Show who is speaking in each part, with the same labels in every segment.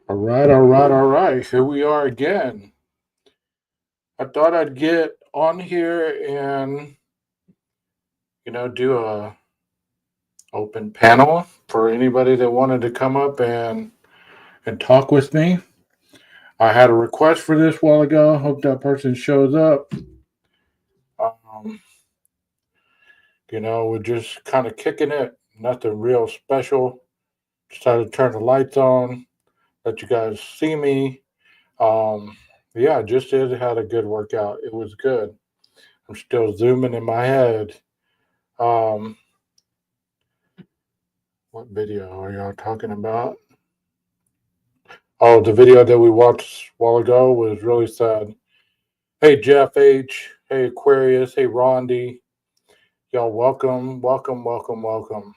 Speaker 1: All right, all right, all right. Here we are again. I thought I'd get on here and do a open panel for anybody that wanted to come up and talk with me. I had a request for this while ago. Hope that person shows up. Um, we're just kind of kicking it. Nothing real special. Decided to turn the lights on, let you guys see me. Um, yeah, just did had a good workout. It was good. I'm still zooming in my head. Um, what video are y'all talking about? Oh, the video that we watched a while ago was really sad. Hey, Jeff H. Hey, Aquarius. Hey, Rondi. Y'all, welcome, welcome, welcome, welcome.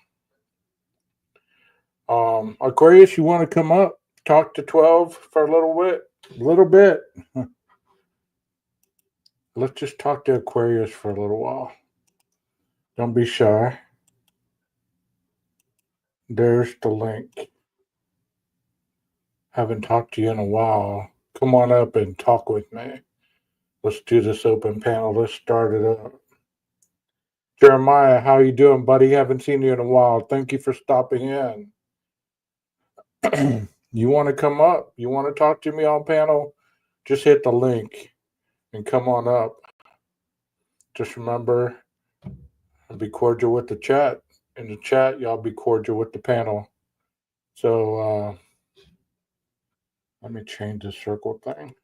Speaker 1: Aquarius, you want to come up, talk to 12 for a little bit? A little bit. Let's just talk to Aquarius for a little while. Don't be shy. There's the link. Haven't talked to you in a while. Come on up and talk with me. Let's do this open panel. Let's start it up. Jeremiah, how you doing, buddy? Haven't seen you in a while. Thank you for stopping in. You want to come up? You want to talk to me on panel? Just hit the link and come on up. Just remember, be cordial with the chat. In the chat, y'all be cordial with the panel. So let me change the circle thing.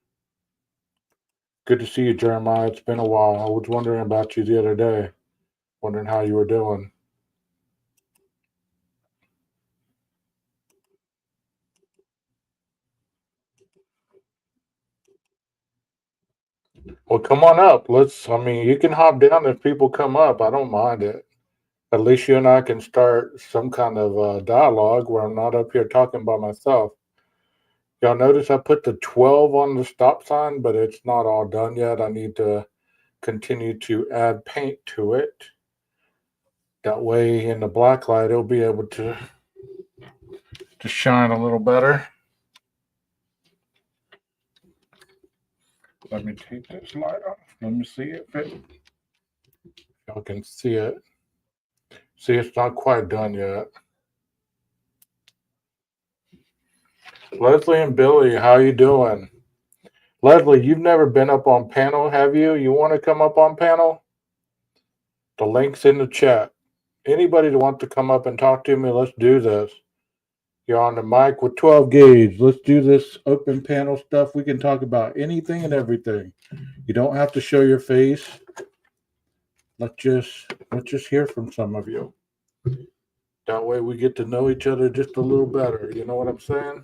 Speaker 1: Good to see you, Jeremiah. It's been a while. I was wondering about you the other day. Wondering how you were doing. Well, come on up. You can hop down if people come up. I don't mind it. At least you and I can start some kind of dialogue where I'm not up here talking by myself. Y'all notice I put the 12 on the stop sign, but it's not all done yet. I need to continue to add paint to it. That way, in the black light, it'll be able to shine a little better. Let me take this light off. Let me see if y'all can see it. See, it's not quite done yet. Leslie and Billy, how you doing? Leslie, you've never been up on panel, have you? You want to come up on panel? The link's in the chat. Anybody that wants to come up and talk to me, let's do this. You're on the mic with 12 gauge. Let's do this open panel stuff. We can talk about anything and everything. You don't have to show your face. Let's just hear from some of you. That way we get to know each other just a little better. You know what I'm saying?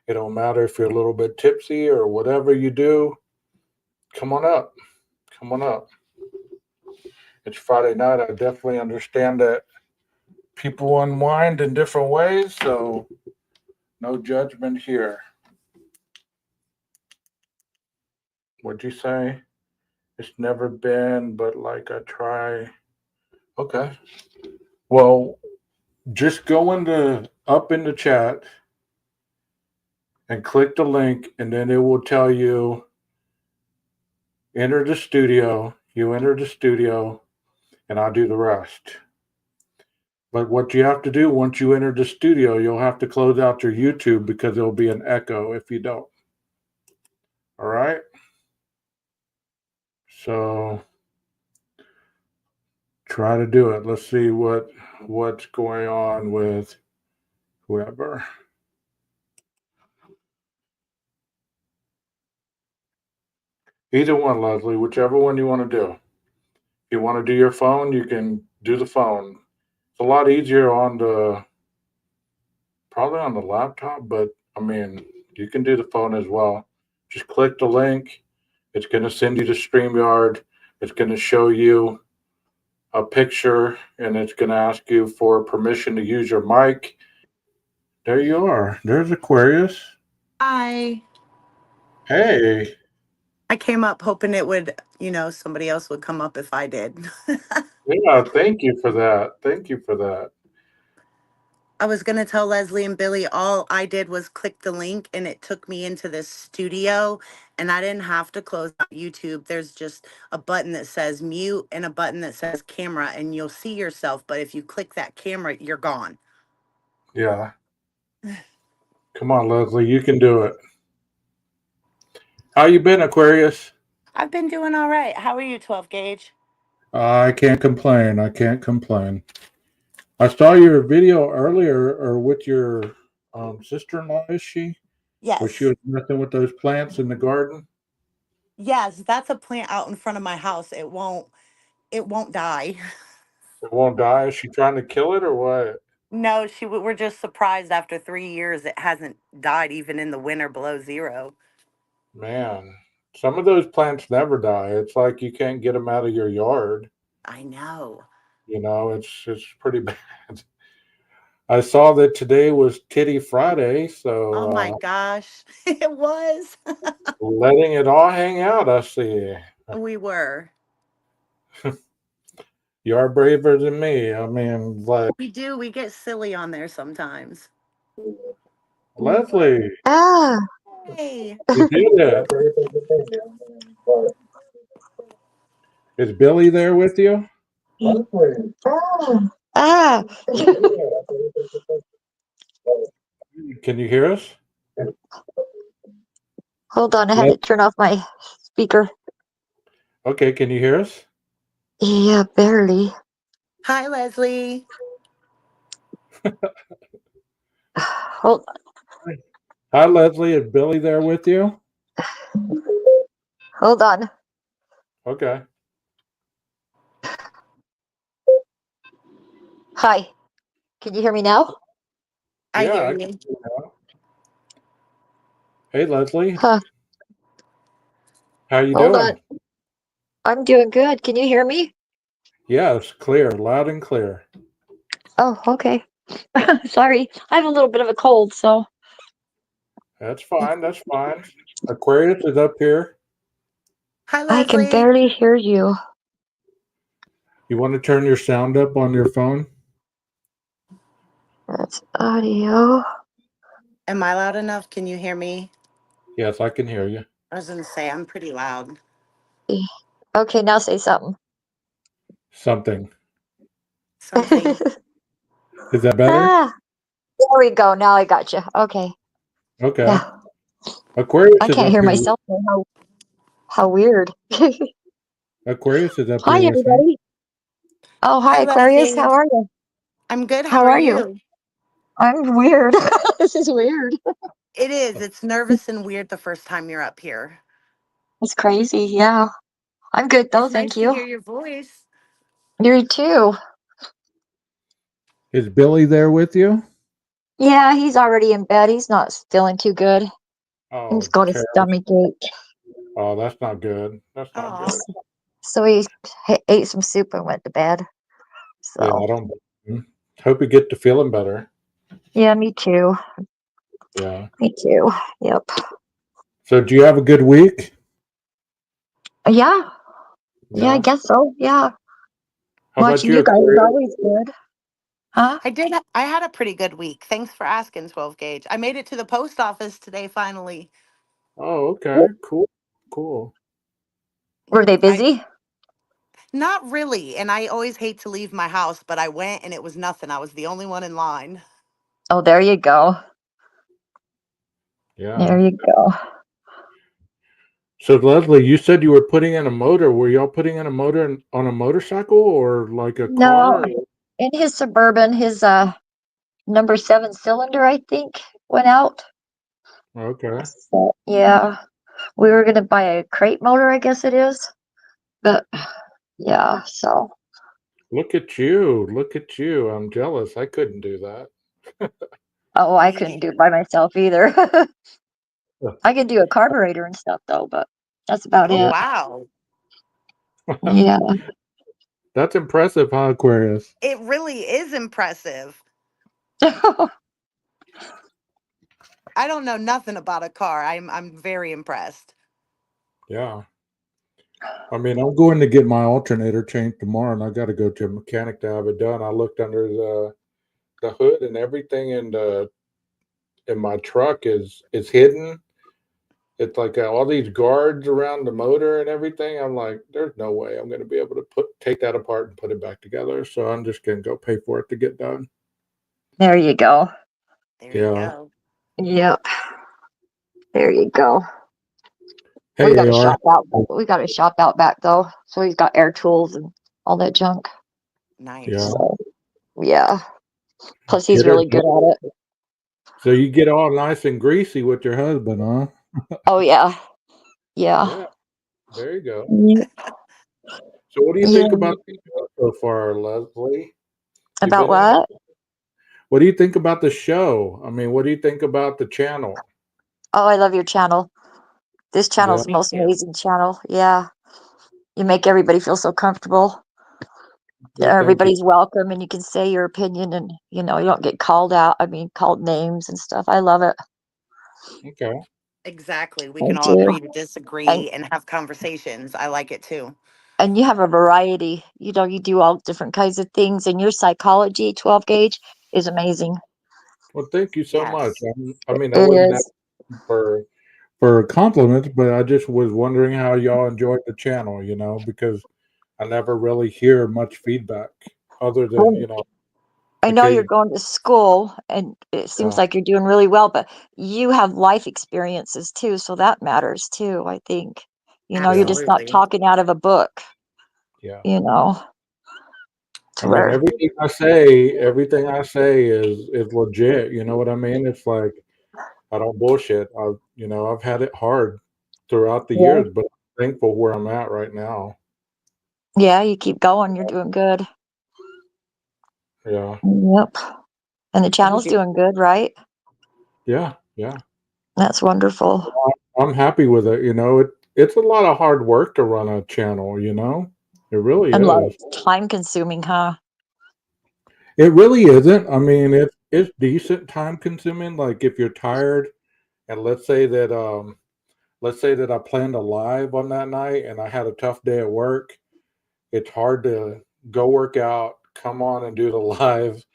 Speaker 1: It don't matter if you're a little bit tipsy or whatever you do. Come on up. Come on up. It's Friday night. I definitely understand that people unwind in different ways, so no judgment here. What'd you say? It's never been, but like I try. Okay. Well, just go up in the chat and click the link, and then it will tell you enter the studio. You enter the studio, and I'll do the rest. But what you have to do once you enter the studio, you'll have to close out your YouTube because there'll be an echo if you don't. All right? So try to do it. Let's see what's going on with whoever. Either one, Leslie, whichever one you want to do. If you want to do your phone, you can do the phone. It's a lot easier probably on the laptop, but I mean, you can do the phone as well. Just click the link. It's going to send you to StreamYard. It's going to show you a picture and it's going to ask you for permission to use your mic. There you are. There's Aquarius.
Speaker 2: Hi.
Speaker 1: Hey.
Speaker 2: I came up hoping it would, somebody else would come up if I did.
Speaker 1: Yeah, thank you for that. Thank you for that.
Speaker 2: I was going to tell Leslie and Billy, all I did was click the link and it took me into this studio, and I didn't have to close out YouTube. There's just a button that says mute and a button that says camera, and you'll see yourself. But if you click that camera, you're gone.
Speaker 1: Yeah. Come on, Leslie, you can do it. How you been, Aquarius?
Speaker 2: I've been doing all right. How are you, 12 gauge?
Speaker 1: I can't complain. I can't complain. I saw your video earlier, or with your sister-in-law, is she? Where she
Speaker 2: Yes.
Speaker 1: was messing with those plants in the garden?
Speaker 2: Yes, that's a plant out in front of my house. It won't die.
Speaker 1: It won't die. Is she trying to kill it or what?
Speaker 2: No, we're just surprised after 3 years it hasn't died even in the winter below zero.
Speaker 1: Man, some of those plants never die. It's like you can't get them out of your yard.
Speaker 2: I know.
Speaker 1: It's pretty bad. I saw that today was Titty Friday,
Speaker 2: Oh my
Speaker 1: so
Speaker 2: gosh. It was.
Speaker 1: letting it all hang out. I see.
Speaker 2: We were.
Speaker 1: You are braver than me. I mean, like
Speaker 2: We do. We get silly on there sometimes.
Speaker 1: Leslie,
Speaker 3: Ah,
Speaker 2: Hey.
Speaker 1: you did it. Is Billy there with you?
Speaker 3: ah.
Speaker 1: Can you hear us?
Speaker 3: Hold on, I had to turn off my speaker.
Speaker 1: Okay, can you hear us?
Speaker 3: Yeah, barely.
Speaker 2: Hi, Leslie.
Speaker 3: Hold
Speaker 1: Hi, Leslie. Is Billy there with you?
Speaker 3: hold on.
Speaker 1: Okay.
Speaker 3: Hi. Can you hear me now?
Speaker 2: I
Speaker 1: Yeah.
Speaker 2: hear
Speaker 1: I
Speaker 2: you.
Speaker 1: can hear you now. Hey, Leslie.
Speaker 3: Huh.
Speaker 1: How you
Speaker 3: Hold
Speaker 1: doing?
Speaker 3: on. I'm doing good. Can you hear me?
Speaker 1: Yeah, it's clear, loud and clear.
Speaker 3: Oh, okay. Sorry. I have a little bit of a cold, so
Speaker 1: That's fine. That's fine. Aquarius is up here.
Speaker 2: Hi,
Speaker 3: I can
Speaker 2: Leslie.
Speaker 3: barely hear you.
Speaker 1: You want to turn your sound up on your phone?
Speaker 3: That's audio.
Speaker 2: Am I loud enough? Can you hear me?
Speaker 1: Yes, I can hear you.
Speaker 2: I was going to say, I'm pretty loud.
Speaker 3: Okay, now say something.
Speaker 1: Something.
Speaker 2: Something.
Speaker 1: Is that better?
Speaker 3: Ah, there we go. Now I got you. Okay.
Speaker 1: Okay.
Speaker 3: Yeah.
Speaker 1: Aquarius
Speaker 3: I
Speaker 1: is
Speaker 3: can't
Speaker 1: up
Speaker 3: hear
Speaker 1: here.
Speaker 3: myself. How weird.
Speaker 1: Aquarius is up
Speaker 3: Hi,
Speaker 1: here with me.
Speaker 3: everybody. Oh, hi,
Speaker 2: Hi,
Speaker 3: Aquarius.
Speaker 2: Leslie.
Speaker 3: How are you?
Speaker 2: I'm good. How
Speaker 3: How
Speaker 2: are
Speaker 3: are you?
Speaker 2: you?
Speaker 3: I'm weird. This is weird.
Speaker 2: It is. It's nervous and weird the first time you're up here.
Speaker 3: It's crazy. Yeah. I'm good though.
Speaker 2: It's nice
Speaker 3: Thank
Speaker 2: to
Speaker 3: you.
Speaker 2: hear your voice.
Speaker 3: You too.
Speaker 1: Is Billy there with you?
Speaker 3: Yeah, he's already in bed. He's not feeling too good. He's
Speaker 1: Oh,
Speaker 3: got a
Speaker 1: terrible.
Speaker 3: stomach ache.
Speaker 1: Oh, that's not good. That's not
Speaker 2: Aw.
Speaker 1: good.
Speaker 3: So he ate some soup and went to bed.
Speaker 1: Yeah,
Speaker 3: So,
Speaker 1: I don't. Hope you get to feeling better.
Speaker 3: yeah, me too.
Speaker 1: Yeah.
Speaker 3: Me too. Yep.
Speaker 1: So, do you have a good week?
Speaker 3: Yeah. Yeah, I
Speaker 1: Yeah.
Speaker 3: guess so. Yeah.
Speaker 1: How about
Speaker 3: Watching
Speaker 1: you,
Speaker 3: you guys is
Speaker 1: Aquarius?
Speaker 3: always good. Huh?
Speaker 2: I did. I had a pretty good week. Thanks for asking, 12 gauge. I made it to the post office today, finally.
Speaker 1: Oh, okay. Cool. Cool.
Speaker 3: Were they
Speaker 2: I
Speaker 3: busy?
Speaker 2: Not really, and I always hate to leave my house, but I went and it was nothing. I was the only one in line.
Speaker 3: Oh, there you go. There
Speaker 1: Yeah.
Speaker 3: you go.
Speaker 1: So, Leslie, you said you were putting in a motor. Were y'all putting in a motor on a motorcycle or like a
Speaker 3: No,
Speaker 1: car?
Speaker 3: in his Suburban, his number 7 cylinder, I think, went out.
Speaker 1: Okay.
Speaker 3: So, yeah, we were gonna buy a crate motor, I guess it is. But yeah, so
Speaker 1: Look at you. Look at you. I'm jealous. I couldn't do that.
Speaker 3: oh, I
Speaker 2: Me
Speaker 3: couldn't do it
Speaker 2: neither.
Speaker 3: by myself either. I could do a carburetor and stuff though, but that's about
Speaker 2: Oh,
Speaker 3: it.
Speaker 2: wow.
Speaker 3: Yeah.
Speaker 1: That's impressive, huh, Aquarius?
Speaker 2: It really is impressive. I don't know nothing about a car. I'm very impressed.
Speaker 1: Yeah. I mean, I'm going to get my alternator changed tomorrow, and I got to go to a mechanic to have it done. I looked under the hood and everything in my truck is hidden. It's like all these guards around the motor and everything. I'm like, there's no way I'm going to be able to take that apart and put it back together. So I'm just going to go pay for it to get done.
Speaker 3: There you go.
Speaker 2: There you
Speaker 1: Yeah.
Speaker 2: go.
Speaker 3: Yep. There you go.
Speaker 1: Hey,
Speaker 3: We got to
Speaker 1: AR.
Speaker 3: shop out. We got to shop out back though. So he's got air tools and all that junk.
Speaker 2: Nice.
Speaker 1: Yeah.
Speaker 3: So, yeah. Plus, he's
Speaker 1: Get her
Speaker 3: really good at it.
Speaker 1: So you get all nice and greasy with your husband, huh?
Speaker 3: Oh yeah. Yeah.
Speaker 1: Yeah. There you go.
Speaker 3: Yeah.
Speaker 1: So what do you
Speaker 3: Yeah.
Speaker 1: think about the show so far, Leslie? You
Speaker 3: About
Speaker 1: been in it?
Speaker 3: what?
Speaker 1: What do you think about the show? I mean, what do you think about the channel?
Speaker 3: Oh, I love your channel. This channel's the
Speaker 2: Me
Speaker 3: most
Speaker 2: too.
Speaker 3: amazing channel. Yeah. You make everybody feel so comfortable.
Speaker 1: Well, thank you.
Speaker 3: Everybody's welcome and you can say your opinion and you don't get called out. I mean, called names and stuff. I love it.
Speaker 1: Okay.
Speaker 2: Exactly. We
Speaker 3: I
Speaker 2: can all
Speaker 3: do.
Speaker 2: agree to disagree and have conversations. I like it too.
Speaker 3: And you have a variety. You do all different kinds of things and your psychology 12 gauge is amazing.
Speaker 1: Well, thank you so much.
Speaker 2: Yes.
Speaker 1: I mean, I
Speaker 3: It
Speaker 1: wasn't
Speaker 3: is.
Speaker 1: asking for compliments, but I just was wondering how y'all enjoyed the channel, because I never really hear much feedback other than,
Speaker 3: Well, I know you're
Speaker 1: occasionally.
Speaker 3: going to school and it seems like you're doing really well, but you have life experiences too, so that matters too, I think. You're just not
Speaker 2: Absolutely.
Speaker 3: talking out of a book,
Speaker 1: Yeah.
Speaker 3: to
Speaker 1: I mean,
Speaker 3: where,
Speaker 1: everything I say is legit. You know what I mean? It's like I don't bullshit. I've had it hard throughout the
Speaker 3: yeah,
Speaker 1: years, but I'm thankful where I'm at right now.
Speaker 3: yeah, you keep going, you're doing good.
Speaker 1: Yeah.
Speaker 3: Yep. And the
Speaker 1: I'm
Speaker 3: channel's
Speaker 1: just,
Speaker 3: doing good, right?
Speaker 1: yeah, yeah.
Speaker 3: That's wonderful.
Speaker 1: I'm happy with it. It's a lot of hard work to run a channel. It really
Speaker 3: And a lot of
Speaker 1: is.
Speaker 3: time consuming, huh?
Speaker 1: It really isn't. I mean, it's decent time consuming. Like if you're tired, and let's say that I planned a live on that night and I had a tough day at work, it's hard to go work out, come on and do the live.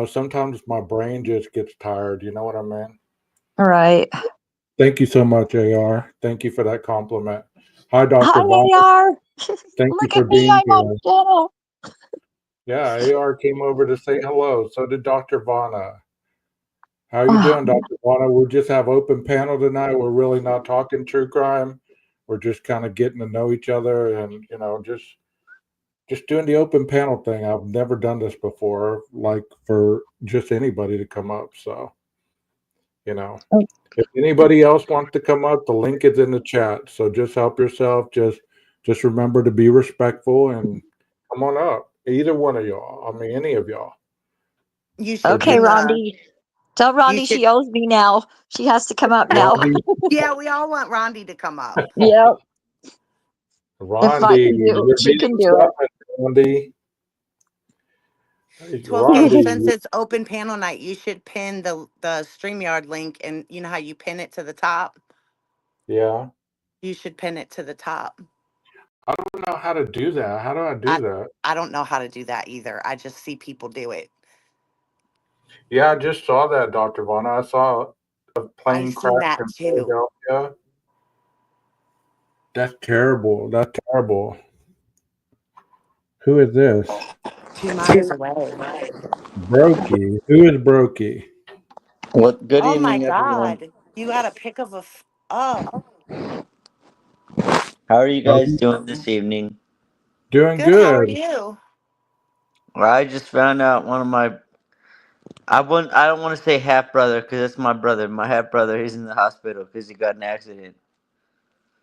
Speaker 1: Sometimes my brain just gets tired. You know what I mean?
Speaker 3: Right.
Speaker 1: Thank you so much, AR. Thank you for that compliment. Hi,
Speaker 3: Hi,
Speaker 1: Dr. Vaughn.
Speaker 3: AR.
Speaker 1: Thank you
Speaker 3: Look
Speaker 1: for
Speaker 3: at me,
Speaker 1: being
Speaker 3: I'm on
Speaker 1: here.
Speaker 3: the channel.
Speaker 1: Yeah, AR came over to say hello. So did Dr. Vana. How you doing, Dr. Vana? We'll just have open panel tonight. We're really not talking true crime. We're just kind of getting to know each other and, just doing the open panel thing. I've never done this before, like for just anybody to come up. So, if anybody else wants to come up, the link is in the chat. So just help yourself. Just remember to be respectful and come on up. Either one of y'all. I mean, any of y'all.
Speaker 2: You should
Speaker 3: Okay,
Speaker 2: pin the
Speaker 3: Rondi. Tell
Speaker 2: you
Speaker 3: Rondi
Speaker 2: should
Speaker 3: she owes me now. She has to come up now.
Speaker 1: Rondi,
Speaker 2: yeah, we all want Rondi to come up.
Speaker 3: Yep. If I
Speaker 1: Rondi,
Speaker 3: can do it,
Speaker 1: you're
Speaker 3: she
Speaker 1: beating
Speaker 3: can do
Speaker 1: Scotland, Rondi. Hey,
Speaker 2: 12 gauge, since
Speaker 1: Rondi,
Speaker 2: it's open panel night, you should pin the StreamYard link, and you know how you pin it to the top?
Speaker 1: yeah.
Speaker 2: You should pin it to the top.
Speaker 1: I don't know how to do that. How do I do
Speaker 2: I
Speaker 1: that?
Speaker 2: I don't know how to do that either. I just see people do it.
Speaker 1: Yeah, I just saw that, Dr. Vaughn. I saw a
Speaker 2: I
Speaker 1: plane
Speaker 2: seen
Speaker 1: crash
Speaker 2: that
Speaker 1: in
Speaker 2: too.
Speaker 1: Philadelphia. That's terrible. That's terrible. Who is this?
Speaker 2: 2 miles away.
Speaker 1: Brokey. Who is Brokey?
Speaker 4: What? Good
Speaker 2: Oh my
Speaker 4: evening, everyone.
Speaker 2: God. You got a pic of oh,
Speaker 4: How are you
Speaker 1: Are
Speaker 4: guys
Speaker 1: you
Speaker 4: doing this evening?
Speaker 1: doing
Speaker 2: good. How are
Speaker 1: good?
Speaker 2: you?
Speaker 4: Well, I just found out one of my. I don't want to say half brother because that's my brother. My half brother, he's in the hospital because he got in an accident.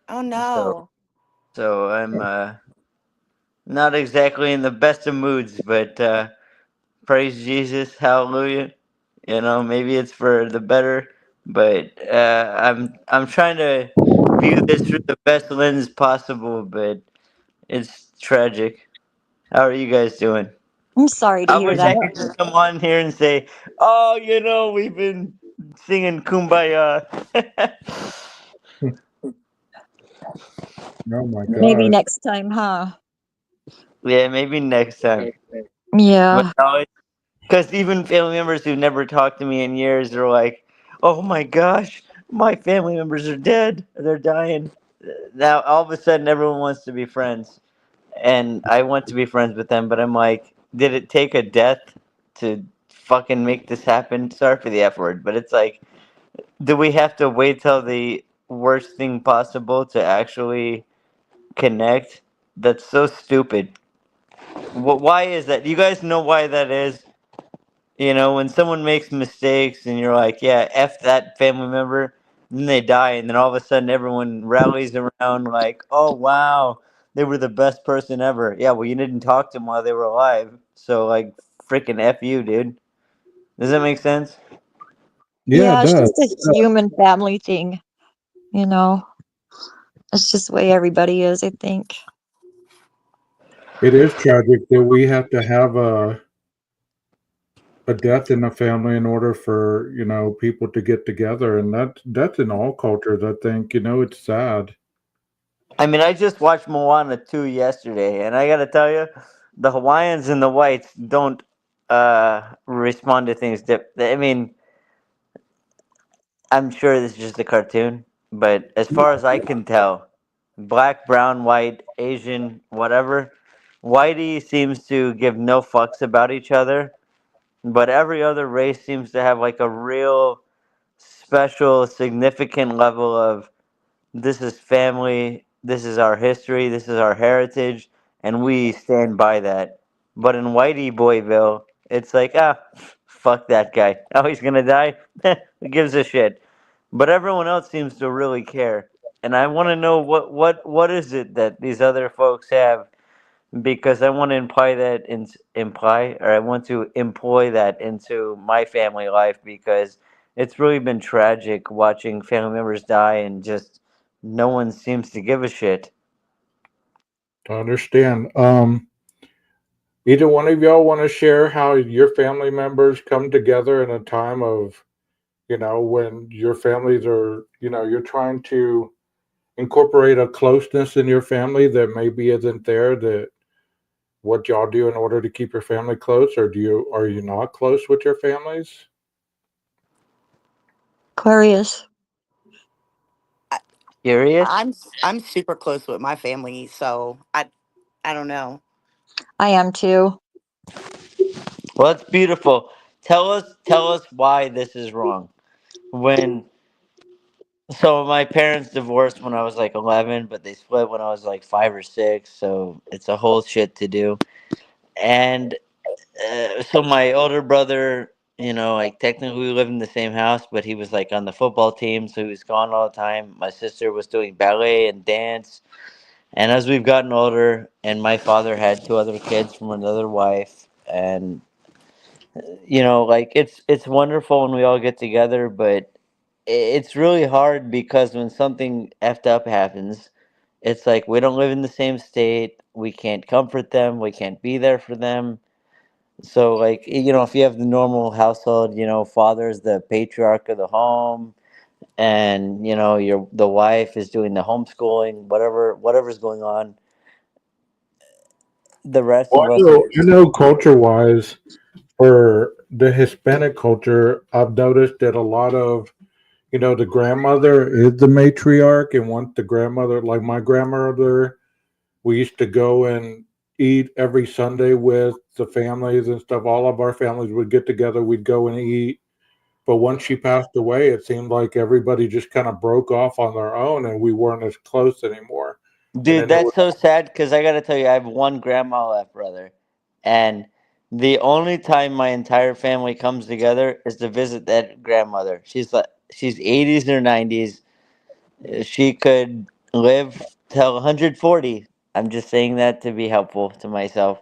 Speaker 2: Oh
Speaker 4: So,
Speaker 2: no.
Speaker 4: so I'm not exactly in the best of moods, but praise Jesus, hallelujah. Maybe it's for the better, but I'm trying to view this through the best lens possible, but it's tragic. How are you guys doing?
Speaker 3: I'm sorry to
Speaker 4: I
Speaker 3: hear
Speaker 4: wish I
Speaker 3: that.
Speaker 4: could just come on here and say, "Oh, we've been singing Kumbaya."
Speaker 1: Oh my
Speaker 3: Maybe
Speaker 1: gosh.
Speaker 3: next time, huh?
Speaker 4: Yeah, maybe next time. But
Speaker 3: Yeah.
Speaker 4: no, Because even family members who never talked to me in years are like, "Oh my gosh, my family members are dead. They're dying." Now all of a sudden, everyone wants to be friends, and I want to be friends with them. But I'm like, did it take a death to fucking make this happen? Sorry for the F word, but it's like, do we have to wait till the worst thing possible to actually connect? That's so stupid. Why is that? Do you guys know why that is? You know, when someone makes mistakes and you're like, yeah, F that family member, then they die, and then all of a sudden everyone rallies around, like, oh, wow, they were the best person ever. Yeah, well, you didn't talk to them while they were alive. So, like, freaking F you, dude. Does that make sense?
Speaker 1: Yeah, it
Speaker 3: Yeah, it's
Speaker 1: does.
Speaker 3: just a human family thing, you know. It's just the way everybody is, I think.
Speaker 1: It is tragic that we have to have a death in the family in order for, people to get together, and that's in all cultures, I think. It's sad.
Speaker 4: I mean, I just watched Moana 2 yesterday, and I gotta tell you, the Hawaiians and the whites don't respond to things. I mean, I'm sure this is just a cartoon, but as far as I can tell, black, brown, white, Asian, whatever, Whitey seems to give no fucks about each other, but every other race seems to have like a real special, significant level of this is family, this is our history, this is our heritage, and we stand by that. But in Whitey Boyville, it's like, fuck that guy. Oh, he's gonna die? Who gives a shit? But everyone else seems to really care. And I want to know what is it that these other folks have, because I want to I want to employ that into my family life, because it's really been tragic watching family members die and just no one seems to give a shit.
Speaker 1: I understand. Either one of y'all want to share how your family members come together in a time of, when your families are, you're trying to incorporate a closeness in your family that maybe isn't there, that what y'all do in order to keep your family close, or are you not close with your families?
Speaker 3: Aquarius.
Speaker 2: I,
Speaker 4: Curious?
Speaker 2: I'm super close with my family, so I don't know.
Speaker 3: I am too.
Speaker 4: Well, that's beautiful. Tell us why this is wrong. When So my parents divorced when I was like 11, but they split when I was like 5 or 6, so it's a whole shit to do. And so my older brother, like technically we lived in the same house, but he was like on the football team, so he was gone all the time. My sister was doing ballet and dance. And as we've gotten older, and my father had 2 other kids from another wife, and like it's wonderful when we all get together, but it's really hard because when something effed up happens, it's like we don't live in the same state. We can't comfort them. We can't be there for them. So, like, if you have the normal household, father's the patriarch of the home, and the wife is doing the homeschooling, whatever's going on. The rest
Speaker 1: Well,
Speaker 4: of
Speaker 1: I
Speaker 4: us
Speaker 1: know,
Speaker 4: are.
Speaker 1: I know culture wise, for the Hispanic culture, I've noticed that a lot of, the grandmother is the matriarch, and once the grandmother, like my grandmother, we used to go and eat every Sunday with the families and stuff. All of our families would get together, we'd go and eat. But once she passed away, it seemed like everybody just kind of broke off on their own, and we weren't as close anymore. And
Speaker 4: Dude,
Speaker 1: then it
Speaker 4: that's
Speaker 1: was
Speaker 4: so sad because I gotta tell you, I have one grandma left, brother. And the only time my entire family comes together is to visit that grandmother. She's 80s or 90s. She could live till 140. I'm just saying that to be helpful to myself.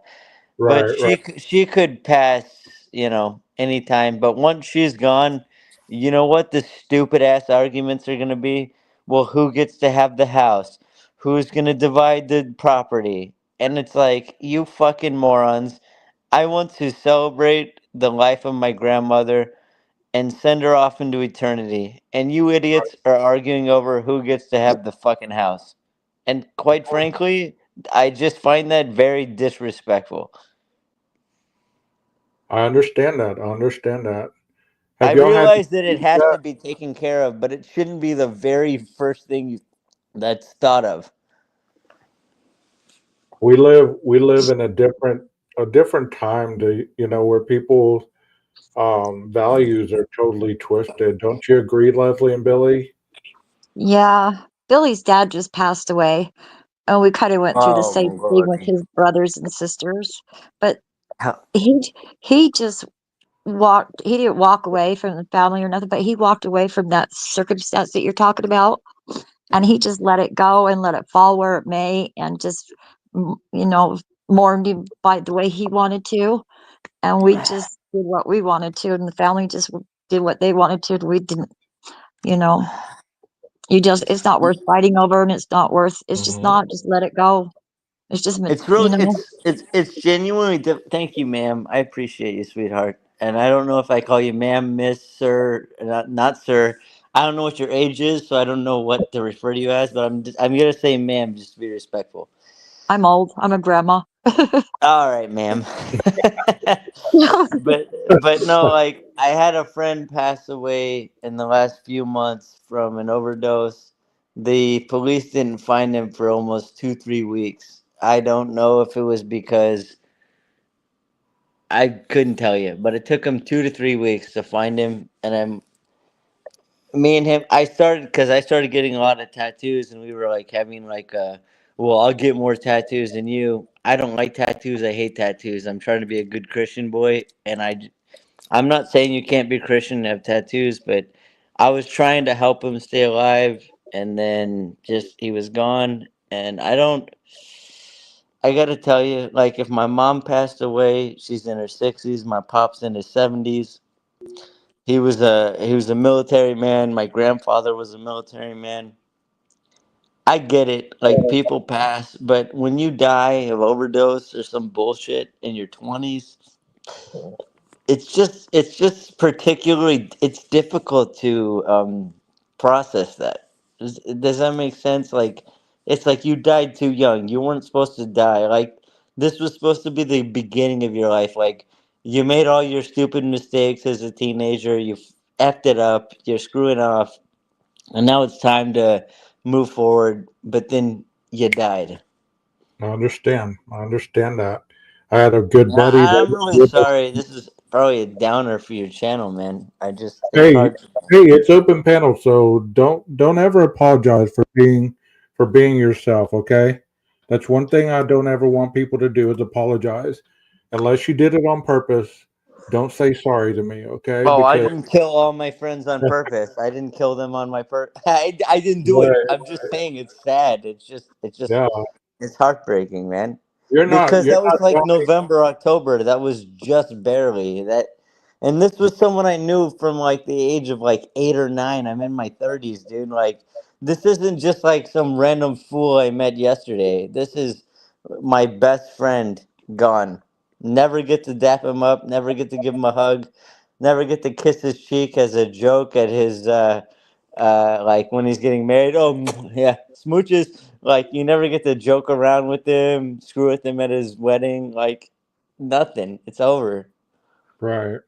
Speaker 4: But
Speaker 1: right, right.
Speaker 4: she could pass, anytime. But once she's gone, you know what the stupid ass arguments are gonna be? Well, who gets to have the house? Who's gonna divide the property? And it's like, you fucking morons. I want to celebrate the life of my grandmother and send her off into eternity. And you idiots are arguing over who gets to have the fucking house. And quite frankly, I just find that very disrespectful.
Speaker 1: I understand that. I understand that.
Speaker 4: I
Speaker 1: Have y'all had
Speaker 4: realize that it has to be taken care of, but it shouldn't be the very first thing that's thought of.
Speaker 1: we live in a different time to where people values are totally twisted. Don't you agree, Leslie and Billy?
Speaker 3: Yeah, Billy's dad just passed away, and we kind of went through the
Speaker 4: Oh
Speaker 3: same
Speaker 4: my
Speaker 3: thing with
Speaker 4: lord!
Speaker 3: his brothers and sisters. But
Speaker 4: How-
Speaker 3: he just walked. He didn't walk away from the family or nothing, but he walked away from that circumstance that you're talking about, and he just let it go and let it fall where it may, and just mourned him by the way he wanted to, and we just did what we wanted to, and the family just did what they wanted to. And we didn't, you know. You just, it's not worth fighting over, and it's not worth, it's just
Speaker 1: Mhm.
Speaker 3: not, just let it go. It's just,
Speaker 4: It's really it's genuinely. Thank you, ma'am. I appreciate you, sweetheart. And I don't know if I call you ma'am, miss, sir, not sir. I don't know what your age is, so I don't know what to refer to you as. But I'm gonna say ma'am just to be respectful.
Speaker 3: I'm old. I'm a grandma.
Speaker 4: All right, ma'am. but but no, like I had a friend pass away in the last few months from an overdose. The police didn't find him for almost 2 3 weeks. I don't know if it was because I couldn't tell you, but it took him 2 to 3 weeks to find him. And me and him, I started getting a lot of tattoos, and we were like having like well, I'll get more tattoos than you. I don't like tattoos. I hate tattoos. I'm trying to be a good Christian boy, and I'm not saying you can't be Christian and have tattoos, but I was trying to help him stay alive, and then just he was gone. And I gotta tell you, like if my mom passed away, she's in her 60s. My pop's in his 70s. He was a military man. My grandfather was a military man. I get it, like people pass, but when you die of overdose or some bullshit in your 20s, it's just particularly it's difficult to process that. Does that make sense? Like it's like you died too young. You weren't supposed to die. Like this was supposed to be the beginning of your life. Like you made all your stupid mistakes as a teenager. You effed it up. You're screwing off, and now it's time to move forward. But then you died.
Speaker 1: I understand that. I had a good buddy
Speaker 4: I'm really
Speaker 1: that.
Speaker 4: sorry. This is probably a downer for your channel, man. It's
Speaker 1: Hey,
Speaker 4: hard.
Speaker 1: hey, it's open panel, so don't ever apologize for being yourself, okay? That's one thing I don't ever want people to do is apologize. Unless you did it on purpose, don't say sorry to me, okay?
Speaker 4: Oh, I
Speaker 1: Because
Speaker 4: didn't kill all my friends on purpose. I didn't kill them on my I didn't do it.
Speaker 1: right,
Speaker 4: I'm just saying it's sad. It's just
Speaker 1: yeah,
Speaker 4: it's heartbreaking, man.
Speaker 1: you're not
Speaker 4: Because
Speaker 1: you're
Speaker 4: that was
Speaker 1: not
Speaker 4: like
Speaker 1: wrong.
Speaker 4: November, October. That was just barely that. And this was someone I knew from like the age of like 8 or 9. I'm in my 30s, dude. Like this isn't just like some random fool I met yesterday. This is my best friend gone. Never get to dap him up. Never get to give him a hug. Never get to kiss his cheek as a joke at his like when he's getting married. Oh yeah, smooches. Like you never get to joke around with him, screw with him at his wedding. Like nothing. It's over.
Speaker 1: Right.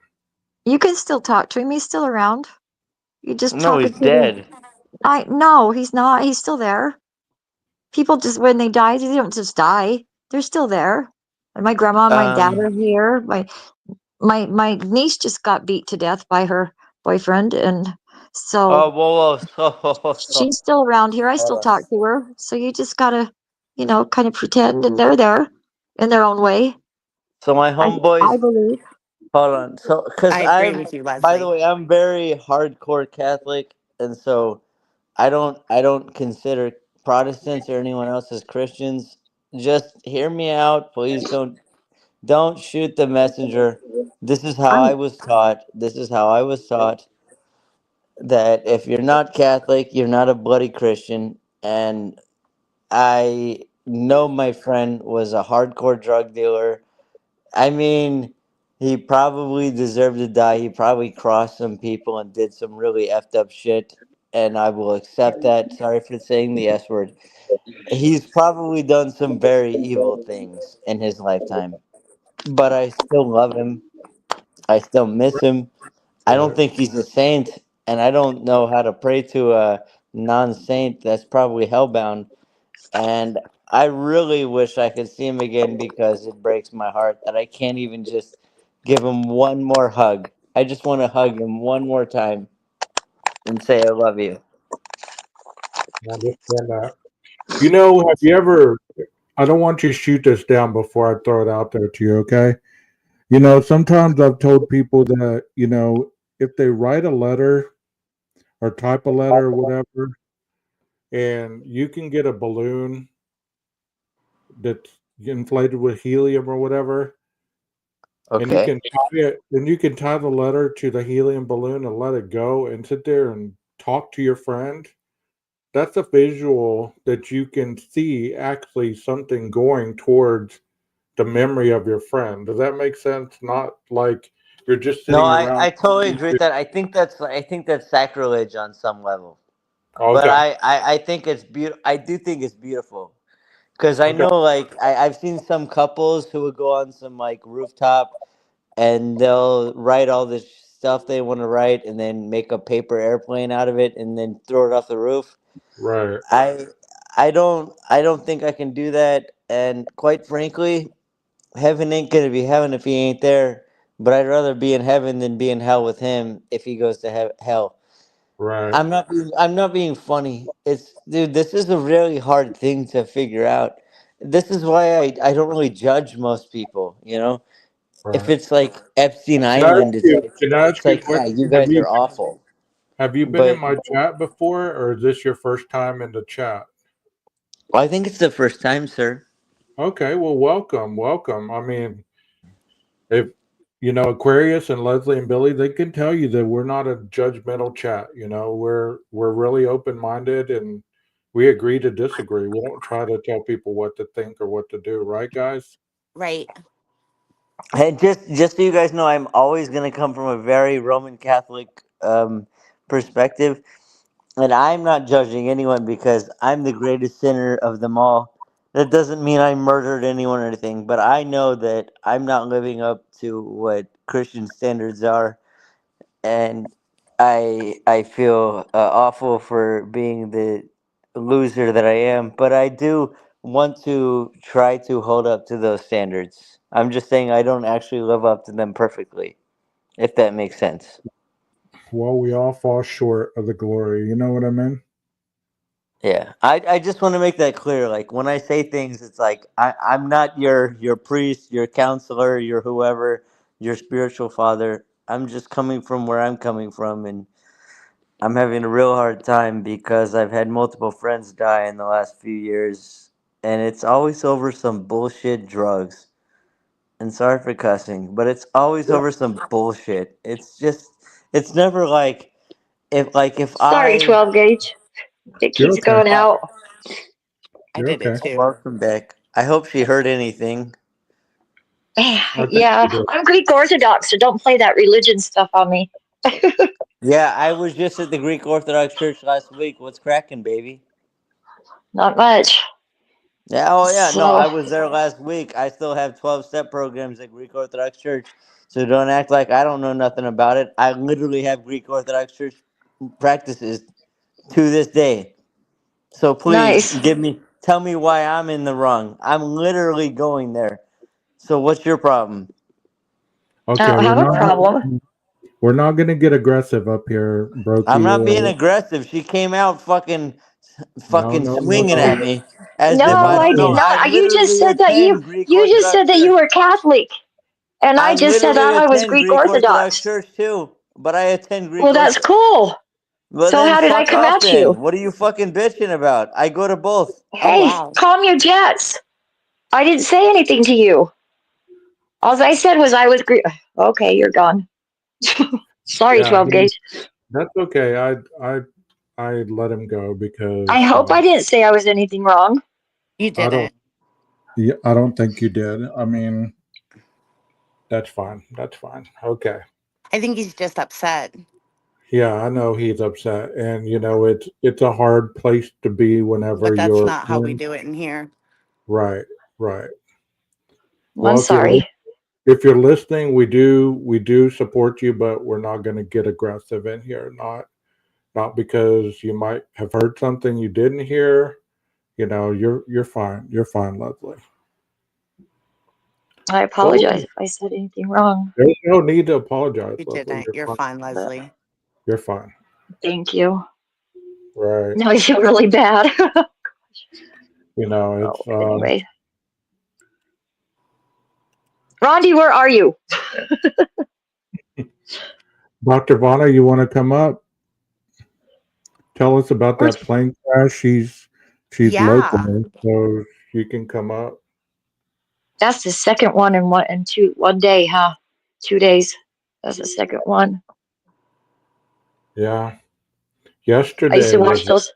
Speaker 3: You can still talk to him. He's still around. You just
Speaker 4: No,
Speaker 3: talking
Speaker 4: he's
Speaker 3: to him.
Speaker 4: dead.
Speaker 3: No, he's not. He's still there. People just, when they die, they don't just die. They're still there. And my grandma and my dad
Speaker 4: Um.
Speaker 3: are here. My niece just got beat to death by her boyfriend, and so
Speaker 4: Oh, whoa, whoa.
Speaker 3: she's still around here. I
Speaker 4: Hold
Speaker 3: still
Speaker 4: on.
Speaker 3: talk to her. So you just gotta, kind of pretend, and they're there in their own way.
Speaker 4: So my
Speaker 3: I
Speaker 4: homeboys.
Speaker 3: believe.
Speaker 4: Hold on. So, cause
Speaker 2: I agree
Speaker 4: I'm.
Speaker 2: with you,
Speaker 4: By the
Speaker 2: Leslie.
Speaker 4: way, I'm very hardcore Catholic, and so I don't consider Protestants or anyone else as Christians. Just hear me out, please. Don't shoot the messenger. This is how I
Speaker 3: I'm
Speaker 4: was taught. This is how I was taught that if you're not Catholic, you're not a bloody Christian. And I know my friend was a hardcore drug dealer. I mean, he probably deserved to die. He probably crossed some people and did some really effed up shit. And I will accept that. Sorry for saying the S word. He's probably done some very evil things in his lifetime. But I still love him. I still miss him. I don't
Speaker 1: Right.
Speaker 4: think he's a saint, and I don't know how to pray to a non-saint that's probably hellbound. And I really wish I could see him again because it breaks my heart that I can't even just give him one more hug. I just want to hug him one more time and say I love you.
Speaker 1: I understand that. Have you ever? I don't want you to shoot this down before I throw it out there to you. Okay. Sometimes I've told people that if they write a letter or type a letter or whatever, and you can get a balloon that's inflated with helium or whatever, and you
Speaker 4: Okay.
Speaker 1: can tie it, then you can tie the letter to the helium balloon and let it go and sit there and talk to your friend. That's a visual that you can see actually something going towards the memory of your friend. Does that make sense? Not like you're just
Speaker 4: No,
Speaker 1: sitting
Speaker 4: I
Speaker 1: around.
Speaker 4: totally agree with that. I think that's sacrilege on some level. But
Speaker 1: Okay.
Speaker 4: I think it's beautiful. I do think it's beautiful. Because I
Speaker 1: Okay.
Speaker 4: know, like, I've seen some couples who would go on some, like, rooftop and they'll write all this stuff they want to write and then make a paper airplane out of it and then throw it off the roof.
Speaker 1: Right.
Speaker 4: I I don't think I can do that. And quite frankly, heaven ain't gonna be heaven if he ain't there. But I'd rather be in heaven than be in hell with him if he goes to hell.
Speaker 1: Right.
Speaker 4: I'm not being funny. It's dude, this is a really hard thing to figure out. This is why I don't really judge most people, you know? If
Speaker 1: Right.
Speaker 4: it's like Epstein
Speaker 1: Can I ask
Speaker 4: Island,
Speaker 1: you? Can I ask
Speaker 4: it's
Speaker 1: you a
Speaker 4: like, yeah,
Speaker 1: question?
Speaker 4: you guys are awful.
Speaker 1: Have you been in
Speaker 4: But
Speaker 1: my chat before, or is this your first time in the chat?
Speaker 4: I think it's the first time, sir.
Speaker 1: Okay. Well, welcome, welcome. I mean, if Aquarius and Leslie and Billy, they can tell you that we're not a judgmental chat. We're really open minded, and we agree to disagree. We don't try to tell people what to think or what to do, right, guys?
Speaker 2: Right.
Speaker 4: Hey, just so you guys know, I'm always gonna come from a very Roman Catholic perspective. And I'm not judging anyone because I'm the greatest sinner of them all. That doesn't mean I murdered anyone or anything, but I know that I'm not living up to what Christian standards are, and I feel awful for being the loser that I am. But I do want to try to hold up to those standards. I'm just saying I don't actually live up to them perfectly, if that makes sense.
Speaker 1: Well, we all fall short of the glory. You know what I mean?
Speaker 4: Yeah, I just want to make that clear. Like when I say things, it's like I'm not your priest, your counselor, your whoever, your spiritual father. I'm just coming from where I'm coming from, and I'm having a real hard time because I've had multiple friends die in the last few years, and it's always over some bullshit drugs. And sorry for cussing, but it's always over some bullshit. It's never like if
Speaker 3: Sorry, 12 gauge. It
Speaker 1: You're
Speaker 3: keeps
Speaker 1: okay.
Speaker 3: going out.
Speaker 2: I
Speaker 1: You're
Speaker 2: did it
Speaker 1: okay.
Speaker 2: too.
Speaker 4: welcome back. I hope she heard anything.
Speaker 1: I think
Speaker 3: Yeah,
Speaker 1: you did.
Speaker 3: I'm Greek Orthodox, so don't play that religion stuff on me.
Speaker 4: Yeah, I was just at the Greek Orthodox Church last week. What's cracking, baby?
Speaker 3: Not much.
Speaker 4: Yeah, oh yeah, no,
Speaker 3: So
Speaker 4: I was there last week. I still have 12-step programs at Greek Orthodox Church. So don't act like I don't know nothing about it. I literally have Greek Orthodox Church practices to this day. So please
Speaker 3: nice.
Speaker 4: tell me why I'm in the wrong. I'm literally going there. So what's your problem?
Speaker 3: I
Speaker 1: Okay,
Speaker 3: don't have a problem.
Speaker 1: we're not gonna get aggressive up here,
Speaker 4: I'm
Speaker 1: Brokey.
Speaker 4: not being aggressive. She came out
Speaker 1: No,
Speaker 4: fucking
Speaker 1: no, no,
Speaker 4: swinging
Speaker 1: no.
Speaker 4: at me as if
Speaker 3: No,
Speaker 4: I
Speaker 1: Not
Speaker 3: I
Speaker 4: don't know.
Speaker 3: did
Speaker 1: you.
Speaker 4: I
Speaker 3: not. You just
Speaker 4: literally
Speaker 3: said that you
Speaker 4: attend Greek
Speaker 3: you just
Speaker 4: Orthodox
Speaker 3: said that you
Speaker 4: Church.
Speaker 3: were Catholic, and
Speaker 4: I
Speaker 3: I just said
Speaker 4: literally
Speaker 3: I was
Speaker 4: attend
Speaker 3: Greek
Speaker 4: Greek Orthodox
Speaker 3: Orthodox.
Speaker 4: Church too, but I attend Greek
Speaker 3: Well, that's
Speaker 4: Orthodox.
Speaker 3: cool.
Speaker 4: Well,
Speaker 3: So
Speaker 4: then
Speaker 3: how did I
Speaker 4: fuck
Speaker 3: come
Speaker 4: off
Speaker 3: at
Speaker 4: then.
Speaker 3: you?
Speaker 4: What are you fucking bitching about? I go to both.
Speaker 2: Oh
Speaker 3: Hey,
Speaker 2: wow.
Speaker 3: calm your jets. I didn't say anything to you. All I said was I was Greek. Okay, you're gone. Sorry,
Speaker 1: Yeah,
Speaker 3: 12 gauge.
Speaker 1: that's okay. I let him go because
Speaker 3: I hope I didn't say I was anything wrong.
Speaker 2: You
Speaker 1: I don't.
Speaker 2: didn't.
Speaker 1: Yeah, I don't think you did. I mean, that's fine. That's fine. Okay.
Speaker 2: I think he's just upset.
Speaker 1: Yeah, I know he's upset, and it's a hard place to be whenever
Speaker 2: But that's
Speaker 1: you're
Speaker 2: not how we do it in here.
Speaker 1: right, right.
Speaker 3: I'm
Speaker 1: Well,
Speaker 3: sorry.
Speaker 1: if you're listening, we do support you, but we're not going to get aggressive in here. Not because you might have heard something you didn't hear. You're fine. You're fine, Leslie.
Speaker 3: I apologize if I said anything wrong.
Speaker 1: There's no need to apologize,
Speaker 2: You
Speaker 1: Leslie.
Speaker 2: didn't. You're fine,
Speaker 3: But
Speaker 2: Leslie.
Speaker 1: You're fine.
Speaker 3: thank you.
Speaker 1: Right.
Speaker 3: Now I feel really bad.
Speaker 1: It's
Speaker 3: Anyway. Rondi, where are you?
Speaker 1: Dr. Vonna, you want to come up? Tell us about
Speaker 3: Where's-
Speaker 1: that plane crash. She's
Speaker 2: Yeah.
Speaker 1: local, so she can come up.
Speaker 3: That's the second one in one day, huh? 2 days. That's the second one.
Speaker 1: Yeah.
Speaker 3: I
Speaker 1: Yesterday
Speaker 3: used to watch
Speaker 1: was
Speaker 3: those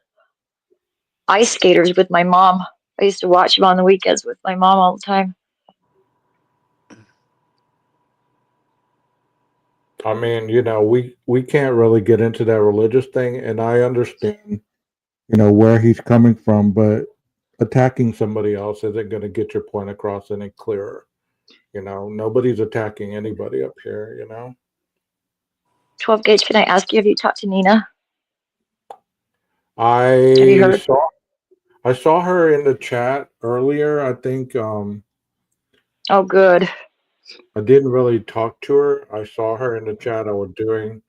Speaker 3: ice skaters with my mom. I used to watch them on the weekends with my mom all the time.
Speaker 1: I mean, we can't really get into that religious thing, and I understand, where he's coming from, but attacking somebody else isn't going to get your point across any clearer. Nobody's attacking anybody up here,
Speaker 3: 12 gauge, can I ask you, have you talked to Nina? Have you
Speaker 1: I
Speaker 3: heard?
Speaker 1: saw her in the chat earlier. I think
Speaker 3: Oh, good.
Speaker 1: I didn't really talk to her. I saw her in the chat. I was doing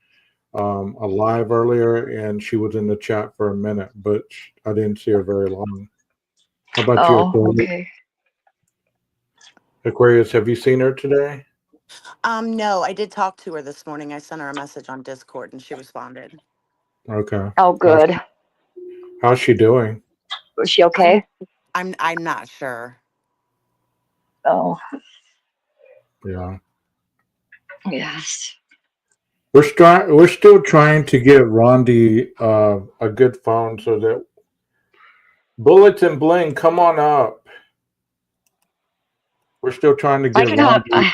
Speaker 1: a live earlier, and she was in the chat for a minute, but I didn't see her very long. How about you,
Speaker 3: Oh,
Speaker 1: Aquarius?
Speaker 3: okay.
Speaker 1: Aquarius, have you seen her today?
Speaker 2: No, I did talk to her this morning. I sent her a message on Discord and she responded.
Speaker 1: Okay.
Speaker 3: Oh, good.
Speaker 1: How's she doing?
Speaker 3: Was she okay?
Speaker 2: I'm not sure.
Speaker 3: Oh,
Speaker 1: Yeah.
Speaker 3: yes.
Speaker 1: We're still trying to get Rondi a good phone so that Bullets and Bling, come on up. We're still trying to
Speaker 3: I
Speaker 1: get
Speaker 3: can hop.
Speaker 1: Rondi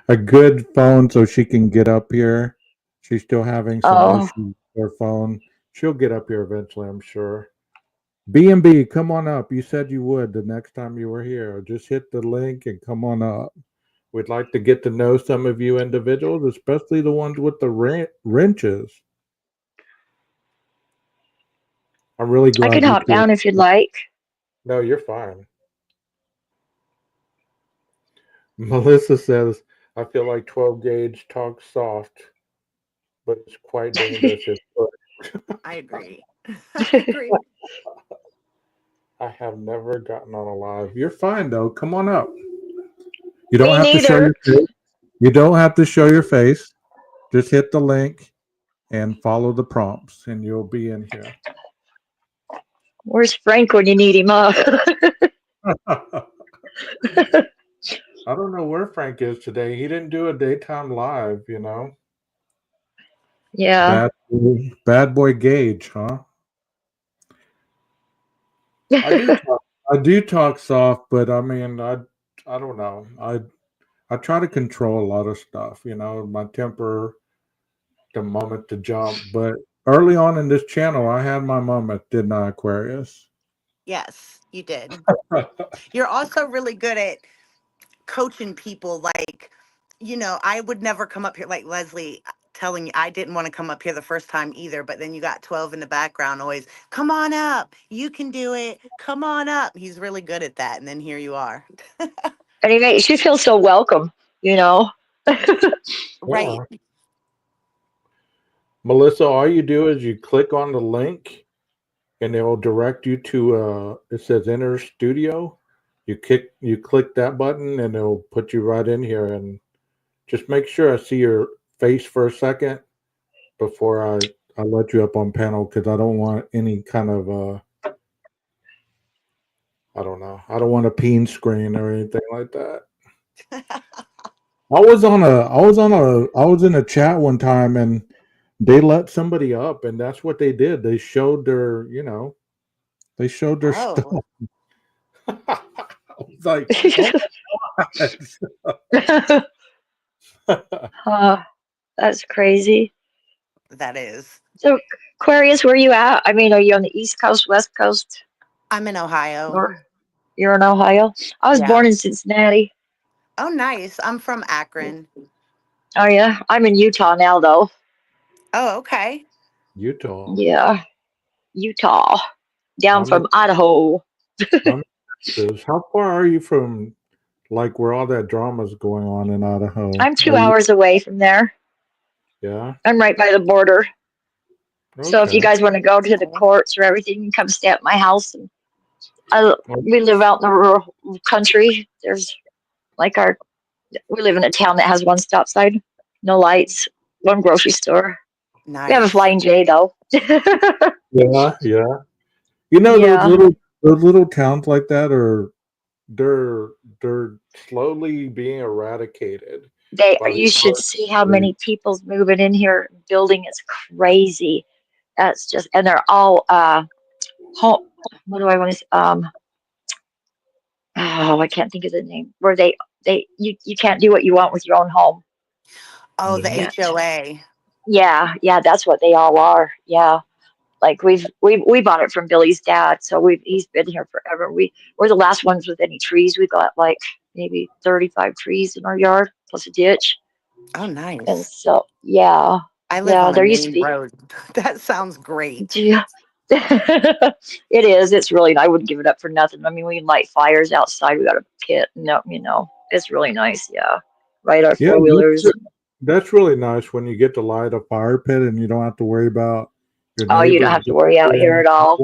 Speaker 1: a good phone so she can get up here. She's still having some
Speaker 3: Oh,
Speaker 1: issues with her phone. She'll get up here eventually, I'm sure. B&B, come on up. You said you would the next time you were here. Just hit the link and come on up. We'd like to get to know some of you individuals, especially the ones with the wrenches. I'm really
Speaker 3: I
Speaker 1: glad
Speaker 3: can
Speaker 1: you
Speaker 3: hop
Speaker 1: two.
Speaker 3: down if you'd like.
Speaker 1: No, you're fine. Melissa says, I feel like 12 gauge talks soft, but it's quite dangerous.
Speaker 2: I agree. I agree.
Speaker 1: I have never gotten on a live. You're fine though. Come on up. You don't
Speaker 3: Me
Speaker 1: have to show
Speaker 3: neither.
Speaker 1: your face. You don't have to show your face. Just hit the link and follow the prompts, and you'll be in here.
Speaker 3: Where's Frank when you need him?
Speaker 1: I don't know where Frank is today. He didn't do a daytime live,
Speaker 3: Yeah.
Speaker 1: Bad boy Gage, huh? I do talk soft, but I mean, I don't know. I try to control a lot of stuff, my temper, the moment to jump. But early on in this channel, I had my moment, didn't I, Aquarius?
Speaker 2: Yes, you did. You're also really good at coaching people. Like, I would never come up here like Leslie telling you I didn't want to come up here the first time either. But then you got 12 in the background always, come on up. You can do it. Come on up. He's really good at that. And then here you are.
Speaker 3: And he makes you feel so welcome,
Speaker 2: Right.
Speaker 1: Yeah. Melissa, all you do is you click on the link and it will direct you to it says enter studio. You click that button and it'll put you right in here, and just make sure I see your face for a second before I let you up on panel, because I don't want any kind of I don't know. I don't want a peen screen or anything like that. I was in a chat one time and they let somebody up, and that's what they did. They showed their, stuff.
Speaker 2: Oh,
Speaker 1: I was like, oh
Speaker 3: that's crazy.
Speaker 2: that is.
Speaker 3: So, Aquarius, where are you at? I mean, are you on the East Coast, West Coast,
Speaker 2: I'm in Ohio.
Speaker 3: or you're in Ohio? I was
Speaker 2: Yeah.
Speaker 3: born in Cincinnati.
Speaker 2: Oh, nice. I'm from Akron.
Speaker 3: Oh yeah, I'm in Utah now though.
Speaker 2: Oh, okay.
Speaker 1: Utah.
Speaker 3: Yeah, Utah, down
Speaker 1: I'm in,
Speaker 3: from Idaho.
Speaker 1: I'm in Texas. How far are you from like where all that drama's going on in Idaho?
Speaker 3: I'm two
Speaker 1: Are you?
Speaker 3: hours away from there.
Speaker 1: Yeah.
Speaker 3: I'm right by the border. So if you
Speaker 1: Okay.
Speaker 3: guys want to go to the
Speaker 2: Okay.
Speaker 3: courts or everything, you can come stay at my house. And
Speaker 1: Well,
Speaker 3: we live out in the rural country. There's like we live in a town that has one stop sign, no lights, one grocery store. We have a
Speaker 2: Nice.
Speaker 3: Flying J though.
Speaker 1: yeah. Yeah. You know
Speaker 3: Yeah,
Speaker 1: those little towns like that are they're slowly being eradicated
Speaker 3: they.
Speaker 1: by the
Speaker 3: You should see how many people's moving in here, building. It's crazy. That's just, and they're all home. What do I want to say? Oh, I can't think of the name. Where you can't do what you want with your own home.
Speaker 2: Oh, the
Speaker 1: Yeah.
Speaker 3: Yeah,
Speaker 2: HOA.
Speaker 3: yeah, that's what they all are. Yeah, like we bought it from Billy's dad, so he's been here forever. We're the last ones with any trees. We got like maybe 35 trees in our yard plus a ditch,
Speaker 2: Oh,
Speaker 3: and
Speaker 2: nice.
Speaker 3: so yeah,
Speaker 2: I live
Speaker 3: yeah.
Speaker 2: on a
Speaker 3: There used to
Speaker 2: main
Speaker 3: be.
Speaker 2: road. That sounds great.
Speaker 3: Yeah. It is. It's really. I wouldn't give it up for nothing. I mean, we can light fires outside. We got a pit. No, it's really nice. Yeah, ride our
Speaker 1: Yeah,
Speaker 3: 4 wheelers.
Speaker 1: that's really nice when you get to light a fire pit and you don't have to worry about your
Speaker 3: Oh, you don't
Speaker 1: neighbors.
Speaker 3: have to worry out here at all.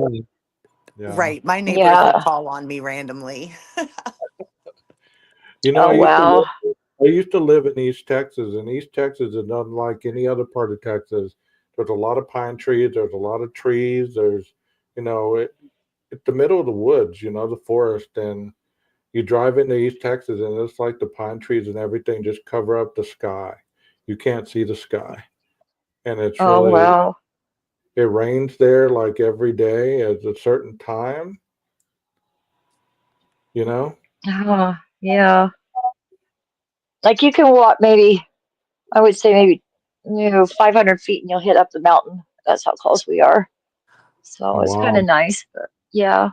Speaker 1: Yeah.
Speaker 2: Right. My neighbors will
Speaker 3: Yeah.
Speaker 2: call on me randomly.
Speaker 1: You know,
Speaker 3: Oh wow.
Speaker 1: I used to live in East Texas, and East Texas is unlike any other part of Texas. There's a lot of pine trees. There's a lot of trees. There's, it's the middle of the woods. The forest, and you drive into East Texas, and it's like the pine trees and everything just cover up the sky. You can't see the sky, and it's
Speaker 3: Oh
Speaker 1: really
Speaker 3: wow.
Speaker 1: it rains there like every day at a certain time. You know.
Speaker 3: Oh yeah. Like you can walk maybe. I would say maybe 500 feet and you'll hit up the mountain. That's how close we are. So it's kind of
Speaker 1: Wow.
Speaker 3: nice. But yeah,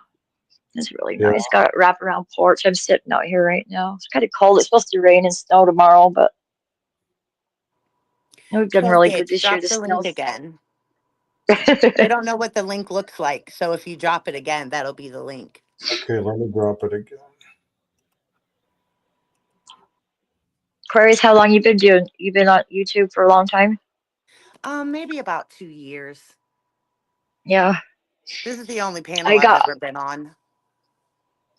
Speaker 3: it's really
Speaker 1: Yeah.
Speaker 3: nice. Got a wraparound porch. I'm sitting out here right now. It's kind of cold. It's supposed to rain and snow tomorrow, but we've done
Speaker 2: Well,
Speaker 3: really good
Speaker 2: Gage,
Speaker 3: this year.
Speaker 2: drop
Speaker 3: The
Speaker 2: the link
Speaker 3: snows.
Speaker 2: again. They don't know what the link looks like. So if you drop it again, that'll be the link.
Speaker 1: Okay, let me drop it again.
Speaker 3: Aquarius, how long you been doing? You've been on YouTube for a long time?
Speaker 2: Maybe about 2 years.
Speaker 3: Yeah.
Speaker 2: This is the only panel
Speaker 3: I
Speaker 2: I've
Speaker 3: got
Speaker 2: ever been on.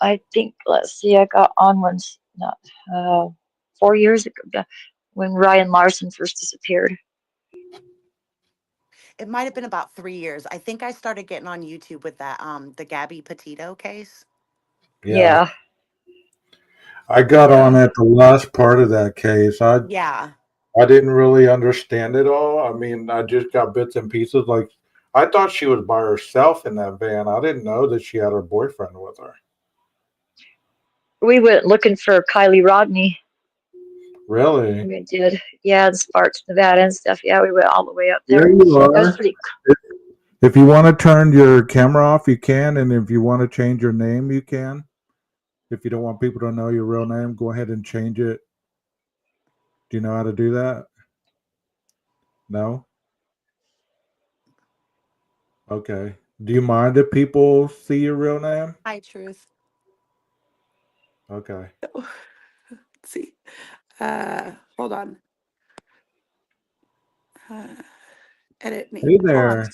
Speaker 3: I think let's see, I got on once not 4 years ago when Ryan Larson first disappeared.
Speaker 2: It might have been about 3 years. I think I started getting on YouTube with that the Gabby Petito case.
Speaker 1: Yeah,
Speaker 3: Yeah.
Speaker 1: I got
Speaker 3: Yeah.
Speaker 1: on at the last part of that case.
Speaker 2: Yeah.
Speaker 1: I didn't really understand it all. I mean, I just got bits and pieces. Like, I thought she was by herself in that van. I didn't know that she had her boyfriend with her.
Speaker 3: We went looking for Kylie Rodney.
Speaker 1: Really?
Speaker 3: We did. Yeah, in Sparks, Nevada and stuff. Yeah, we went all the way up
Speaker 1: There
Speaker 3: there.
Speaker 1: you
Speaker 3: That was
Speaker 1: are.
Speaker 3: pretty
Speaker 1: If you want to turn your camera off, you can. And if you want to change your name, you can. If you don't want people to know your real name, go ahead and change it. Do you know how to do that? No? Okay. Do you mind if people see your real name?
Speaker 2: Hi, Truth.
Speaker 1: Okay.
Speaker 5: Let's see. Hold on. Edit
Speaker 1: Hey
Speaker 5: name.
Speaker 1: there.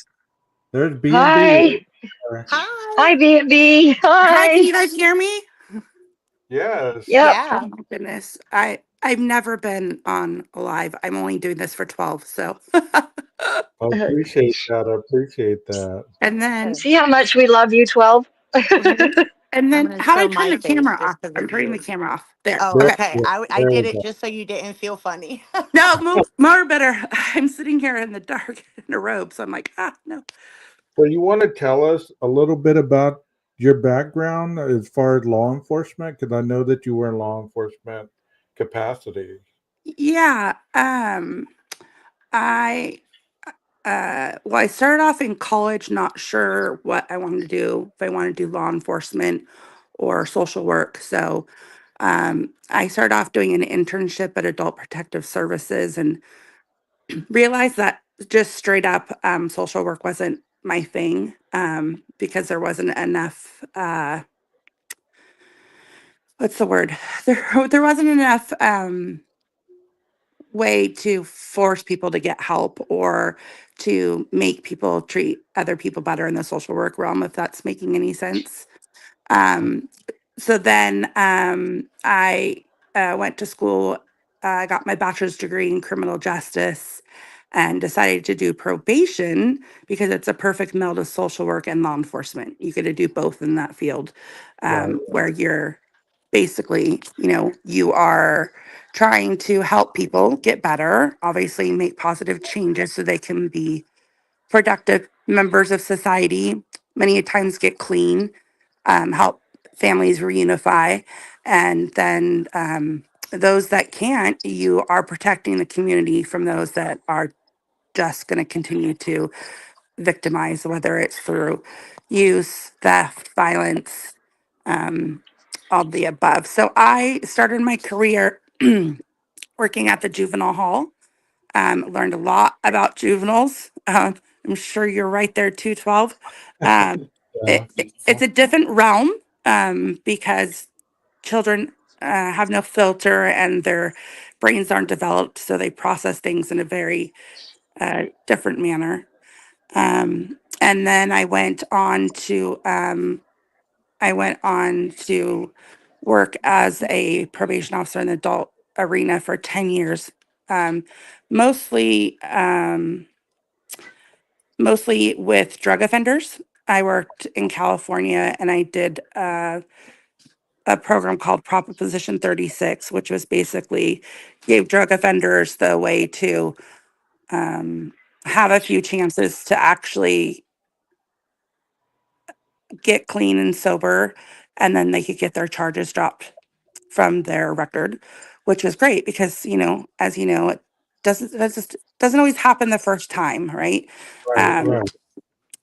Speaker 1: There's
Speaker 3: Hi.
Speaker 1: B&B.
Speaker 2: Hi.
Speaker 3: Hi, B&B.
Speaker 5: Hi, can
Speaker 3: Hi.
Speaker 5: you guys hear me?
Speaker 1: Yes.
Speaker 3: Yep.
Speaker 5: Oh
Speaker 2: Yeah.
Speaker 5: my goodness. I've never been on live. I'm only doing this for 12, so
Speaker 1: I appreciate that. I appreciate that.
Speaker 5: and then
Speaker 3: See how much we love you, 12?
Speaker 5: right? And
Speaker 2: I'm
Speaker 5: then
Speaker 2: gonna
Speaker 5: how do I
Speaker 2: show
Speaker 5: turn
Speaker 2: my
Speaker 5: the
Speaker 2: face
Speaker 5: camera
Speaker 2: just
Speaker 5: off?
Speaker 2: because
Speaker 5: I'm
Speaker 2: of
Speaker 5: turning the
Speaker 2: you.
Speaker 5: camera off. There.
Speaker 2: Oh,
Speaker 1: There,
Speaker 5: Okay.
Speaker 2: okay. I
Speaker 1: there
Speaker 2: did
Speaker 1: we
Speaker 2: it
Speaker 1: go.
Speaker 2: just so you didn't feel funny.
Speaker 5: No, more better. I'm sitting here in the dark in a robe, so I'm like, no.
Speaker 1: So you want to tell us a little bit about your background as far as law enforcement? Because I know that you were in law enforcement capacity.
Speaker 5: Yeah. I well, I started off in college not sure what I wanted to do, if I wanted to do law enforcement or social work. So I started off doing an internship at Adult Protective Services and realized that just straight up social work wasn't my thing, because there wasn't enough, what's the word? There wasn't enough way to force people to get help or to make people treat other people better in the social work realm, if that's making any sense. Um, so then I went to school, got my bachelor's degree in criminal justice, and decided to do probation because it's a perfect meld of social work and law enforcement. You get to do both in that field,
Speaker 1: Right.
Speaker 5: where you're basically, you are trying to help people get better, obviously make positive changes so they can be productive members of society, many times get clean, help families reunify, and then those that can't, you are protecting the community from those that are just going to continue to victimize, whether it's through use, theft, violence, um, all the above. So I started my career working at the juvenile hall. Learned a lot about juveniles. I'm sure you're right there too, 12. Um,
Speaker 1: Yeah.
Speaker 5: it's a different realm, because children have no filter and their brains aren't developed, so they process things in a very different manner. And then I went on to work as a probation officer in the adult arena for 10 years. Um, mostly mostly with drug offenders. I worked in California and I did a program called Proposition 36, which was basically gave drug offenders the way to have a few chances to actually get clean and sober, and then they could get their charges dropped from their record, which was great because, as you know, it doesn't always happen the first time, right?
Speaker 1: Right. Right.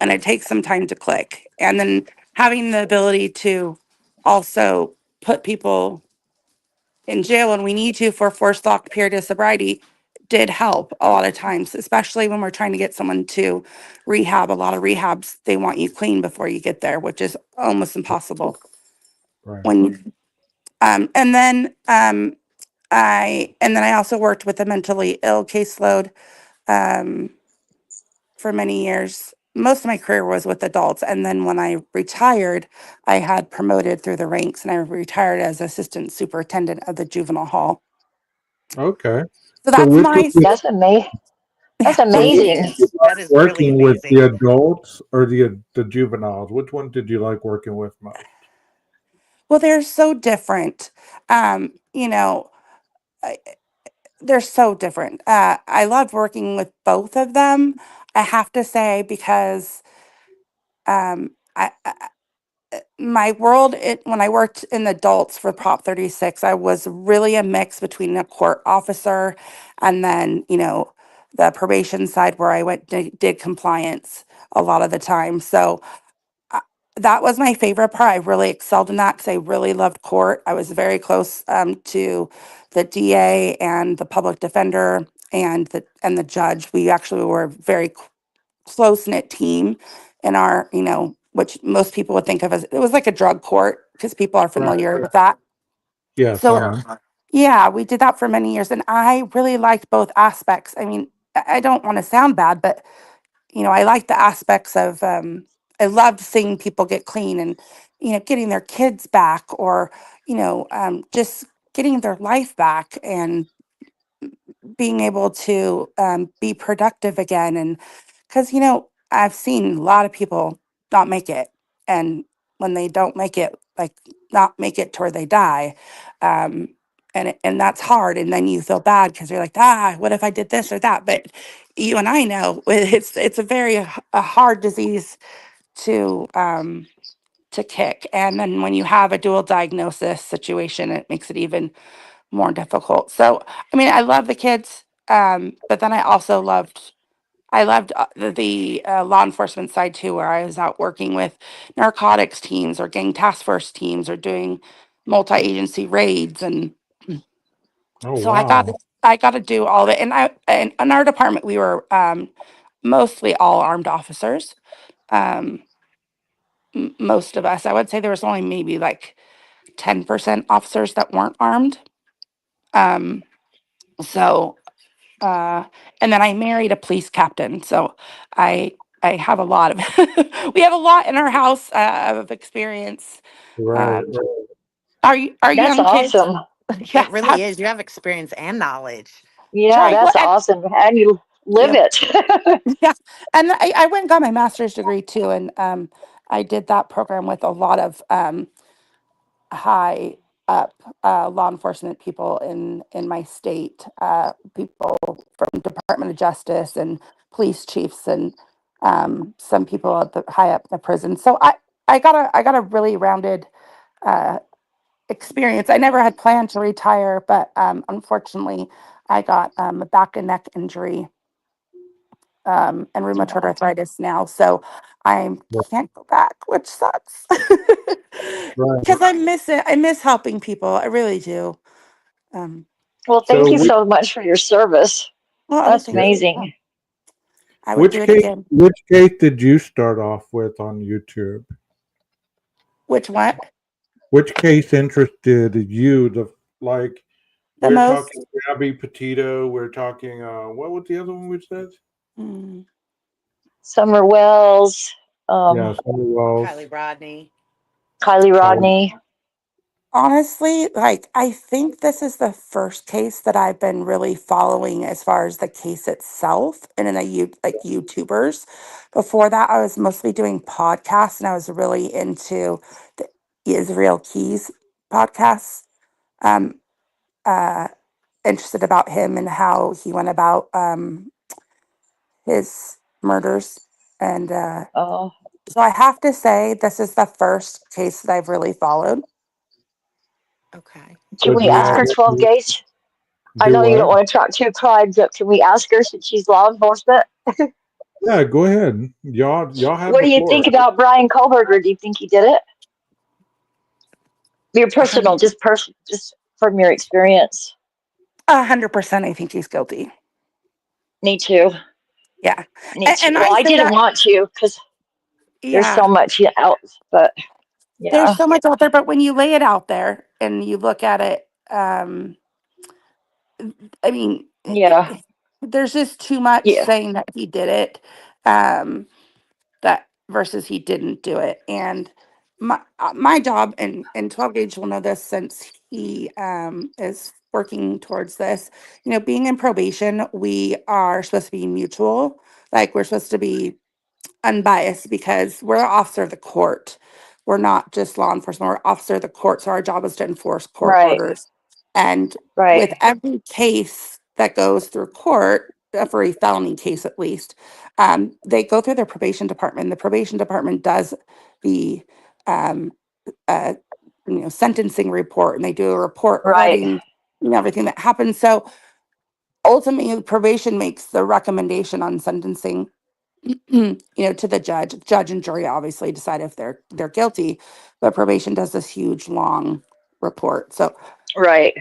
Speaker 5: And it takes some time to click. And then having the ability to also put people in jail when we need to for forced locked period of sobriety did help a lot of times, especially when we're trying to get someone to rehab. A lot of rehabs, they want you clean before you get there, which is almost impossible.
Speaker 1: Right.
Speaker 5: When and then I also worked with a mentally ill caseload um, for many years. Most of my career was with adults, and then when I retired, I had promoted through the ranks, and I retired as assistant superintendent of the juvenile hall.
Speaker 1: Okay.
Speaker 5: So
Speaker 1: So
Speaker 5: that's
Speaker 1: which
Speaker 5: my
Speaker 3: That's amazing. That's
Speaker 1: so which
Speaker 3: amazing.
Speaker 1: one did you
Speaker 2: That
Speaker 1: like
Speaker 2: is really
Speaker 1: working with
Speaker 2: amazing.
Speaker 1: the adults or the juveniles? Which one did you like working with most?
Speaker 5: Well, they're so different. Um, you know, I- they're so different. I loved working with both of them. I have to say because I my world when I worked in adults for Prop 36, I was really a mix between a court officer and then, the probation side where I did compliance a lot of the time. So uh, that was my favorite part. I really excelled in that because I really loved court. I was very close to the DA and the public defender and the judge. We actually were a very close knit team in our, which most people would think of as it was like a drug court because people are
Speaker 1: Right.
Speaker 5: familiar with that.
Speaker 1: Yes,
Speaker 5: So,
Speaker 1: I am.
Speaker 5: yeah, we did that for many years, and I really liked both aspects. I mean, I don't want to sound bad, but I like the aspects of. I loved seeing people get clean and getting their kids back, or just getting their life back and being able to be productive again. And because, I've seen a lot of people not make it. And when they don't make it, like not make it to where they die. Um, and that's hard. And then you feel bad because you're like, what if I did this or that? But you and I know it's a very a hard disease to kick. And then when you have a dual diagnosis situation, it makes it even more difficult. So, I mean, I love the kids, but then I loved the law enforcement side too, where I was out working with narcotics teams or gang task force teams or doing multi-agency raids, and
Speaker 1: Oh
Speaker 5: so
Speaker 1: wow.
Speaker 5: I got to do all of it. And in our department, we were mostly all armed officers. Um, Most of us, I would say there was only maybe like 10% officers that weren't armed. Um, so, and then I married a police captain. So I have a lot of, we have a lot in our house of experience.
Speaker 1: Right,
Speaker 5: Um,
Speaker 1: right.
Speaker 5: our
Speaker 3: That's
Speaker 5: young kids,
Speaker 3: awesome.
Speaker 5: yeah,
Speaker 2: It really is. You have experience and knowledge.
Speaker 3: Yeah,
Speaker 5: right. Well,
Speaker 3: that's awesome. And you live
Speaker 5: you.
Speaker 3: it.
Speaker 5: Yeah. And I went and got my master's degree too. And I did that program with a lot of high up law enforcement people in my state, people from Department of Justice and police chiefs, and some people at the high up in the prison. So I got a really rounded uh, experience. I never had planned to retire, but unfortunately, I got a back and neck injury and rheumatoid arthritis now. So I can't go back, which sucks.
Speaker 1: Right.
Speaker 5: Because I miss it. I miss helping people. I really do. Um,
Speaker 3: Well, thank
Speaker 1: So
Speaker 3: you so much for your service.
Speaker 5: oh,
Speaker 3: That's
Speaker 5: thank you.
Speaker 3: amazing.
Speaker 5: I would do it again.
Speaker 1: which case did you start off with on YouTube?
Speaker 5: Which what?
Speaker 1: Which case interested you? Like
Speaker 5: The
Speaker 1: we're
Speaker 5: most?
Speaker 1: talking Gabby Petito, we're talking what was the other one we said?
Speaker 5: Mm,
Speaker 3: Summer Wells,
Speaker 1: Yeah, Summer Wells.
Speaker 2: Kylie Rodney.
Speaker 3: Kylie Rodney.
Speaker 5: honestly, like I think this is the first case that I've been really following as far as the case itself and in like YouTubers. Before that, I was mostly doing podcasts, and I was really into the Israel Keys podcasts. Um, uh, interested about him and how he went about his murders. And
Speaker 3: Oh,
Speaker 5: so I have to say, this is the first case that I've really followed.
Speaker 2: Okay.
Speaker 3: can
Speaker 1: So do
Speaker 3: we
Speaker 1: you
Speaker 3: ask
Speaker 1: have
Speaker 3: her 12 gauge? I
Speaker 1: do
Speaker 3: know you don't
Speaker 1: what?
Speaker 3: want to talk to your clients, but can we ask her since she's law enforcement?
Speaker 1: Yeah, go ahead. Y'all have
Speaker 3: What
Speaker 1: the
Speaker 3: do you
Speaker 1: floor.
Speaker 3: think about Brian Kohlberger? Do you think he did it? Your personal,
Speaker 5: 100%.
Speaker 3: just from your experience.
Speaker 5: 100%, I think he's guilty.
Speaker 3: Me too.
Speaker 5: Yeah.
Speaker 3: Me too.
Speaker 5: And
Speaker 3: Well,
Speaker 5: I
Speaker 3: I
Speaker 5: say
Speaker 3: didn't
Speaker 5: that,
Speaker 3: want to because there's
Speaker 5: yeah,
Speaker 3: so much out, but
Speaker 5: there's
Speaker 3: yeah,
Speaker 5: so much out there, but when you lay it out there and you look at it, I mean,
Speaker 3: yeah,
Speaker 5: there's just too much
Speaker 3: yeah,
Speaker 5: saying that he did it. That versus he didn't do it. And my job, and 12 gauge will know this since he is working towards this, being in probation, we are supposed to be mutual, like we're supposed to be unbiased because we're an officer of the court. We're not just law enforcement, we're officer of the court, so our job is to enforce court
Speaker 3: right,
Speaker 5: orders. And with
Speaker 3: right,
Speaker 5: every case that goes through court, for a felony case at least, they go through their probation department. The probation department does the um, uh, sentencing report, and they do a report
Speaker 3: right,
Speaker 5: letting everything that happens. So ultimately, probation makes the recommendation on sentencing, to the judge and jury obviously decide if they're guilty, but probation does this huge long report. So
Speaker 3: right.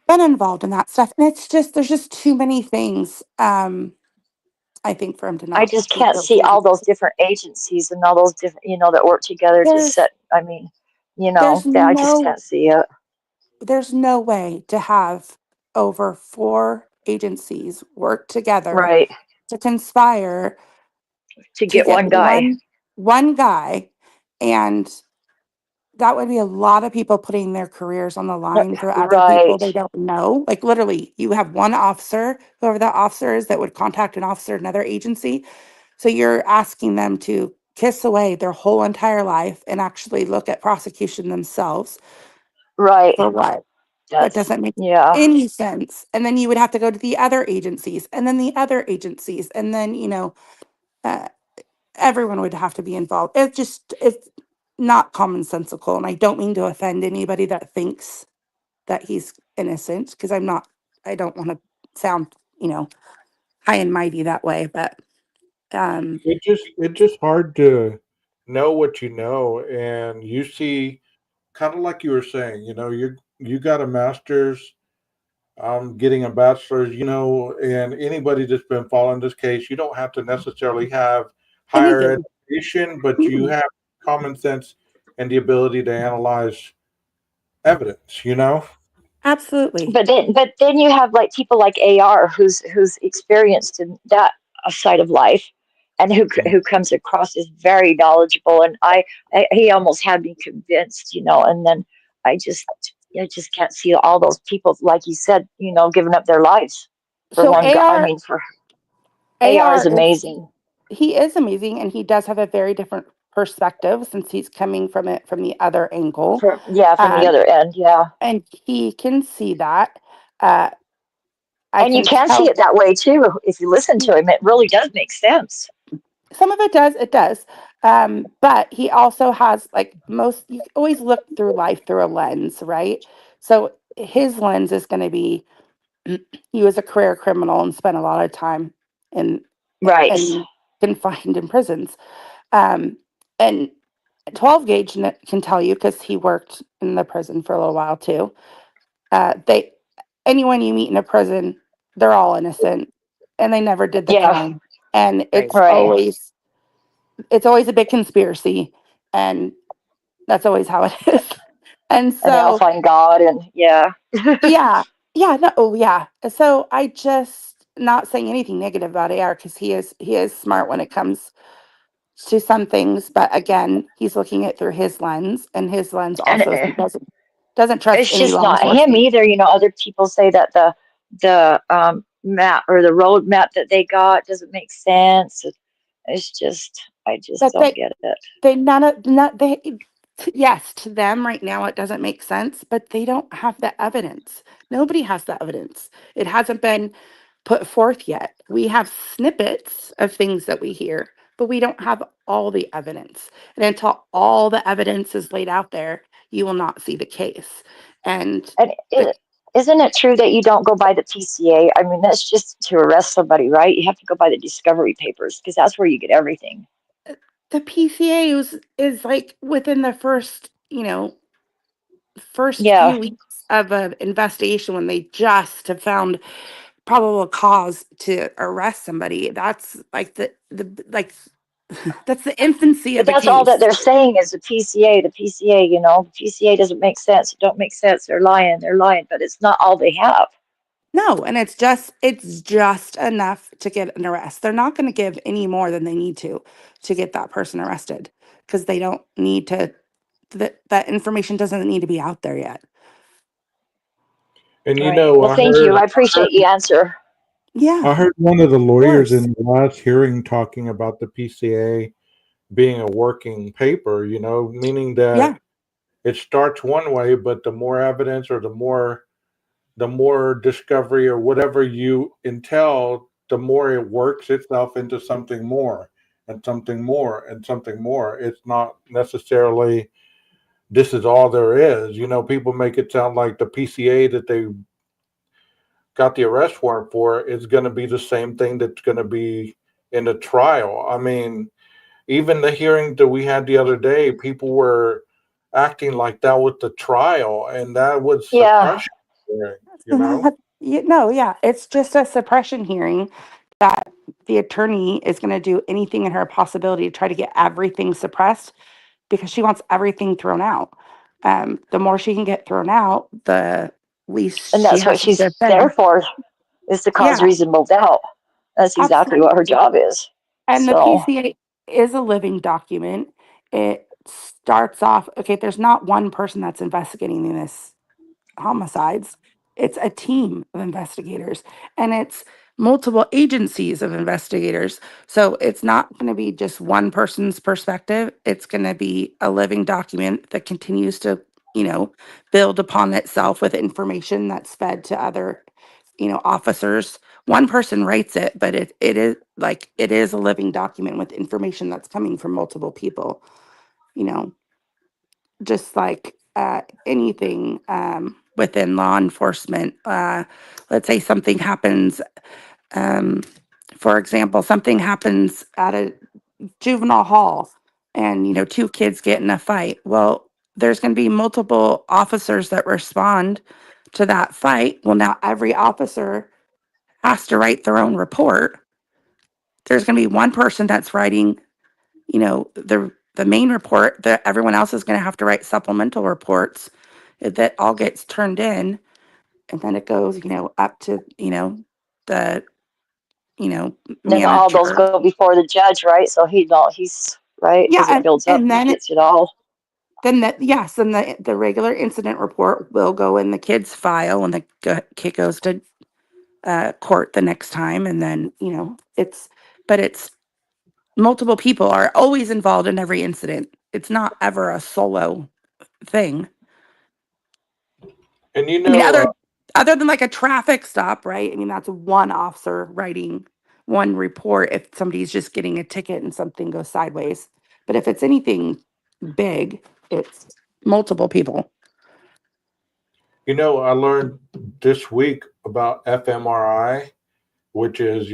Speaker 5: been involved in that stuff, and there's just too many things, I think, for him to
Speaker 3: I
Speaker 5: not
Speaker 3: just
Speaker 5: plead
Speaker 3: can't see
Speaker 5: guilty.
Speaker 3: all those different agencies and all those different, that work together to
Speaker 5: There's
Speaker 3: set. I mean,
Speaker 5: there's
Speaker 3: I just
Speaker 5: no
Speaker 3: can't see it.
Speaker 5: there's no way to have over 4 agencies work together
Speaker 3: Right.
Speaker 5: to conspire
Speaker 3: To
Speaker 5: to
Speaker 3: get
Speaker 5: get
Speaker 3: one guy.
Speaker 5: one guy. And that would be a lot of people putting their careers on the line for other people
Speaker 3: Right.
Speaker 5: they don't know. Like literally, you have one officer, whoever that officer is, that would contact an officer at another agency. So you're asking them to kiss away their whole entire life and actually look at prosecution themselves
Speaker 3: Right.
Speaker 5: for what? That
Speaker 3: That's,
Speaker 5: doesn't make
Speaker 3: yeah.
Speaker 5: any sense. And then you would have to go to the other agencies and then the other agencies. And then, uh, everyone would have to be involved. It's not commonsensical. And I don't mean to offend anybody that thinks that he's innocent, because I don't want to sound, high and mighty that way. But
Speaker 1: It's just hard to know what you know, and you see kind of like you were saying, you got a master's, I'm getting a bachelor's, and anybody that's been following this case, you don't have to necessarily have higher
Speaker 5: Anything.
Speaker 1: education, but you
Speaker 5: Mm-mm.
Speaker 1: have common sense and the ability to analyze evidence.
Speaker 5: Absolutely.
Speaker 3: But then you have like people like AR who's experienced in that side of life, and who comes across as very knowledgeable. And he almost had me convinced, and then I just I just can't see all those people, like you said, giving up their lives for
Speaker 5: So
Speaker 3: one guy. I mean, for AR
Speaker 5: AR
Speaker 3: is
Speaker 5: is
Speaker 3: amazing.
Speaker 5: he is amazing, and he does have a very different perspective since he's coming from it from the other angle.
Speaker 3: From the
Speaker 5: Um,
Speaker 3: other end, yeah.
Speaker 5: and he can see that. Uh, I
Speaker 3: And you
Speaker 5: can
Speaker 3: can see
Speaker 5: tell
Speaker 3: it that way too. If you listen to him, it really does make sense.
Speaker 5: some of it does. But he also has like most, you always look through life through a lens, right? So his lens is going to be he was a career criminal and spent a lot of time in
Speaker 3: Right.
Speaker 5: and confined in prisons. Um, and 12 gauge can tell you because he worked in the prison for a little while too. They anyone you meet in a prison, they're all innocent and they never did the
Speaker 3: Yeah.
Speaker 5: crime. And
Speaker 4: Right.
Speaker 3: Right.
Speaker 5: it's always a big conspiracy, and that's always how it is. And
Speaker 3: And they all
Speaker 5: so
Speaker 3: find God, and yeah.
Speaker 5: yeah, yeah, no, oh yeah. So I just not saying anything negative about AR because he is smart when it comes to some things, but again, he's looking at through his lens, and his lens
Speaker 3: And
Speaker 5: also is he doesn't trust
Speaker 3: it's
Speaker 5: any
Speaker 3: just
Speaker 5: law
Speaker 3: not him
Speaker 5: enforcement.
Speaker 3: either. Other people say that the map or the road map that they got doesn't make sense. It's just I just
Speaker 5: But
Speaker 3: don't get it.
Speaker 5: they none of not they yes, to them right now it doesn't make sense, but they don't have the evidence. Nobody has the evidence. It hasn't been put forth yet. We have snippets of things that we hear, but we don't have all the evidence. And until all the evidence is laid out there, you will not see the case. And
Speaker 3: And
Speaker 5: the
Speaker 3: isn't it true that you don't go by the PCA? I mean, that's just to arrest somebody, right? You have to go by the discovery papers because that's where you get everything.
Speaker 5: the PCA is like within the first few
Speaker 3: Yeah,
Speaker 5: weeks of an investigation when they just have found probable cause to arrest somebody. That's like the like that's the infancy
Speaker 3: but
Speaker 5: of a
Speaker 3: that's all that
Speaker 5: case.
Speaker 3: they're saying is the PCA. The PCA, the PCA doesn't make sense. It don't make sense. They're lying. They're lying. But it's not all they have.
Speaker 5: No, and it's just enough to get an arrest. They're not going to give any more than they need to get that person arrested because they don't need to that information doesn't need to be out there yet.
Speaker 1: And
Speaker 3: All right. Well,
Speaker 1: I
Speaker 3: thank
Speaker 1: heard
Speaker 3: you. I appreciate the answer.
Speaker 5: Yeah,
Speaker 1: I heard one of the
Speaker 5: of
Speaker 1: lawyers
Speaker 5: course.
Speaker 1: in the last hearing talking about the PCA being a working paper, meaning
Speaker 5: Yeah.
Speaker 1: that it starts one way, but the more evidence or the more discovery or whatever you intel, the more it works itself into something more and something more and something more. It's not necessarily this is all there is. People make it sound like the PCA that they got the arrest warrant for is going to be the same thing that's going to be in the trial. I mean, even the hearing that we had the other day, people were acting like that was the trial, and that was
Speaker 3: Yeah.
Speaker 1: suppression hearing.
Speaker 5: No, yeah, it's just a suppression hearing that the attorney is going to do anything in her possibility to try to get everything suppressed because she wants everything thrown out. The more she can get thrown out, the least
Speaker 3: And
Speaker 5: she
Speaker 3: that's what
Speaker 5: has to
Speaker 3: she's there
Speaker 5: defend.
Speaker 3: for, is to cause
Speaker 5: Yeah,
Speaker 3: reasonable doubt. That's exactly what her
Speaker 5: absolutely.
Speaker 3: job is.
Speaker 5: And the
Speaker 3: So,
Speaker 5: PCA is a living document. It starts off, okay, there's not one person that's investigating this homicides. It's a team of investigators and it's multiple agencies of investigators. So it's not going to be just one person's perspective. It's going to be a living document that continues to, build upon itself with information that's fed to other, officers. One person writes it, but it is a living document with information that's coming from multiple people, you know just like anything within law enforcement. Let's say something happens, um, for example, something happens at a juvenile hall and, two kids get in a fight. Well, there's going to be multiple officers that respond to that fight. Well, now every officer has to write their own report. There's going to be one person that's writing, the main report. That everyone else is going to have to write supplemental reports. That all gets turned in, and then it goes, up to, the,
Speaker 3: Then all those
Speaker 5: manager.
Speaker 3: go before the judge, right? So he's right
Speaker 5: Yeah,
Speaker 3: as it builds up,
Speaker 5: and
Speaker 3: he
Speaker 5: then
Speaker 3: gets it all.
Speaker 5: then that yes, then the regular incident report will go in the kid's file, and the kid goes to court the next time, and then it's multiple people are always involved in every incident. It's not ever a solo thing.
Speaker 1: And
Speaker 5: I mean, other than like a traffic stop, right? I mean, that's one officer writing one report if somebody's just getting a ticket and something goes sideways. But if it's anything big, it's multiple people.
Speaker 1: I learned this week about fMRI, which is,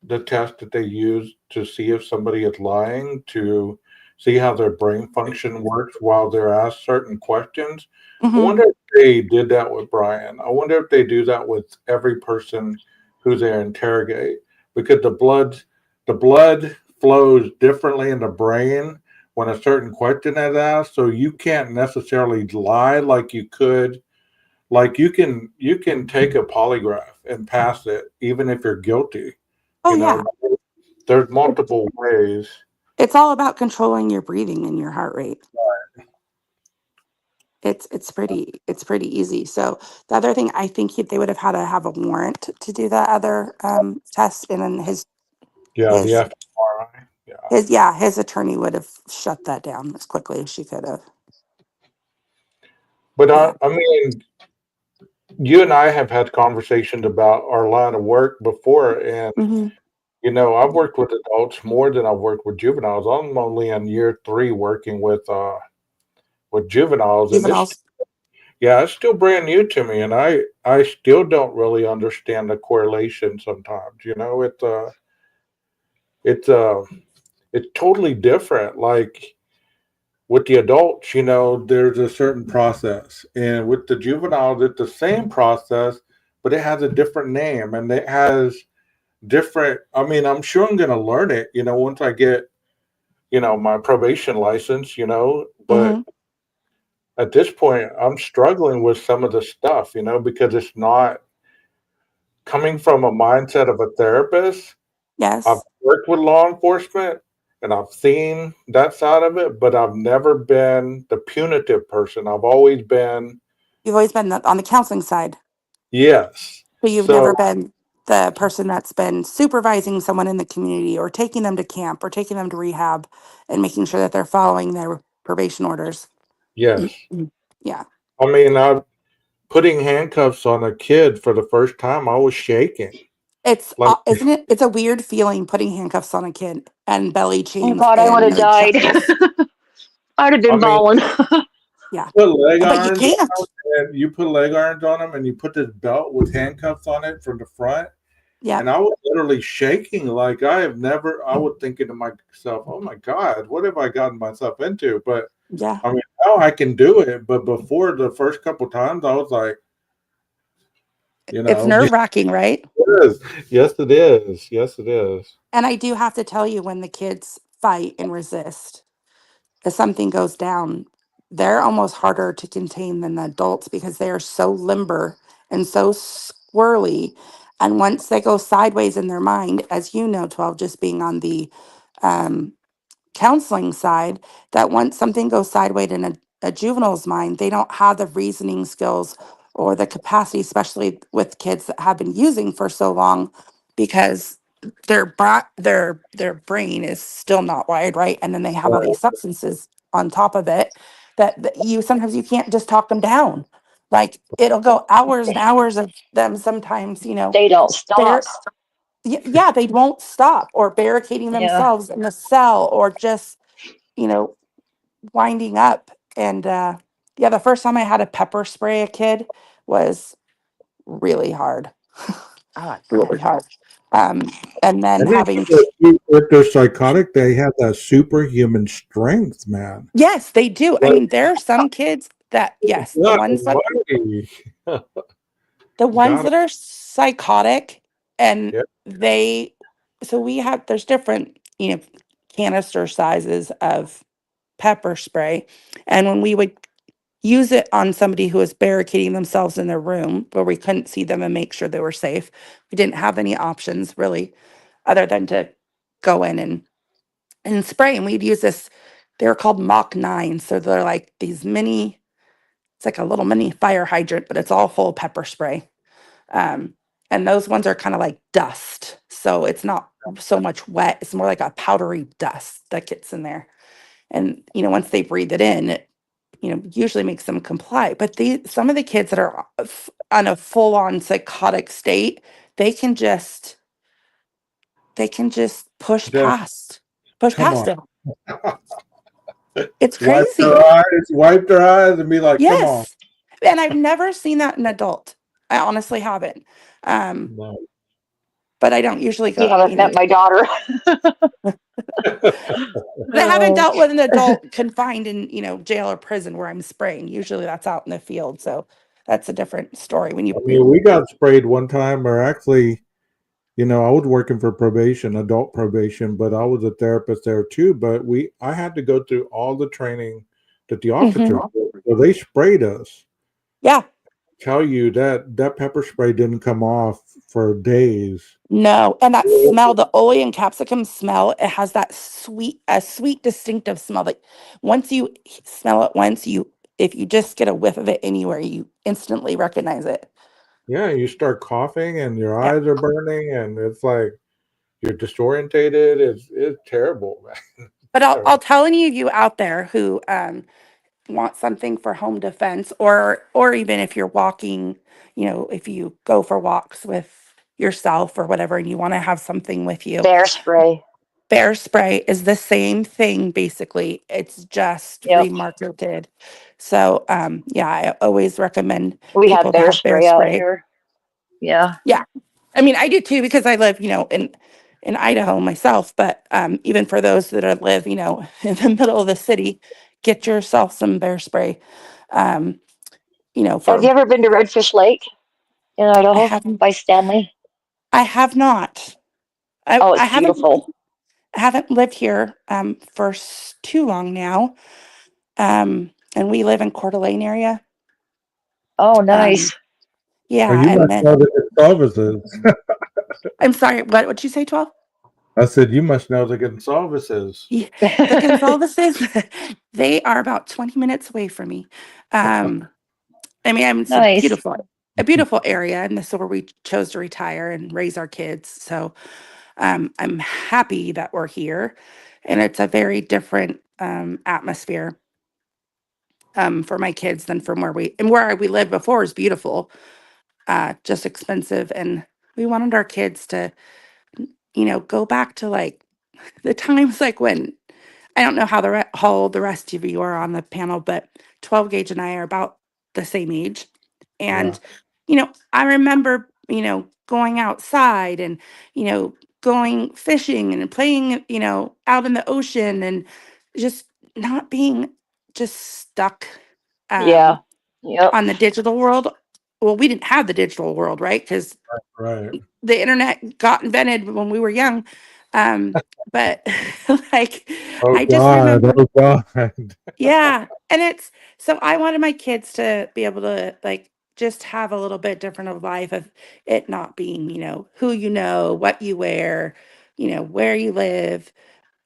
Speaker 1: the test that they use to see if somebody is lying, to see how their brain function works while they're asked certain questions. I
Speaker 5: Mhm.
Speaker 1: wonder if they did that with Brian. I wonder if they do that with every person who they interrogate, because the blood flows differently in the brain when a certain question is asked. So you can't necessarily lie like you could. Like you can take a polygraph and pass it even if you're guilty.
Speaker 5: Oh
Speaker 1: You
Speaker 5: yeah,
Speaker 1: know, there's
Speaker 5: It-
Speaker 1: multiple ways.
Speaker 5: it's all about controlling your breathing and your heart rate. It's pretty easy. So the other thing, I think they would have had to have a warrant to do that other test, and then
Speaker 1: Yeah, the
Speaker 5: his
Speaker 1: fMRI. Yeah.
Speaker 5: his attorney would have shut that down as quickly as she could have.
Speaker 1: But
Speaker 5: Yeah.
Speaker 1: I mean, you and I have had conversations about our line of work before, and
Speaker 5: Hmm.
Speaker 1: I've worked with adults more than I've worked with juveniles. I'm only in year 3 working with juveniles, and
Speaker 5: Juveniles.
Speaker 1: it's still brand new to me, and I still don't really understand the correlation sometimes. It's it's totally different. Like with the adults, there's a certain process, and with the juveniles, it's the same process, but it has a different name, and it has different. I mean, I'm sure I'm going to learn it, once I get, my probation license, but
Speaker 5: Hmm.
Speaker 1: at this point, I'm struggling with some of the stuff, because it's not coming from a mindset of a therapist. I've
Speaker 5: Yes,
Speaker 1: worked with law enforcement and I've seen that side of it, but I've never been the punitive person. I've always been,
Speaker 5: you've always been on the counseling side,
Speaker 1: yes.
Speaker 5: but you've
Speaker 1: So,
Speaker 5: never been the person that's been supervising someone in the community or taking them to camp or taking them to rehab and making sure that they're following their probation orders.
Speaker 1: yes.
Speaker 5: Yeah.
Speaker 1: I mean, putting handcuffs on a kid for the first time, I was shaking.
Speaker 5: It's
Speaker 1: Like,
Speaker 5: isn't it? It's a weird feeling putting handcuffs on a kid and belly
Speaker 3: Oh
Speaker 5: chains
Speaker 3: God, I would
Speaker 5: and
Speaker 3: have
Speaker 5: no
Speaker 3: died.
Speaker 5: justice.
Speaker 3: I'd have
Speaker 1: I
Speaker 3: been
Speaker 1: mean,
Speaker 3: bawling.
Speaker 5: Yeah,
Speaker 1: put leg
Speaker 5: but you
Speaker 1: irons on
Speaker 5: can't.
Speaker 1: them, and you put leg irons on them, and you put this belt with handcuffs on it from the front.
Speaker 5: Yeah,
Speaker 1: And I was literally shaking like I was thinking to myself, oh my God, what have I gotten myself into? But
Speaker 5: yeah.
Speaker 1: I mean, now I can do it. But before the first couple times, I was like,
Speaker 5: It's
Speaker 1: yes,
Speaker 5: nerve wracking, right?
Speaker 1: it is. Yes, it is. Yes, it is.
Speaker 5: And I do have to tell you, when the kids fight and resist, if something goes down, they're almost harder to contain than the adults because they are so limber and so squirrely. And once they go sideways in their mind, as you know, 12, just being on the um, counseling side, that once something goes sideways in a juvenile's mind, they don't have the reasoning skills or the capacity, especially with kids that have been using for so long, because their brain is still not wired right, and then they have all these substances on top of it that you sometimes you can't just talk them down. Like it'll go hours and hours of them sometimes,
Speaker 3: They don't stop.
Speaker 5: they're yeah, they won't stop, or barricading
Speaker 3: Yeah.
Speaker 5: themselves in the cell, or just, you know, winding up. And yeah, the first time I had to pepper spray a kid was really hard. it's really hard. And then
Speaker 1: I think
Speaker 5: having,
Speaker 1: if they're psychotic, they have that superhuman strength, man.
Speaker 5: yes, they do. I
Speaker 1: Like,
Speaker 5: mean, there are some kids that, yes,
Speaker 1: God almighty.
Speaker 5: the ones
Speaker 1: God,
Speaker 5: that are psychotic and
Speaker 1: yeah.
Speaker 5: so we have, there's different, canister sizes of pepper spray. And when we would use it on somebody who was barricading themselves in their room where we couldn't see them and make sure they were safe, we didn't have any options really other than to go in and spray. And we'd use this, they were called Mach 9. So they're like these mini, it's like a little mini fire hydrant, but it's all full of pepper spray. Um, and those ones are kind of like dust. So it's not so much wet, it's more like a powdery dust that gets in there. And, once they breathe it in, it, usually makes them comply. But some of the kids that are on a full on psychotic state, they can just push
Speaker 1: Just come
Speaker 5: past
Speaker 1: on.
Speaker 5: it. It's
Speaker 1: Wipe
Speaker 5: crazy.
Speaker 1: their eyes and be like, come on.
Speaker 5: Yes. And I've never seen that in adult. I honestly haven't.
Speaker 1: No.
Speaker 5: But I don't usually
Speaker 3: You
Speaker 5: go,
Speaker 3: haven't met my daughter.
Speaker 5: I haven't dealt with an adult confined in, jail or prison where I'm spraying. Usually that's out in the field. So that's a different story. When
Speaker 1: I mean, we got sprayed one time, or actually, I was working for probation, adult probation, but I was a therapist there too. But I had to go through all the training that the officers did. So they sprayed us.
Speaker 5: Yeah.
Speaker 1: Tell you that pepper spray didn't come off for days.
Speaker 5: No, and that smell, the olean and capsicum smell, it has that sweet, distinctive smell. Like once you smell it if you just get a whiff of it anywhere, you instantly recognize it.
Speaker 1: Yeah, you start coughing and your
Speaker 5: Yeah.
Speaker 1: eyes are burning, and it's like you're disorientated. It's terrible, man.
Speaker 5: But I'll tell any of you out there who want something for home defense, or even if you're walking, if you go for walks with yourself or whatever, and you want to have something with you.
Speaker 3: Bear spray.
Speaker 5: Bear spray is the same thing, basically. It's just
Speaker 3: Yep.
Speaker 5: remarketed. So, yeah, I always recommend
Speaker 3: We
Speaker 5: people
Speaker 3: have
Speaker 5: to
Speaker 3: bear
Speaker 5: have
Speaker 3: spray out here. Yeah.
Speaker 5: Yeah, I mean, I do too because I live, in Idaho myself. But even for those that live, in the middle of the city, get yourself some bear spray.
Speaker 3: Have you ever been to Redfish Lake in Idaho by Stanley?
Speaker 5: I have not.
Speaker 3: Oh, it's
Speaker 5: I haven't.
Speaker 3: beautiful.
Speaker 5: I haven't lived here for too long now. And we live in Coeur d'Alene area.
Speaker 3: Oh, nice.
Speaker 5: Yeah,
Speaker 1: Or you
Speaker 5: and
Speaker 1: must
Speaker 5: then
Speaker 1: know the Gonsalveses.
Speaker 5: I'm sorry. What'd you say, 12?
Speaker 1: I said you must know the Gonsalveses.
Speaker 5: Yeah, the Gonsalveses, they are about 20 minutes away from me. I mean, it's
Speaker 3: Nice.
Speaker 5: a beautiful area, and this is where we chose to retire and raise our kids. So I'm happy that we're here, and it's a very different atmosphere for my kids than from where we lived before is beautiful, just expensive, and we wanted our kids to, go back to like the times like when I don't know how old the rest of you are on the panel, but 12 Gauge and I are about the same age. And, I remember, going outside and, going fishing and playing, out in the ocean and just not being just stuck
Speaker 3: Yeah. Yep.
Speaker 5: on the digital world. Well, we didn't have the digital world, right? Because
Speaker 1: Right.
Speaker 5: the internet got invented when we were young. But like,
Speaker 1: Oh
Speaker 5: I just
Speaker 1: God.
Speaker 5: remember,
Speaker 1: Oh God.
Speaker 5: yeah. And so I wanted my kids to be able to like just have a little bit different of life of it not being, who what you wear, where you live.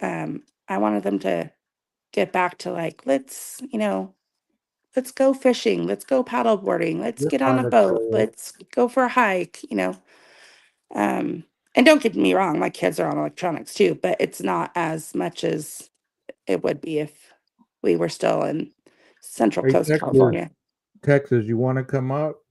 Speaker 5: I wanted them to get back to like, let's go fishing, let's go paddleboarding, let's
Speaker 1: Just
Speaker 5: get on a
Speaker 1: find a
Speaker 5: boat,
Speaker 1: trail.
Speaker 5: let's go for a hike, and don't get me wrong, my kids are on electronics too, but it's not as much as it would be if we were still in Central
Speaker 1: Hey,
Speaker 5: Coast, California.
Speaker 1: Texas, you want to come up?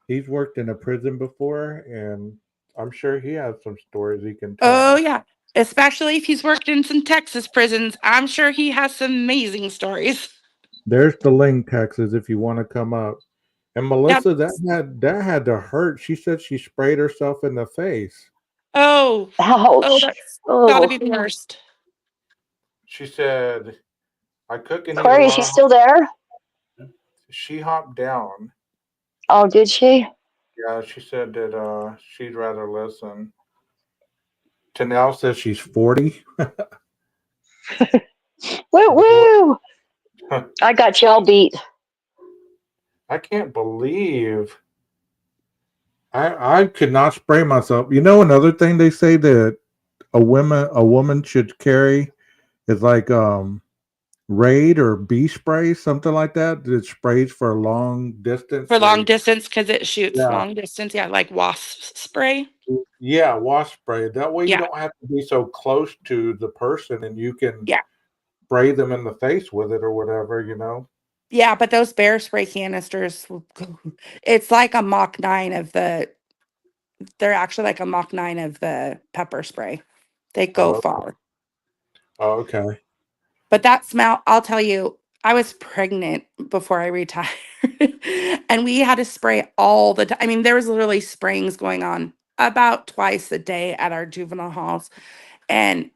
Speaker 1: He's worked in a prison before, and I'm sure he has some stories he can tell.
Speaker 5: Oh yeah, especially if he's worked in some Texas prisons. I'm sure he has some amazing stories.
Speaker 1: There's the link, Texas, if you want to come up. And Melissa, that had to hurt. She said she sprayed herself in the face.
Speaker 5: Oh,
Speaker 3: Ouch.
Speaker 5: that's gotta
Speaker 3: Oh,
Speaker 5: be the worst.
Speaker 1: She said, "I cook and eat a
Speaker 3: Corey, is she
Speaker 1: lot."
Speaker 3: still there?
Speaker 1: She hopped down.
Speaker 3: Oh, did she?
Speaker 1: Yeah, she said that she'd rather listen. Tanel says she's 40.
Speaker 3: Woo woo! I got y'all beat.
Speaker 1: I can't believe I could not spray myself. You know, another thing they say that a woman should carry is like Raid or bee spray, something like that. That sprays for long distance.
Speaker 5: For
Speaker 1: So
Speaker 5: long distance, because it shoots
Speaker 1: yeah,
Speaker 5: long distance. Yeah, like wasp spray.
Speaker 1: yeah, wasp spray. That way you
Speaker 5: Yeah,
Speaker 1: don't have to be so close to the person, and you can
Speaker 5: yeah,
Speaker 1: spray them in the face with it or whatever.
Speaker 5: yeah. But those bear spray canisters, it's like a Mach 9 of the. They're actually like a Mach 9 of the pepper spray. They go
Speaker 1: Oh,
Speaker 5: far.
Speaker 1: okay.
Speaker 5: But that smell, I'll tell you, I was pregnant before I retired. And we had to spray all the time. I mean, there was literally sprayings going on about twice a day at our juvenile halls. And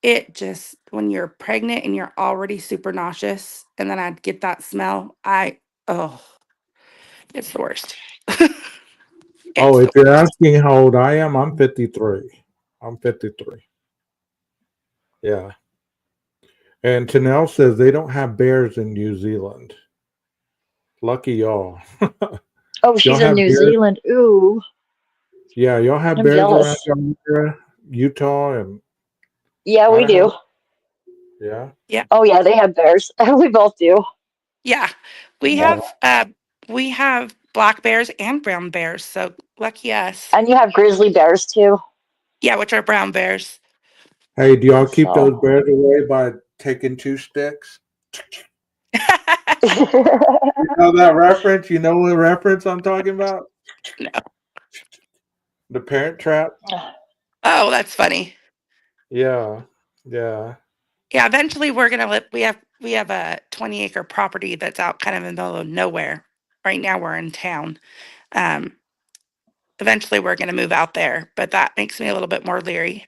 Speaker 5: it just, when you're pregnant and you're already super nauseous, and then I'd get that smell, oh, it's the worst.
Speaker 1: Oh,
Speaker 5: It's
Speaker 1: if
Speaker 5: the
Speaker 1: you're
Speaker 5: worst.
Speaker 1: asking how old I am, I'm 53. I'm 53. Yeah. And Tanel says they don't have bears in New Zealand. Lucky y'all.
Speaker 3: Oh,
Speaker 1: Y'all
Speaker 3: she's in
Speaker 1: have
Speaker 3: New
Speaker 1: bears?
Speaker 3: Zealand. Ooh,
Speaker 1: Yeah, y'all have
Speaker 3: I'm
Speaker 1: bears around
Speaker 3: jealous.
Speaker 1: your area, Utah and
Speaker 3: Yeah, we
Speaker 1: Idaho?
Speaker 3: do.
Speaker 1: Yeah.
Speaker 5: Yeah.
Speaker 3: Oh, yeah, they have bears. We both do.
Speaker 5: Yeah. We
Speaker 3: Yeah.
Speaker 5: have black bears and brown bears. So lucky us.
Speaker 3: And you have grizzly bears too.
Speaker 5: Yeah, which are brown bears.
Speaker 1: Hey, do y'all keep those
Speaker 3: So.
Speaker 1: bears away by taking two sticks? You know that reference? You know what reference I'm talking about?
Speaker 5: No.
Speaker 1: The Parent Trap?
Speaker 5: Oh, that's funny.
Speaker 1: Yeah. Yeah.
Speaker 5: Yeah, eventually we're gonna live. We have a 20-acre property that's out kind of in the middle of nowhere. Right now we're in town. Um, Eventually we're gonna move out there, but that makes me a little bit more leery.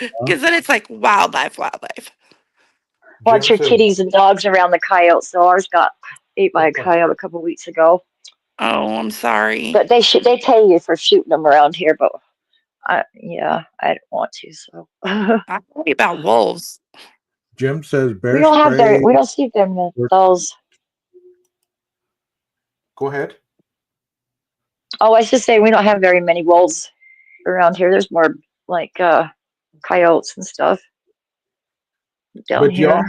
Speaker 1: Huh?
Speaker 5: Because then it's like wildlife.
Speaker 3: Watch
Speaker 1: Jim
Speaker 3: your
Speaker 1: says,
Speaker 3: kitties and dogs around the coyote. So ours got ate by a coyote a couple weeks ago.
Speaker 5: Oh, I'm sorry.
Speaker 3: But they pay you for shooting them around here. But I don't want to. So
Speaker 5: I'm worried about wolves.
Speaker 1: Jim says bear spray.
Speaker 3: we don't see them those.
Speaker 1: Go ahead.
Speaker 3: Oh, I should say we don't have very many wolves around here. There's more like coyotes and stuff down
Speaker 1: But
Speaker 3: here.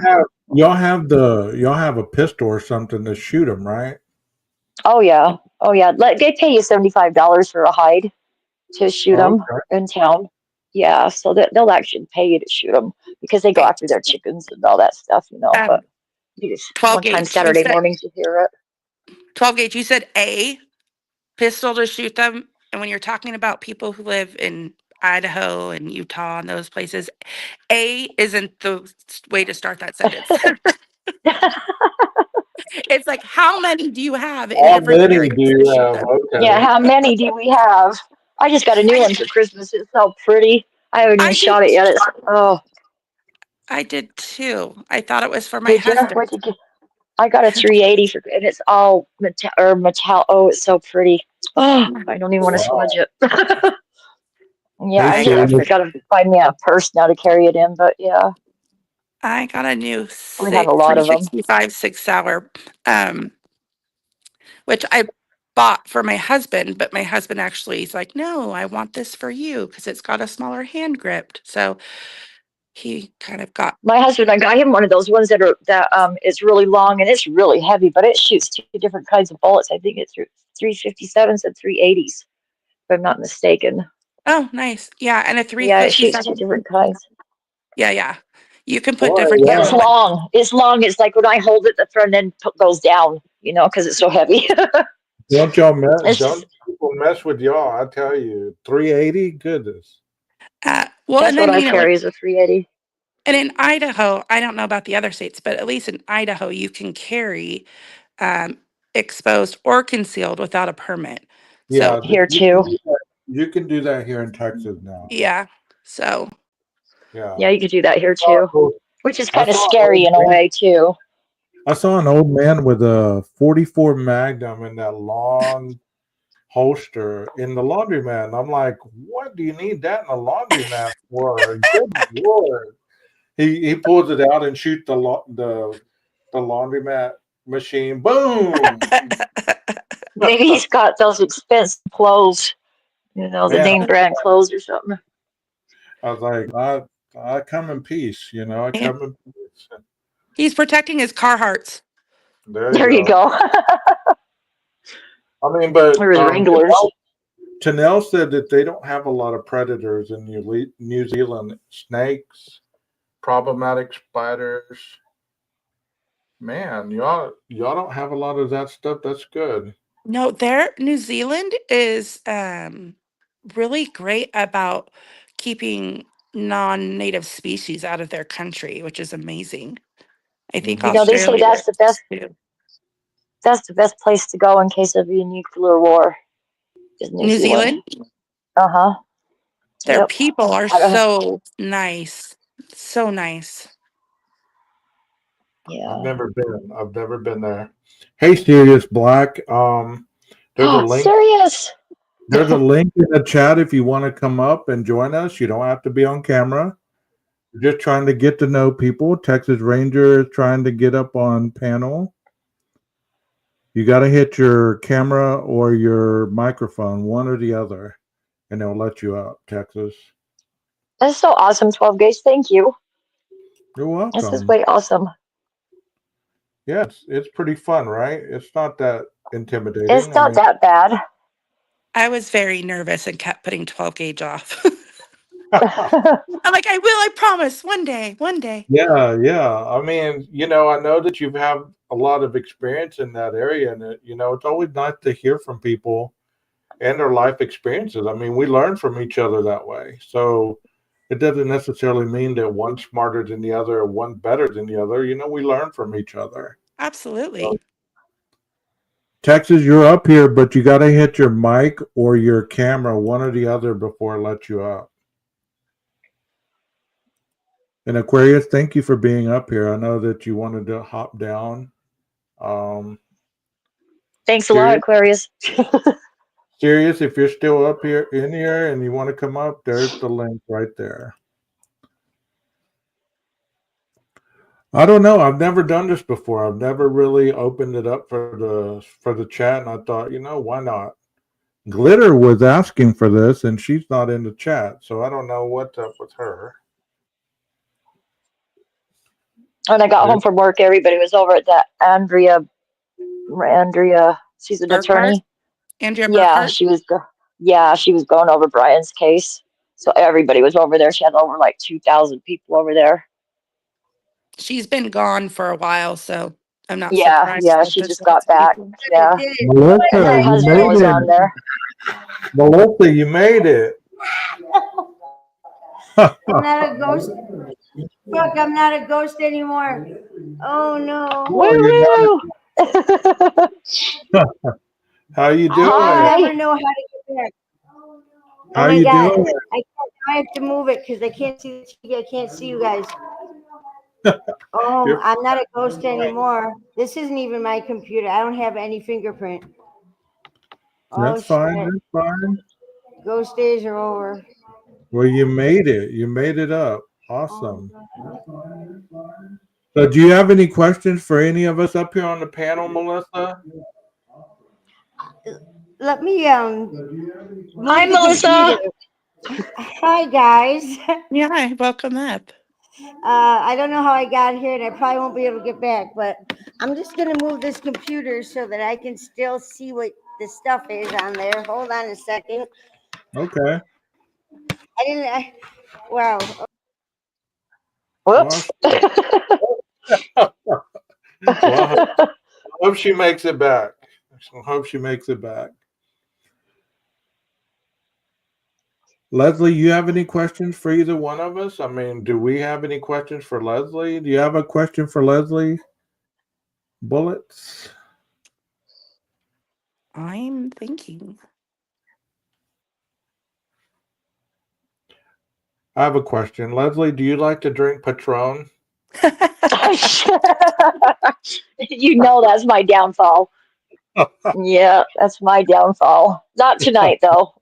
Speaker 1: y'all have a pistol or something to shoot them, right?
Speaker 3: Oh yeah, They pay you $75 for a hide to shoot
Speaker 1: Oh,
Speaker 3: them
Speaker 1: okay.
Speaker 3: in town. Yeah, so they'll actually pay you to shoot them because they go
Speaker 5: Wait,
Speaker 3: after their chickens and all that stuff, But
Speaker 5: um,
Speaker 3: you just
Speaker 5: 12
Speaker 3: one time
Speaker 5: gauge. You
Speaker 3: Saturday
Speaker 5: said
Speaker 3: mornings you hear it.
Speaker 5: 12 gauge. You said a pistol to shoot them, and when you're talking about people who live in Idaho and Utah and those places, A isn't the way to start that sentence. It's like, how many do you have in
Speaker 1: How
Speaker 5: different
Speaker 1: many do
Speaker 5: areas to
Speaker 1: you
Speaker 5: shoot
Speaker 1: have?
Speaker 5: them?
Speaker 3: Yeah,
Speaker 1: Okay.
Speaker 3: how many do we have? I just got a new
Speaker 5: I
Speaker 3: one for Christmas. It's so pretty. I haven't even
Speaker 5: I did
Speaker 3: shot it yet.
Speaker 5: I did too. I thought it was for my
Speaker 3: Did you?
Speaker 5: husband.
Speaker 3: What did you? I got a 380 and it's all metal. Oh, it's so pretty. Oh, I don't even want to
Speaker 1: Wow.
Speaker 3: smudge it. Yeah,
Speaker 1: Hey,
Speaker 5: I
Speaker 1: so
Speaker 5: got
Speaker 3: I got to find me a purse now to carry it in. But yeah,
Speaker 5: I got a new
Speaker 3: we have a lot of them.
Speaker 5: 365 6-hour, um, which I bought for my husband, but my husband actually he's like, no, I want this for you because it's got a smaller hand grip. So he kind of got
Speaker 3: My husband, I got him one of those ones that is really long and it's really heavy, but it shoots two different kinds of bullets. I think it's 357s and 380s, if I'm not mistaken.
Speaker 5: oh nice. Yeah, and a
Speaker 3: Yeah, it shoots two
Speaker 5: 357.
Speaker 3: different kinds.
Speaker 5: Yeah. You can put
Speaker 1: boy,
Speaker 5: different
Speaker 3: And
Speaker 5: ammo
Speaker 3: it's
Speaker 1: yeah.
Speaker 5: in.
Speaker 3: long. It's long. It's like when I hold it, the front end goes down, because it's so heavy.
Speaker 1: Don't y'all mess?
Speaker 3: It's
Speaker 1: Don't
Speaker 3: just
Speaker 1: people mess with y'all? I tell you, 380. Goodness.
Speaker 5: Well, and
Speaker 3: that's what
Speaker 5: then
Speaker 3: I
Speaker 5: like
Speaker 3: carry is a 380.
Speaker 5: and in Idaho, I don't know about the other states, but at least in Idaho, you can carry um, exposed or concealed without a permit.
Speaker 1: Yeah,
Speaker 5: So
Speaker 3: Here
Speaker 1: you can
Speaker 3: too.
Speaker 1: do that. You can do that here in Texas now.
Speaker 5: yeah. So
Speaker 1: Yeah.
Speaker 3: Yeah, you could do that here too, which is
Speaker 1: I
Speaker 3: kind of
Speaker 1: saw an
Speaker 3: scary
Speaker 1: old
Speaker 3: in a
Speaker 1: man.
Speaker 3: way too.
Speaker 1: I saw an old man with a 44 Magnum in that long holster in the laundromat. I'm like, what do you need that in a laundromat for? Good Lord. He pulls it out and shoots the laundromat machine. Boom.
Speaker 3: Maybe he's got those expensive clothes, the
Speaker 1: Man,
Speaker 3: name brand clothes or something.
Speaker 1: I was like, I come in peace, I come in peace.
Speaker 5: he's protecting his Carhartts.
Speaker 1: There
Speaker 3: There you
Speaker 1: you go.
Speaker 3: go.
Speaker 1: I mean, but
Speaker 3: Or his Wranglers.
Speaker 1: Tanel said that they don't have a lot of predators in New Zealand. Snakes, problematic spiders. Man, y'all don't have a lot of that stuff. That's good.
Speaker 5: No, New Zealand is really great about keeping non-native species out of their country, which is amazing. I think
Speaker 1: Mhm.
Speaker 3: They say
Speaker 5: Australia
Speaker 3: that's the best.
Speaker 5: too.
Speaker 3: That's the best place to go in case of a nuclear war. Is New
Speaker 5: New
Speaker 3: Zealand.
Speaker 5: Zealand,
Speaker 3: Uh-huh.
Speaker 5: their
Speaker 3: Yep.
Speaker 5: people are
Speaker 3: I don't-
Speaker 5: so nice. So nice.
Speaker 1: I've
Speaker 3: Yeah.
Speaker 1: never been. I've never been there. Hey, Sirius Black. There's a link.
Speaker 3: Serious.
Speaker 1: There's a link in the chat if you want to come up and join us. You don't have to be on camera. We're just trying to get to know people. Texas Ranger is trying to get up on panel. You got to hit your camera or your microphone, one or the other, and they'll let you up, Texas.
Speaker 3: That's so awesome, 12 Gauge. Thank you.
Speaker 1: You're
Speaker 3: This is
Speaker 1: welcome.
Speaker 3: way awesome.
Speaker 1: Yeah, it's pretty fun, right? It's not that intimidating.
Speaker 3: It's not that bad.
Speaker 5: I was very nervous and kept putting 12 gauge off. I'm like, I promise, one day.
Speaker 1: Yeah, yeah. I mean, I know that you've had a lot of experience in that area, and it's always nice to hear from people and their life experiences. I mean, we learn from each other that way. So it doesn't necessarily mean that one's smarter than the other or one better than the other. We learn from each other.
Speaker 5: Absolutely.
Speaker 1: Texas, you're up here, but you got to hit your mic or your camera, one or the other, before it lets you up. And Aquarius, thank you for being up here. I know that you wanted to hop down.
Speaker 3: Thanks a lot,
Speaker 1: Serious?
Speaker 3: Aquarius.
Speaker 1: Serious, if you're still up here in here and you want to come up, there's the link right there. I don't know. I've never done this before. I've never really opened it up for the chat, and I thought, why not? Glitter was asking for this, and she's not in the chat, so I don't know what's up with her.
Speaker 3: When I got home from work, everybody was over at that Andrea, she's an attorney.
Speaker 5: Andrea
Speaker 3: Yeah,
Speaker 5: Burkhart?
Speaker 3: she was going over Brian's case. So everybody was over there. She had over like 2,000 people over there.
Speaker 5: She's been gone for a while, so I'm not
Speaker 3: Yeah,
Speaker 5: surprised.
Speaker 3: yeah,
Speaker 5: that
Speaker 3: she
Speaker 5: there's
Speaker 3: just
Speaker 5: lots
Speaker 3: got
Speaker 5: of
Speaker 3: back.
Speaker 5: people.
Speaker 3: Yeah.
Speaker 1: Melissa,
Speaker 3: And her
Speaker 1: you
Speaker 3: husband
Speaker 1: made
Speaker 3: was
Speaker 1: it.
Speaker 3: on there.
Speaker 1: Melissa, you made it.
Speaker 6: I'm not a ghost. Fuck, I'm not a ghost anymore. Oh no.
Speaker 3: Woo-woo!
Speaker 1: How you doing?
Speaker 3: Hi.
Speaker 6: I'll never know how to get back.
Speaker 1: How
Speaker 6: Oh my
Speaker 1: you
Speaker 6: god.
Speaker 1: doing?
Speaker 6: I have to move it because I can't see the TV. I can't see you guys. Oh,
Speaker 1: You're-
Speaker 6: I'm not a ghost anymore. This isn't even my computer. I don't have any fingerprint. Oh,
Speaker 1: That's fine.
Speaker 6: shit.
Speaker 1: That's fine.
Speaker 6: Ghost days are over.
Speaker 1: Well, you made it. You made it up. Awesome.
Speaker 6: Oh,
Speaker 1: So, do you have any questions for any of us up here on the panel, Melissa?
Speaker 6: let me move
Speaker 3: Hi,
Speaker 6: the
Speaker 3: Melissa.
Speaker 6: computer. Hi guys.
Speaker 5: Yeah, welcome up.
Speaker 6: I don't know how I got here, and I probably won't be able to get back, but I'm just going to move this computer so that I can still see what the stuff is on there. Hold on a second.
Speaker 1: Okay.
Speaker 6: Wow.
Speaker 3: Whoops.
Speaker 1: Well, I hope she makes it back. I hope she makes it back. Leslie, you have any questions for either one of us? I mean, do we have any questions for Leslie? Do you have a question for Leslie? Bullets?
Speaker 5: I'm thinking.
Speaker 1: I have a question. Leslie, do you like to drink Patron?
Speaker 3: You know that's my downfall. Yeah, that's my downfall. Not tonight though.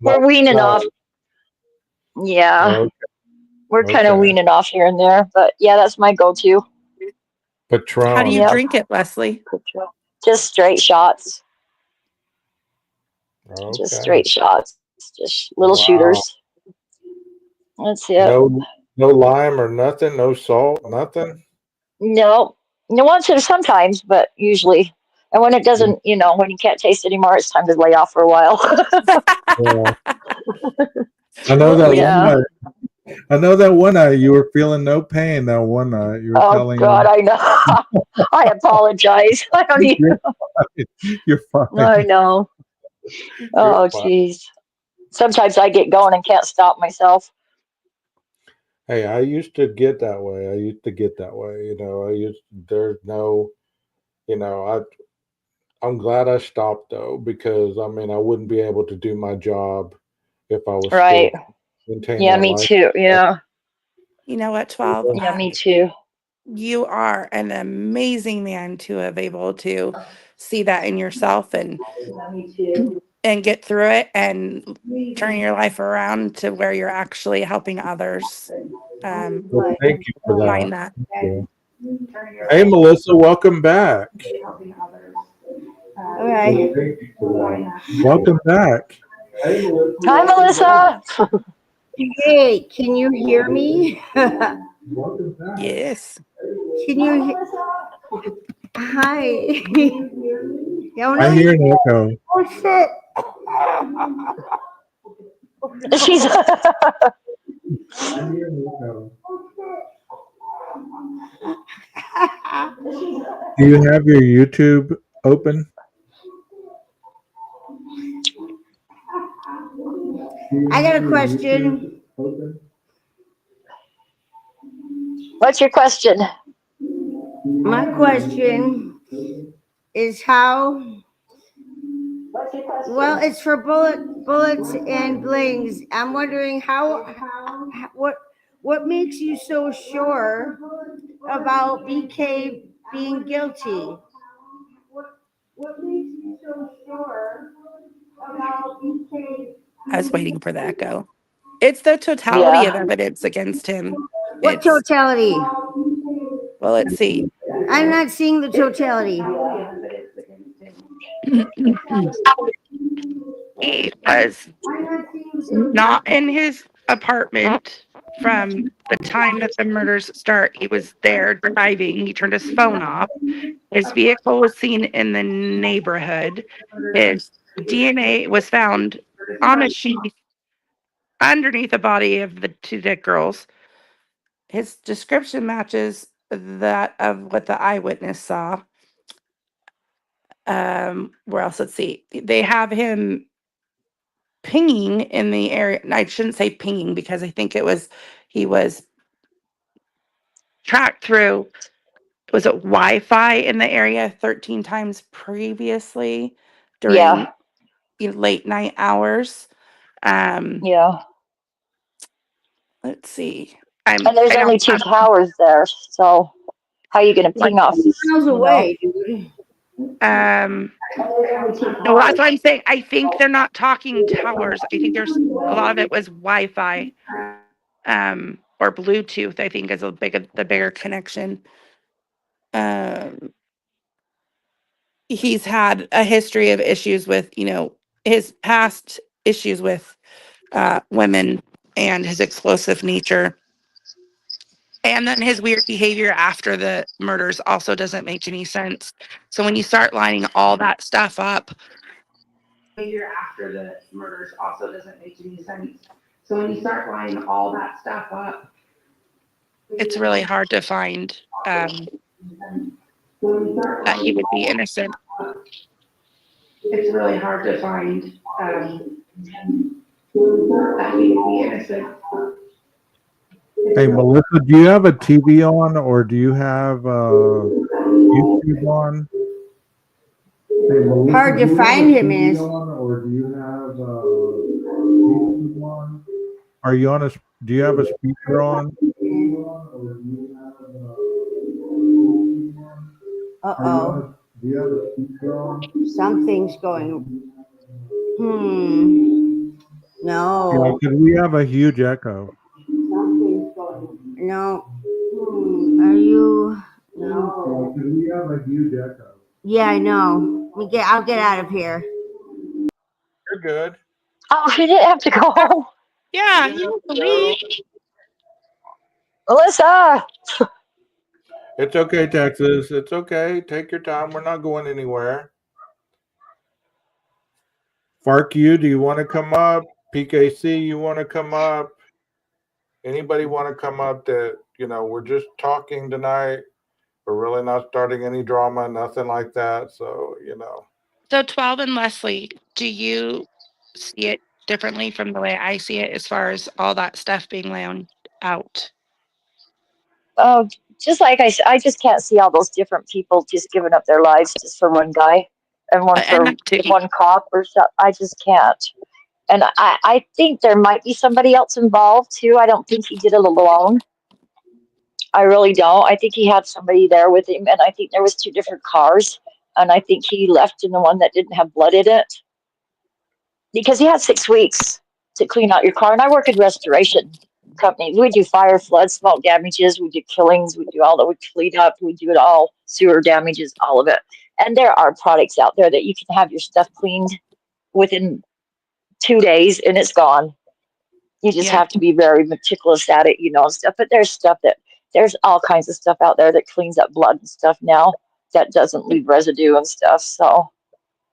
Speaker 3: We're weaning off. Yeah,
Speaker 1: Okay.
Speaker 3: we're kind of
Speaker 1: Okay.
Speaker 3: weaning off here and there, but yeah, that's my go-to.
Speaker 5: How do you
Speaker 1: Patron.
Speaker 3: Yep.
Speaker 5: drink it, Leslie?
Speaker 3: Just straight shots. Just
Speaker 1: Okay.
Speaker 3: straight shots. Just little
Speaker 1: Wow.
Speaker 3: shooters. That's it.
Speaker 1: No lime or nothing. No salt. Nothing.
Speaker 3: No, no once and sometimes, but usually. And when it doesn't, when you can't taste anymore, it's time to lay off for a while.
Speaker 1: Yeah. I know that
Speaker 3: Yeah.
Speaker 1: one night. I know that one night you were feeling no pain. That one night you were
Speaker 3: Oh
Speaker 1: telling
Speaker 3: God, I know. I apologize. I don't even.
Speaker 1: you're fine.
Speaker 3: I know. Oh, jeez. Sometimes I get going and can't stop myself.
Speaker 1: Hey, I used to get that way. There's no, I'm glad I stopped though, because I mean, I wouldn't be able to do my job if I was
Speaker 3: Right.
Speaker 1: still maintaining
Speaker 3: Yeah,
Speaker 1: that
Speaker 3: me
Speaker 1: life.
Speaker 3: too. Yeah.
Speaker 5: You know what, 12?
Speaker 3: Yeah, me too.
Speaker 5: You are an amazing man to have able to see that in yourself and get through it and turn your life around to where you're actually helping others.
Speaker 1: Well, thank you for
Speaker 5: Mind
Speaker 1: that.
Speaker 5: that.
Speaker 1: Yeah. Hey, Melissa, welcome back.
Speaker 6: All right.
Speaker 1: Welcome back.
Speaker 3: Hi, Melissa.
Speaker 6: Hey, can you hear me?
Speaker 5: Yes.
Speaker 6: Can you hear? Hi. Don't
Speaker 1: I hear an echo.
Speaker 6: Oh shit.
Speaker 3: She's.
Speaker 1: Do you have your YouTube open?
Speaker 6: I got a question.
Speaker 3: What's your question?
Speaker 6: My question is how. Well, it's for bullets and blings. I'm wondering what makes you so sure about BK being guilty? What makes you so sure about BK?
Speaker 5: I was waiting for the echo. It's the totality of
Speaker 3: Yeah.
Speaker 5: evidence against him.
Speaker 6: What totality?
Speaker 5: Well, let's see.
Speaker 6: I'm not seeing the totality.
Speaker 5: He was not in his apartment from the time that the murders start. He was there driving. He turned his phone off. His vehicle was seen in the neighborhood. His DNA was found on a sheet underneath the body of the two dead girls. His description matches that of what the eyewitness saw. Where else? Let's see. They have him pinging in the area. I shouldn't say pinging because I think he was tracked through. Was it Wi-Fi in the area 13 times previously during late night hours?
Speaker 3: Yeah.
Speaker 5: Let's see.
Speaker 3: And there's only two towers there, so how are you going to ping off?
Speaker 6: Miles away, dude.
Speaker 5: No, that's what I'm saying. I think they're not talking towers. I think there's a lot of it was Wi-Fi, or Bluetooth. I think is the bigger connection. He's had a history of issues with, his past issues with women and his explosive nature. And then his weird behavior after the murders also doesn't make any sense. So when you start lining all that stuff up, behavior after the murders also doesn't make any sense. So when you start lining all that stuff up, it's really hard to find that he would be innocent. It's really hard to find that he would be innocent.
Speaker 1: Hey, Melissa, do you have a TV on or do you have YouTube on?
Speaker 6: hard to find him is.
Speaker 1: Or do you have on? Are you on a? Do you have a speaker on?
Speaker 6: Uh-oh,
Speaker 1: Do you have a speaker on?
Speaker 6: something's going.
Speaker 1: Yeah,
Speaker 6: No,
Speaker 1: because we have a huge echo.
Speaker 6: something's going. No. Are you? No.
Speaker 1: Because we have a huge echo.
Speaker 6: Yeah, I know. I'll get out of here.
Speaker 1: You're good.
Speaker 3: Oh, he didn't have to go home.
Speaker 7: Yeah, you can leave.
Speaker 3: Melissa.
Speaker 1: It's okay, Texas. It's okay. Take your time. We're not going anywhere. Fark, do you want to come up? PKC, you want to come up? Anybody want to come up that, we're just talking tonight. We're really not starting any drama, nothing like that. So,
Speaker 7: So 12 and Leslie, do you see it differently from the way I see it as far as all that stuff being laid out?
Speaker 3: Oh, just like I said, I just can't see all those different people just giving up their lives just for one guy and one for
Speaker 7: And that too.
Speaker 3: one cop or something. I just can't. And I think there might be somebody else involved too. I don't think he did it alone. I really don't. I think he had somebody there with him, and I think there was 2 different cars, and I think he left in the one that didn't have blood in it because he had 6 weeks to clean out your car. And I work in restoration companies. We do fire, flood, smoke damages. We do killings. We do all that. We clean up. We do it all. Sewer damages, all of it. And there are products out there that you can have your stuff cleaned within 2 days, and it's gone. You just have to be very meticulous at it, and stuff. But there's all kinds of stuff out there that cleans up blood and stuff now that doesn't leave residue and stuff. So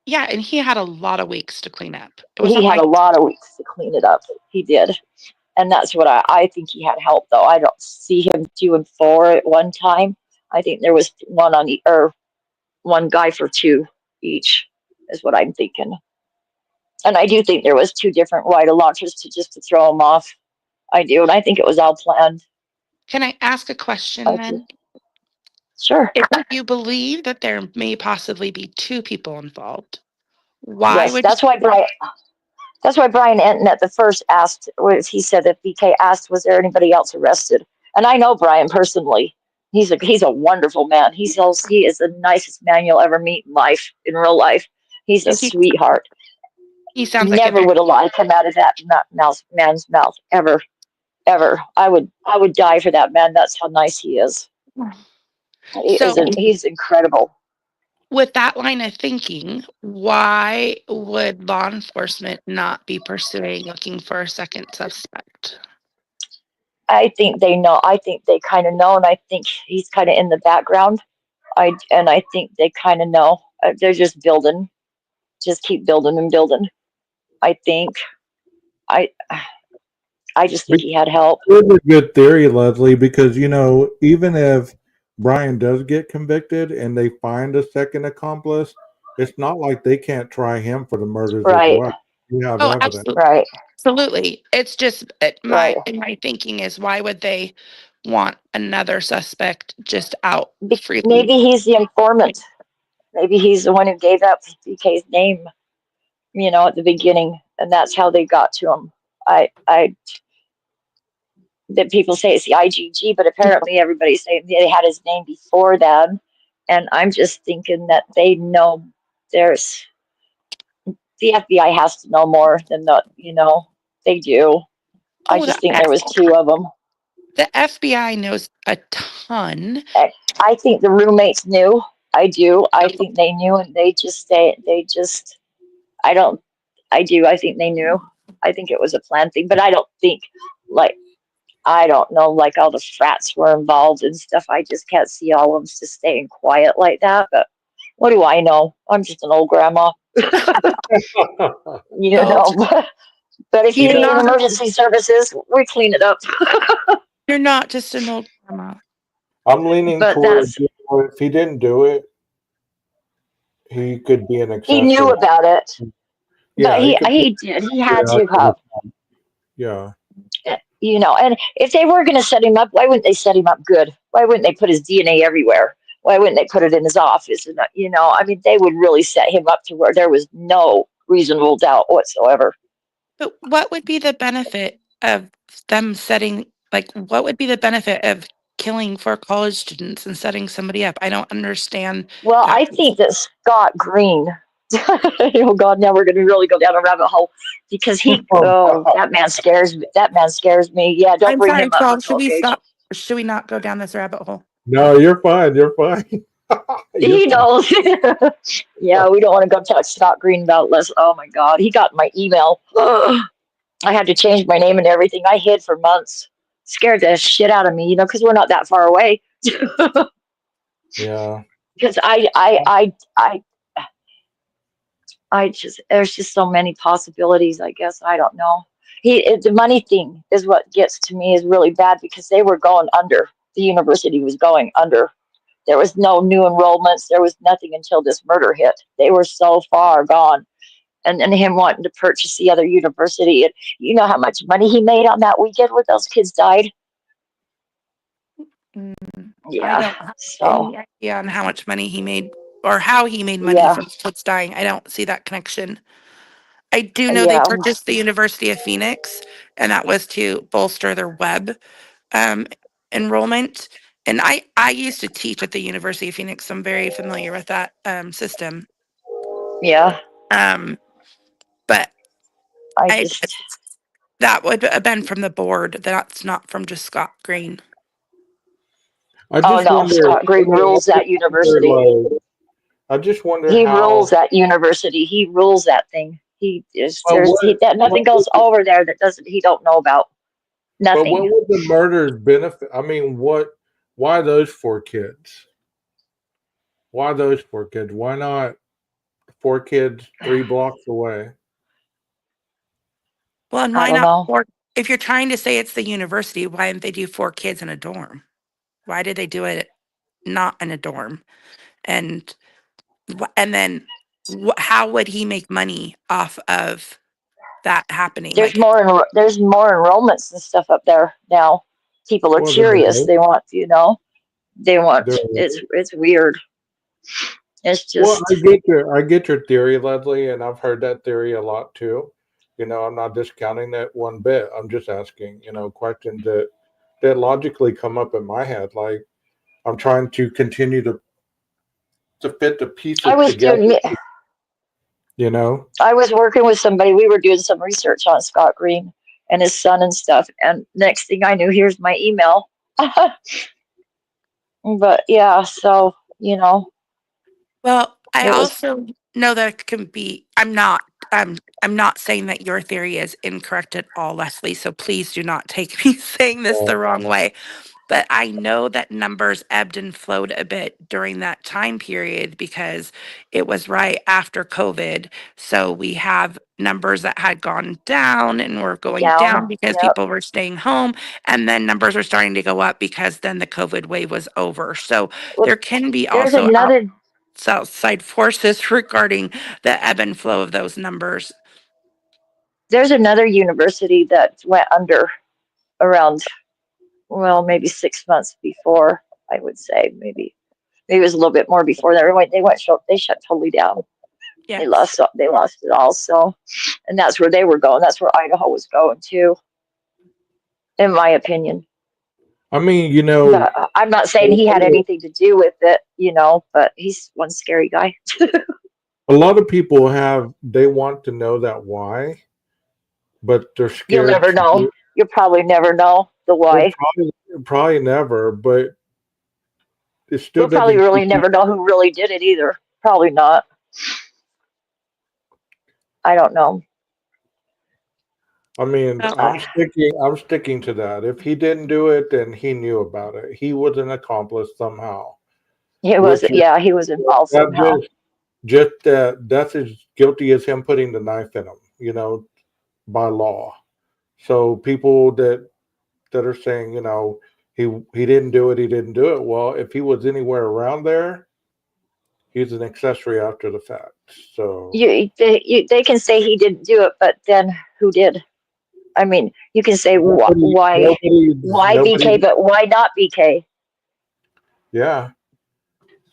Speaker 7: Yeah, and he had a lot of weeks to clean up.
Speaker 3: he had a lot of weeks to clean it up. He did. And that's what I think he had help, though. I don't see him doing 4 at one time. I think there was one guy for 2 each is what I'm thinking. And I do think there was 2 different rifle launchers to throw him off. I do. And I think it was all planned.
Speaker 7: Can I ask a question then?
Speaker 3: Sure.
Speaker 7: If you believe that there may possibly be 2 people involved, why
Speaker 3: Yes,
Speaker 7: would
Speaker 3: that's why Brian Enton at the first asked, he said that BK asked, was there anybody else arrested? And I know Brian personally. He's a wonderful man. He is the nicest man you'll ever meet in real life. He's a sweetheart.
Speaker 7: He sounds
Speaker 3: Never would a lie come out of that man's mouth ever. I would die for that man. That's how nice he is. He's incredible.
Speaker 7: With that line of thinking, why would law enforcement not be looking for a second suspect?
Speaker 3: I think they know. I think they kind of know, and I think he's kind of in the background. I think they kind of know. They're just building. Just keep building and building. I think. I just think he had help.
Speaker 1: It's a good theory, Leslie, because even if Brian does get convicted and they find a second accomplice, it's not like they can't try him for the murders as well. You have evidence.
Speaker 7: Absolutely.
Speaker 3: Right.
Speaker 7: Absolutely. It's just my thinking is, why would they want another suspect just out freely?
Speaker 3: Maybe he's the informant. Maybe he's the one who gave out BK's name, at the beginning, and that's how they got to him. That people say it's the IGG, but apparently everybody's saying they had his name before them. And I'm just thinking that they know the FBI has to know more than they do. I just think there was 2 of them.
Speaker 7: The FBI knows a ton.
Speaker 3: I think the roommates knew. I do. I think they knew, and I think they knew. I think it was a planned thing, but I don't think I don't know, all the frats were involved and stuff. I just can't see all of them just staying quiet like that. But what do I know? I'm just an old grandma. But if you need emergency services, we clean it up.
Speaker 7: You're not just an old grandma.
Speaker 1: I'm leaning towards if he didn't do it, he could be an accessory.
Speaker 3: He knew about it.
Speaker 1: Yeah,
Speaker 3: but he did. He had to have.
Speaker 1: Yeah.
Speaker 3: And if they were going to set him up, why wouldn't they set him up good? Why wouldn't they put his DNA everywhere? Why wouldn't they put it in his office? And, I mean, they would really set him up to where there was no reasonable doubt whatsoever.
Speaker 7: But what would be the benefit of them setting, like, what would be the benefit of killing 4 college students and setting somebody up? I don't understand
Speaker 3: Well,
Speaker 7: that.
Speaker 3: I think that Scott Green, oh God, now we're going to really go down a rabbit hole because that man scares me. That man scares me. Yeah, don't
Speaker 7: I'm
Speaker 3: bring
Speaker 7: sorry,
Speaker 3: him up.
Speaker 7: 12. Should we
Speaker 3: Okay.
Speaker 7: stop? Should we not go down this rabbit hole?
Speaker 1: No, you're fine. You're fine. You're
Speaker 3: He
Speaker 1: fine.
Speaker 3: knows. Yeah, we don't want to go talk Scott Green about Les. Oh my God, he got my email. I had to change my name and everything. I hid for months. Scared the shit out of me, because we're not that far away.
Speaker 1: Yeah.
Speaker 3: Because I just, there's just so many possibilities. I guess I don't know. The money thing is what gets to me, is really bad, because they were going under. The university was going under. There was no new enrollments. There was nothing until this murder hit. They were so far gone. And then him wanting to purchase the other university. And you know how much money he made on that weekend when those kids died?
Speaker 7: I
Speaker 3: Yeah.
Speaker 7: don't have
Speaker 3: So,
Speaker 7: any idea on how much money he made or how he made money
Speaker 3: yeah.
Speaker 7: from kids dying. I don't see that connection. I do know they
Speaker 3: Yeah.
Speaker 7: purchased the University of Phoenix, and that was to bolster their web enrollment. And I used to teach at the University of Phoenix, so I'm very familiar with that system.
Speaker 3: Yeah.
Speaker 7: But
Speaker 3: I
Speaker 7: that would have been from the board. That's not from just Scott Green.
Speaker 1: I
Speaker 3: oh
Speaker 1: just
Speaker 3: no,
Speaker 1: wonder.
Speaker 3: Scott Green rules that university.
Speaker 1: I just wonder
Speaker 3: He
Speaker 1: how.
Speaker 3: rules that university. He rules that thing. He is, that nothing
Speaker 1: what
Speaker 3: goes over there that he don't know about.
Speaker 1: But
Speaker 3: Nothing.
Speaker 1: what would the murders benefit? I mean, why those 4 kids? Why those 4 kids? Why not 4 kids 3 blocks away?
Speaker 7: Well, and
Speaker 3: I
Speaker 7: why
Speaker 3: don't
Speaker 7: not
Speaker 3: know.
Speaker 7: if you're trying to say it's the university, why didn't they do 4 kids in a dorm? Why did they do it not in a dorm? And then how would he make money off of that happening?
Speaker 3: There's
Speaker 7: Like,
Speaker 3: there's more enrollments and stuff up there now. People are
Speaker 1: Well,
Speaker 3: curious. They want,
Speaker 1: There-
Speaker 3: it's weird. It's
Speaker 1: Well,
Speaker 3: just,
Speaker 1: I get your theory, Leslie, and I've heard that theory a lot too. I'm not discounting that one bit. I'm just asking, questions that logically come up in my head. Like, I'm trying to continue to fit the pieces
Speaker 3: I was
Speaker 1: together.
Speaker 3: doing, I was working with somebody. We were doing some research on Scott Green and his son and stuff. And next thing I knew, here's my email. But yeah, so,
Speaker 7: well, I
Speaker 3: it was,
Speaker 7: also know that it can be. I'm not saying that your theory is incorrect at all, Leslie. So please do not take me saying this the wrong way. But I know that numbers ebbed and flowed a bit during that time period because it was right after COVID. So we have numbers that had gone down and were going down because
Speaker 3: yep.
Speaker 7: people were staying home. And then numbers were starting to go up because then the COVID wave was over. So
Speaker 3: Well,
Speaker 7: there can be
Speaker 3: there's
Speaker 7: also
Speaker 3: another,
Speaker 7: outside forces regarding the ebb and flow of those numbers.
Speaker 3: there's another university that went under around, well, maybe 6 months before, I would say. Maybe it was a little bit more before that. They shut totally down.
Speaker 7: Yeah.
Speaker 3: They lost it all. So, and that's where they were going. That's where Idaho was going too, in my opinion.
Speaker 1: I mean,
Speaker 3: But I'm not saying he had anything to do with it, but he's one scary guy.
Speaker 1: a lot of people they want to know that why, but they're scared.
Speaker 3: You'll never know. You'll probably never know the why.
Speaker 1: Probably never, but it still
Speaker 3: We'll probably really never know who really did it either. Probably not. I don't know.
Speaker 1: I mean, I'm sticking to that. If he didn't do it, then he knew about it. He was an accomplice somehow.
Speaker 3: He was involved somehow.
Speaker 1: Just that's as guilty as him putting the knife in him, by law. So people that are saying, he didn't do it, he didn't do it. Well, if he was anywhere around there, he's an accessory after the fact. So
Speaker 3: they can say he didn't do it, but then who did? I mean, you can say why BK, but why not BK?
Speaker 1: Yeah.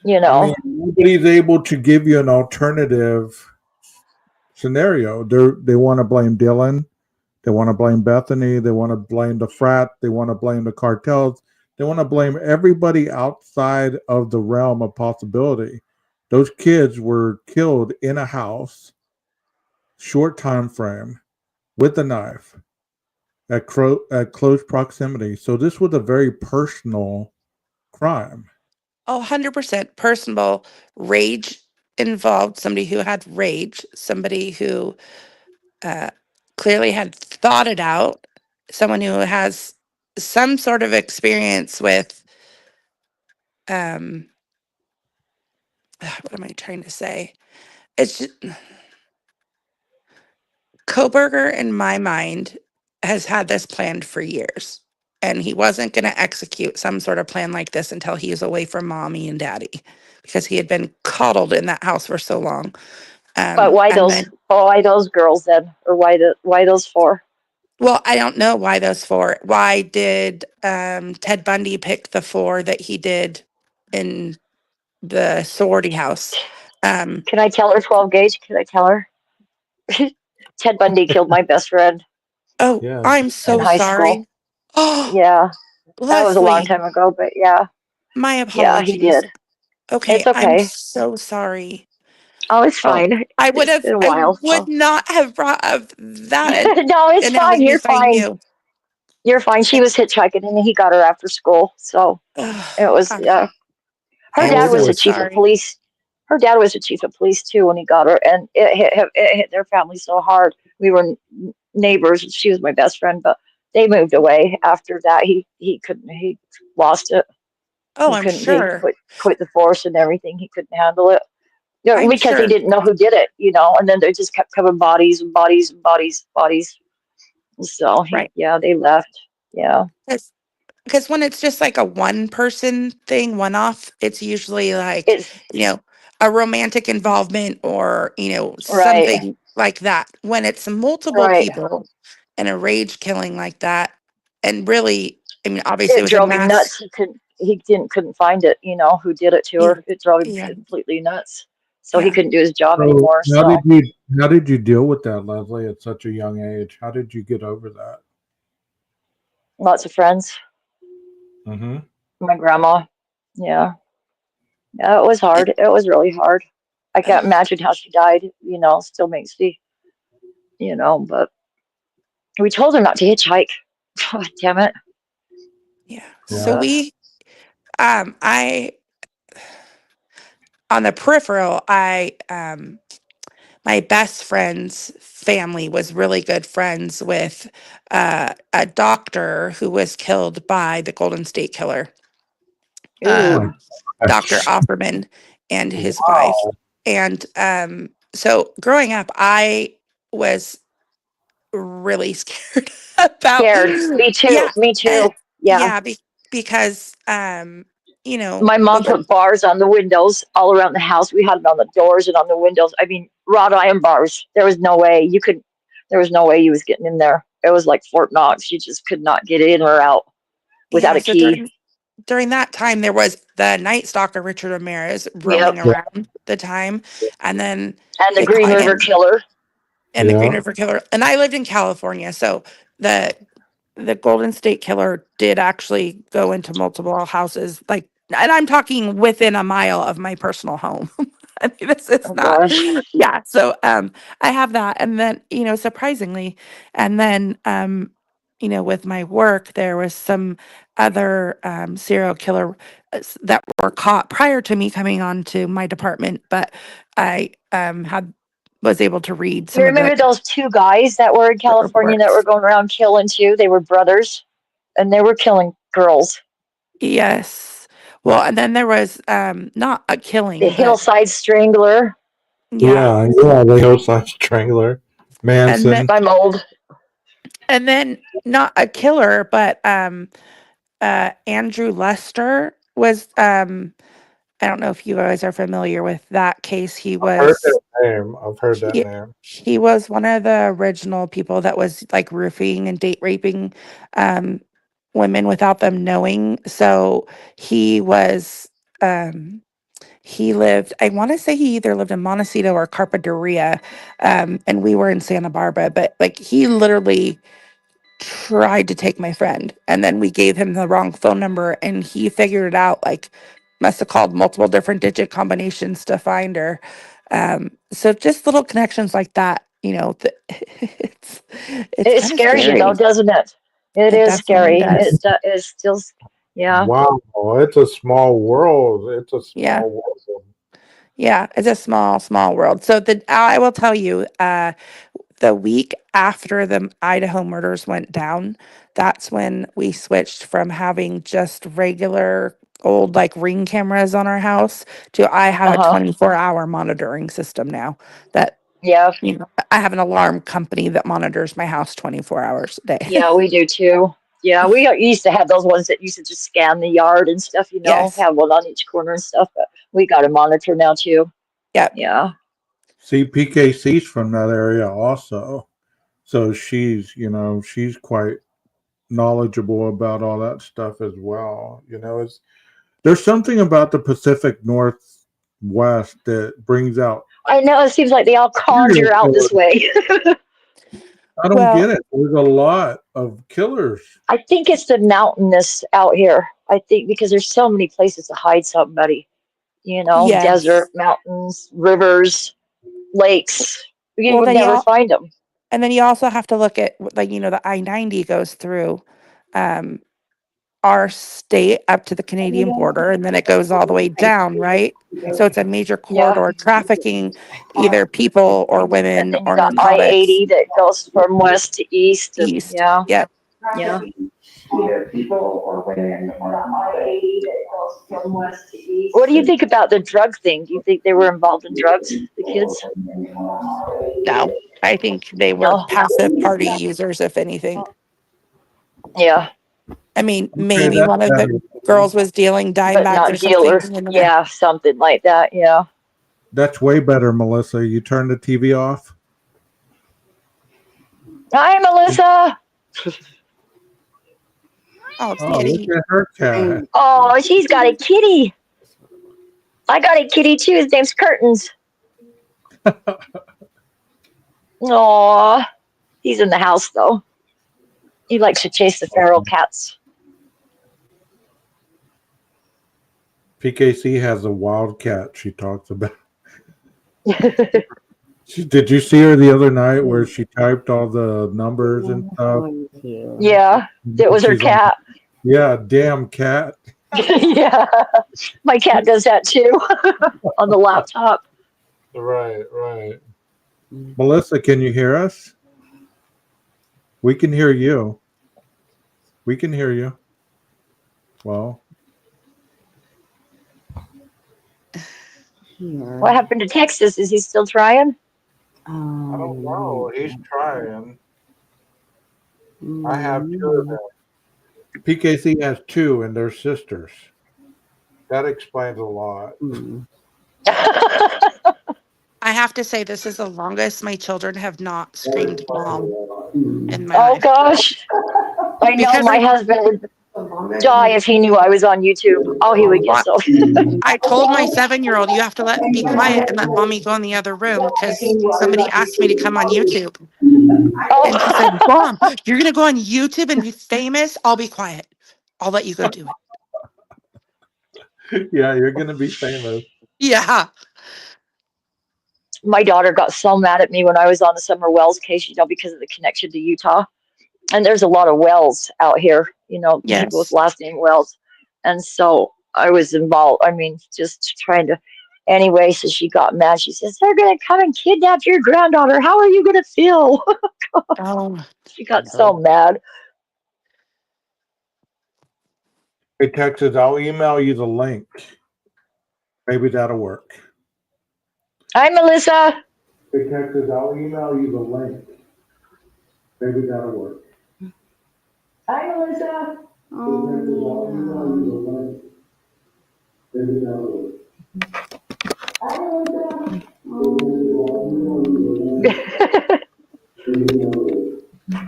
Speaker 3: You
Speaker 1: I
Speaker 3: know,
Speaker 1: mean, nobody's able to give you an alternative scenario. They want to blame Dylan. They want to blame Bethany. They want to blame the frat. They want to blame the cartels. They want to blame everybody outside of the realm of possibility. Those kids were killed in a house, short time frame, with a knife at close proximity. So this was a very personal crime.
Speaker 7: 100% personal. Rage involved somebody who had rage, somebody who uh, clearly had thought it out, someone who has some sort of experience with, um, what am I trying to say? It's just, Koberger, in my mind, has had this planned for years. And he wasn't going to execute some sort of plan like this until he was away from mommy and daddy because he had been coddled in that house for so long.
Speaker 3: but
Speaker 7: And then,
Speaker 3: why those girls then, or why those four?
Speaker 7: well, I don't know why those four. Why did Ted Bundy pick the four that he did in the sorority house?
Speaker 3: Can I tell her 12 gauge? Can I tell her? Ted Bundy killed my best friend
Speaker 7: Oh,
Speaker 1: Yeah.
Speaker 7: I'm
Speaker 3: in
Speaker 7: so
Speaker 3: high
Speaker 7: sorry.
Speaker 3: school.
Speaker 7: Oh,
Speaker 3: Yeah, that was a long
Speaker 7: Leslie,
Speaker 3: time ago, but yeah,
Speaker 7: my
Speaker 3: yeah, he
Speaker 7: apologies.
Speaker 3: did.
Speaker 7: Okay,
Speaker 3: It's
Speaker 7: I'm
Speaker 3: okay.
Speaker 7: so sorry.
Speaker 3: Oh, it's
Speaker 7: Oh,
Speaker 3: fine.
Speaker 7: I would
Speaker 3: It's
Speaker 7: have,
Speaker 3: been a
Speaker 7: I
Speaker 3: while,
Speaker 7: would
Speaker 3: so.
Speaker 7: not have brought up that
Speaker 3: No, it's fine.
Speaker 7: analogy
Speaker 3: You're
Speaker 7: if I
Speaker 3: fine.
Speaker 7: knew.
Speaker 3: You're fine. She
Speaker 7: And,
Speaker 3: was hitchhiking and he got her after school. So it was,
Speaker 7: I'm,
Speaker 3: her
Speaker 1: How
Speaker 7: I'm
Speaker 3: dad
Speaker 1: old
Speaker 3: was
Speaker 7: so
Speaker 3: the
Speaker 1: was
Speaker 3: chief of
Speaker 7: sorry.
Speaker 3: police. Her dad was the chief of police too when he got her. And it hit their family so hard. We were neighbors. She was my best friend, but they moved away after that. He couldn't, he lost it.
Speaker 7: Oh,
Speaker 3: He
Speaker 7: I'm
Speaker 3: couldn't, he
Speaker 7: sure.
Speaker 3: quit the force and everything. He couldn't handle it. Yeah,
Speaker 7: I'm
Speaker 3: because he
Speaker 7: sure.
Speaker 3: didn't know who did it, and then they just kept coming bodies and bodies and bodies, bodies. So
Speaker 7: Right.
Speaker 3: yeah, they left. Yeah,
Speaker 7: Because when it's just like a one person thing, one off, it's usually like,
Speaker 3: it's
Speaker 7: you know, a romantic involvement or,
Speaker 3: right,
Speaker 7: something like that. When it's multiple
Speaker 3: right.
Speaker 7: people and a rage killing like that, and really, I mean, obviously it
Speaker 3: It
Speaker 7: was a
Speaker 3: drove him
Speaker 7: mass.
Speaker 3: nuts. Couldn't find it. Who did it to
Speaker 7: Yeah.
Speaker 3: her? It drove him
Speaker 7: Yeah.
Speaker 3: completely nuts. So he
Speaker 7: Yeah.
Speaker 3: couldn't do his job
Speaker 1: So
Speaker 3: anymore. So
Speaker 1: how did you deal with that, Leslie, at such a young age? How did you get over that?
Speaker 3: lots of friends.
Speaker 1: Mm-hmm.
Speaker 3: My grandma. Yeah, yeah. It was
Speaker 7: It,
Speaker 3: hard. It was really hard. I can't
Speaker 7: uh,
Speaker 3: imagine how she died. Still makes me. But we told her not to hitchhike. God damn it.
Speaker 7: yeah. So
Speaker 1: Yeah.
Speaker 7: I, on the peripheral, my best friend's family was really good friends with a doctor who was killed by the Golden State Killer,
Speaker 3: Ooh,
Speaker 1: My
Speaker 7: um, Dr.
Speaker 1: gosh.
Speaker 7: Opperman and his wife.
Speaker 1: Wow.
Speaker 7: And so growing up, I was really scared about,
Speaker 3: scared. Me too.
Speaker 7: yeah,
Speaker 3: Me
Speaker 7: uh,
Speaker 3: too. Yeah.
Speaker 7: yeah, because,
Speaker 3: My mom
Speaker 7: the
Speaker 3: put bars on the windows all around the house. We had it on the doors and on the windows. I mean, wrought iron bars. There was no way you could. There was no way you was getting in there. It was like Fort Knox. You just could not get in or out without
Speaker 7: yeah,
Speaker 3: a
Speaker 7: so
Speaker 3: key.
Speaker 7: during that time, there was the Night Stalker Richard Ramirez roaming
Speaker 3: Yep.
Speaker 1: Yeah.
Speaker 7: around the time, and then
Speaker 3: And the
Speaker 7: they
Speaker 3: Green
Speaker 7: caught
Speaker 3: River
Speaker 7: him
Speaker 3: Killer.
Speaker 7: in the Green
Speaker 1: Yeah.
Speaker 7: River Killer. And I lived in California, so the the Golden State Killer did actually go into multiple houses, like, and I'm talking within a mile of my personal home. I mean, this is
Speaker 3: Oh
Speaker 7: not,
Speaker 3: gosh.
Speaker 7: yeah. So I have that, and then surprisingly, and then with my work, there was some other serial killer that were caught prior to me coming on to my department, but I had was able to read
Speaker 3: You
Speaker 7: some of the
Speaker 3: remember those two guys that were in California that were
Speaker 7: reports.
Speaker 3: going around killing too? They were brothers, and they were killing girls.
Speaker 7: Yes. Well, and then there was not a
Speaker 3: The
Speaker 7: killing, but
Speaker 3: Hillside Strangler.
Speaker 7: yeah.
Speaker 1: Yeah. Yeah. The Hillside Strangler.
Speaker 7: And then
Speaker 1: Manson.
Speaker 3: I'm old.
Speaker 7: not a killer, but Andrew Lester was I don't know if you guys are familiar with that case. He
Speaker 1: I've heard
Speaker 7: was
Speaker 1: that name. I've heard that
Speaker 7: he,
Speaker 1: name.
Speaker 7: he was one of the original people that was like roofing and date raping um women without them knowing. So he was um He lived, I want to say he either lived in Montecito or Carpinteria, and we were in Santa Barbara, but like he literally tried to take my friend, and then we gave him the wrong phone number, and he figured it out, like must have called multiple different digit combinations to find her. So just little connections like that, it's
Speaker 3: It
Speaker 7: kind of
Speaker 3: scares you though,
Speaker 7: scary.
Speaker 3: doesn't it? It
Speaker 7: It
Speaker 3: is
Speaker 7: definitely
Speaker 3: scary.
Speaker 7: does.
Speaker 3: It's still, yeah.
Speaker 1: Wow, it's a small world. It's a
Speaker 7: Yeah.
Speaker 1: small world.
Speaker 7: Yeah, it's a small world. So I will tell you, the week after the Idaho murders went down, that's when we switched from having just regular old like Ring cameras on our house to I have a
Speaker 3: Uh-huh.
Speaker 7: 24-hour monitoring system now that
Speaker 3: Yeah.
Speaker 7: I have an alarm company that monitors my house 24 hours a day.
Speaker 3: Yeah, we do too. Yeah, we used to have those ones that used to just scan the yard and stuff,
Speaker 7: Yes.
Speaker 3: have one on each corner and stuff, but we got a monitor now too.
Speaker 7: Yep.
Speaker 3: Yeah.
Speaker 1: See, PKC's from that area also. So she's quite knowledgeable about all that stuff as well. There's something about the Pacific Northwest that brings out.
Speaker 3: I know, it seems like they all conjure out this way.
Speaker 1: I don't
Speaker 7: Well-
Speaker 1: get it. There's a lot of killers.
Speaker 3: I think it's the mountainous out here. I think because there's so many places to hide somebody,
Speaker 7: Yes.
Speaker 3: desert, mountains, rivers, lakes. You
Speaker 7: Well,
Speaker 3: would
Speaker 7: then
Speaker 3: never find them.
Speaker 7: And then you also have to look at like, the I-90 goes through our state up to the Canadian border, and then it goes all the way down, right? So it's a major corridor trafficking either people or women
Speaker 3: And
Speaker 7: or
Speaker 3: then you got
Speaker 7: narcotics.
Speaker 3: I-80 that goes from west to east. And,
Speaker 7: East.
Speaker 3: Yeah.
Speaker 7: Yep.
Speaker 3: Yeah.
Speaker 8: Either people or women or I-80 that goes from west to east.
Speaker 3: What do you think about the drug thing? Do you think they were involved in drugs, the kids?
Speaker 7: No, I think they were
Speaker 3: No.
Speaker 7: passive party users, if anything.
Speaker 3: Yeah,
Speaker 7: I mean,
Speaker 1: Okay,
Speaker 7: maybe
Speaker 1: that's
Speaker 7: one of the
Speaker 1: better.
Speaker 7: girls was dealing dime
Speaker 3: but
Speaker 7: bags
Speaker 3: not
Speaker 7: or
Speaker 3: dealers.
Speaker 7: something.
Speaker 3: Yeah, something like that. Yeah.
Speaker 1: That's way better, Melissa. You turn the TV off.
Speaker 3: Hi, Melissa.
Speaker 7: Oh, it's
Speaker 1: Oh,
Speaker 7: kitty.
Speaker 1: look at her cat.
Speaker 3: Oh, she's got a kitty. I got a kitty too. His name's Curtains. Aw, he's in the house though. He likes to chase the feral cats.
Speaker 1: PKC has a wildcat she talks about. Did you see her the other night where she typed all the numbers and stuff?
Speaker 3: Yeah, that was her
Speaker 1: She's like,
Speaker 3: cat.
Speaker 1: yeah, damn cat.
Speaker 3: Yeah, my cat does that too on the laptop.
Speaker 1: Right. Melissa, can you hear us? We can hear you. We can hear you. Well,
Speaker 3: What happened to Texas? Is he still trying?
Speaker 1: I don't know. He's trying. I have two of them. PKC has two, and they're sisters. That explains a lot.
Speaker 7: I have to say, this is the longest my children have not screamed mom in my
Speaker 3: Oh
Speaker 7: life.
Speaker 3: gosh. I know
Speaker 7: Because
Speaker 3: my husband would die if he knew I was on YouTube. Oh, he would get so.
Speaker 7: I told my 7-year-old, you have to be quiet and let mommy go in the other room because somebody asked me to come on YouTube. And she said, Mom, you're going to go on YouTube and be famous? I'll be quiet. I'll let you go do it.
Speaker 1: Yeah, you're gonna be famous.
Speaker 7: Yeah.
Speaker 3: My daughter got so mad at me when I was on the Summer Wells case, because of the connection to Utah. And there's a lot of Wells out here,
Speaker 7: Yes.
Speaker 3: people with last name Wells. And so I was involved. Just trying to. Anyway, so she got mad. She says, they're going to come and kidnap your granddaughter. How are you going to feel?
Speaker 7: Oh,
Speaker 3: She got so mad.
Speaker 1: Hey, Texas, I'll email you the link. Maybe that'll work.
Speaker 3: Hi, Melissa.
Speaker 1: Hey, Texas, I'll email you the link. Maybe that'll work.
Speaker 8: Hi, Melissa.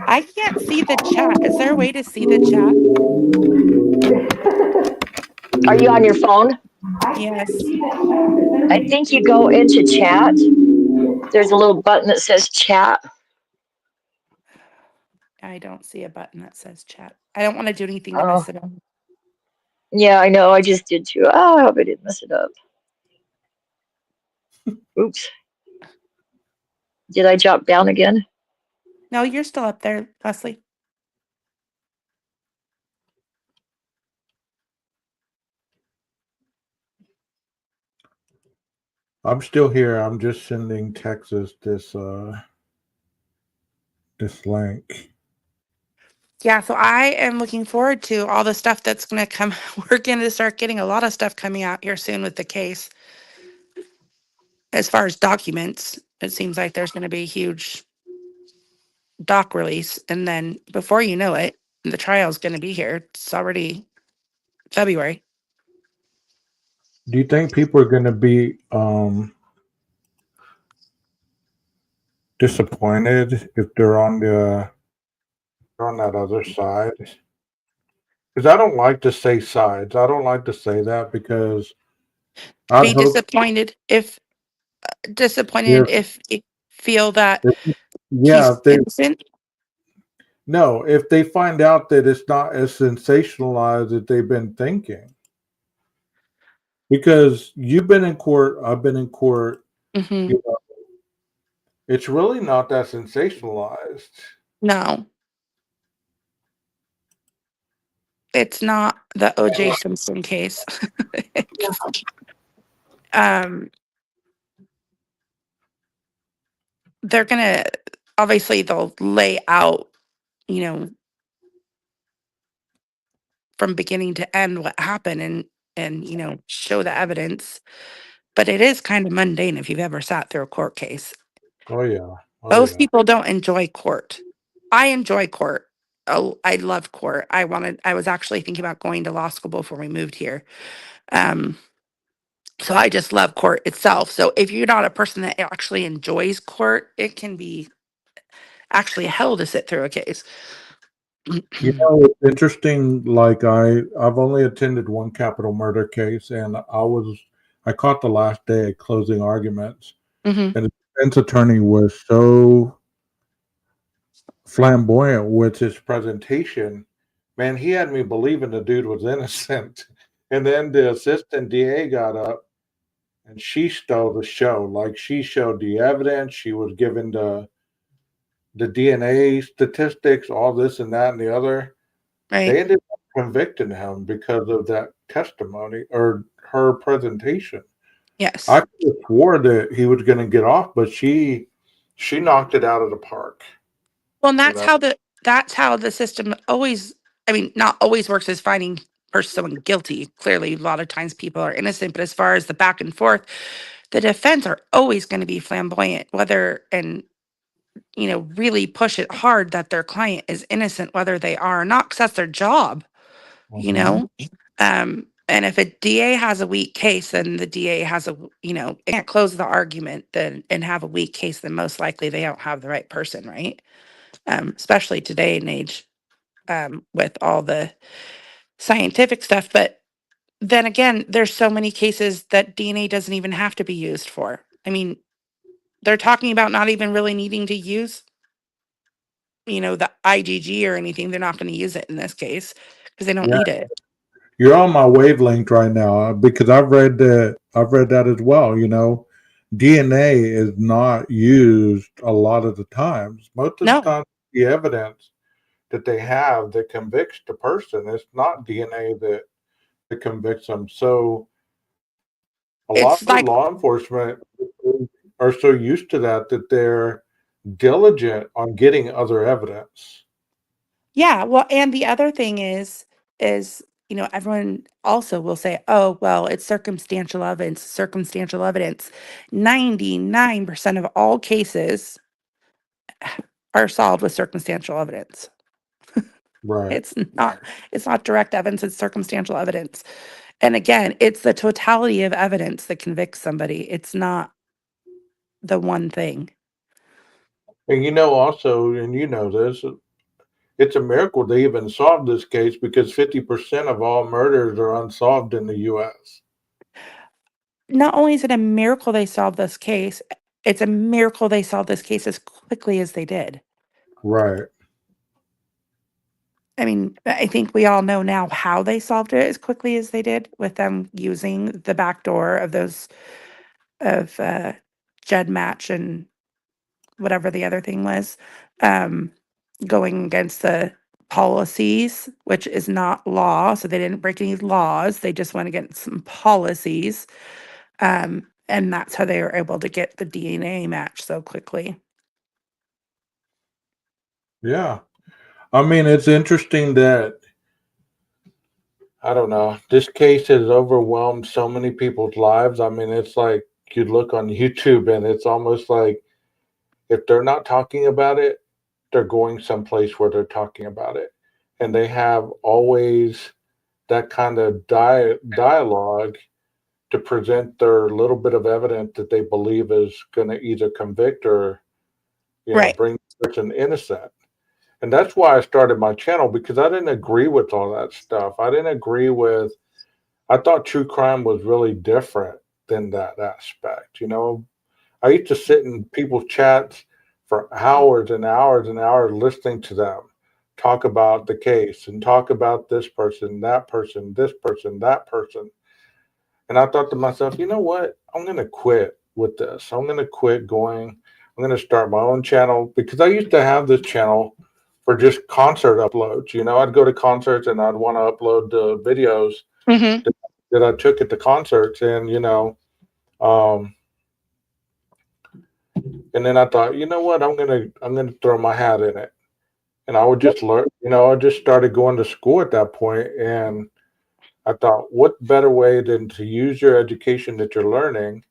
Speaker 7: I can't see the chat. Is there a way to see the chat?
Speaker 3: Are you on your phone?
Speaker 7: Yes.
Speaker 3: I think you go into chat. There's a little button that says chat.
Speaker 7: I don't see a button that says chat. I don't want to do anything to
Speaker 3: Oh,
Speaker 7: mess it up.
Speaker 3: yeah, I know. I just did too. Oh, I hope I didn't mess it up. Oops. Did I drop down again?
Speaker 7: No, you're still up there, Leslie.
Speaker 1: I'm still here. I'm just sending Texas this link.
Speaker 7: Yeah, so I am looking forward to all the stuff that's going to come. We're going to start getting a lot of stuff coming out here soon with the case. As far as documents, it seems like there's going to be a huge doc release. And then before you know it, the trial's going to be here. It's already February.
Speaker 1: Do you think people are going to be disappointed if they're on that other side? Because I don't like to say sides. I don't like to say that because I'd
Speaker 7: Be
Speaker 1: hope
Speaker 7: disappointed if
Speaker 1: if,
Speaker 7: you feel that
Speaker 1: yeah,
Speaker 7: he's
Speaker 1: if they
Speaker 7: innocent.
Speaker 1: no, if they find out that it's not as sensationalized as they've been thinking. Because you've been in court, I've been in court,
Speaker 7: Hmm.
Speaker 1: you know, it's really not that sensationalized.
Speaker 7: No, it's not the O.J. Simpson case. um, they're gonna obviously they'll lay out, you know, from beginning to end what happened and you know show the evidence. But it is kind of mundane if you've ever sat through a court case.
Speaker 1: Oh yeah. Oh
Speaker 7: Most
Speaker 1: yeah.
Speaker 7: people don't enjoy court. I enjoy court. Oh, I love court. I was actually thinking about going to law school before we moved here. Um, so I just love court itself. So if you're not a person that actually enjoys court, it can be actually hell to sit through a case.
Speaker 1: You know, it's interesting. Like I've only attended one capital murder case, and I caught the last day of closing arguments,
Speaker 7: Hmm.
Speaker 1: and the defense attorney was so flamboyant with his presentation. Man, he had me believing the dude was innocent. And then the assistant DA got up and she stole the show. Like she showed the evidence, she was given the DNA statistics, all this and that and the other. They
Speaker 7: Right.
Speaker 1: ended up convicting him because of that testimony or her presentation. I
Speaker 7: Yes.
Speaker 1: could have swore that he was going to get off, but she knocked it out of the park.
Speaker 7: Well, and
Speaker 1: You know,
Speaker 7: that's how the system always, I mean, not always works, is finding someone guilty. Clearly, a lot of times people are innocent, but as far as the back and forth, the defense are always going to be flamboyant, whether and you know really push it hard that their client is innocent, whether they are or not, because that's their job. You
Speaker 1: Mhm.
Speaker 7: know, and if a DA has a weak case, then the DA has a can't close the argument then and have a weak case, then most likely they don't have the right person, right? Especially today and age, with all the scientific stuff. But then again, there's so many cases that DNA doesn't even have to be used for. I mean, they're talking about not even really needing to use, the IgG or anything. They're not going to use it in this case because they don't
Speaker 1: Yeah,
Speaker 7: need it.
Speaker 1: you're on my wavelength right now because I've read that as well. You know, DNA is not used a lot of the times. Most of the
Speaker 7: No,
Speaker 1: time, the evidence that they have that convicts the person, it's not DNA that convicts them. So a lot
Speaker 7: it's
Speaker 1: of
Speaker 7: like,
Speaker 1: law enforcement are so used to that they're diligent on getting other evidence.
Speaker 7: yeah. Well, and the other thing is, everyone also will say, oh, well, it's circumstantial evidence, circumstantial evidence. 99% of all cases are solved with circumstantial evidence.
Speaker 1: Right.
Speaker 7: It's not it's not direct evidence, it's circumstantial evidence. And again, it's the totality of evidence that convicts somebody. It's not the one thing.
Speaker 1: And also, and this, it's a miracle they even solved this case because 50% of all murders are unsolved in the U.S.
Speaker 7: not only is it a miracle they solved this case, it's a miracle they solved this case as quickly as they did.
Speaker 1: Right.
Speaker 7: I mean, I think we all know now how they solved it as quickly as they did with them using the back door of those of Jed Match and whatever the other thing was, going against the policies, which is not law. So they didn't break any laws. They just went against some policies. And that's how they were able to get the DNA match so quickly.
Speaker 1: Yeah. I mean, it's interesting that, I don't know, this case has overwhelmed so many people's lives. I mean, it's like you look on YouTube and it's almost like if they're not talking about it, they're going someplace where they're talking about it. And they have always that kind of dialogue to present their little bit of evidence that they believe is going to either convict or,
Speaker 7: Right.
Speaker 1: bring the person innocent. And that's why I started my channel, because I didn't agree with all that stuff. I didn't agree with, I thought true crime was really different than that aspect. I used to sit in people's chats for hours and hours and hours listening to them talk about the case and talk about this person, that person, this person, that person. And I thought to myself, you know what? I'm going to quit with this. I'm going to quit going. I'm going to start my own channel, because I used to have this channel for just concert uploads. I'd go to concerts and I'd want to upload the videos
Speaker 7: Mm-hmm.
Speaker 1: that I took at the concerts. And, and then I thought, you know what? I'm going to throw my hat in it. And I would just learn, I just started going to school at that point. And I thought, what better way than to use your education that you're learning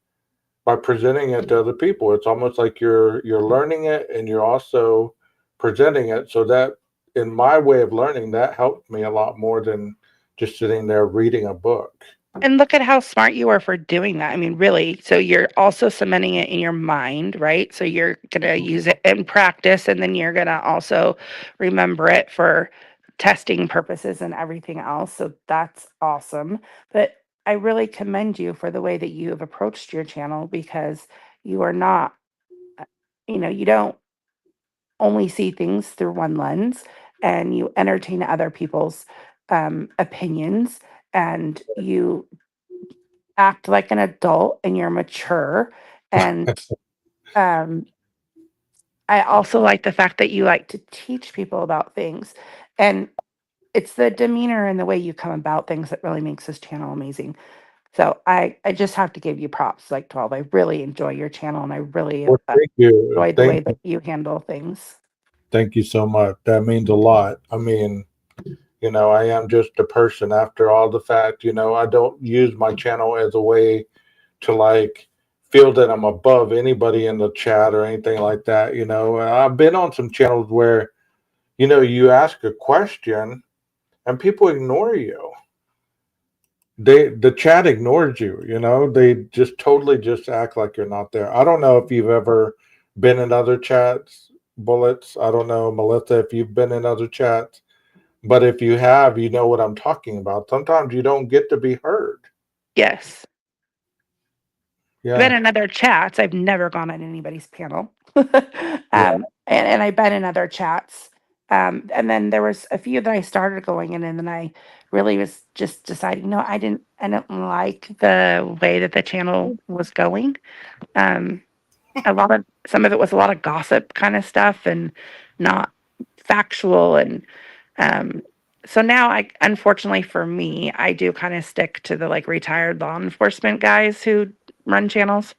Speaker 1: by presenting it to other people? It's almost like you're learning it and you're also presenting it. So that, in my way of learning, that helped me a lot more than just sitting there reading a book.
Speaker 7: And look at how smart you are for doing that. I mean, really. So you're also cementing it in your mind, right? So you're going to use it in practice, and then you're going to also remember it for testing purposes and everything else. So that's awesome. But I really commend you for the way that you have approached your channel, because you are not, you don't only see things through one lens, and you entertain other people's opinions, and you act like an adult, and you're mature. And I also like the fact that you like to teach people about things, and it's the demeanor and the way you come about things that really makes this channel amazing. So I just have to give you props, like 12. I really enjoy your channel, and I really
Speaker 1: Well, thank you.
Speaker 7: enjoy the way that you handle things.
Speaker 1: Thank you so much. That means a lot. I mean, I am just a person after all the fact. I don't use my channel as a way to feel that I'm above anybody in the chat or anything like that. I've been on some channels where, you ask a question and people ignore you. The chat ignores you, they just totally just act like you're not there. I don't know if you've ever been in other chats, Bullets. I don't know, Melissa, if you've been in other chats, but if you have, you know what I'm talking about. Sometimes you don't get to be heard.
Speaker 7: Yes.
Speaker 1: Yeah.
Speaker 7: Been in other chats. I've never gone on anybody's panel. And I've been in other chats. And then there was a few that I started going in, and then I really was just deciding, no, I didn't like the way that the channel was going. Some of it was a lot of gossip kind of stuff and not factual. And so now unfortunately for me, I do kind of stick to the retired law enforcement guys who run channels.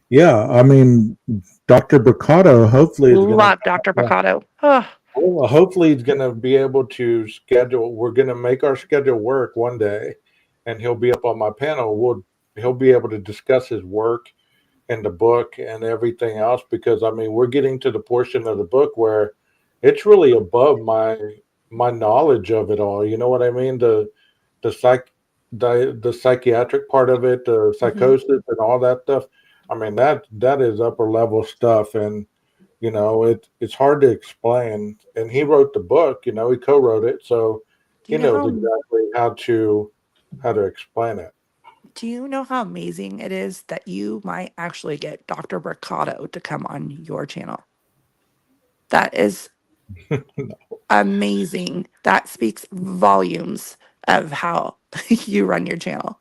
Speaker 1: Yeah, I mean, Dr. Baccato hopefully is going to
Speaker 7: Love Dr. Baccato. Oh,
Speaker 1: well, hopefully he's going to be able to schedule. We're going to make our schedule work one day, and he'll be up on my panel. He'll be able to discuss his work and the book and everything else, because I mean, we're getting to the portion of the book where it's really above my knowledge of it all. You know what I mean? The psychiatric part of it, the psychosis and all that stuff. I mean, that is upper level stuff, and it's hard to explain. And he wrote the book, he co-wrote it, so he knows exactly how to explain it.
Speaker 7: do you know how amazing it is that you might actually get Dr. Mercado to come on your channel? That is amazing. That speaks volumes of how you run your channel.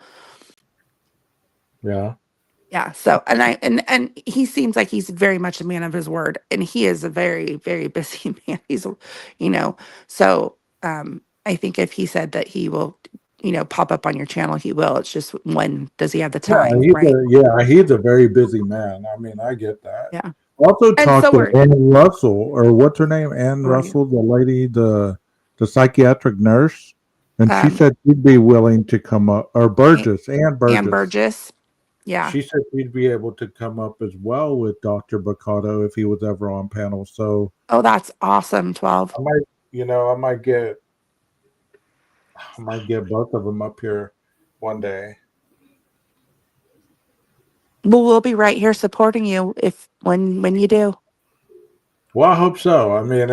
Speaker 1: Yeah.
Speaker 7: Yeah. So, and he seems like he's very much a man of his word, and he is a very, very busy man. He's, so I think if he said that he will, pop up on your channel, he will. It's just when does he have the time, right?
Speaker 1: He's a very busy man. I mean, I get that.
Speaker 7: Yeah.
Speaker 1: Also
Speaker 7: And so
Speaker 1: talked to
Speaker 7: we're
Speaker 1: Ann Russell, or what's her name? Ann
Speaker 7: Right.
Speaker 1: Russell, the lady, the psychiatric nurse. And she
Speaker 7: Um,
Speaker 1: said she'd be willing to come up, or Burgess, Ann Burgess.
Speaker 7: Ann Burgess. Yeah.
Speaker 1: She said she'd be able to come up as well with Dr. Bacado if he was ever on panel. So
Speaker 7: Oh, that's awesome. 12.
Speaker 1: I might get both of them up here one day.
Speaker 7: Well, we'll be right here supporting you when you do.
Speaker 1: Well, I hope so. I mean,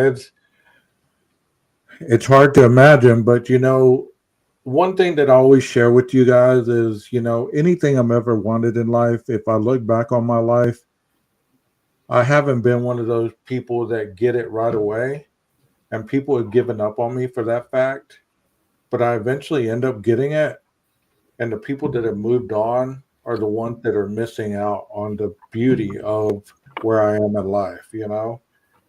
Speaker 1: it's hard to imagine, but one thing that I always share with you guys is, anything I'm ever wanted in life, if I look back on my life, I haven't been one of those people that get it right away, and people have given up on me for that fact, but I eventually end up getting it. And the people that have moved on are the ones that are missing out on the beauty of where I am in life,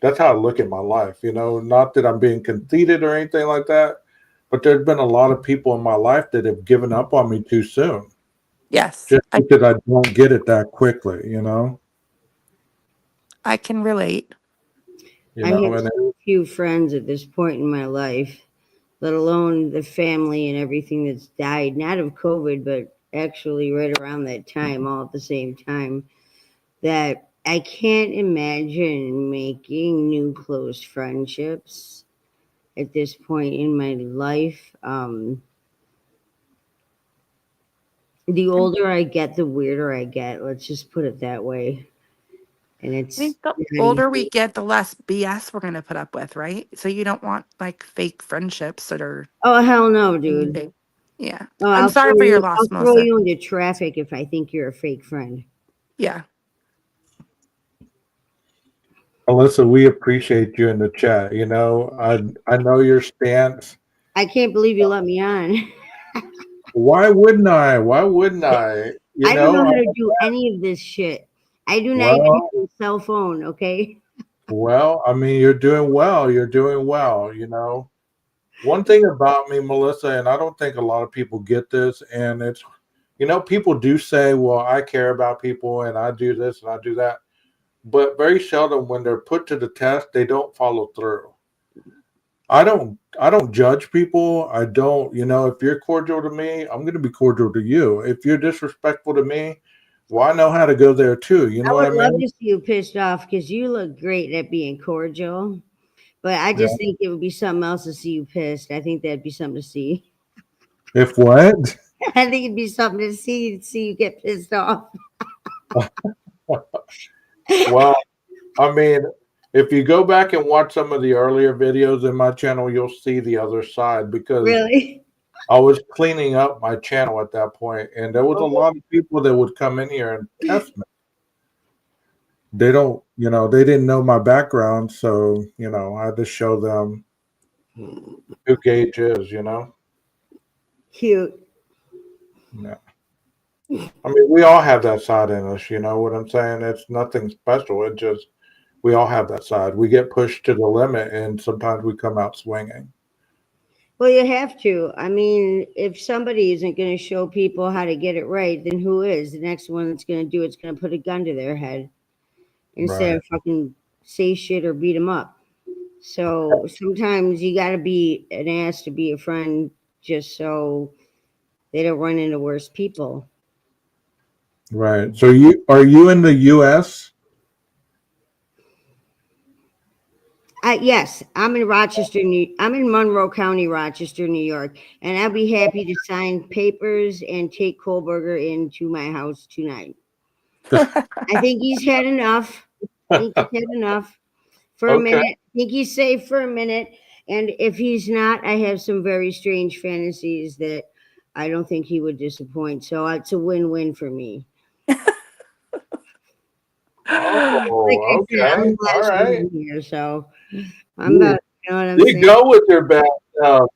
Speaker 1: That's how I look at my life, not that I'm being conceited or anything like that, but there's been a lot of people in my life that have given up on me too soon.
Speaker 7: Yes.
Speaker 1: Just because I don't get it that quickly,
Speaker 7: I can relate.
Speaker 6: I have so few friends at this point in my life, let alone the family and everything that's died, not of COVID, but actually right around that time, all at the same time, that I can't imagine making new close friendships at this point in my life. The older I get, the weirder I get. Let's just put it that way. And
Speaker 7: I think the older we get, the less BS we're going to put up with, right? So you don't want like fake friendships that are.
Speaker 6: Oh, hell no, dude.
Speaker 7: Yeah.
Speaker 6: Oh,
Speaker 7: I'm sorry for your loss,
Speaker 6: I'll throw
Speaker 7: Melissa.
Speaker 6: you into traffic if I think you're a fake friend.
Speaker 7: Yeah.
Speaker 1: Alyssa, we appreciate you in the chat. I know your stance.
Speaker 6: I can't believe you let me on.
Speaker 1: Why wouldn't I? Why wouldn't I?
Speaker 6: I don't know how to do any of this shit. I do not even use a cell phone, okay?
Speaker 1: Well, I mean, you're doing well. You're doing well, One thing about me, Melissa, and I don't think a lot of people get this, and it's, people do say, well, I care about people and I do this and I do that. But very seldom when they're put to the test, they don't follow through. I don't judge people. I don't, if you're cordial to me, I'm going to be cordial to you. If you're disrespectful to me, well, I know how to go there too. You know what I mean?
Speaker 6: I would love to see you pissed off because you look great at being cordial. But I just think it would be something else to see you pissed. I think that'd be something to see.
Speaker 1: If what?
Speaker 6: I think it'd be something to see you get pissed off.
Speaker 1: Well, I mean, if you go back and watch some of the earlier videos in my channel, you'll see the other side because
Speaker 6: really?
Speaker 1: I was cleaning up my channel at that point, and there was a lot of people that would come in here and test me. They don't, they didn't know my background, so I had to show them who Gage is,
Speaker 6: Cute.
Speaker 1: Yeah. I mean, we all have that side in us, you know what I'm saying? It's nothing special. It just, we all have that side. We get pushed to the limit, and sometimes we come out swinging.
Speaker 6: Well, you have to. I mean, if somebody isn't going to show people how to get it right, then who is? The next one that's going to do it's going to put a gun to their head instead of fucking say shit or beat them up. So sometimes you got to be an ass to be a friend just so they don't run into worse people.
Speaker 1: Right. So are you in the U.S.?
Speaker 6: Yes, I'm in Rochester, I'm in Monroe County, Rochester, New York, and I'll be happy to sign papers and take Kohlberger into my house tonight. I think he's had enough. For a minute. I think he's safe for a minute. And if he's not, I have some very strange fantasies that I don't think he would disappoint. So it's a win-win for me. Like I
Speaker 1: Oh,
Speaker 6: said, I'm
Speaker 1: okay.
Speaker 6: the
Speaker 1: All
Speaker 6: last
Speaker 1: right.
Speaker 6: one here, so I'm about, you know what I'm
Speaker 1: You
Speaker 6: saying?
Speaker 1: go with your bad stuff.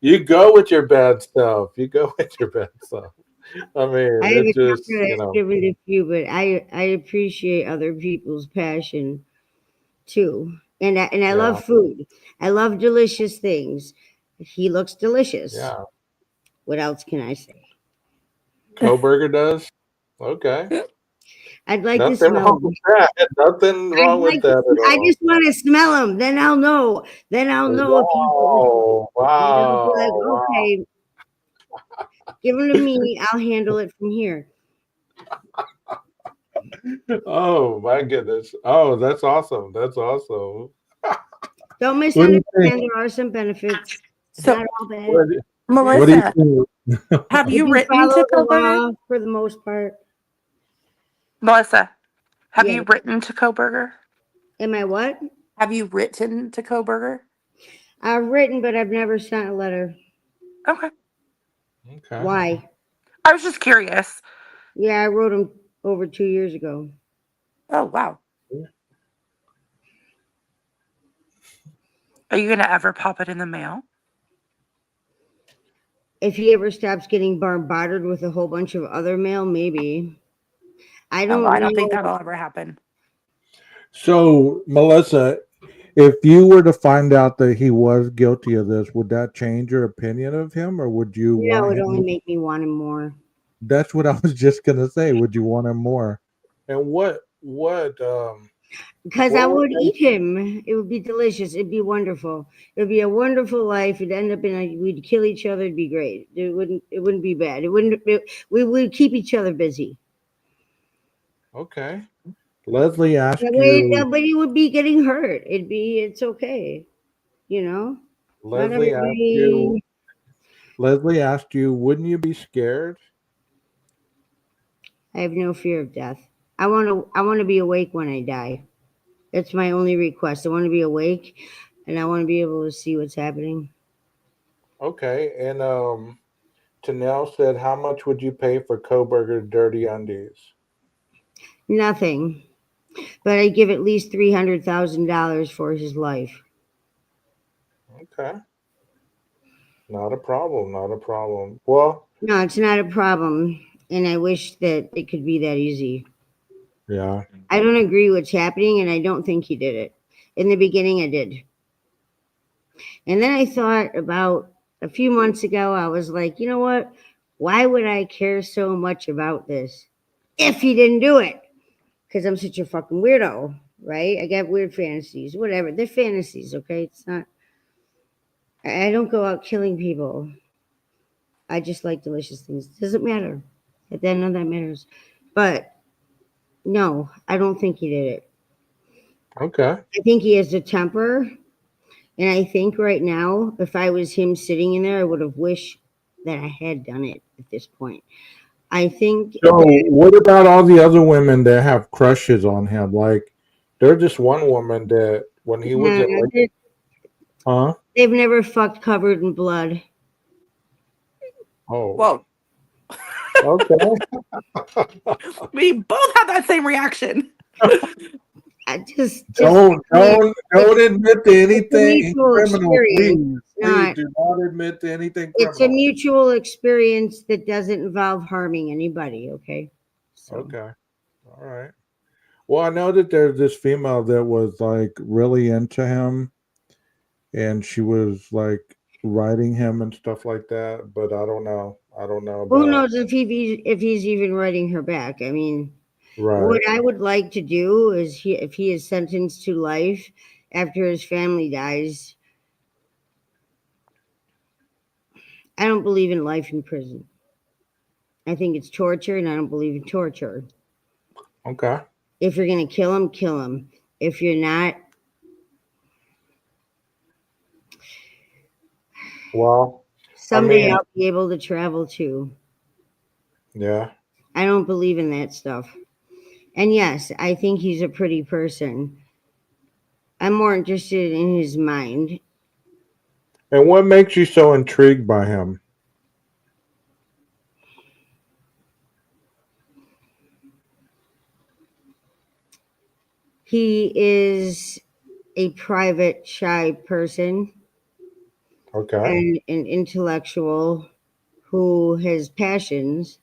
Speaker 1: You go with your bad stuff. You go with your bad stuff. I mean,
Speaker 6: I have
Speaker 1: it
Speaker 6: a
Speaker 1: just,
Speaker 6: temper that's different to you, but I appreciate other people's passion too. And I
Speaker 1: yeah,
Speaker 6: love food. I love delicious things. He looks delicious.
Speaker 1: yeah.
Speaker 6: What else can I say?
Speaker 1: Koberger does. Okay.
Speaker 6: I'd like to
Speaker 1: Nothing
Speaker 6: smell
Speaker 1: wrong
Speaker 6: him.
Speaker 1: with that. Nothing
Speaker 6: I'd
Speaker 1: wrong with
Speaker 6: like to,
Speaker 1: that at
Speaker 6: I
Speaker 1: all.
Speaker 6: just want to smell him. Then I'll know. Then I'll know if he's delicious.
Speaker 1: Wow.
Speaker 6: And I'll be like,
Speaker 1: Wow.
Speaker 6: okay, give him to me. I'll handle it from here.
Speaker 1: Wow. Oh my goodness. Oh, that's awesome. That's awesome.
Speaker 6: Don't
Speaker 1: What do you think?
Speaker 6: misunderstand. There are some benefits. It's
Speaker 7: So,
Speaker 6: not all bad.
Speaker 1: What do you
Speaker 7: Melissa,
Speaker 1: think?
Speaker 7: have
Speaker 6: If
Speaker 7: you
Speaker 6: you
Speaker 7: written
Speaker 6: follow
Speaker 7: to
Speaker 6: the
Speaker 7: Koberger?
Speaker 6: law for the most part.
Speaker 7: Melissa, have
Speaker 6: Yeah.
Speaker 7: you written to Koberger?
Speaker 6: Am I what?
Speaker 7: Have you written to Koberger?
Speaker 6: I've written, but I've never sent a letter.
Speaker 7: Okay.
Speaker 1: Okay.
Speaker 6: Why?
Speaker 7: I was just curious.
Speaker 6: Yeah, I wrote him over 2 years ago.
Speaker 7: Oh, wow. Are you going to ever pop it in the mail?
Speaker 6: If he ever stops getting bombarded with a whole bunch of other mail, maybe. I
Speaker 7: Oh,
Speaker 6: don't
Speaker 7: I don't think
Speaker 6: know.
Speaker 7: that'll ever happen.
Speaker 1: So, Melissa, if you were to find out that he was guilty of this, would that change your opinion of him, or would you
Speaker 6: No,
Speaker 1: want
Speaker 6: it
Speaker 1: him?
Speaker 6: only make me want him more.
Speaker 1: That's what I was just gonna say. Would you want him more? And what
Speaker 6: Because
Speaker 1: what
Speaker 6: I
Speaker 1: would
Speaker 6: would eat him. It would be delicious. It'd be wonderful. It'd be a wonderful life. It'd end up in we'd kill each other. It'd be great. It wouldn't be bad. We would keep each other busy.
Speaker 1: okay. Leslie asked
Speaker 6: That way
Speaker 1: you
Speaker 6: nobody would be getting hurt. It's okay. You know? Not
Speaker 1: Leslie asked you
Speaker 6: everybody.
Speaker 1: Leslie asked you, wouldn't you be scared?
Speaker 6: I have no fear of death. I want to be awake when I die. That's my only request. I want to be awake and I want to be able to see what's happening.
Speaker 1: Okay. And Tanel said, how much would you pay for Koberger dirty undies?
Speaker 6: Nothing. But I give at least $300,000 for his life.
Speaker 1: Okay. Not a problem, not a problem. Well,
Speaker 6: No, it's not a problem. And I wish that it could be that easy.
Speaker 1: yeah.
Speaker 6: I don't agree what's happening, and I don't think he did it. In the beginning, I did. And then I thought about a few months ago, I was like, you know what? Why would I care so much about this if he didn't do it? Because I'm such a fucking weirdo, right? I got weird fantasies, whatever. They're fantasies, okay? It's not, I don't go out killing people. I just like delicious things. Doesn't matter. At the end of that matters. But no, I don't think he did it.
Speaker 1: Okay.
Speaker 6: I think he has a temper. And I think right now, if I was him sitting in there, I would have wished that I had done it at this point. I think
Speaker 1: So what about all the other women that have crushes on him? Like there's just one woman that when he was in huh?
Speaker 6: they've never fucked covered in blood.
Speaker 1: Oh.
Speaker 7: Whoa.
Speaker 1: Okay.
Speaker 7: We both had that same reaction.
Speaker 6: I just
Speaker 1: Don't admit to anything
Speaker 6: mutual
Speaker 1: criminal,
Speaker 6: experience.
Speaker 1: please.
Speaker 6: Not,
Speaker 1: Please do not admit to anything
Speaker 6: it's a
Speaker 1: criminal.
Speaker 6: mutual experience that doesn't involve harming anybody, okay? So.
Speaker 1: Okay. All right. Well, I know that there's this female that was like really into him and she was like writing him and stuff like that, but I don't know. I don't know
Speaker 6: Who
Speaker 1: about
Speaker 6: knows if he's even writing her back? I mean,
Speaker 1: right.
Speaker 6: what I would like to do is if he is sentenced to life after his family dies, I don't believe in life in prison. I think it's torture, and I don't believe in torture.
Speaker 1: Okay.
Speaker 6: If you're gonna kill him, kill him. If you're not,
Speaker 1: Well,
Speaker 6: someday
Speaker 1: mean-
Speaker 6: I'll be able to travel too.
Speaker 1: Yeah.
Speaker 6: I don't believe in that stuff. And yes, I think he's a pretty person. I'm more interested in his mind.
Speaker 1: And what makes you so intrigued by him?
Speaker 6: He is a private, shy person
Speaker 1: Okay.
Speaker 6: and an intellectual who has passions.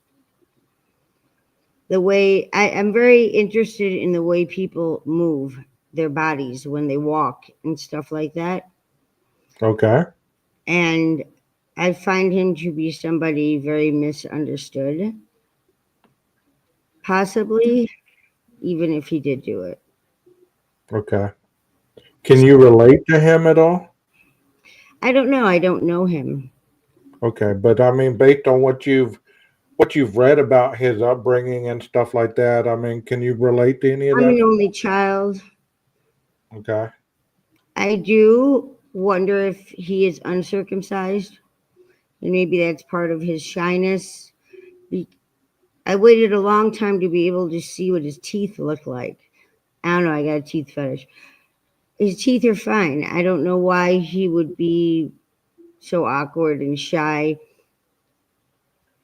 Speaker 6: The way I'm very interested in the way people move their bodies when they walk and stuff like that.
Speaker 1: Okay.
Speaker 6: And I find him to be somebody very misunderstood. Possibly, even if he did do it.
Speaker 1: Okay. Can you relate to him at all?
Speaker 6: I don't know. I don't know him.
Speaker 1: Okay, but I mean, based on what you've read about his upbringing and stuff like that, I mean, can you relate to any of
Speaker 6: I'm an
Speaker 1: that?
Speaker 6: only child.
Speaker 1: Okay.
Speaker 6: I do wonder if he is uncircumcised, and maybe that's part of his shyness. I waited a long time to be able to see what his teeth look like. I don't know. I got a teeth fetish. His teeth are fine. I don't know why he would be so awkward and shy.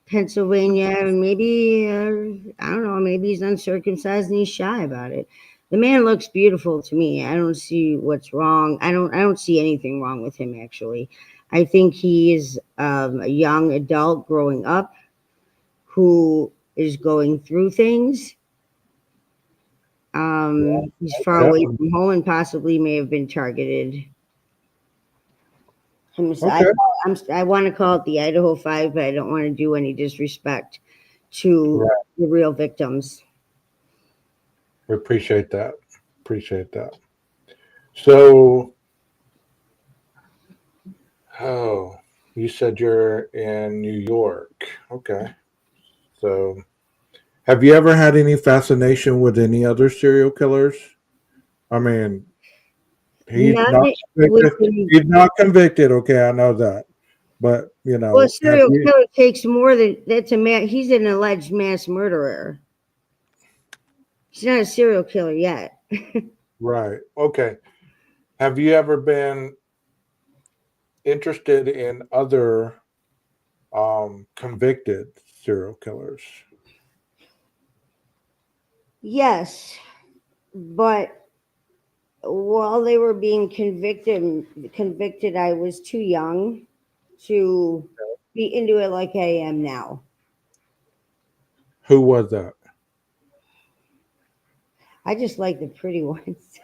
Speaker 6: Pennsylvania, maybe, I don't know, maybe he's uncircumcised and he's shy about it. The man looks beautiful to me. I don't see what's wrong. I don't see anything wrong with him, actually. I think he is a young adult growing up who is going through things. He's far away from home and possibly may have been targeted.
Speaker 1: Okay.
Speaker 6: I want to call it the Idaho 5, but I don't want to do any disrespect to
Speaker 1: Right.
Speaker 6: the real victims.
Speaker 1: We appreciate that. Appreciate that. So, oh, you said you're in New York. Okay. So, have you ever had any fascination with any other serial killers? I mean, he's
Speaker 6: Not
Speaker 1: not
Speaker 6: with
Speaker 1: convicted.
Speaker 6: the,
Speaker 1: He's not convicted. Okay, I know that. But, you know,
Speaker 6: well, a
Speaker 1: have
Speaker 6: serial
Speaker 1: you,
Speaker 6: killer takes more than that's a man. He's an alleged mass murderer. He's not a serial killer yet.
Speaker 1: right. Okay. Have you ever been interested in other convicted serial killers?
Speaker 6: Yes, but while they were being convicted, I was too young to be into it like I am now.
Speaker 1: Who was that?
Speaker 6: I just like the pretty ones.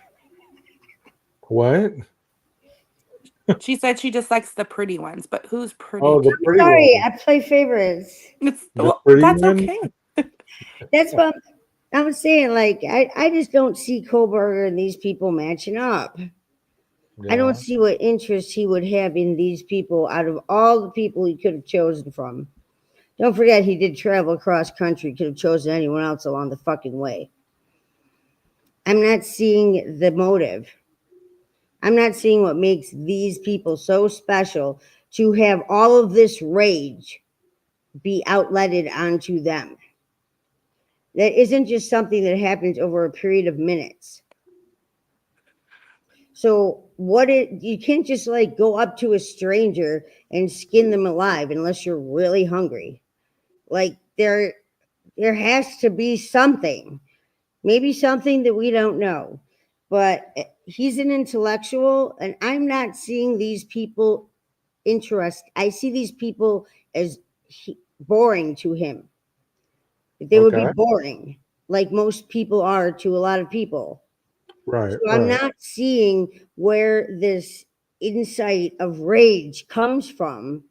Speaker 1: What?
Speaker 7: She said she just likes the pretty ones, but who's pretty?
Speaker 1: Oh, the pretty
Speaker 6: Sorry,
Speaker 1: one.
Speaker 6: I play favorites.
Speaker 7: It's,
Speaker 1: The
Speaker 7: well,
Speaker 1: pretty
Speaker 7: that's
Speaker 1: one?
Speaker 7: okay.
Speaker 6: That's what I'm saying. Like, I just don't see Kohlberger and these people matching up. I don't
Speaker 1: Yeah.
Speaker 6: see what interest he would have in these people out of all the people he could have chosen from. Don't forget, he did travel across country, could have chosen anyone else along the fucking way. I'm not seeing the motive. I'm not seeing what makes these people so special to have all of this rage be outletted onto them. That isn't just something that happens over a period of minutes. So you can't just like go up to a stranger and skin them alive unless you're really hungry. Like there has to be something, maybe something that we don't know. But he's an intellectual, and I'm not seeing these people I see these people as boring to him. They would be
Speaker 1: Okay.
Speaker 6: boring, like most people are to a lot of people.
Speaker 1: Right.
Speaker 6: So I'm
Speaker 1: Right.
Speaker 6: not seeing where this insight of rage comes from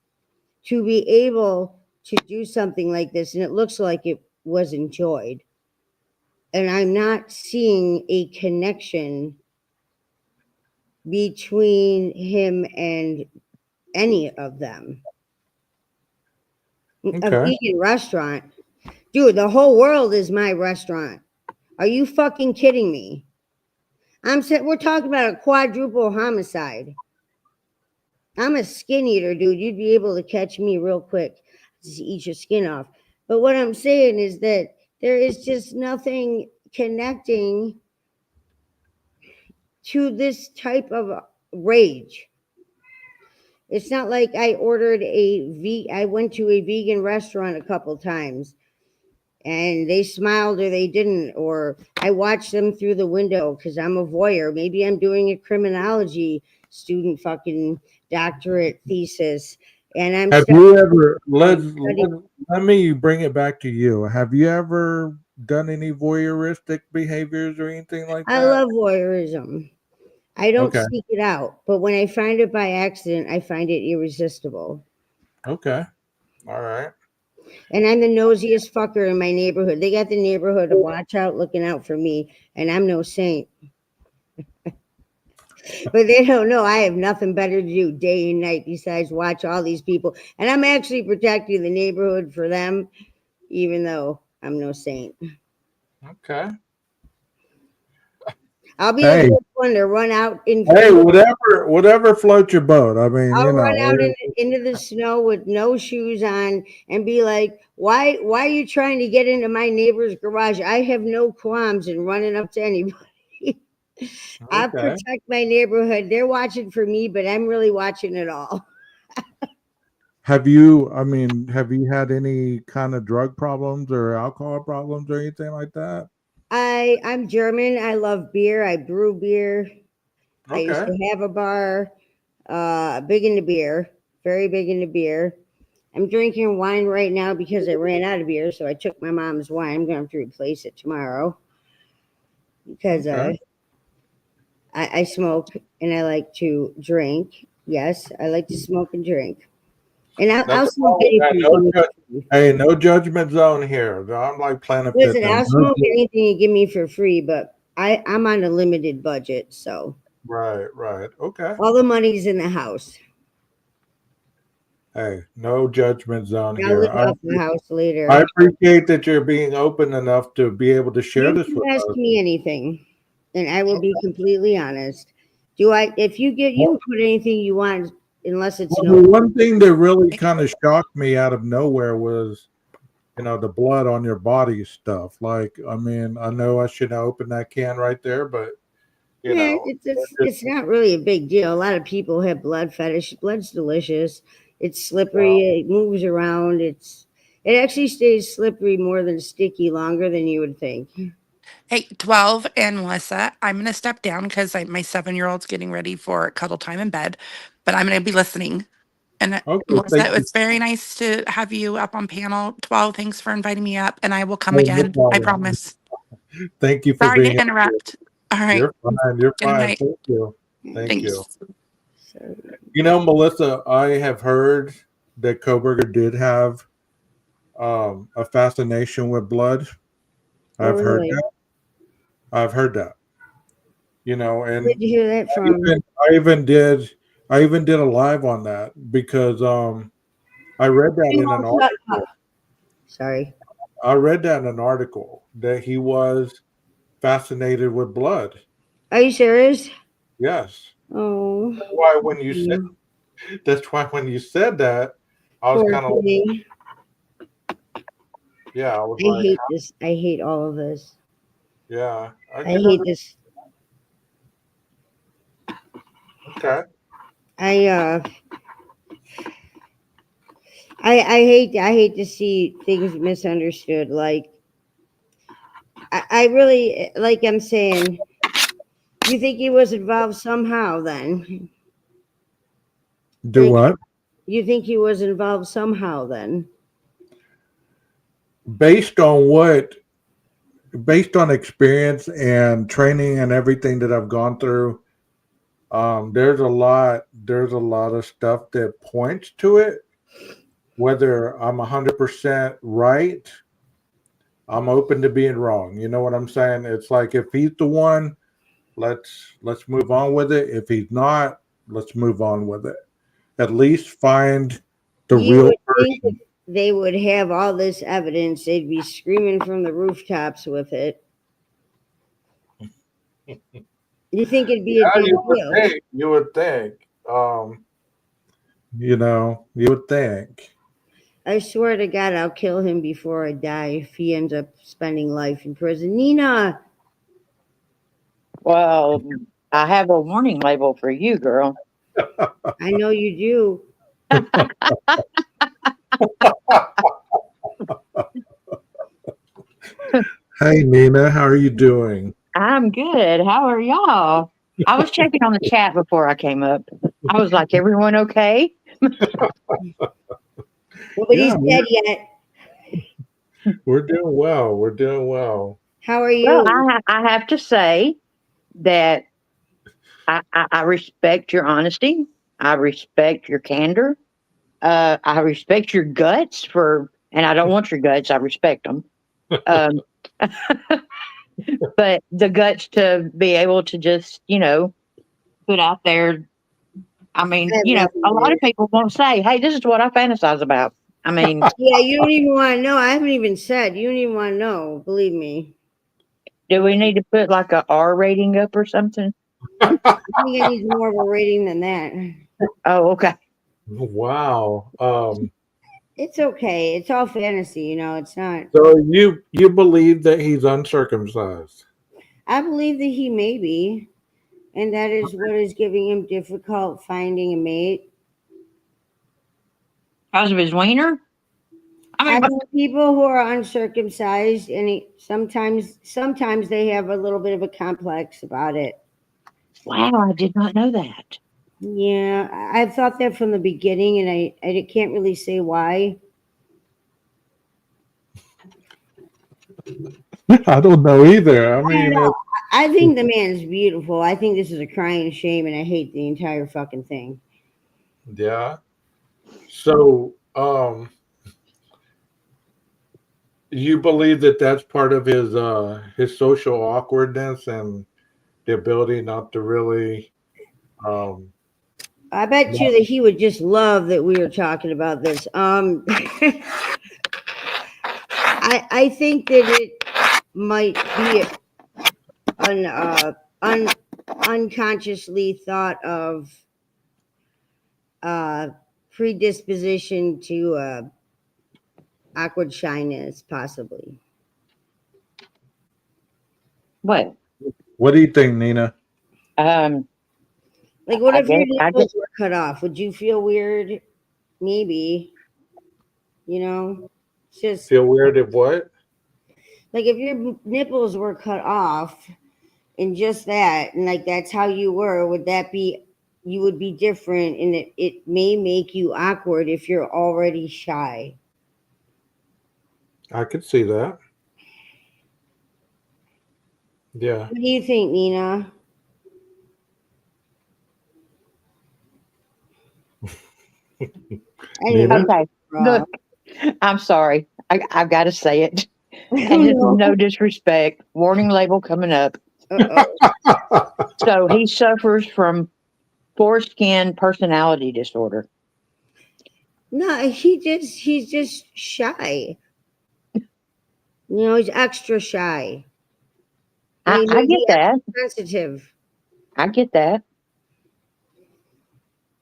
Speaker 6: to be able to do something like this. And it looks like it was enjoyed. And I'm not seeing a connection between him and any of them. A
Speaker 1: Okay.
Speaker 6: vegan restaurant. Dude, the whole world is my restaurant. Are you fucking kidding me? We're talking about a quadruple homicide. I'm a skin eater, dude. You'd be able to catch me real quick. Just eat your skin off. But what I'm saying is that there is just nothing connecting to this type of rage. It's not like I went to a vegan restaurant a couple times. and they smiled or they didn't, or I watched them through the window because I'm a voyeur. Maybe I'm doing a criminology student fucking doctorate thesis, and I'm
Speaker 1: Have you ever
Speaker 6: studying.
Speaker 1: let me bring it back to you. Have you ever done any voyeuristic behaviors or anything like
Speaker 6: I
Speaker 1: that?
Speaker 6: love voyeurism. I don't
Speaker 1: Okay.
Speaker 6: seek it out, but when I find it by accident, I find it irresistible.
Speaker 1: Okay. All right.
Speaker 6: And I'm the nosiest fucker in my neighborhood. They got the neighborhood of watch out, looking out for me, and I'm no saint. But they don't know I have nothing better to do day and night besides watch all these people. And I'm actually protecting the neighborhood for them, even though I'm no saint.
Speaker 1: Okay.
Speaker 6: I'll be
Speaker 1: Hey.
Speaker 6: the first one to run out in.
Speaker 1: Hey, whatever floats your boat. I mean,
Speaker 6: I'll
Speaker 1: you
Speaker 6: run
Speaker 1: know.
Speaker 6: out into the snow with no shoes on and be like, why are you trying to get into my neighbor's garage? I have no qualms in running up to anybody. I
Speaker 1: Okay.
Speaker 6: protect my neighborhood. They're watching for me, but I'm really watching it all.
Speaker 1: Have you had any kind of drug problems or alcohol problems or anything like that?
Speaker 6: I'm German. I love beer. I brew beer. I used
Speaker 1: Okay.
Speaker 6: to have a bar. Big into beer. Very big into beer. I'm drinking wine right now because I ran out of beer, so I took my mom's wine. I'm going to have to replace it tomorrow because
Speaker 1: Okay.
Speaker 6: I smoke and I like to drink. Yes, I like to smoke and drink. And I'll
Speaker 1: That's
Speaker 6: smoke anything.
Speaker 1: hey, no judgment zone here. I'm like Planet
Speaker 6: Listen,
Speaker 1: Fitness.
Speaker 6: I'll smoke anything you give me for free, but I'm on a limited budget, so
Speaker 1: Right. Okay.
Speaker 6: all the money's in the house.
Speaker 1: Hey, no judgment zone
Speaker 6: I'll
Speaker 1: here.
Speaker 6: live off the house later.
Speaker 1: I appreciate that you're being open enough to be able to share
Speaker 6: You
Speaker 1: this
Speaker 6: can
Speaker 1: with
Speaker 6: ask
Speaker 1: us.
Speaker 6: me anything, and I will be completely honest. If you can put anything you want, unless it's
Speaker 1: Well,
Speaker 6: no.
Speaker 1: the one thing that really kind of shocked me out of nowhere was, the blood on your body stuff. Like, I mean, I know I shouldn't have opened that can right there, but
Speaker 6: Yeah, it's not really a big deal. A lot of people have blood fetish. Blood's delicious. It's slippery. It moves around. It actually stays slippery more than sticky longer than you would think.
Speaker 7: Hey, 12 and Melissa, I'm going to step down because my 7-year-old's getting ready for cuddle time in bed, but I'm going to be listening. And
Speaker 1: Okay,
Speaker 7: Melissa,
Speaker 1: thank you.
Speaker 7: it's very nice to have you up on panel 12. Thanks for inviting me up, and I will come
Speaker 1: Oh, no
Speaker 7: again. I
Speaker 1: problem.
Speaker 7: promise.
Speaker 1: Thank you for
Speaker 7: Sorry
Speaker 1: being
Speaker 7: to interrupt. All right.
Speaker 1: You're fine. You're
Speaker 7: Good
Speaker 1: fine.
Speaker 7: night.
Speaker 1: Thank you. Thank you.
Speaker 7: Thanks.
Speaker 1: Melissa, I have heard that Koberger did have a fascination with blood. I've heard
Speaker 6: really?
Speaker 1: that. I've heard that. And
Speaker 6: Where'd you hear that from?
Speaker 1: I even did a live on that because I read that in an article.
Speaker 6: Sorry.
Speaker 1: I read that in an article that he was fascinated with blood.
Speaker 6: Are you serious?
Speaker 1: Yes.
Speaker 6: Oh.
Speaker 1: That's why when you said that, I was kind of
Speaker 6: I
Speaker 1: like,
Speaker 6: hate this. I hate all of this.
Speaker 1: yeah.
Speaker 6: I hate this.
Speaker 1: Okay.
Speaker 6: I hate to see things misunderstood. Like I really, like I'm saying, you think he was involved somehow then?
Speaker 1: Do what?
Speaker 6: You think he was involved somehow then?
Speaker 1: Based on experience and training and everything that I've gone through, there's a lot of stuff that points to it. Whether I'm 100% right, I'm open to being wrong. You know what I'm saying? It's like, if he's the one, let's move on with it. If he's not, let's move on with it. At least find the real person.
Speaker 6: They would have all this evidence. They'd be screaming from the rooftops with it. You think it'd be a big deal?
Speaker 1: You would think. You would think.
Speaker 6: I swear to God, I'll kill him before I die if he ends up spending life in prison. Nina!
Speaker 9: Well, I have a warning label for you, girl.
Speaker 6: I know you do.
Speaker 1: Hey, Nina, how are you doing?
Speaker 9: I'm good. How are y'all? I was checking on the chat before I came up. I was like, everyone okay?
Speaker 6: Nobody's
Speaker 1: Yeah,
Speaker 6: dead yet.
Speaker 1: we're doing well. We're doing well.
Speaker 6: How are
Speaker 9: Well,
Speaker 6: you?
Speaker 9: I have to say that I respect your honesty. I respect your candor. I respect your guts and I don't want your guts. I respect them. Um, but the guts to be able to just, put out there. I mean,
Speaker 6: I love
Speaker 9: a lot
Speaker 6: you.
Speaker 9: of people won't say, "Hey, this is what I fantasize about." I mean,
Speaker 6: Yeah, you don't even want to know. I haven't even said. You don't even want to know. Believe me.
Speaker 9: do we need to put like a R rating up or something?
Speaker 6: I think I need more of a rating than that.
Speaker 9: Oh, okay.
Speaker 1: Wow.
Speaker 6: It's okay. It's all fantasy, It's not.
Speaker 1: So you believe that he's uncircumcised?
Speaker 6: I believe that he may be, and that is what is giving him difficult finding a mate.
Speaker 9: Because of his wiener? I
Speaker 6: I've
Speaker 9: mean,
Speaker 6: known people who are uncircumcised, and sometimes they have a little bit of a complex about it.
Speaker 9: wow, I did not know that.
Speaker 6: Yeah, I've thought that from the beginning, and I can't really say why.
Speaker 1: I don't know either. I mean,
Speaker 6: I think the man's beautiful. I think this is a crying shame, and I hate the entire fucking thing.
Speaker 1: yeah. So, you believe that that's part of his social awkwardness and the ability not to really
Speaker 6: I bet you that he would just love that we were talking about this. I think that it might be unconsciously thought of predisposition to awkward shyness, possibly.
Speaker 9: What?
Speaker 1: What do you think, Nina?
Speaker 6: Like, what
Speaker 9: I
Speaker 6: if your
Speaker 9: guess, I
Speaker 6: nipples
Speaker 9: guess,
Speaker 6: were cut off? Would you feel weird? Maybe, it's just
Speaker 1: Feel weird if what?
Speaker 6: like if your nipples were cut off and just that, and like that's how you were, would that be, you would be different, and it may make you awkward if you're already shy.
Speaker 1: I could see that. Yeah.
Speaker 6: What do you think, Nina?
Speaker 1: Nina?
Speaker 9: okay.
Speaker 6: Raw.
Speaker 9: Look, I'm sorry. I've got to say it.
Speaker 6: Oh,
Speaker 9: And this is
Speaker 6: no.
Speaker 9: no disrespect. Warning label coming up.
Speaker 6: Uh-oh.
Speaker 9: So he suffers from foreskin personality disorder.
Speaker 6: No, he's just shy. He's extra shy. And he
Speaker 9: I
Speaker 6: may
Speaker 9: get
Speaker 6: be
Speaker 9: that.
Speaker 6: extra sensitive.
Speaker 9: I get that.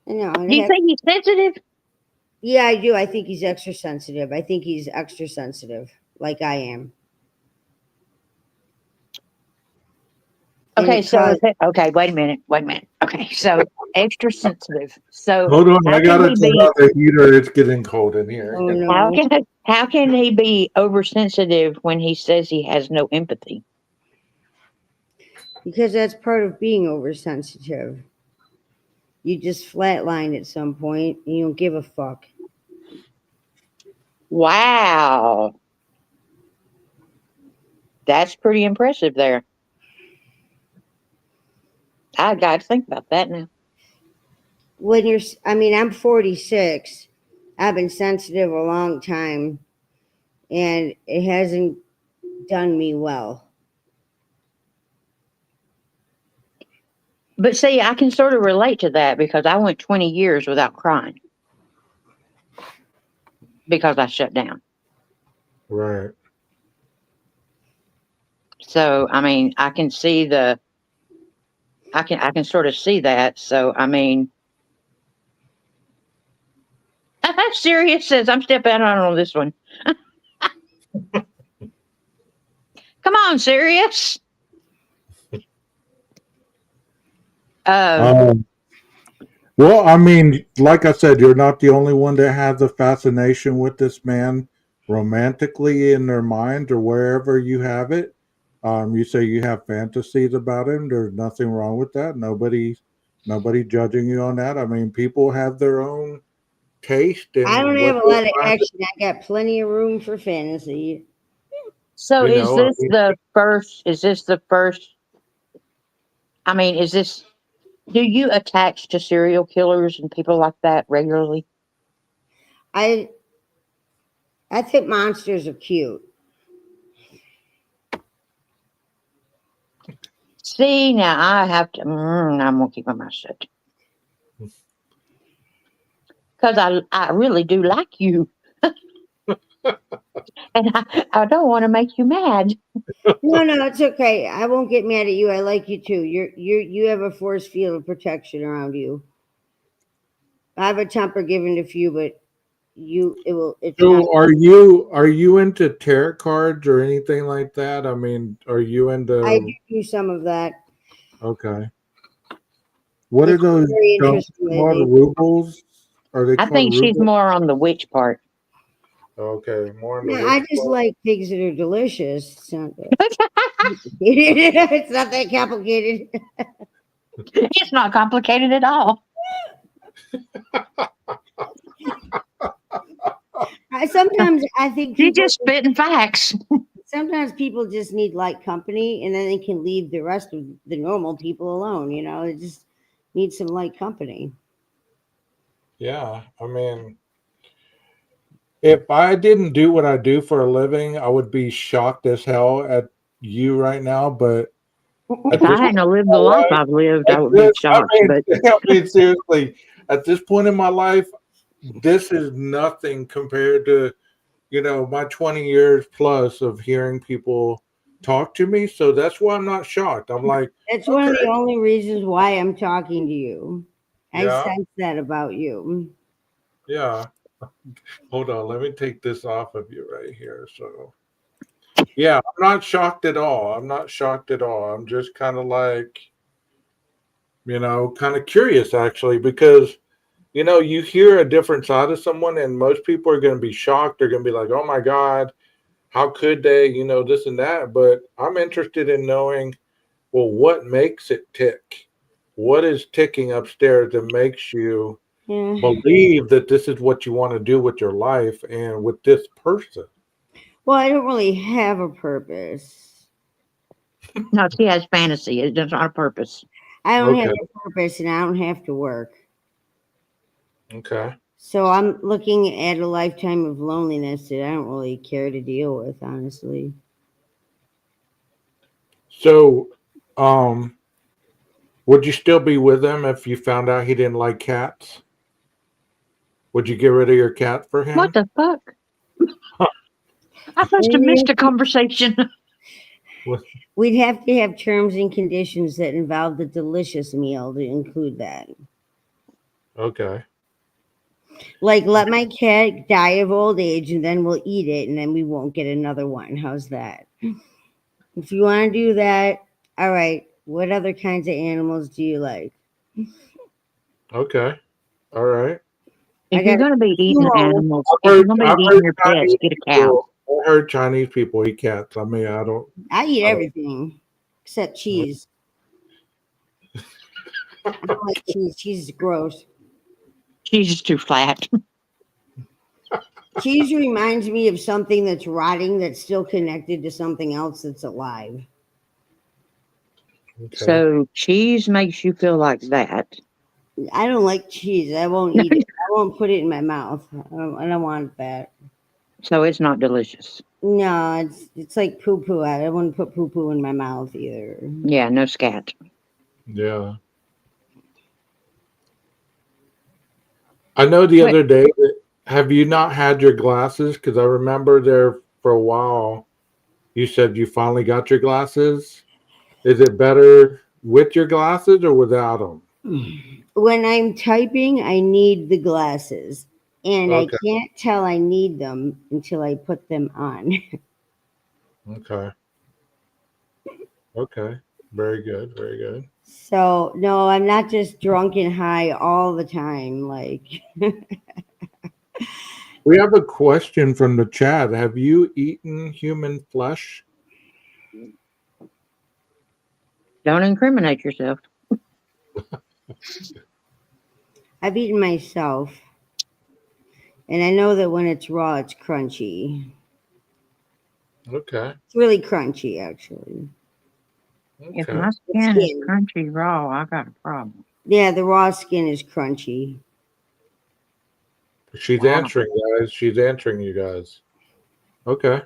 Speaker 6: I know.
Speaker 9: Do you think he's sensitive?
Speaker 6: Yeah, I do. I think he's extra sensitive. I think he's extra sensitive, like I am. And
Speaker 9: Okay,
Speaker 6: it
Speaker 9: so
Speaker 6: caused,
Speaker 9: okay, wait a minute. Okay, so extra sensitive. So
Speaker 1: Hold on,
Speaker 9: how
Speaker 1: I
Speaker 9: can
Speaker 1: gotta
Speaker 9: he
Speaker 1: turn
Speaker 9: be?
Speaker 1: on the heater. It's getting cold in here.
Speaker 6: oh
Speaker 9: How
Speaker 6: no.
Speaker 9: can he be oversensitive when he says he has no empathy?
Speaker 6: Because that's part of being oversensitive. You just flatline at some point and you don't give a fuck.
Speaker 9: Wow, that's pretty impressive there. I got to think about that now.
Speaker 6: I'm 46. I've been sensitive a long time and it hasn't done me well.
Speaker 9: But see, I can sort of relate to that because I went 20 years without crying because I shut down.
Speaker 1: Right.
Speaker 9: So, I mean, I can sort of see that. So, I mean, Sirius says I'm stepping out on this one. Come on, Sirius.
Speaker 1: Well, I mean, like I said, you're not the only one that has a fascination with this man. romantically in their minds or wherever you have it. You say you have fantasies about him. There's nothing wrong with that. Nobody judging you on that. I mean, people have their own taste
Speaker 6: I
Speaker 1: and
Speaker 6: don't
Speaker 1: what
Speaker 6: have a
Speaker 1: they
Speaker 6: lot of
Speaker 1: find,
Speaker 6: action. I got plenty of room for fantasy.
Speaker 9: So
Speaker 1: you
Speaker 9: is
Speaker 1: know. I
Speaker 9: this
Speaker 1: mean,
Speaker 9: the first? Is this the first? I mean, is this? Do you attach to serial killers and people like that regularly?
Speaker 6: I think monsters are cute.
Speaker 9: See, now I have to. I'm gonna keep my mouth shut because I really do like you, and I don't want to make you mad.
Speaker 6: No, it's okay. I won't get mad at you. I like you too. You have a force field of protection around you. I have a temper given to few, but it's not.
Speaker 1: So are you into tarot cards or anything like that? I mean, are you
Speaker 6: I
Speaker 1: into
Speaker 6: do some of that.
Speaker 1: okay. What are
Speaker 6: It's
Speaker 1: those
Speaker 6: very
Speaker 1: stones
Speaker 6: interesting
Speaker 1: called?
Speaker 6: lately.
Speaker 1: Rubles? Are they
Speaker 9: I
Speaker 1: called
Speaker 9: think she's
Speaker 1: rubles?
Speaker 9: more on the witch part.
Speaker 1: Okay, more on the
Speaker 6: No,
Speaker 1: witch
Speaker 6: I just
Speaker 1: part.
Speaker 6: like things that are delicious. It's not that it's not that complicated.
Speaker 9: It's not complicated at all.
Speaker 6: Sometimes I think
Speaker 9: You're
Speaker 6: people
Speaker 9: just spitting facts.
Speaker 6: sometimes people just need light company, and then they can leave the rest of the normal people alone. They just need some light company.
Speaker 1: Yeah, I mean, if I didn't do what I do for a living, I would be shocked as hell at you right now. But
Speaker 9: If
Speaker 1: at this
Speaker 9: I
Speaker 1: point
Speaker 9: hadn't lived
Speaker 1: in
Speaker 9: the
Speaker 1: my
Speaker 9: life
Speaker 1: life,
Speaker 9: I've lived, I
Speaker 1: at
Speaker 9: would be
Speaker 1: this,
Speaker 9: shocked. But
Speaker 1: I mean, seriously, at this point in my life, this is nothing compared to my 20 years plus of hearing people talk to me. So that's why I'm not shocked. I'm like,
Speaker 6: That's one of
Speaker 1: okay,
Speaker 6: the only reasons why I'm talking to you. I
Speaker 1: yeah,
Speaker 6: sense that about you.
Speaker 1: yeah. Hold on, let me take this off of you right here. So yeah, I'm not shocked at all. I'm not shocked at all. I'm just kind of like, kind of curious actually, because you hear a different side of someone, and most people are going to be shocked. They're going to be like, oh my God, how could they, this and that. But I'm interested in knowing, well, what makes it tick? What is ticking upstairs that makes you
Speaker 6: Yeah.
Speaker 1: believe that this is what you want to do with your life and with this person?
Speaker 6: Well, I don't really have a purpose.
Speaker 9: no, she has fantasy. It's not a purpose.
Speaker 6: I don't have
Speaker 1: Okay.
Speaker 6: a purpose, and I don't have to work.
Speaker 1: Okay.
Speaker 6: So I'm looking at a lifetime of loneliness that I don't really care to deal with, honestly.
Speaker 1: So, would you still be with him if you found out he didn't like cats? Would you get rid of your cat for
Speaker 9: What
Speaker 1: him?
Speaker 9: the fuck? I must have missed a conversation.
Speaker 6: We'd have to have terms and conditions that involve the delicious meal to include that.
Speaker 1: Okay.
Speaker 6: Like, let my cat die of old age, and then we'll eat it, and then we won't get another one. How's that? If you want to do that, all right. What other kinds of animals do you like?
Speaker 1: Okay. All right.
Speaker 6: I
Speaker 9: If
Speaker 6: got
Speaker 9: you're going to be
Speaker 6: two
Speaker 9: eating
Speaker 6: more.
Speaker 9: animals, if you're going to be eating your pets, get a cow.
Speaker 1: I heard Chinese people eat cats. I mean,
Speaker 6: I eat
Speaker 1: I don't-
Speaker 6: everything except cheese. I don't like cheese. Cheese is gross.
Speaker 9: She's just too flat.
Speaker 6: Cheese reminds me of something that's rotting that's still connected to something else that's alive.
Speaker 1: Okay.
Speaker 9: So cheese makes you feel like that.
Speaker 6: I don't like cheese. I won't eat it. I won't put it in my mouth. I don't want that.
Speaker 9: So it's not delicious.
Speaker 6: No, it's like poo poo. I don't want to put poo poo in my mouth either.
Speaker 9: Yeah, no scat.
Speaker 1: Yeah. I know the
Speaker 9: Wait.
Speaker 1: other day, have you not had your glasses? Because I remember there for a while, you said you finally got your glasses. Is it better with your glasses or without them?
Speaker 6: When I'm typing, I need the glasses. And
Speaker 1: Okay.
Speaker 6: I can't tell I need them until I put them on.
Speaker 1: Okay. Okay. Very good. Very good.
Speaker 6: So, no, I'm not just drunk and high all the time. Like,
Speaker 1: We have a question from the chat. Have you eaten human flesh?
Speaker 9: Don't incriminate yourself.
Speaker 6: I've eaten myself, and I know that when it's raw, it's crunchy.
Speaker 1: Okay.
Speaker 6: It's really crunchy, actually.
Speaker 9: If
Speaker 1: Okay.
Speaker 9: my skin is
Speaker 6: Skin.
Speaker 9: crunchy raw, I got a problem.
Speaker 6: Yeah, the raw skin is crunchy.
Speaker 1: She's
Speaker 9: Wow.
Speaker 1: answering, guys. She's answering you guys. Okay.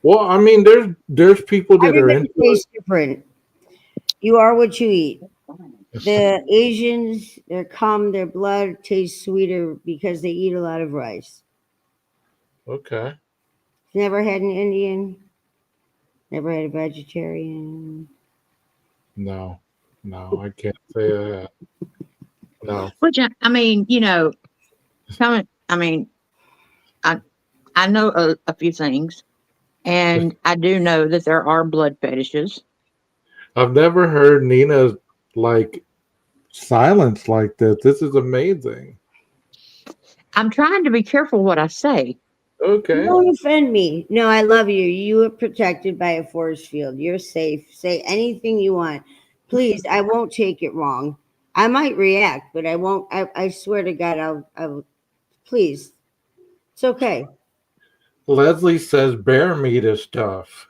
Speaker 1: Well, I mean, there's people that are
Speaker 6: Everybody
Speaker 1: into it.
Speaker 6: tastes different. You are what you eat. The Asians, their blood tastes sweeter because they eat a lot of rice.
Speaker 1: Okay.
Speaker 6: Never had an Indian. Never had a vegetarian.
Speaker 1: No, I can't say that. No.
Speaker 9: Which I mean, you know, I mean, I know a few things, and I do know that there are blood fetishes.
Speaker 1: I've never heard Nina like silence like this. This is amazing.
Speaker 9: I'm trying to be careful what I say.
Speaker 1: Okay.
Speaker 6: Don't offend me. No, I love you. You are protected by a force field. You're safe. Say anything you want. Please, I won't take it wrong. I might react, but I won't. I swear to God, I'll please. It's okay.
Speaker 1: Leslie says bear meat is tough.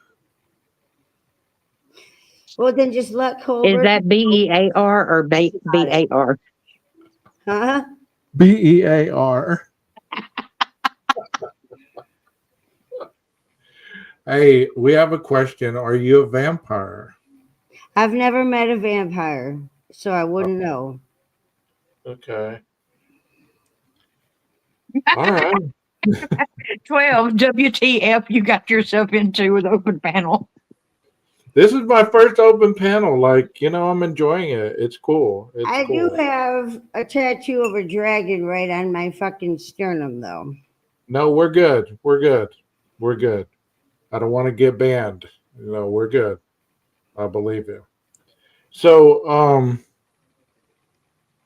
Speaker 6: Well, then just let
Speaker 9: Is
Speaker 6: Colbert.
Speaker 9: that BEAR or BAR?
Speaker 6: Huh?
Speaker 1: BEAR. Hey, we have a question. Are you a vampire?
Speaker 6: I've never met a vampire, so I wouldn't know.
Speaker 1: Okay. All right.
Speaker 9: 12 WTF you got yourself into with open panel.
Speaker 1: This is my first open panel. Like, I'm enjoying it. It's cool. It's
Speaker 6: I
Speaker 1: cool.
Speaker 6: do have a tattoo of a dragon right on my fucking sternum, though.
Speaker 1: No, we're good. We're good. We're good. I don't want to get banned. We're good. I believe you. So,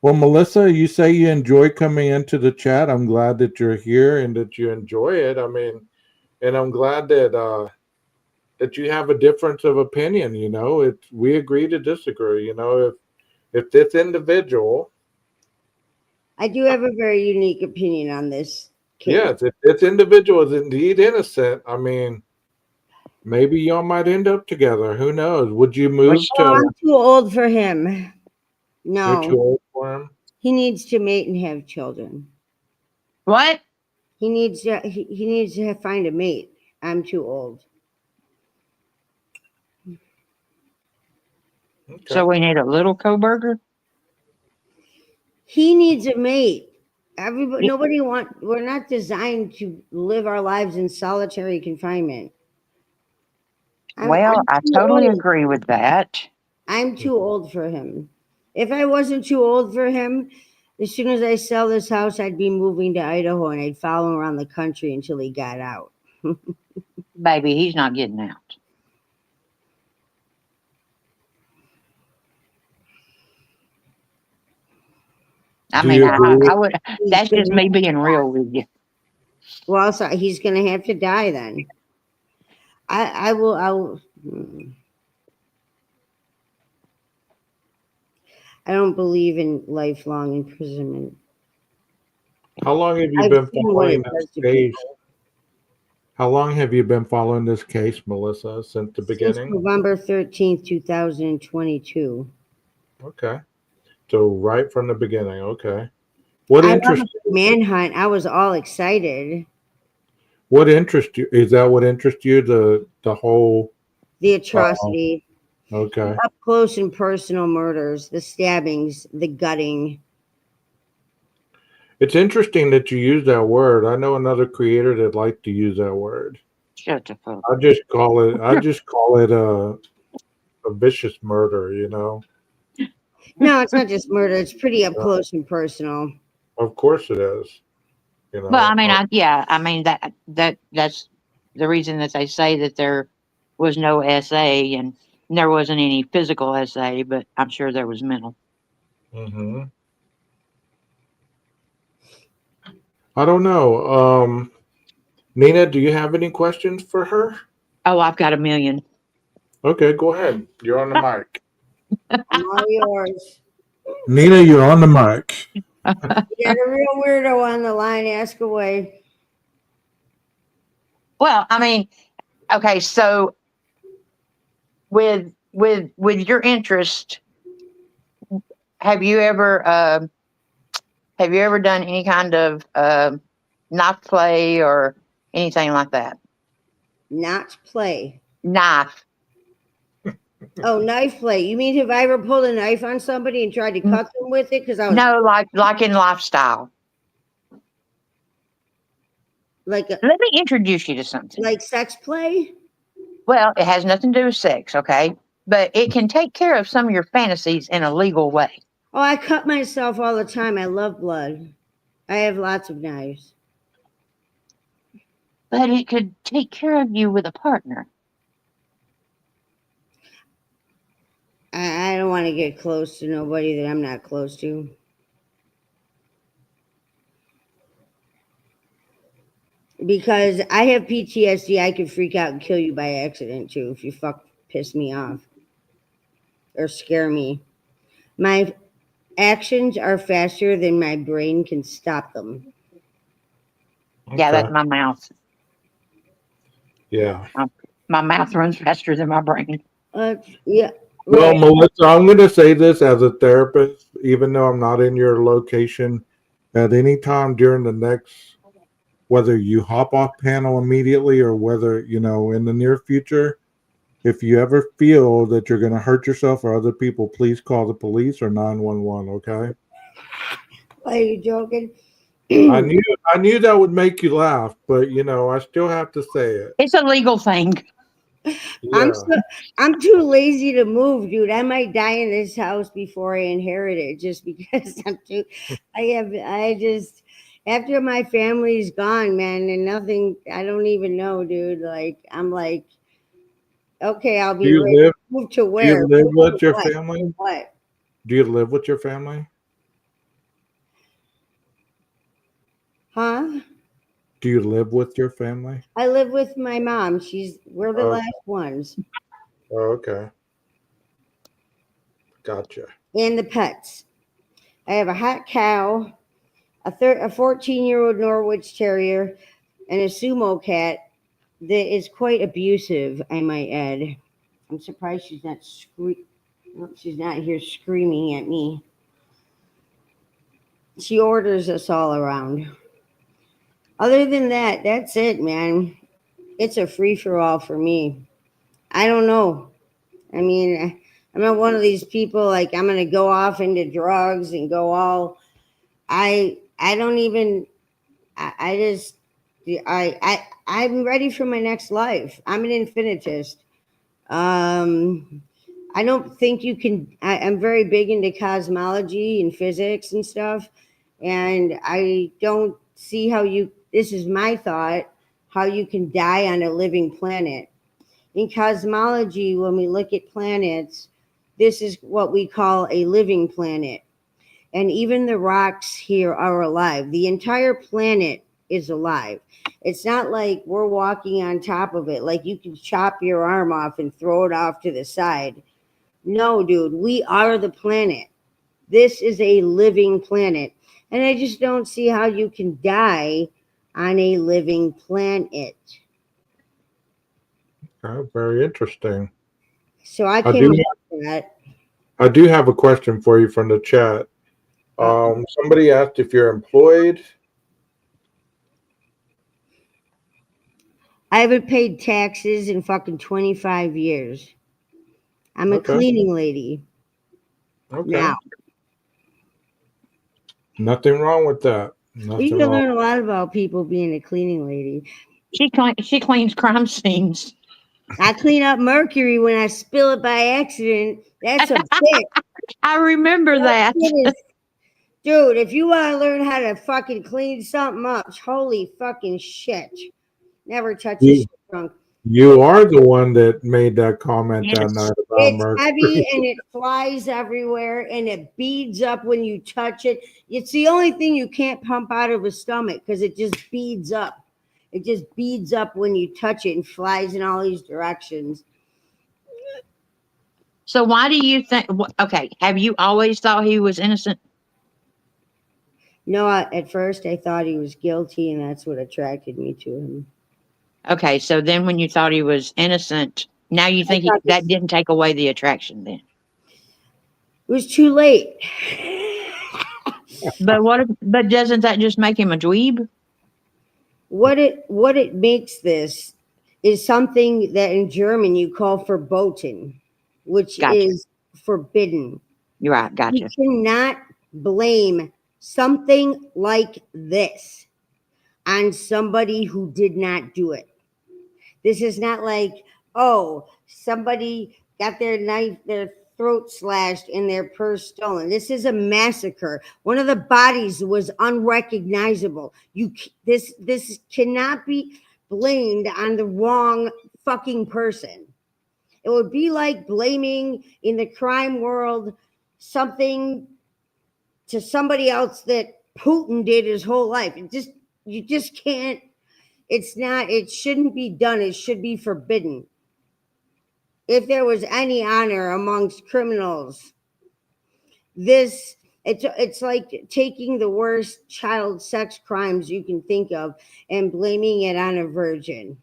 Speaker 1: well, Melissa, you say you enjoy coming into the chat. I'm glad that you're here and that you enjoy it. I mean, and I'm glad that that you have a difference of opinion. We agree to disagree. If this individual,
Speaker 6: I do have a very unique opinion on this case.
Speaker 1: yes, if this individual is indeed innocent, I mean, maybe y'all might end up together. Who knows? Would you move
Speaker 6: Oh,
Speaker 1: to?
Speaker 6: I'm too old for him.
Speaker 1: You're too
Speaker 6: No,
Speaker 1: old for him.
Speaker 6: he needs to mate and have children.
Speaker 9: What?
Speaker 6: He needs to find a mate. I'm too old.
Speaker 1: Okay.
Speaker 9: So we need a little Koberger?
Speaker 6: He needs a mate. We're not designed to live our lives in solitary confinement.
Speaker 9: Well, I
Speaker 6: too
Speaker 9: totally
Speaker 6: old.
Speaker 9: agree with that.
Speaker 6: I'm too old for him. If I wasn't too old for him, as soon as I sell this house, I'd be moving to Idaho and I'd follow him around the country until he got out.
Speaker 9: Baby, he's not getting out. I
Speaker 1: Do
Speaker 9: mean,
Speaker 1: you agree?
Speaker 9: I would. That's just me being real with you.
Speaker 6: Well, so he's going to have to die then. I will. I don't believe in lifelong imprisonment.
Speaker 1: How long have you
Speaker 6: I've
Speaker 1: been
Speaker 6: seen what
Speaker 1: following
Speaker 6: it does
Speaker 1: this
Speaker 6: to
Speaker 1: case?
Speaker 6: people.
Speaker 1: How long have you been following this case, Melissa? Since the
Speaker 6: Since
Speaker 1: beginning?
Speaker 6: November 13th, 2022.
Speaker 1: Okay. So right from the beginning. Okay. What
Speaker 6: I love
Speaker 1: interests
Speaker 6: a manhunt. I was all excited.
Speaker 1: What interests you? Is that what interests you? The whole.
Speaker 6: The atrocity,
Speaker 1: Okay.
Speaker 6: up close and personal murders, the stabbings, the gutting.
Speaker 1: It's interesting that you use that word. I know another creator that likes to use that word.
Speaker 9: Shut the fuck.
Speaker 1: I just call it a vicious murder.
Speaker 6: No, it's not just murder. It's pretty up close and personal.
Speaker 1: Of course it is.
Speaker 9: Well, I mean, I mean that's the reason that they say that there was no SA and there wasn't any physical SA, but I'm sure there was mental.
Speaker 1: Mm-hmm. I don't know. Nina, do you have any questions for her?
Speaker 9: Oh, I've got a million.
Speaker 1: Okay, go ahead. You're on the mic.
Speaker 6: I'm all yours.
Speaker 1: Nina, you're on the mic.
Speaker 6: You got a real weirdo on the line. Ask away.
Speaker 9: Well, I mean, okay, so with your interest, have you ever done any kind of knife play or anything like that?
Speaker 6: Not play.
Speaker 9: Knife.
Speaker 6: Oh, knife play. You mean have I ever pulled a knife on somebody and tried to cut them with it? Because I was
Speaker 9: No, like in lifestyle.
Speaker 6: like
Speaker 9: Let me introduce you to something.
Speaker 6: like sex play.
Speaker 9: Well, it has nothing to do with sex, okay? But it can take care of some of your fantasies in a legal way.
Speaker 6: Oh, I cut myself all the time. I love blood. I have lots of knives.
Speaker 9: But it could take care of you with a partner.
Speaker 6: I don't want to get close to nobody that I'm not close to. Because I have PTSD, I could freak out and kill you by accident too if you piss me off or scare me. My actions are faster than my brain can stop them.
Speaker 9: Yeah, that's
Speaker 1: Okay.
Speaker 9: my mouth.
Speaker 1: Yeah.
Speaker 9: My mouth runs faster than my brain.
Speaker 6: Yeah.
Speaker 1: Well,
Speaker 6: Right.
Speaker 1: Melissa, I'm going to say this as a therapist, even though I'm not in your location, at any time during the next, whether you hop off panel immediately or whether, in the near future, if you ever feel that you're going to hurt yourself or other people, please call the police or 911, okay?
Speaker 6: Are you joking?
Speaker 1: I knew that would make you laugh, but, I still have to say it.
Speaker 9: It's a legal thing.
Speaker 1: Yeah.
Speaker 6: I'm too lazy to move, dude. I might die in this house before I inherit it just because after my family's gone, man, and nothing, I don't even know, dude. Like, I'm like, okay, I'll be ready. Move to
Speaker 1: Do you
Speaker 6: where?
Speaker 1: live
Speaker 6: Move
Speaker 1: with
Speaker 6: to
Speaker 1: your
Speaker 6: what?
Speaker 1: family?
Speaker 6: What?
Speaker 1: Do you live with your family?
Speaker 6: Huh?
Speaker 1: Do you live with your family?
Speaker 6: I live with my mom. We're the
Speaker 1: Oh.
Speaker 6: last ones.
Speaker 1: Oh, okay. Gotcha.
Speaker 6: And the pets. I have a hot cow, a 14-year-old Norwich Terrier, and a sumo cat that is quite abusive, I might add. I'm surprised she's not here screaming at me. She orders us all around. Other than that, that's it, man. It's a free-for-all for me. I don't know. I mean, I'm not one of these people like I'm gonna go off into drugs and go all. I don't even. I'm ready for my next life. I'm an infinitist. I don't think you can. I'm very big into cosmology and physics and stuff, and I don't see how you. This is my thought. How you can die on a living planet. In cosmology, when we look at planets, this is what we call a living planet. And even the rocks here are alive. The entire planet is alive. It's not like we're walking on top of it, like you can chop your arm off and throw it off to the side. No, dude, we are the planet. This is a living planet. And I just don't see how you can die on a living planet.
Speaker 1: Oh, very interesting.
Speaker 6: So I came up with that.
Speaker 1: I do have a question for you from the chat. Somebody asked if you're employed.
Speaker 6: I haven't paid taxes in fucking 25 years. I'm a cleaning lady.
Speaker 1: Okay.
Speaker 6: Now.
Speaker 1: Nothing wrong with that.
Speaker 6: You can learn a lot about people being a cleaning lady.
Speaker 9: She cleans crime scenes.
Speaker 6: I clean up mercury when I spill it by accident. That's a bitch.
Speaker 9: I remember that.
Speaker 6: Dude, if you want to learn how to fucking clean something up, holy fucking shit. Never touch a shit drunk.
Speaker 1: You are the one that made that comment that
Speaker 3: Yes.
Speaker 1: night about
Speaker 6: It's heavy
Speaker 1: Mercury.
Speaker 6: and it flies everywhere and it beads up when you touch it. It's the only thing you can't pump out of a stomach because it just beads up. It just beads up when you touch it and flies in all these directions.
Speaker 9: So why do you think? Okay, have you always thought he was innocent?
Speaker 6: No, at first I thought he was guilty and that's what attracted me to him.
Speaker 9: Okay, so then when you thought he was innocent, now you think
Speaker 6: thought
Speaker 9: that
Speaker 6: this-
Speaker 9: didn't take away the attraction then?
Speaker 6: It was too late.
Speaker 9: But but doesn't that just make him a dweeb?
Speaker 6: What it makes this is something that in German you call verboten, which
Speaker 9: Gotcha.
Speaker 6: is forbidden.
Speaker 9: You're right,
Speaker 6: You
Speaker 9: gotcha.
Speaker 6: cannot blame something like this on somebody who did not do it. This is not like, oh, somebody got their throat slashed and their purse stolen. This is a massacre. One of the bodies was unrecognizable. This cannot be blamed on the wrong fucking person. It would be like blaming in the crime world something to somebody else that Putin did his whole life. You just can't. It shouldn't be done. It should be forbidden. If there was any honor amongst criminals, it's like taking the worst child sex crimes you can think of and blaming it on a virgin.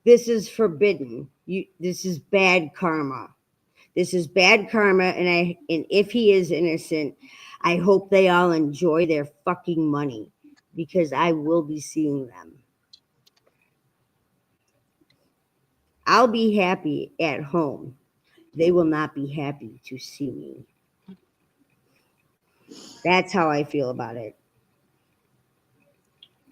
Speaker 6: This is forbidden. This is bad karma. This is bad karma, and if he is innocent, I hope they all enjoy their fucking money because I will be seeing them. I'll be happy at home. They will not be happy to see me. That's how I feel about it.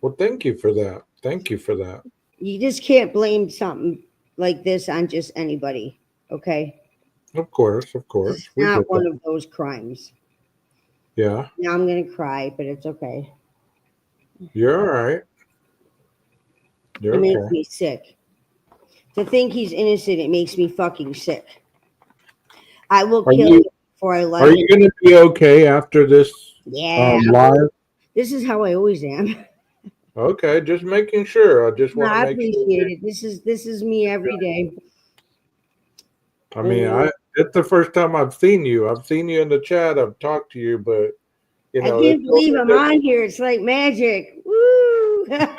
Speaker 1: Well, thank you for that. Thank you for that.
Speaker 6: You just can't blame something like this on just anybody, okay?
Speaker 1: Of course.
Speaker 6: It's
Speaker 1: We
Speaker 6: not
Speaker 1: get
Speaker 6: one
Speaker 1: that.
Speaker 6: of those crimes.
Speaker 1: Yeah,
Speaker 6: Now I'm going to cry, but it's okay.
Speaker 1: you're all right. You're
Speaker 6: It makes
Speaker 1: okay.
Speaker 6: me sick. To think he's innocent, it makes me fucking sick. I will
Speaker 1: Are
Speaker 6: kill
Speaker 1: you-
Speaker 6: him before I let
Speaker 1: Are
Speaker 6: him.
Speaker 1: you going to be okay after this
Speaker 6: Yeah,
Speaker 1: live?
Speaker 6: this is how I always am.
Speaker 1: Okay, just making sure. I just
Speaker 6: No,
Speaker 1: want
Speaker 6: I
Speaker 1: to make sure.
Speaker 6: appreciate it. This is me every day.
Speaker 1: I mean, it's the first time I've seen you. I've seen you in the chat. I've talked to you, but you
Speaker 6: I
Speaker 1: know,
Speaker 6: can't
Speaker 1: it's
Speaker 6: believe
Speaker 1: totally
Speaker 6: I'm on here. It's like magic. Woo! I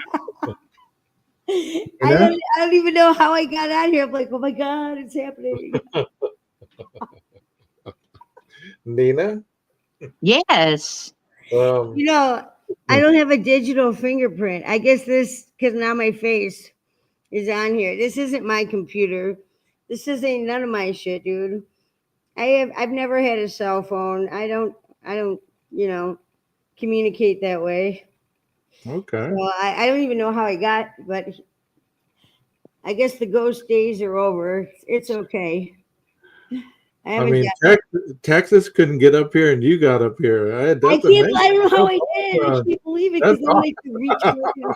Speaker 6: don't even know how I got on here. I'm like, oh my God, it's happening.
Speaker 1: Nina.
Speaker 9: Yes.
Speaker 6: You know, I don't have a digital fingerprint. I guess because now my face is on here. This isn't my computer. This isn't none of my shit, dude. I've never had a cell phone. I don't, communicate that way.
Speaker 1: Okay.
Speaker 6: So I don't even know how I got, but I guess the ghost days are over. It's okay.
Speaker 1: I mean, Texas couldn't get up here, and you got up here.
Speaker 6: I don't know how I did. I can't believe it because
Speaker 1: That's
Speaker 6: I'm like the reach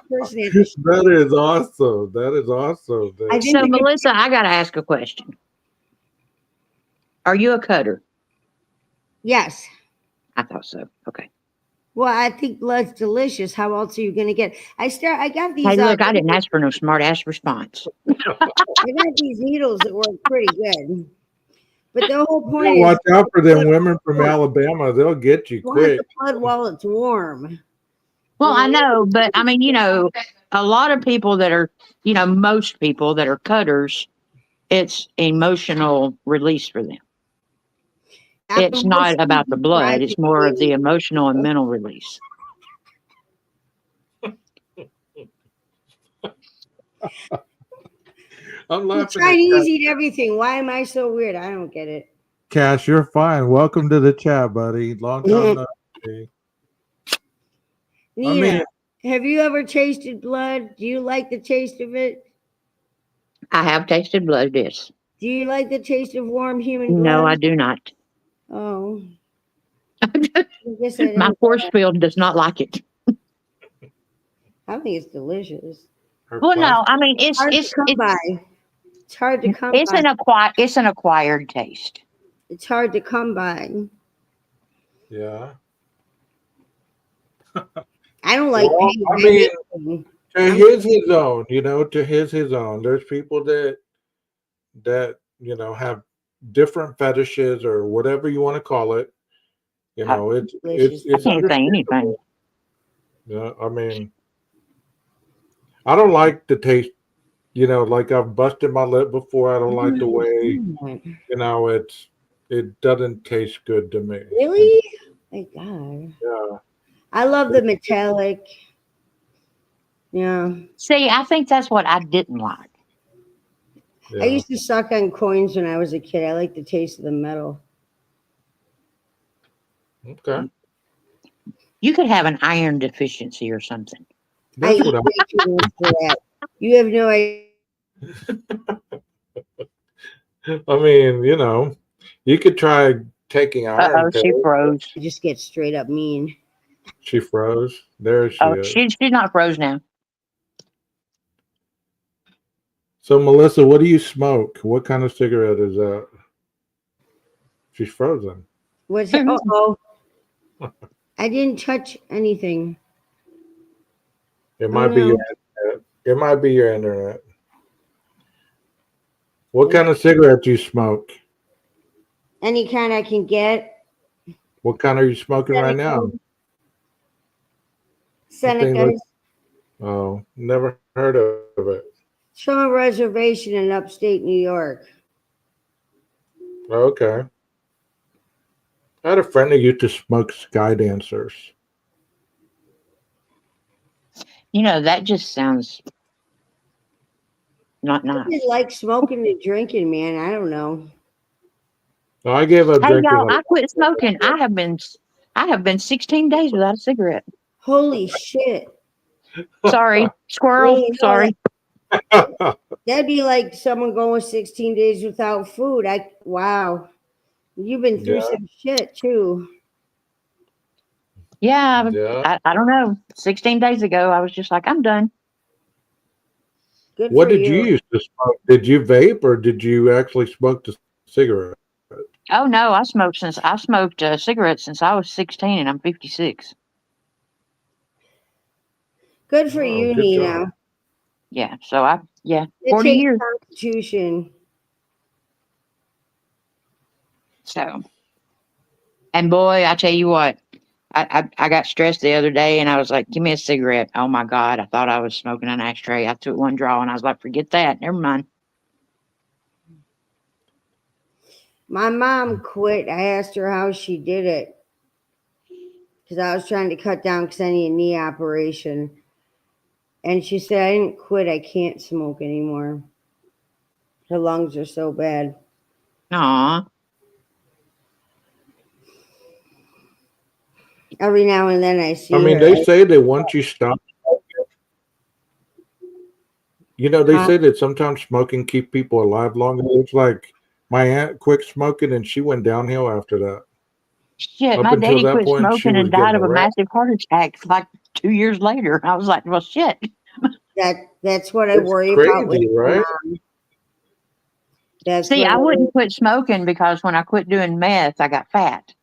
Speaker 6: person at this.
Speaker 1: That is awesome. That is awesome.
Speaker 6: I think
Speaker 9: So Melissa, I gotta ask a question. Are you a cutter?
Speaker 6: Yes.
Speaker 9: I thought so. Okay.
Speaker 6: Well, I think blood's delicious. How else are you going to get? I got these.
Speaker 9: Hey, look, I didn't ask for no smart ass response.
Speaker 6: I got these needles that work pretty good. But the whole point is
Speaker 1: watch out for them women from Alabama. They'll get you
Speaker 6: want
Speaker 1: quick.
Speaker 6: the blood while it's warm.
Speaker 9: Well, I know, but I mean, a lot of people that are, most people that are cutters, it's emotional release for them. It's not about the blood. It's more of the emotional and mental release.
Speaker 1: I'm laughing.
Speaker 6: Chinese eat everything. Why am I so weird? I don't get it.
Speaker 1: Cash, you're fine. Welcome to the chat, buddy. Long time no see.
Speaker 6: Nina, have you ever tasted blood? Do you like the taste of it?
Speaker 9: I have tasted blood, yes.
Speaker 6: Do you like the taste of warm human blood?
Speaker 9: No, I do not.
Speaker 6: Oh.
Speaker 9: My force field does not like it.
Speaker 6: I think it's delicious.
Speaker 1: Her
Speaker 9: Well, no, I
Speaker 1: plastic.
Speaker 9: mean
Speaker 6: Hard to come by. It's hard to come by.
Speaker 9: it's an acquired taste.
Speaker 6: It's hard to come by.
Speaker 1: Yeah.
Speaker 6: I don't like
Speaker 1: Well,
Speaker 6: paying
Speaker 1: I mean,
Speaker 6: anything.
Speaker 1: to his own, you know, to his own. There's people that have different fetishes or whatever you want to call it. You know,
Speaker 6: Delicious.
Speaker 9: I can't say anything.
Speaker 1: Yeah, I mean, I don't like the taste. You know, like I've busted my lip before. I don't like the way, it doesn't taste good to me.
Speaker 6: Really? My God.
Speaker 1: Yeah.
Speaker 6: I love the metallic. Yeah.
Speaker 9: See, I think that's what I didn't like.
Speaker 1: Yeah.
Speaker 6: I used to suck on coins when I was a kid. I like the taste of the metal.
Speaker 1: Okay.
Speaker 9: You could have an iron deficiency or something.
Speaker 1: That's what
Speaker 6: I eat way too much for that. You have no idea.
Speaker 1: I mean, you could try taking iron
Speaker 9: Uh-oh, she
Speaker 1: pills.
Speaker 9: froze.
Speaker 6: I just get straight up mean.
Speaker 1: She froze. There she
Speaker 9: Oh,
Speaker 1: is.
Speaker 9: she's not froze now.
Speaker 1: So, Melissa, what do you smoke? What kind of cigarette is that? She's frozen.
Speaker 6: What's oh I didn't touch anything.
Speaker 1: It might be your internet. It might be your internet. What kind of cigarette do you smoke?
Speaker 6: Any kind I can get.
Speaker 1: What kind are you smoking right now?
Speaker 6: Seneca.
Speaker 1: Oh, never heard of it.
Speaker 6: It's from a reservation in upstate New York.
Speaker 1: Okay. I had a friend who used to smoke Sky Dancers.
Speaker 9: That just sounds not nice.
Speaker 6: I like smoking and drinking, man. I don't know.
Speaker 1: No, I gave up
Speaker 9: Hey,
Speaker 1: drinking.
Speaker 9: y'all, I quit smoking. I have been 16 days without a cigarette.
Speaker 6: Holy shit.
Speaker 9: Sorry, squirrel.
Speaker 6: Wait, no,
Speaker 9: Sorry.
Speaker 6: That'd be like someone going 16 days without food. Wow. You've been through some shit too.
Speaker 9: Yeah,
Speaker 1: Yeah.
Speaker 9: I don't know. 16 days ago, I was just like, I'm done.
Speaker 6: Good
Speaker 1: What
Speaker 6: for
Speaker 1: did you used to smoke? Did you vape or did you actually smoke the cigarette?
Speaker 9: Oh no, I smoked cigarettes since I was 16 and I'm 56.
Speaker 6: Good for you,
Speaker 1: good
Speaker 6: Nina.
Speaker 1: job.
Speaker 9: Yeah, so
Speaker 6: It
Speaker 9: 40
Speaker 6: takes
Speaker 9: years.
Speaker 6: Constitution.
Speaker 9: So, and boy, I tell you what, I got stressed the other day and I was like, give me a cigarette. Oh my God, I thought I was smoking an ashtray. I took one draw and I was like, forget that. Never mind.
Speaker 6: My mom quit. I asked her how she did it because I was trying to cut down because I need a knee operation. And she said, I didn't quit. I can't smoke anymore. Her lungs are so bad.
Speaker 9: Aw.
Speaker 6: Every now and then I see
Speaker 1: I mean,
Speaker 6: her.
Speaker 1: they say that once you stop, they say that sometimes smoking keeps people alive longer. It's like my aunt quit smoking and she went downhill after that.
Speaker 9: Shit,
Speaker 1: Up
Speaker 9: my
Speaker 1: until
Speaker 9: daddy
Speaker 1: that
Speaker 9: quit
Speaker 1: point, she
Speaker 9: smoking
Speaker 1: was
Speaker 9: and died
Speaker 1: getting
Speaker 9: of a
Speaker 1: around.
Speaker 9: massive heart attack like 2 years later. I was like, well, shit.
Speaker 6: That's what I
Speaker 1: It's
Speaker 6: worry about with
Speaker 1: crazy,
Speaker 6: my
Speaker 1: right?
Speaker 6: mom. That's
Speaker 9: See,
Speaker 6: what
Speaker 9: I wouldn't quit smoking because when I quit doing meth, I got fat.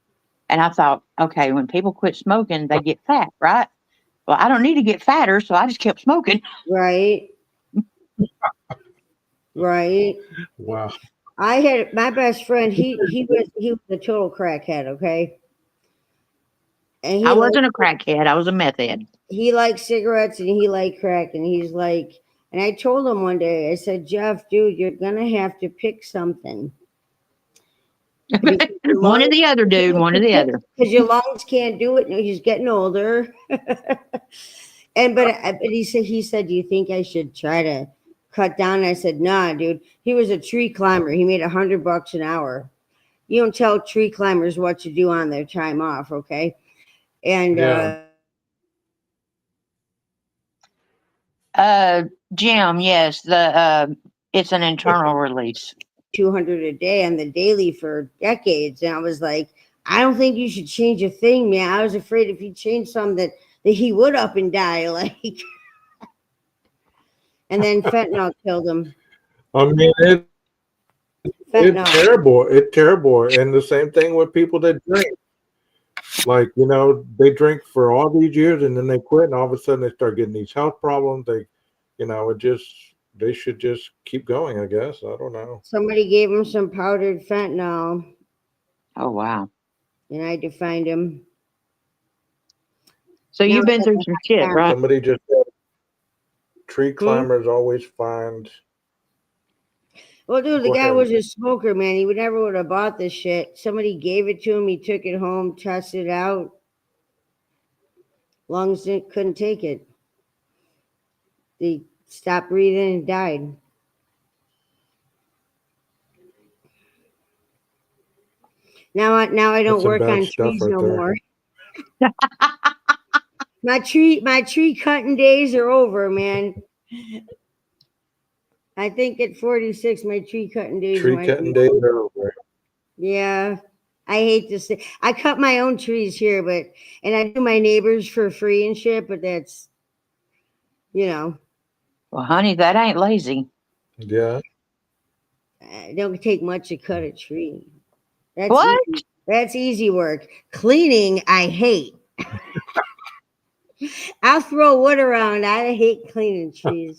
Speaker 9: And I thought, okay, when people quit smoking, they get fat, right? Well, I don't need to get fatter, so I just kept smoking.
Speaker 6: Right. Right.
Speaker 1: Wow.
Speaker 6: I had my best friend, he was a total crackhead, okay? And
Speaker 9: I wasn't a crackhead. I was a meth head.
Speaker 6: he liked cigarettes and he liked crack, and he's like, and I told him one day, I said, Jeff, dude, you're gonna have to pick something.
Speaker 9: One or the other, dude. One or the other.
Speaker 6: Because your lungs can't do it. No, he's getting older. But he said, do you think I should try to cut down? I said, nah, dude. He was a tree climber. He made $100 an hour. You don't tell tree climbers what to do on their time off, okay? And
Speaker 9: Jim, yes, it's an internal release.
Speaker 6: 200 a day on the daily for decades. And I was like, I don't think you should change a thing, man. I was afraid if you change something that he would up and die. Like, And then fentanyl killed him.
Speaker 1: I mean, it's
Speaker 6: Fentanyl.
Speaker 1: terrible. It's terrible. And the same thing with people that drink. Like, you know, they drink for all these years and then they quit and all of a sudden they start getting these health problems. They, you know, they should just keep going, I guess. I don't know.
Speaker 6: Somebody gave him some powdered fentanyl,
Speaker 9: Oh, wow.
Speaker 6: and I had to find him.
Speaker 9: So
Speaker 6: Now
Speaker 9: you've been
Speaker 6: it's
Speaker 9: through
Speaker 6: like
Speaker 9: some shit, right?
Speaker 1: Somebody just said tree climbers always find.
Speaker 6: Well, dude, the
Speaker 1: Go
Speaker 6: guy
Speaker 1: ahead.
Speaker 6: was a smoker, man. He would never would have bought this shit. Somebody gave it to him. He took it home, tested it out. Lungs couldn't take it. He stopped breathing and died. Now I
Speaker 1: That's
Speaker 6: don't
Speaker 1: some
Speaker 6: work
Speaker 1: bad
Speaker 6: on
Speaker 1: stuff
Speaker 6: trees
Speaker 1: right
Speaker 6: no
Speaker 1: there.
Speaker 6: more. My tree cutting days are over, man. I think at 46, my tree cutting days
Speaker 1: Tree
Speaker 6: might
Speaker 1: cutting
Speaker 6: be
Speaker 1: days
Speaker 6: over.
Speaker 1: are over.
Speaker 6: Yeah. I hate to say I cut my own trees here, and I do my neighbors for free and shit, but that's, you know,
Speaker 9: Well, honey, that ain't lazy.
Speaker 1: Yeah.
Speaker 6: it don't take much to cut a tree. That's
Speaker 9: What?
Speaker 6: easy. That's easy work. Cleaning, I hate. I'll throw wood around. I hate cleaning trees.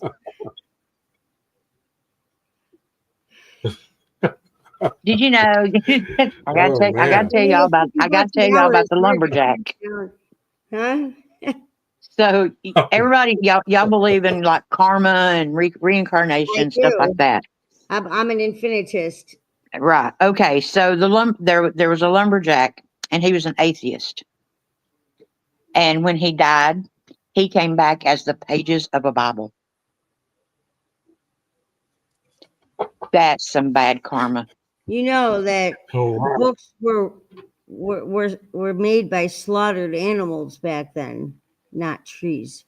Speaker 9: Did you know? I
Speaker 1: Oh,
Speaker 9: gotta
Speaker 1: man.
Speaker 9: tell y'all about. I gotta tell y'all about the lumberjack.
Speaker 6: Huh?
Speaker 9: So everybody, y'all believe in like karma and reincarnation, stuff like
Speaker 6: do.
Speaker 9: that,
Speaker 6: I'm an infinitist.
Speaker 9: right? Okay, so there was a lumberjack, and he was an atheist, and when he died, he came back as the pages of a Bible. That's some bad karma.
Speaker 6: You know that
Speaker 1: Oh, wow.
Speaker 6: books were made by slaughtered animals back then, not trees.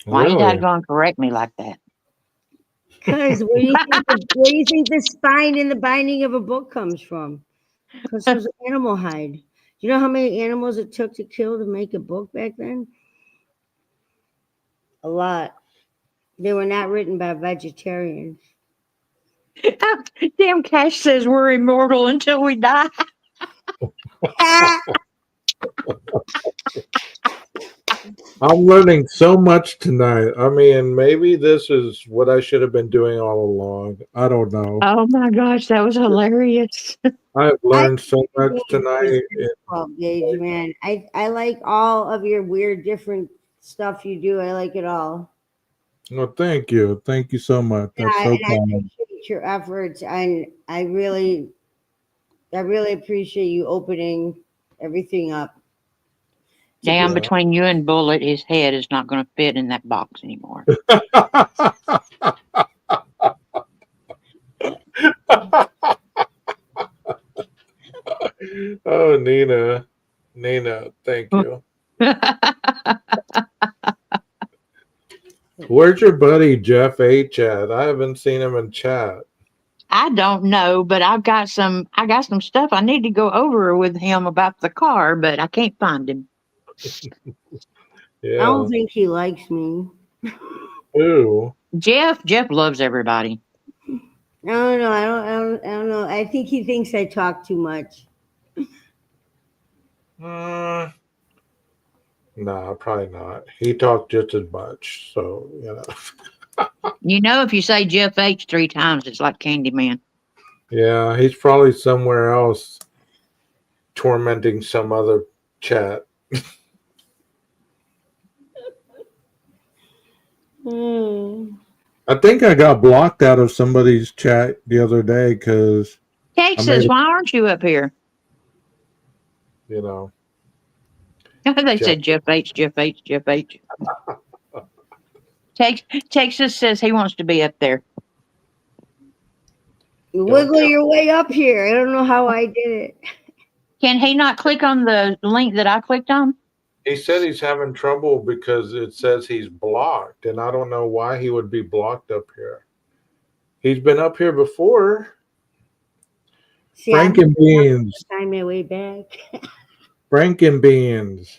Speaker 9: Why you
Speaker 1: Really?
Speaker 9: gotta correct me like that?
Speaker 6: Because where do you think the spine and the binding of a book comes from? Because it was animal hide. Do you know how many animals it took to kill to make a book back then? A lot. They were not written by vegetarians.
Speaker 9: Damn, Cash says we're immortal until we die.
Speaker 1: I'm learning so much tonight. I mean, maybe this is what I should have been doing all along. I don't know.
Speaker 9: Oh my gosh, that was hilarious.
Speaker 1: I've learned so much
Speaker 6: Gauge
Speaker 1: tonight.
Speaker 6: is 12 gauge, man. I like all of your weird different stuff you do. I like it all.
Speaker 1: Well, thank you. Thank you so much. That's so
Speaker 6: I
Speaker 1: kind.
Speaker 6: appreciate your efforts, and I really appreciate you opening everything up.
Speaker 9: Damn,
Speaker 1: Yeah.
Speaker 9: between you and Bullet, his head is not going to fit in that box anymore.
Speaker 1: Oh, Nina, thank you. Where's your buddy Jeff H at? I haven't seen him in chat.
Speaker 9: I don't know, but I got some stuff I need to go over with him about the car, but I can't find him.
Speaker 6: I don't think he likes me.
Speaker 1: Ooh.
Speaker 9: Jeff loves everybody.
Speaker 6: I don't know. I think he thinks I talk too much.
Speaker 1: No, probably not. He talked just as much, so you know.
Speaker 9: You know, if you say Jeff H 3 times, it's like Candyman.
Speaker 1: Yeah, he's probably somewhere else tormenting some other chat. I think I got blocked out of somebody's chat the other day because
Speaker 9: Texas, why aren't you up here?
Speaker 1: You know.
Speaker 9: They said Jeff H. Texas says he wants to be up there.
Speaker 6: Wiggle your way up here. I don't know how I did it.
Speaker 9: Can he not click on the link that I clicked on?
Speaker 1: He said he's having trouble because it says he's blocked, and I don't know why he would be blocked up here. He's been up here before.
Speaker 6: See,
Speaker 1: Franken beans.
Speaker 6: Find my way back.
Speaker 1: Franken beans.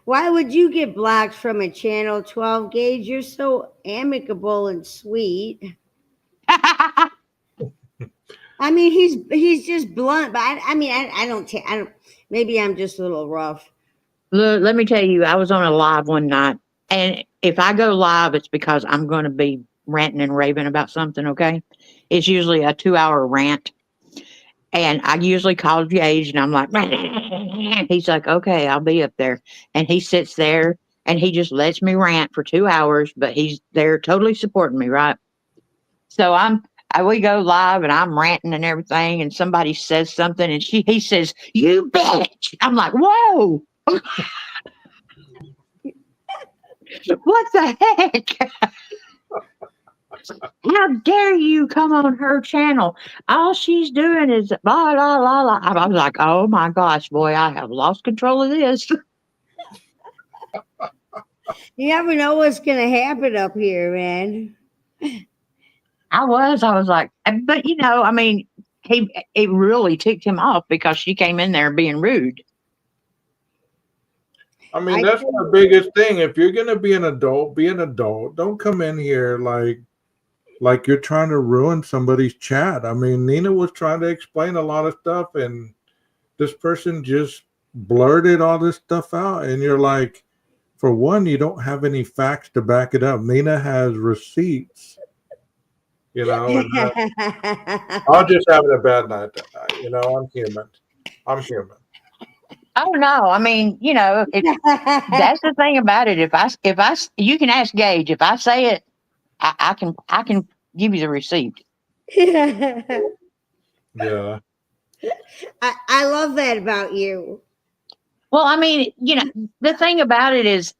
Speaker 6: Why would you get blocked from a channel 12 gauge? You're so amicable and sweet. I mean, he's just blunt, but I don't, maybe I'm just a little rough.
Speaker 9: Look, let me tell you, I was on a live one night, and if I go live, it's because I'm going to be ranting and raving about something, okay? It's usually a 2-hour rant. And I usually call Gage, and I'm like, he's like, okay, I'll be up there. And he sits there, and he just lets me rant for 2 hours, but he's there totally supporting me, right? So we go live, and I'm ranting and everything, and somebody says something, and he says, you bitch. I'm like, whoa. What the heck? How dare you come on her channel? All she's doing is blah, blah, blah, blah. I was like, oh my gosh, boy, I have lost control of this.
Speaker 6: You never know what's going to happen up here, man.
Speaker 9: I was like, but I mean, it really ticked him off because she came in there being rude.
Speaker 1: I mean, that's the biggest thing. If you're going to be an adult, be an adult. Don't come in here like you're trying to ruin somebody's chat. I mean, Nina was trying to explain a lot of stuff, and this person just blurted all this stuff out. And you're like, for one, you don't have any facts to back it up. Nina has receipts, and I'm just having a bad night that night. I'm human.
Speaker 9: Oh no, I mean, that's the thing about it. If I, you can ask Gage. If I say it, I can give you the receipt.
Speaker 1: Yeah.
Speaker 6: I love that about you.
Speaker 9: Well, I mean, the thing about it is,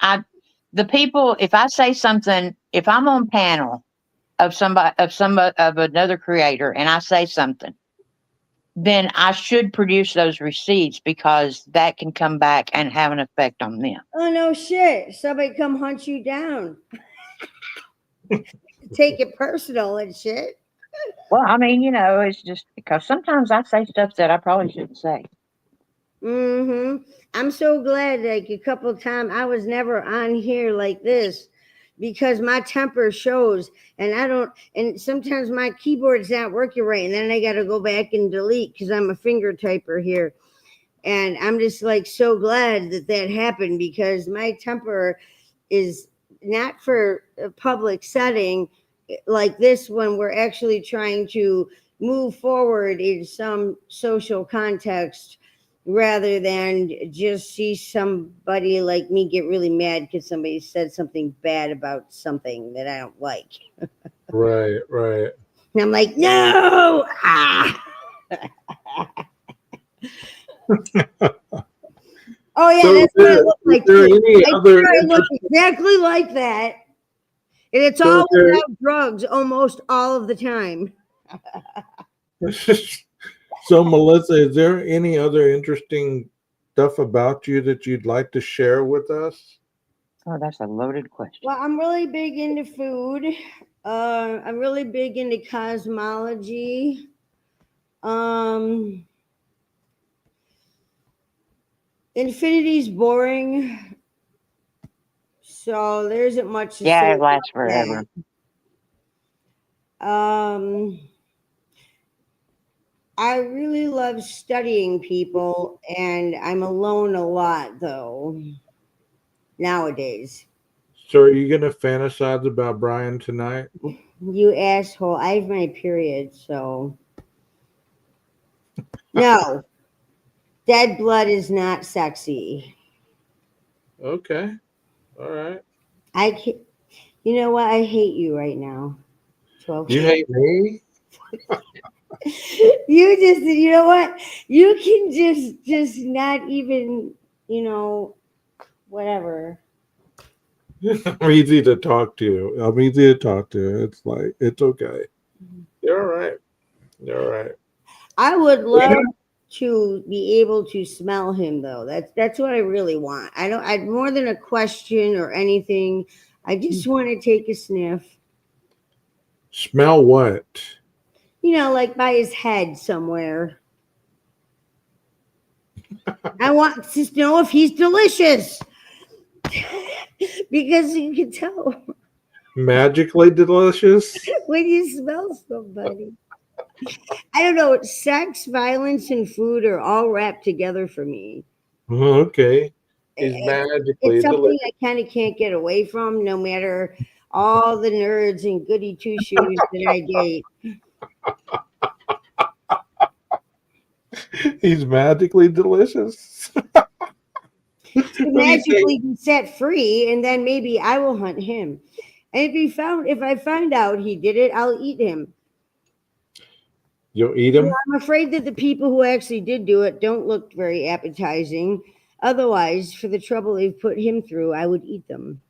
Speaker 9: the people. If I say something, if I'm on panel of another creator, and I say something, then I should produce those receipts because that can come back and have an effect on them.
Speaker 6: Oh, no shit. Somebody come hunt you down. Take it personal and shit.
Speaker 9: Well, I mean, it's just because sometimes I say stuff that I probably shouldn't say.
Speaker 6: I'm so glad, like a couple of times I was never on here like this because my temper shows, and sometimes my keyboard's not working right, and then I got to go back and delete because I'm a finger typer here. And I'm just like so glad that happened because my temper is not for a public setting like this when we're actually trying to move forward in some social context rather than just see somebody like me get really mad because somebody said something bad about something that I don't like.
Speaker 1: Right.
Speaker 6: And I'm like, no! Oh yeah,
Speaker 1: So
Speaker 6: that's what I look like too. I look exactly like that. And it's all without drugs almost all of the time.
Speaker 1: So, Melissa, is there any other interesting stuff about you that you'd like to share with us?
Speaker 9: Oh, that's a loaded question.
Speaker 6: Well, I'm really big into food. I'm really big into cosmology. Infinity's boring. So there isn't much to say.
Speaker 9: It lasts forever.
Speaker 6: I really love studying people, and I'm alone a lot, though, nowadays.
Speaker 1: So are you going to fantasize about Brian tonight?
Speaker 6: You asshole. I have my period, so. No. Dead blood is not sexy.
Speaker 1: Okay. All right.
Speaker 6: I can't. You know what? I hate you right now. 12.
Speaker 1: You hate me?
Speaker 6: You know what? You can just not even, whatever.
Speaker 1: I'm easy to talk to. It's like, it's okay. You're all right.
Speaker 6: I would love to be able to smell him, though. That's what I really want. I'd more than a question or anything. I just want to take a sniff.
Speaker 1: Smell what?
Speaker 6: Like by his head somewhere. I want to know if he's delicious. Because you can tell
Speaker 1: Magically delicious.
Speaker 6: when you smell somebody. I don't know. Sex, violence, and food are all wrapped together for me.
Speaker 1: Oh, okay. He's
Speaker 6: It-
Speaker 1: magically
Speaker 6: It's something
Speaker 1: delicious.
Speaker 6: I kind of can't get away from, no matter all the nerds and goody two shoes that I date.
Speaker 1: He's magically delicious.
Speaker 6: To
Speaker 1: Who do you
Speaker 6: magically
Speaker 1: think?
Speaker 6: be set free, and then maybe I will hunt him. And if I find out he did it, I'll eat him.
Speaker 1: You'll eat him?
Speaker 6: I'm afraid that the people who actually did do it don't look very appetizing. Otherwise, for the trouble they've put him through, I would eat them.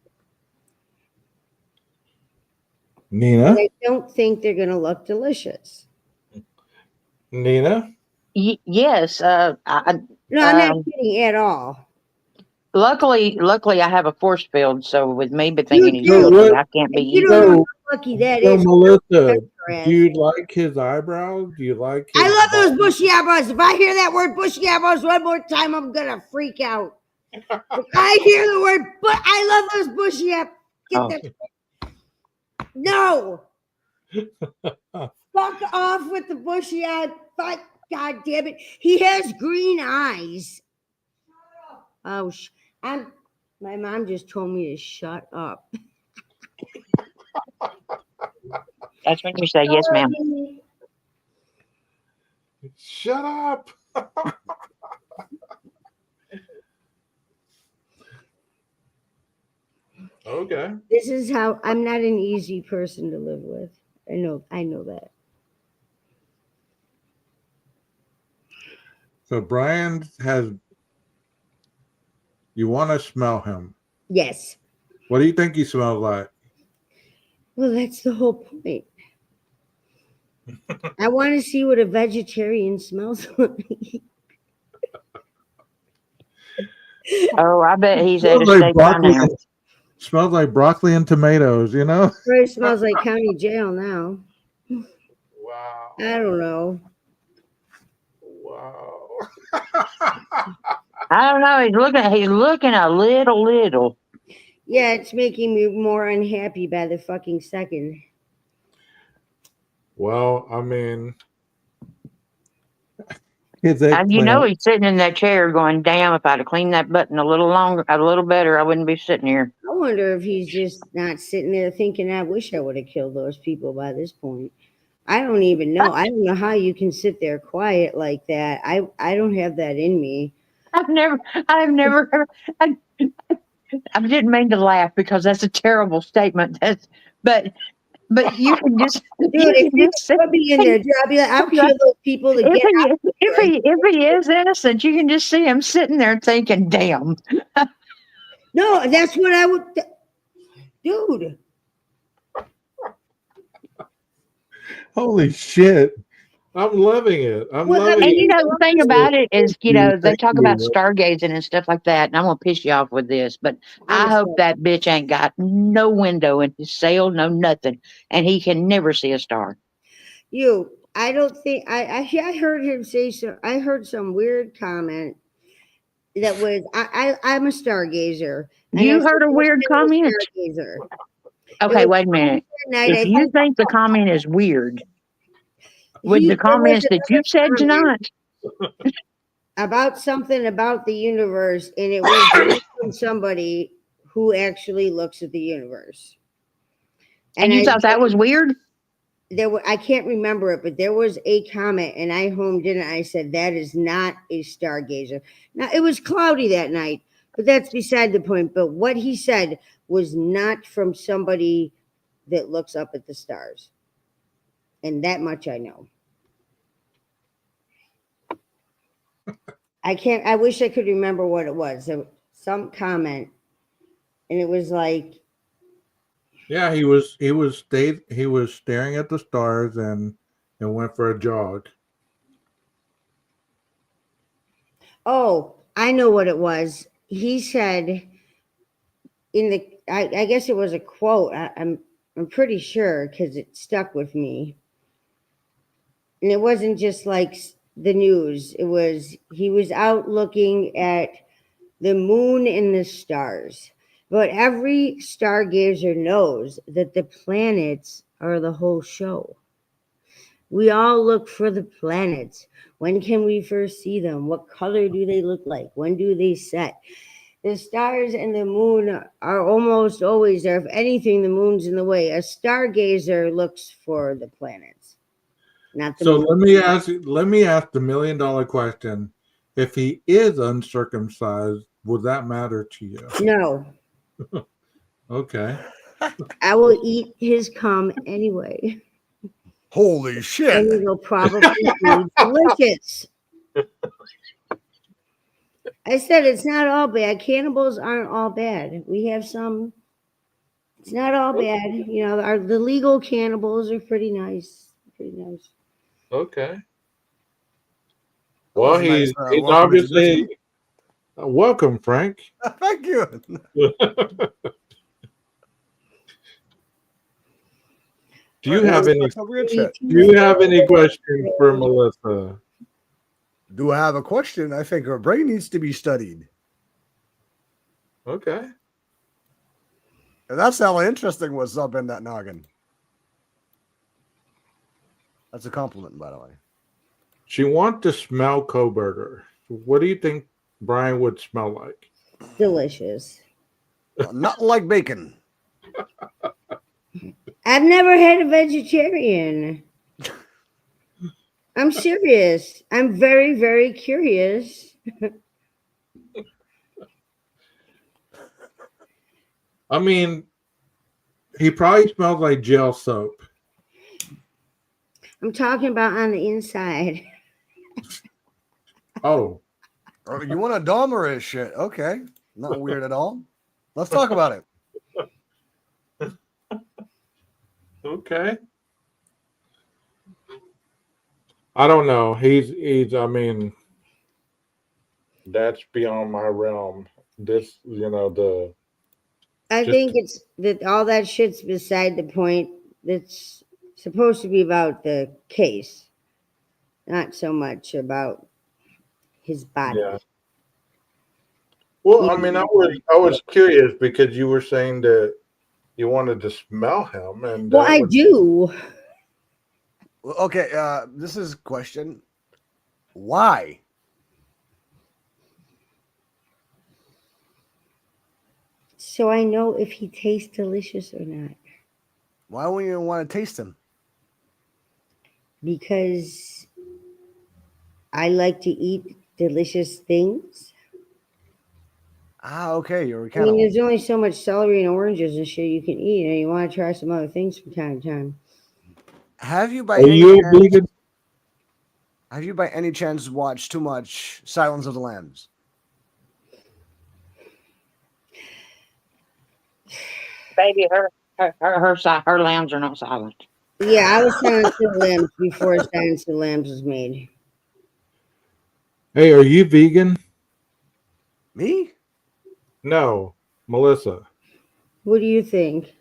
Speaker 1: Nina?
Speaker 6: I don't think they're going to look delicious.
Speaker 1: Nina?
Speaker 9: Yes.
Speaker 6: No, I'm not kidding at all.
Speaker 9: Luckily, I have a force field, so with me but
Speaker 6: You
Speaker 9: thinking he's
Speaker 6: do.
Speaker 9: guilty, I can't be
Speaker 6: And you
Speaker 9: eaten.
Speaker 6: don't know
Speaker 1: So,
Speaker 6: how lucky that
Speaker 1: so
Speaker 6: is.
Speaker 1: Melissa, do you like his eyebrows? Do you like his
Speaker 6: I love those
Speaker 1: body?
Speaker 6: bushy eyebrows. If I hear that word bushy eyebrows one more time, I'm gonna freak out. If I hear the word, but I love those bushy eyebrows.
Speaker 9: Oh.
Speaker 6: No. Fuck off with the bushy eye. Fuck, God damn it. He has green eyes. Oh, my mom just told me to shut up.
Speaker 9: That's when you say yes, ma'am.
Speaker 1: Shut up. Okay.
Speaker 6: This is how I'm not an easy person to live with. I know that.
Speaker 1: So Brian has. You want to smell him?
Speaker 6: Yes.
Speaker 1: What do you think he smells like?
Speaker 6: Well, that's the whole point. I want to see what a vegetarian smells like.
Speaker 9: Oh, I bet he's at a
Speaker 1: Smells like
Speaker 9: state by
Speaker 1: broccoli.
Speaker 9: now.
Speaker 1: Smells like broccoli and tomatoes. You know.
Speaker 6: It smells like county jail now.
Speaker 1: Wow.
Speaker 6: I don't know.
Speaker 1: Wow.
Speaker 9: I don't know. He's looking a little.
Speaker 6: Yeah, it's making me more unhappy by the fucking second.
Speaker 1: Well, I mean, his
Speaker 9: And you know
Speaker 1: eggplant.
Speaker 9: he's sitting in that chair going, damn, if I'd have cleaned that button a little longer, a little better, I wouldn't be sitting here.
Speaker 6: I wonder if he's just not sitting there thinking, I wish I would have killed those people by this point. I don't even know. I don't know how you can sit there quiet like that. I don't have that in me.
Speaker 9: I've never, I didn't mean to laugh because that's a terrible statement. But you can just,
Speaker 6: Dude,
Speaker 9: you
Speaker 6: if
Speaker 9: can
Speaker 6: you
Speaker 9: just sit.
Speaker 6: put me in there, dude, I'll be like, I'll kill those people to get out.
Speaker 9: If he is innocent, you can just see him sitting there thinking, damn.
Speaker 6: No, that's what I would. Dude.
Speaker 1: Holy shit! I'm loving it. I'm
Speaker 6: Well,
Speaker 1: loving
Speaker 9: And
Speaker 1: it.
Speaker 9: you know, the thing about it is, you know, they
Speaker 1: Thank
Speaker 9: talk about
Speaker 1: you.
Speaker 9: stargazing and stuff like that. And I'm going to piss you off with this, but I
Speaker 6: I'm
Speaker 9: hope
Speaker 6: sorry.
Speaker 9: that bitch ain't got no window in his sail, no nothing. And he can never see a star.
Speaker 6: I don't think I heard him say so. I heard some weird comment that was I'm a stargazer. And I
Speaker 9: You
Speaker 6: said,
Speaker 9: heard a
Speaker 6: "Yes,
Speaker 9: weird
Speaker 6: I'm a
Speaker 9: comment?
Speaker 6: stargazer."
Speaker 9: Okay,
Speaker 6: It was
Speaker 9: wait a minute.
Speaker 6: night,
Speaker 9: If you think the comment is weird, with
Speaker 6: there
Speaker 9: the
Speaker 6: was
Speaker 9: comments that you
Speaker 6: another
Speaker 9: said
Speaker 6: comment
Speaker 9: tonight,
Speaker 6: about something about the universe, and it was from somebody who actually looks at the universe.
Speaker 9: and you thought that was weird?
Speaker 6: I can't remember it, but there was a comment, and I homed in it. I said, that is not a stargazer. Now, it was cloudy that night, but that's beside the point. But what he said was not from somebody that looks up at the stars. And that much I know. I wish I could remember what it was. Some comment, and it was like,
Speaker 1: Yeah, he was staring at the stars and went for a jog.
Speaker 6: oh, I know what it was. He said I guess it was a quote. I'm pretty sure because it stuck with me. And it wasn't just like the news. He was out looking at the moon and the stars. But every stargazer knows that the planets are the whole show. We all look for the planets. When can we first see them? What color do they look like? When do they set? The stars and the moon are almost always there. If anything, the moon's in the way. A stargazer looks for the planets, not the
Speaker 1: So
Speaker 6: moon.
Speaker 1: let me ask the $1 million question. If he is uncircumcised, would that matter to you?
Speaker 6: No,
Speaker 1: Okay.
Speaker 6: I will eat his cum anyway.
Speaker 10: Holy shit.
Speaker 6: And it'll probably be delicious. I said it's not all bad. Cannibals aren't all bad. We have some. It's not all bad. You know, the legal cannibals are pretty nice. Pretty nice.
Speaker 1: Okay.
Speaker 10: That
Speaker 1: Well,
Speaker 10: was a nice,
Speaker 1: he's
Speaker 10: welcome
Speaker 1: obviously
Speaker 10: introduction.
Speaker 1: welcome, Frank.
Speaker 10: Thank you.
Speaker 1: Do you have any?
Speaker 10: Do
Speaker 1: Do you have any questions for Melissa?
Speaker 10: I have a question? I think her brain needs to be studied.
Speaker 1: Okay.
Speaker 10: And that's how interesting what's up in that noggin. That's a compliment, by the way.
Speaker 1: She wants to smell Coburger. What do you think Brian would smell like?
Speaker 6: Delicious.
Speaker 10: Not like bacon.
Speaker 6: I've never had a vegetarian. I'm serious. I'm very, very curious.
Speaker 1: I mean, he probably smells like gel soap.
Speaker 6: I'm talking about on the inside.
Speaker 1: Oh,
Speaker 10: Oh, you want a Dahmer shit? Okay. Not weird at all. Let's talk about it.
Speaker 1: okay. I don't know. He's I mean, that's beyond my realm. This,
Speaker 6: I think it's that all that shit's beside the point. It's supposed to be about the case, not so much about his body.
Speaker 1: yeah. Well, I mean, I was curious because you were saying that you wanted to smell him, and
Speaker 6: Well, I do.
Speaker 10: Well, okay, this is a question. Why?
Speaker 6: So I know if he tastes delicious or not.
Speaker 10: Why wouldn't you want to taste him?
Speaker 6: Because I like to eat delicious things.
Speaker 10: Ah, okay. You're a
Speaker 6: I mean,
Speaker 10: cannibal.
Speaker 6: there's only so much celery and oranges and shit you can eat, and you want to try some other things from time to time.
Speaker 10: Have you by
Speaker 1: Are
Speaker 10: any
Speaker 1: you a
Speaker 10: chance,
Speaker 1: vegan?
Speaker 10: have you by any chance watched too much Silence of the Lambs?
Speaker 9: Baby, her lambs are not silent.
Speaker 6: Yeah, I was Silence of the Lambs before Silence of the Lambs was made.
Speaker 1: Hey, are you vegan?
Speaker 10: Me?
Speaker 1: No, Melissa.
Speaker 6: What do you think?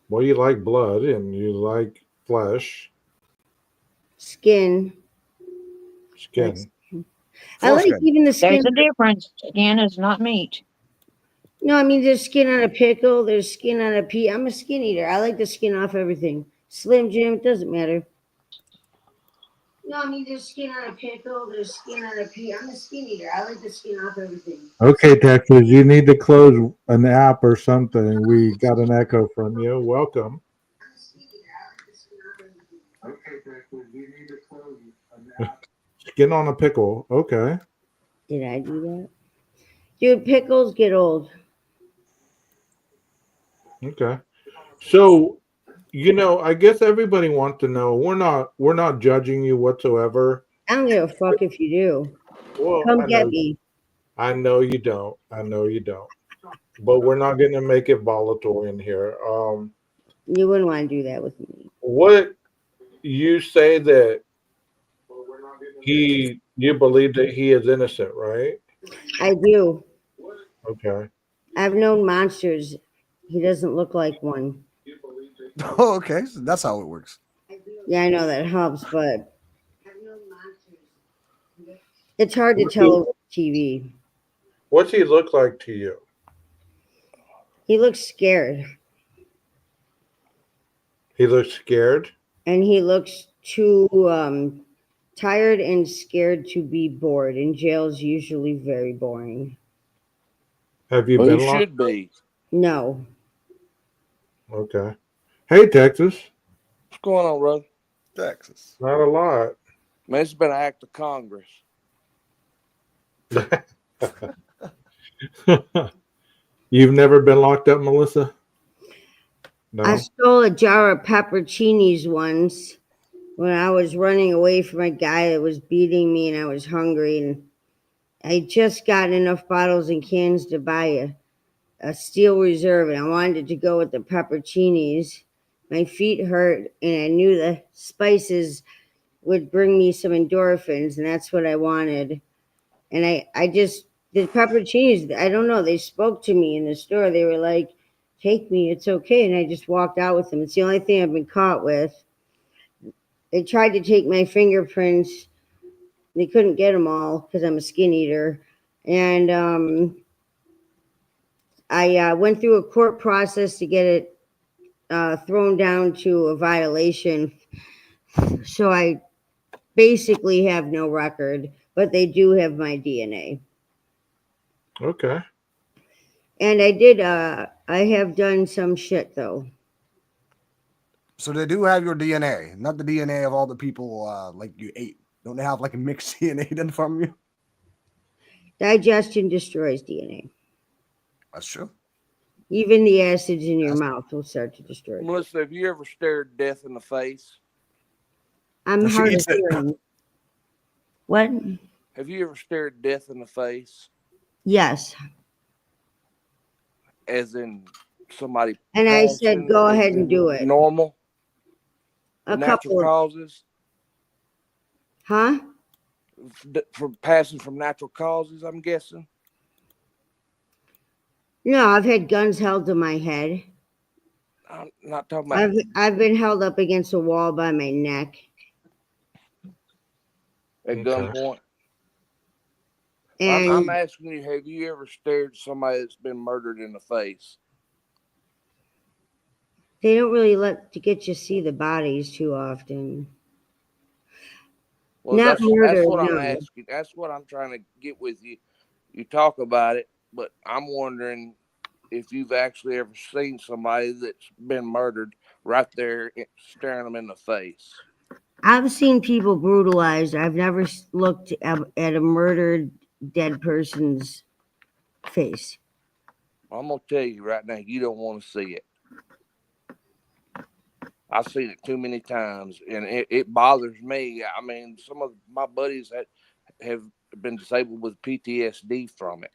Speaker 1: Well, you like blood and you like flesh,
Speaker 6: Skin.
Speaker 1: skin.
Speaker 6: I like
Speaker 10: Foreskin.
Speaker 6: even the skin.
Speaker 9: There's a difference. Skin is not meat.
Speaker 6: No, I mean, there's skin on a pickle. There's skin on a pea. I'm a skin eater. I like the skin off everything. Slim Jim, it doesn't matter. No, I mean, there's skin on a pickle. There's skin on a pea. I'm a skin eater. I like the skin off everything.
Speaker 1: Okay, Texas, you need to close an app or something. We got an echo from you. Welcome. Okay, Texas, you need to close an app. Skin on a pickle. Okay.
Speaker 6: Did I do that? Dude, pickles get old.
Speaker 1: Okay. So, I guess everybody wants to know. We're not judging you whatsoever.
Speaker 6: I don't give a fuck if you do.
Speaker 1: Well,
Speaker 6: Come get me.
Speaker 1: I know you don't. I know you don't. But we're not going to make it volatile in here.
Speaker 6: You wouldn't want to do that with me.
Speaker 1: What you say that you believe that he is innocent, right?
Speaker 6: I do.
Speaker 1: Okay.
Speaker 6: I've known monsters. He doesn't look like one.
Speaker 10: Oh, okay. So that's how it works.
Speaker 6: Yeah, I know that helps, but it's hard to tell over TV.
Speaker 1: What's he look like to you?
Speaker 6: He looks scared.
Speaker 1: He looks scared.
Speaker 6: And he looks too tired and scared to be bored. And jail's usually very boring.
Speaker 1: Have you
Speaker 11: Well, he
Speaker 1: been locked?
Speaker 11: should be.
Speaker 6: No.
Speaker 1: Okay. Hey, Texas.
Speaker 11: What's going on, brother?
Speaker 10: Texas.
Speaker 1: Not a lot.
Speaker 11: Man, it's been an act of Congress.
Speaker 1: You've never been locked up, Melissa? No.
Speaker 6: I stole a jar of pepperoncinis once when I was running away from a guy that was beating me and I was hungry. And I just gotten enough bottles and cans to buy a steel reserve, and I wanted it to go with the pepperoncinis. My feet hurt, and I knew the spices would bring me some endorphins, and that's what I wanted. And I just, the pepperoncinis, I don't know, they spoke to me in the store. They were like, take me, it's okay. And I just walked out with them. It's the only thing I've been caught with. They tried to take my fingerprints. They couldn't get them all because I'm a skin eater. And I went through a court process to get it thrown down to a violation. So I basically have no record, but they do have my DNA.
Speaker 1: Okay.
Speaker 6: And I have done some shit though.
Speaker 10: So they do have your DNA, not the DNA of all the people like you ate. Don't they have like a mixed DNA then from you?
Speaker 6: Digestion destroys DNA.
Speaker 10: That's true.
Speaker 6: Even the acids in your mouth will start to destroy it.
Speaker 11: Melissa, have you ever stared death in the face?
Speaker 6: I'm
Speaker 10: She
Speaker 6: hard of
Speaker 10: eats it.
Speaker 6: hearing. What?
Speaker 11: Have you ever stared death in the face?
Speaker 6: Yes.
Speaker 11: As in somebody
Speaker 6: And I said,
Speaker 11: passing,
Speaker 6: go
Speaker 11: as
Speaker 6: ahead and
Speaker 11: in
Speaker 6: do it.
Speaker 11: Normal?
Speaker 6: A
Speaker 11: Natural
Speaker 6: couple of,
Speaker 11: causes?
Speaker 6: huh?
Speaker 11: From passing from natural causes, I'm guessing?
Speaker 6: No, I've had guns held to my head.
Speaker 11: I'm not talking about
Speaker 6: I've been held up against a wall by my neck.
Speaker 11: at
Speaker 1: Okay.
Speaker 11: gunpoint.
Speaker 6: And
Speaker 11: I'm asking you, have you ever stared somebody that's been murdered in the face?
Speaker 6: they don't really let to get you see the bodies too often.
Speaker 11: Well,
Speaker 6: Not
Speaker 11: that's
Speaker 6: murder,
Speaker 11: what I'm
Speaker 6: no.
Speaker 11: asking. That's what I'm trying to get with you. You talk about it, but I'm wondering if you've actually ever seen somebody that's been murdered right there, staring them in the face.
Speaker 6: I've seen people brutalized. I've never looked at a murdered dead person's face.
Speaker 11: I'm gonna tell you right now, you don't want to see it. I've seen it too many times, and it bothers me. I mean, some of my buddies that have been disabled with PTSD from it.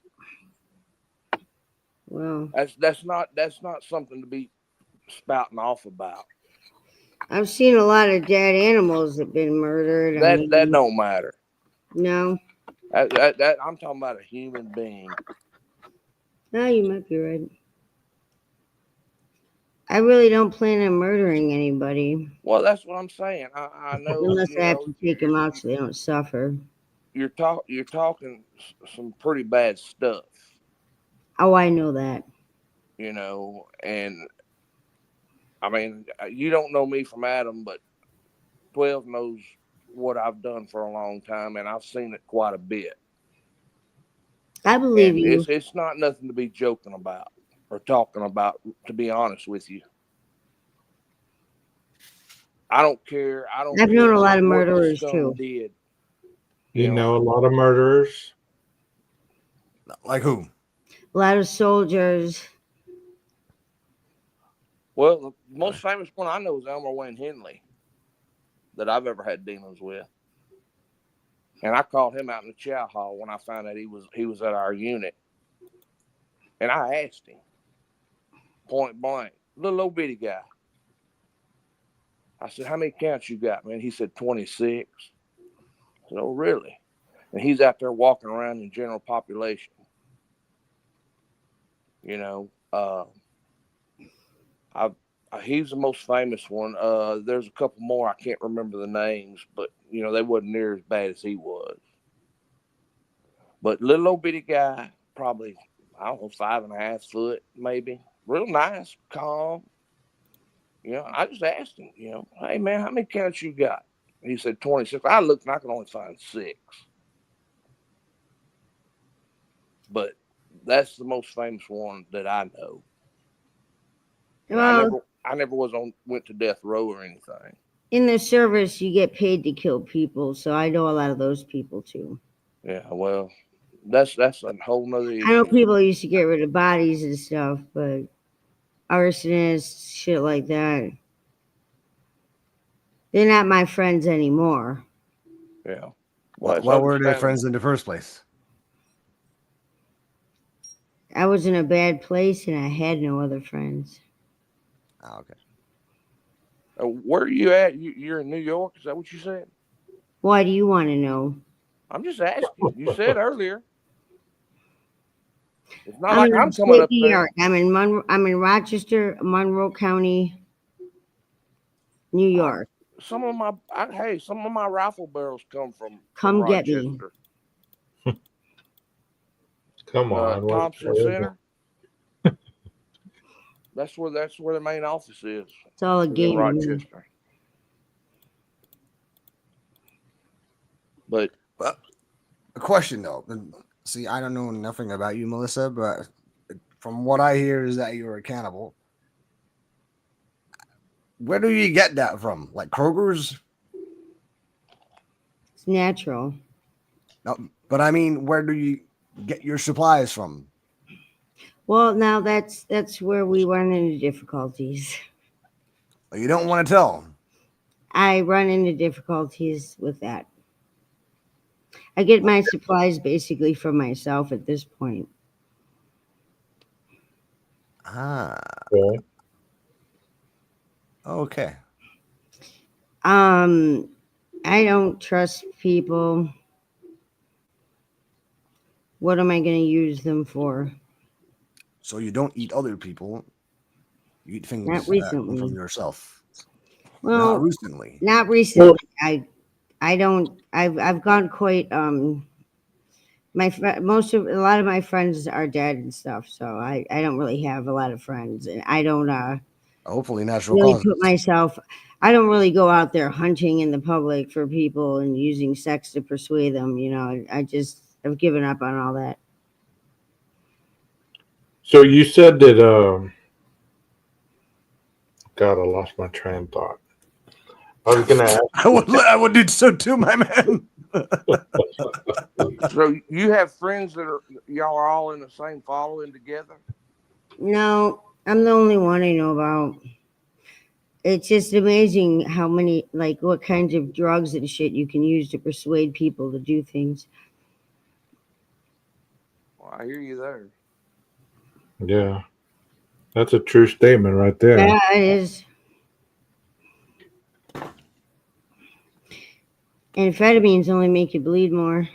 Speaker 6: Well,
Speaker 11: That's not something to be spouting off about.
Speaker 6: I've seen a lot of dead animals that have been murdered.
Speaker 11: That don't matter.
Speaker 6: No.
Speaker 11: That I'm talking about a human being.
Speaker 6: No, you might be right. I really don't plan on murdering anybody.
Speaker 11: Well, that's what I'm saying. I know.
Speaker 6: Unless I have to take them out so they don't suffer.
Speaker 11: You're talking some pretty bad stuff.
Speaker 6: Oh, I know that.
Speaker 11: You know, and I mean, you don't know me from Adam, but 12 knows what I've done for a long time, and I've seen it quite a bit.
Speaker 6: I believe
Speaker 11: And
Speaker 6: you.
Speaker 11: it's not nothing to be joking about or talking about, to be honest with you. I don't care.
Speaker 6: I've known a lot of murderers too.
Speaker 11: Did.
Speaker 1: You know a lot of murderers?
Speaker 10: Like who?
Speaker 6: A lot of soldiers.
Speaker 11: Well, the most famous one I know is Elmer Wayne Henley that I've ever had dealings with. And I called him out in the chow hall when I found out he was at our unit. And I asked him, point blank, little old bitty guy. I said, how many counts you got, man? He said, 26. I said, oh, really? And he's out there walking around in general population. You know, he's the most famous one. There's a couple more. I can't remember the names, but, you know, they wasn't near as bad as he was. But little old bitty guy, probably, I don't know, 5.5 foot, maybe. real nice, calm. You know, I just asked him, you know, hey man, how many cats you got? He said 26. I looked and I could only find 6. But that's the most famous one that I know. And
Speaker 6: Well,
Speaker 11: I never went to death row or anything.
Speaker 6: in the service, you get paid to kill people, so I know a lot of those people too.
Speaker 11: Yeah, well, that's a whole nother issue.
Speaker 6: I know people used to get rid of bodies and stuff, but arsonists, shit like that, they're not my friends anymore.
Speaker 11: Yeah.
Speaker 10: Well,
Speaker 11: it's
Speaker 10: why were they
Speaker 11: understandable.
Speaker 10: friends in the first place?
Speaker 6: I was in a bad place and I had no other friends.
Speaker 10: Oh, okay.
Speaker 11: Where are you at? You're in New York? Is that what you said?
Speaker 6: Why do you want to know?
Speaker 11: I'm just asking. You said earlier. It's not
Speaker 6: I'm
Speaker 11: like
Speaker 6: in
Speaker 11: I'm coming up
Speaker 6: New
Speaker 11: there.
Speaker 6: York. I'm in Rochester, Monroe County, New York.
Speaker 11: Some of my rifle barrels come from
Speaker 6: Come get me.
Speaker 11: Rochester.
Speaker 1: Come on.
Speaker 11: Thompson Center. That's where the main office is.
Speaker 6: It's all a
Speaker 11: in
Speaker 6: game.
Speaker 11: Rochester. But
Speaker 10: a question though. See, I don't know nothing about you, Melissa, but from what I hear is that you're a cannibal. Where do you get that from? Like Kroger's?
Speaker 6: It's natural.
Speaker 10: No, but I mean, where do you get your supplies from?
Speaker 6: Well, now that's where we run into difficulties.
Speaker 10: You don't want to tell.
Speaker 6: I run into difficulties with that. I get my supplies basically from myself at this point.
Speaker 10: Ah. Okay.
Speaker 6: I don't trust people. What am I going to use them for?
Speaker 10: So you don't eat other people. You eat things
Speaker 6: Not recently.
Speaker 10: from yourself.
Speaker 6: Well,
Speaker 10: not recently.
Speaker 6: Not recently. I don't. I've gone quite. A lot of my friends are dead and stuff, so I don't really have a lot of friends, and I don't.
Speaker 10: Hopefully, natural
Speaker 6: really
Speaker 10: causes.
Speaker 6: put myself. I don't really go out there hunting in the public for people and using sex to persuade them. You know, I've given up on all that.
Speaker 1: So you said that. God, I lost my train of thought. I was gonna ask.
Speaker 10: I would do so too, my man.
Speaker 11: So you have friends that y'all are all in the same following together?
Speaker 6: No, I'm the only one I know about. It's just amazing how many, like, what kinds of drugs and shit you can use to persuade people to do things.
Speaker 11: Well, I hear you there.
Speaker 1: Yeah, that's a true statement right there.
Speaker 6: Yeah, it is. Amphetamines only make you bleed more.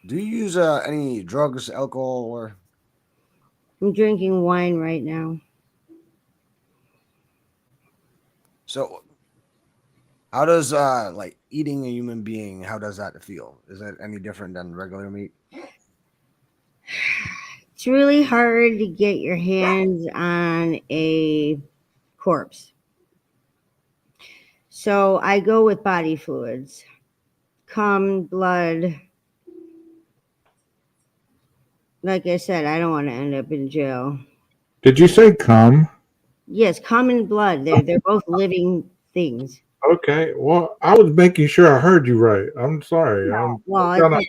Speaker 10: Do you use any drugs, alcohol, or?
Speaker 6: I'm drinking wine right now.
Speaker 10: So, how does like eating a human being? How does that feel? Is it any different than regular meat?
Speaker 6: It's really hard to get your hands on a corpse. So I go with body fluids, cum, blood. Like I said, I don't want to end up in jail.
Speaker 1: Did you say cum?
Speaker 6: Yes, cum and blood. They're both living things.
Speaker 1: Okay. Well, I was making sure I heard you right. I'm sorry.
Speaker 6: Well,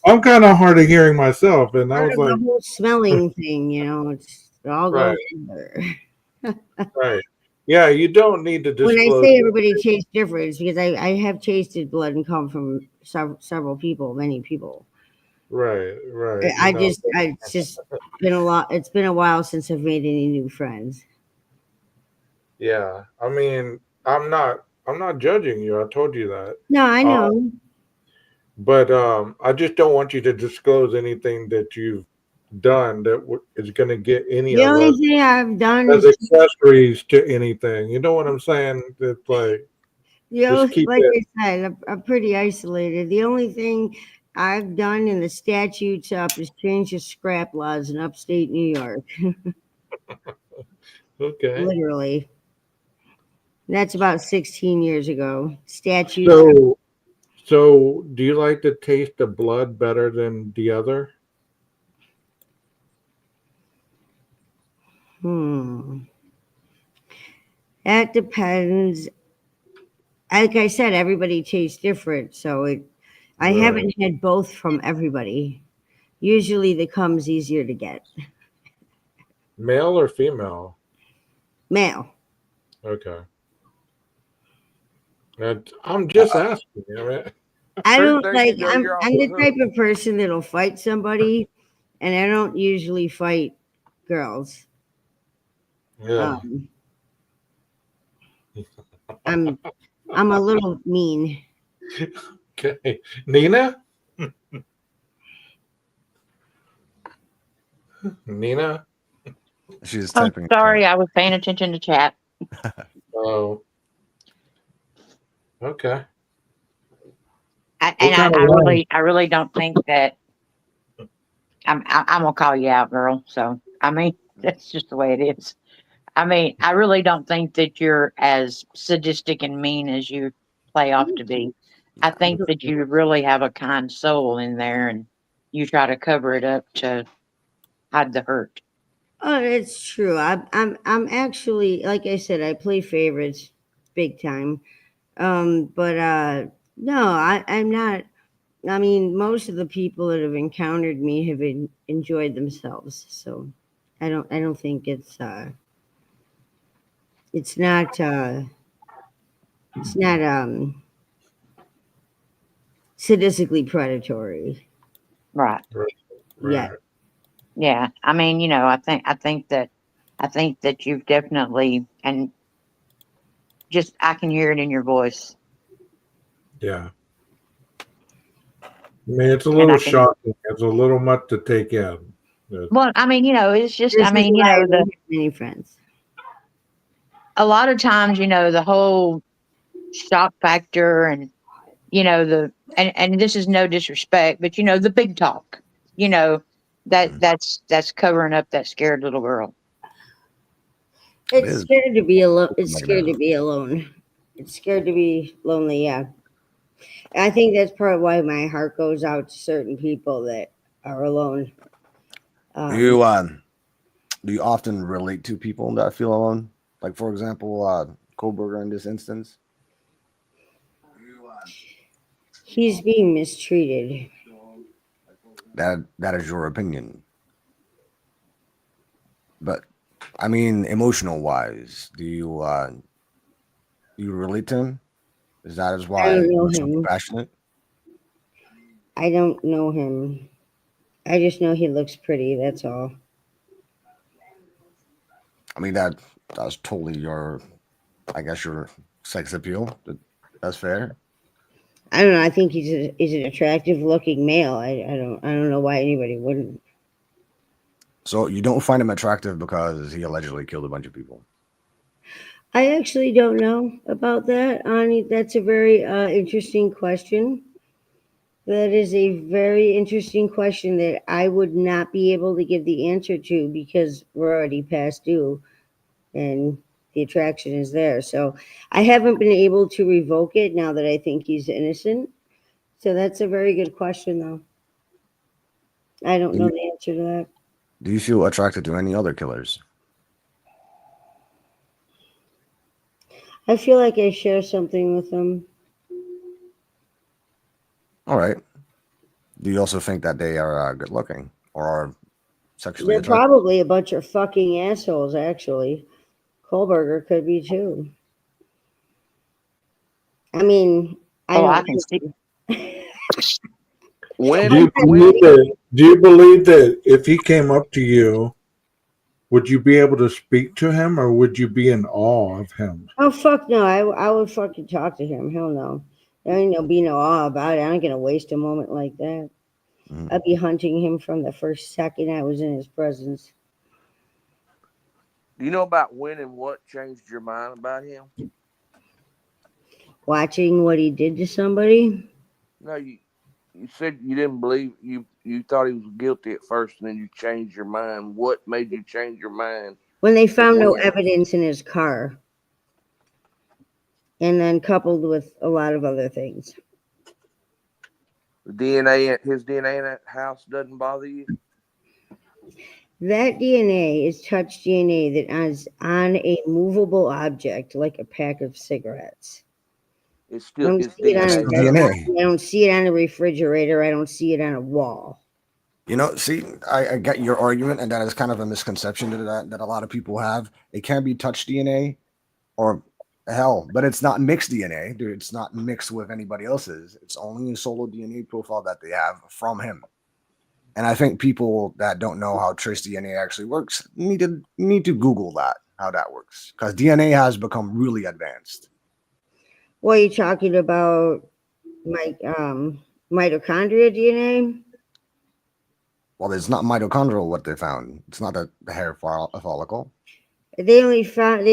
Speaker 1: I'm kind of hard of hearing myself, and I was
Speaker 6: the
Speaker 1: like,
Speaker 6: whole smelling thing, you know, it all goes
Speaker 1: Right.
Speaker 6: together.
Speaker 1: right. Yeah, you don't need to disclose.
Speaker 6: When I say everybody tastes different, it's because I have tasted blood and cum from several people, many people.
Speaker 1: Right.
Speaker 6: It's just been a lot. It's been a while since I've made any new friends.
Speaker 1: Yeah. I mean, I'm not judging you. I told you that.
Speaker 6: No, I know.
Speaker 1: But I just don't want you to disclose anything that you've done that is going to get any
Speaker 6: The
Speaker 1: of
Speaker 6: only
Speaker 1: us
Speaker 6: thing I've done
Speaker 1: as
Speaker 6: is
Speaker 1: accessories to anything. You know what I'm saying? It's like,
Speaker 6: like
Speaker 1: keep it.
Speaker 6: I said, I'm pretty isolated. The only thing I've done in the statutes up is change the scrap laws in upstate New York.
Speaker 1: Okay.
Speaker 6: Literally. That's about 16 years ago. Statutes.
Speaker 1: So do you like the taste of blood better than the other?
Speaker 6: That depends. Like I said, everybody tastes different. So I
Speaker 1: Right.
Speaker 6: haven't had both from everybody. Usually the cum's easier to get.
Speaker 1: Male or female?
Speaker 6: Male.
Speaker 1: Okay. I'm just asking.
Speaker 6: I
Speaker 11: Truth,
Speaker 6: don't
Speaker 11: there
Speaker 6: like,
Speaker 11: you go,
Speaker 6: I'm
Speaker 11: you're off
Speaker 6: the
Speaker 11: the hook.
Speaker 6: type of person that'll fight somebody, and I don't usually fight girls.
Speaker 1: Yeah.
Speaker 6: I'm a little mean.
Speaker 1: Okay. Nina? Nina?
Speaker 10: She's
Speaker 9: Oh,
Speaker 10: typing.
Speaker 9: sorry, I was paying attention to chat.
Speaker 1: Oh. Okay.
Speaker 9: I really don't think that I'm gonna call you out, girl. So I mean, that's just the way it is. I mean, I really don't think that you're as sadistic and mean as you play off to be. I think that you really have a kind soul in there, and you try to cover it up to hide the hurt.
Speaker 6: Oh, it's true. I'm actually, like I said, I play favorites big time. But no, I'm not. I mean, most of the people that have encountered me have enjoyed themselves. So I don't think it's not sadistically predatory.
Speaker 9: Right.
Speaker 6: Yeah.
Speaker 9: Yeah. I mean, you know, I think that you've definitely, and just I can hear it in your voice.
Speaker 1: Yeah. I mean, it's a little shocking. It's a little much to take in.
Speaker 9: Well, I mean, you know, it's just,
Speaker 6: This
Speaker 9: I mean,
Speaker 6: is
Speaker 9: you
Speaker 6: why I
Speaker 9: know,
Speaker 6: don't have many friends.
Speaker 9: a lot of times, you know, the whole shock factor and, you know, and this is no disrespect, but you know, the big talk, you know, that's covering up that scared little girl.
Speaker 6: It's scared to be alone. It's scared to be alone. It's scared to be lonely. Yeah. I think that's part of why my heart goes out to certain people that are alone.
Speaker 10: Do you often relate to people that feel alone? Like, for example, Kohlberger in this instance.
Speaker 6: He's being mistreated.
Speaker 10: That is your opinion. But I mean, emotional wise, do you relate to him? Is that is why you're so compassionate?
Speaker 6: I don't know him. I just know he looks pretty. That's all.
Speaker 10: I mean, that's totally your, I guess, your sex appeal. That's fair.
Speaker 6: I don't know. I think he's an attractive looking male. I don't know why anybody wouldn't.
Speaker 10: So you don't find him attractive because he allegedly killed a bunch of people?
Speaker 6: I actually don't know about that, Ani. That's a very interesting question. That is a very interesting question that I would not be able to give the answer to because we're already past due and the attraction is there. So I haven't been able to revoke it now that I think he's innocent. So that's a very good question, though. I don't know the answer to that.
Speaker 10: Do you feel attracted to any other killers?
Speaker 6: I feel like I share something with them.
Speaker 10: All right. Do you also think that they are good looking or are sexually
Speaker 6: They're
Speaker 10: attractive?
Speaker 6: probably a bunch of fucking assholes, actually. Kohlberger could be too. I mean,
Speaker 9: I can see.
Speaker 1: Do you believe that if he came up to you, would you be able to speak to him or would you be in awe of him?
Speaker 6: Oh, fuck no. I would fucking talk to him. Hell no. There ain't no be no awe about it. I ain't going to waste a moment like that. I'd be hunting him from the first second I was in his presence.
Speaker 11: Do you know about when and what changed your mind about him?
Speaker 6: Watching what he did to somebody?
Speaker 11: No, You said you didn't believe you thought he was guilty at first, and then you changed your mind. What made you change your mind?
Speaker 6: When they found no
Speaker 11: when?
Speaker 6: evidence in his car. And then coupled with a lot of other things.
Speaker 11: The DNA, his DNA in that house doesn't bother you?
Speaker 6: That DNA is touch DNA that is on a movable object like a pack of cigarettes.
Speaker 11: It's
Speaker 6: I
Speaker 11: still
Speaker 6: don't
Speaker 11: his
Speaker 6: see it on
Speaker 10: It's
Speaker 6: a
Speaker 11: DNA.
Speaker 10: still
Speaker 11: though.
Speaker 10: DNA.
Speaker 6: I don't see it on a refrigerator. I don't see it on a wall.
Speaker 10: You know, see, I get your argument, and that is kind of a misconception that a lot of people have. It can be touch DNA, or hell, but it's not mixed DNA, dude. It's not mixed with anybody else's. It's only a solo DNA profile that they have from him. And I think people that don't know how trace DNA actually works need to Google that, how that works, because DNA has become really advanced.
Speaker 6: What are you talking about? Mitochondria DNA?
Speaker 10: Well, it's not mitochondrial what they found. It's not a hair follicle.
Speaker 6: They only found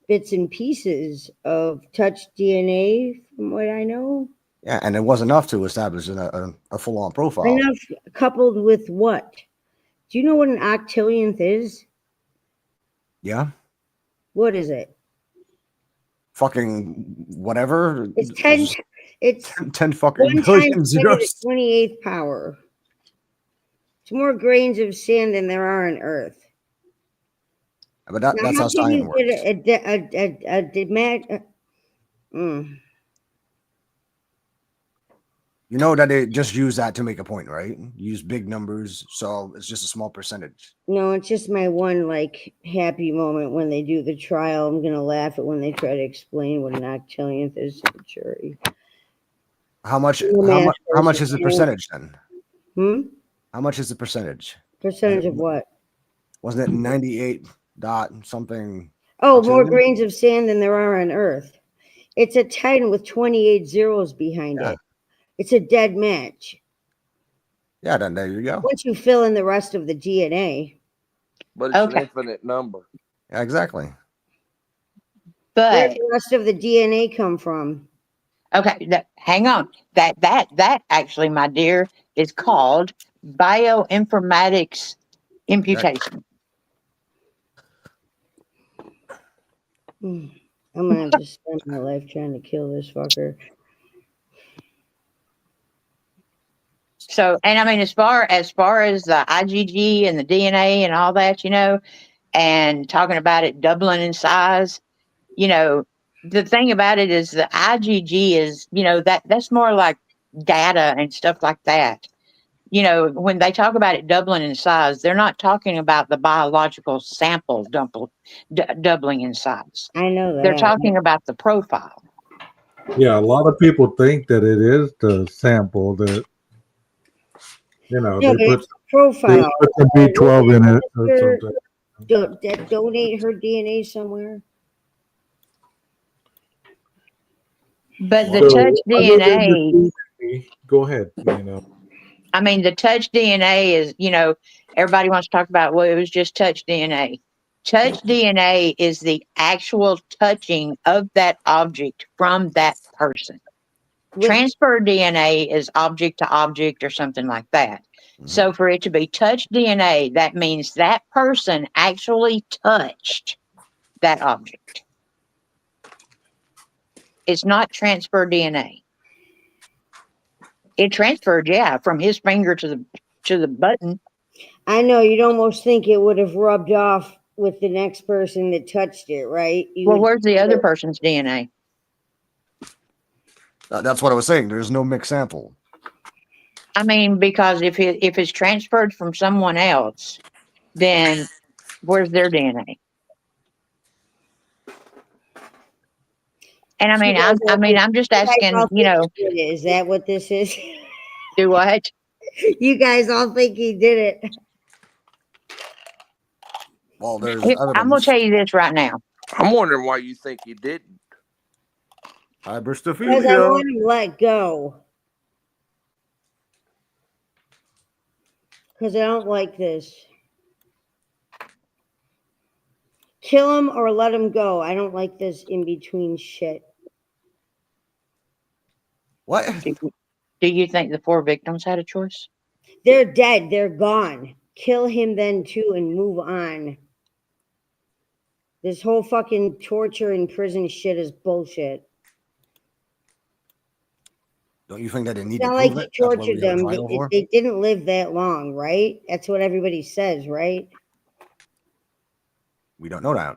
Speaker 6: bits and pieces of touch DNA, from what I know.
Speaker 10: Yeah, and it was enough to establish a full-on profile.
Speaker 6: Enough coupled with what? Do you know what an octillionth is?
Speaker 10: Yeah.
Speaker 6: What is it?
Speaker 10: Fucking whatever.
Speaker 6: It's 10. It's
Speaker 10: 10 fucking
Speaker 6: 1
Speaker 10: billion
Speaker 6: times 10 to the
Speaker 10: zeros.
Speaker 6: 28th power. It's more grains of sand than there are on Earth.
Speaker 10: But
Speaker 6: Now,
Speaker 10: that's how
Speaker 6: how can
Speaker 10: science
Speaker 6: you
Speaker 10: works.
Speaker 6: get
Speaker 10: You know that they just use that to make a point, right? Use big numbers, so it's just a small percentage.
Speaker 6: No, it's just my one happy moment when they do the trial. I'm gonna laugh at when they try to explain what an octillionth is to the jury.
Speaker 10: How much is the percentage then? How much is the percentage?
Speaker 6: Percentage of what?
Speaker 10: Wasn't it 98 dot something?
Speaker 6: Oh, more grains of sand than there are on Earth. It's a 10 with 28 zeros behind it. It's a dead match.
Speaker 10: Yeah, then there you go.
Speaker 6: Once you fill in the rest of the DNA.
Speaker 11: But it's an infinite number.
Speaker 10: Yeah, exactly.
Speaker 9: But
Speaker 6: where does the rest of the DNA come from?
Speaker 9: Okay, hang on. That actually, my dear, is called bioinformatics imputation.
Speaker 6: I'm gonna have to spend my life trying to kill this fucker.
Speaker 9: So, and I mean, as far as the IgG and the DNA and all that, and talking about it doubling in size, the thing about it is the IgG is, that's more like data and stuff like that. When they talk about it doubling in size, they're not talking about the biological sample doubling in size.
Speaker 6: I know that.
Speaker 9: They're talking about the profile.
Speaker 1: Yeah, a lot of people think that it is the sample that, they put
Speaker 6: profile.
Speaker 1: They put the B12 in it or something.
Speaker 6: Donate her DNA somewhere.
Speaker 9: But the touch DNA.
Speaker 1: Go ahead.
Speaker 9: I mean, the touch DNA is, everybody wants to talk about, well, it was just touch DNA. Touch DNA is the actual touching of that object from that person. Transfer DNA is object to object or something like that. So for it to be touch DNA, that means that person actually touched that object. It's not transfer DNA. It transferred, from his finger to the button.
Speaker 6: I know, you'd almost think it would have rubbed off with the next person that touched it, right?
Speaker 9: Where's the other person's DNA?
Speaker 10: That's what I was saying. There's no mixed sample.
Speaker 9: I mean, because if it's transferred from someone else, then where's their DNA? And I'm just asking,
Speaker 6: is that what this is?
Speaker 9: Do what?
Speaker 6: You guys all think he did it.
Speaker 10: Well, there's
Speaker 9: I'm gonna tell you this right now.
Speaker 11: I'm wondering why you think he didn't.
Speaker 6: Because I want him let go. Because I don't like this. Kill him or let him go. I don't like this in between shit.
Speaker 10: What?
Speaker 9: Do you think the 4 victims had a choice?
Speaker 6: They're dead. They're gone. Kill him then too and move on. This whole fucking torture and prison shit is bullshit.
Speaker 10: Don't you think that they need
Speaker 6: It's
Speaker 10: to
Speaker 6: not like
Speaker 10: prove
Speaker 6: he
Speaker 10: it? That's what
Speaker 6: tortured
Speaker 10: we have a
Speaker 6: them.
Speaker 10: trial for.
Speaker 6: They didn't live that long, right? That's what everybody says, right?
Speaker 10: We don't know that.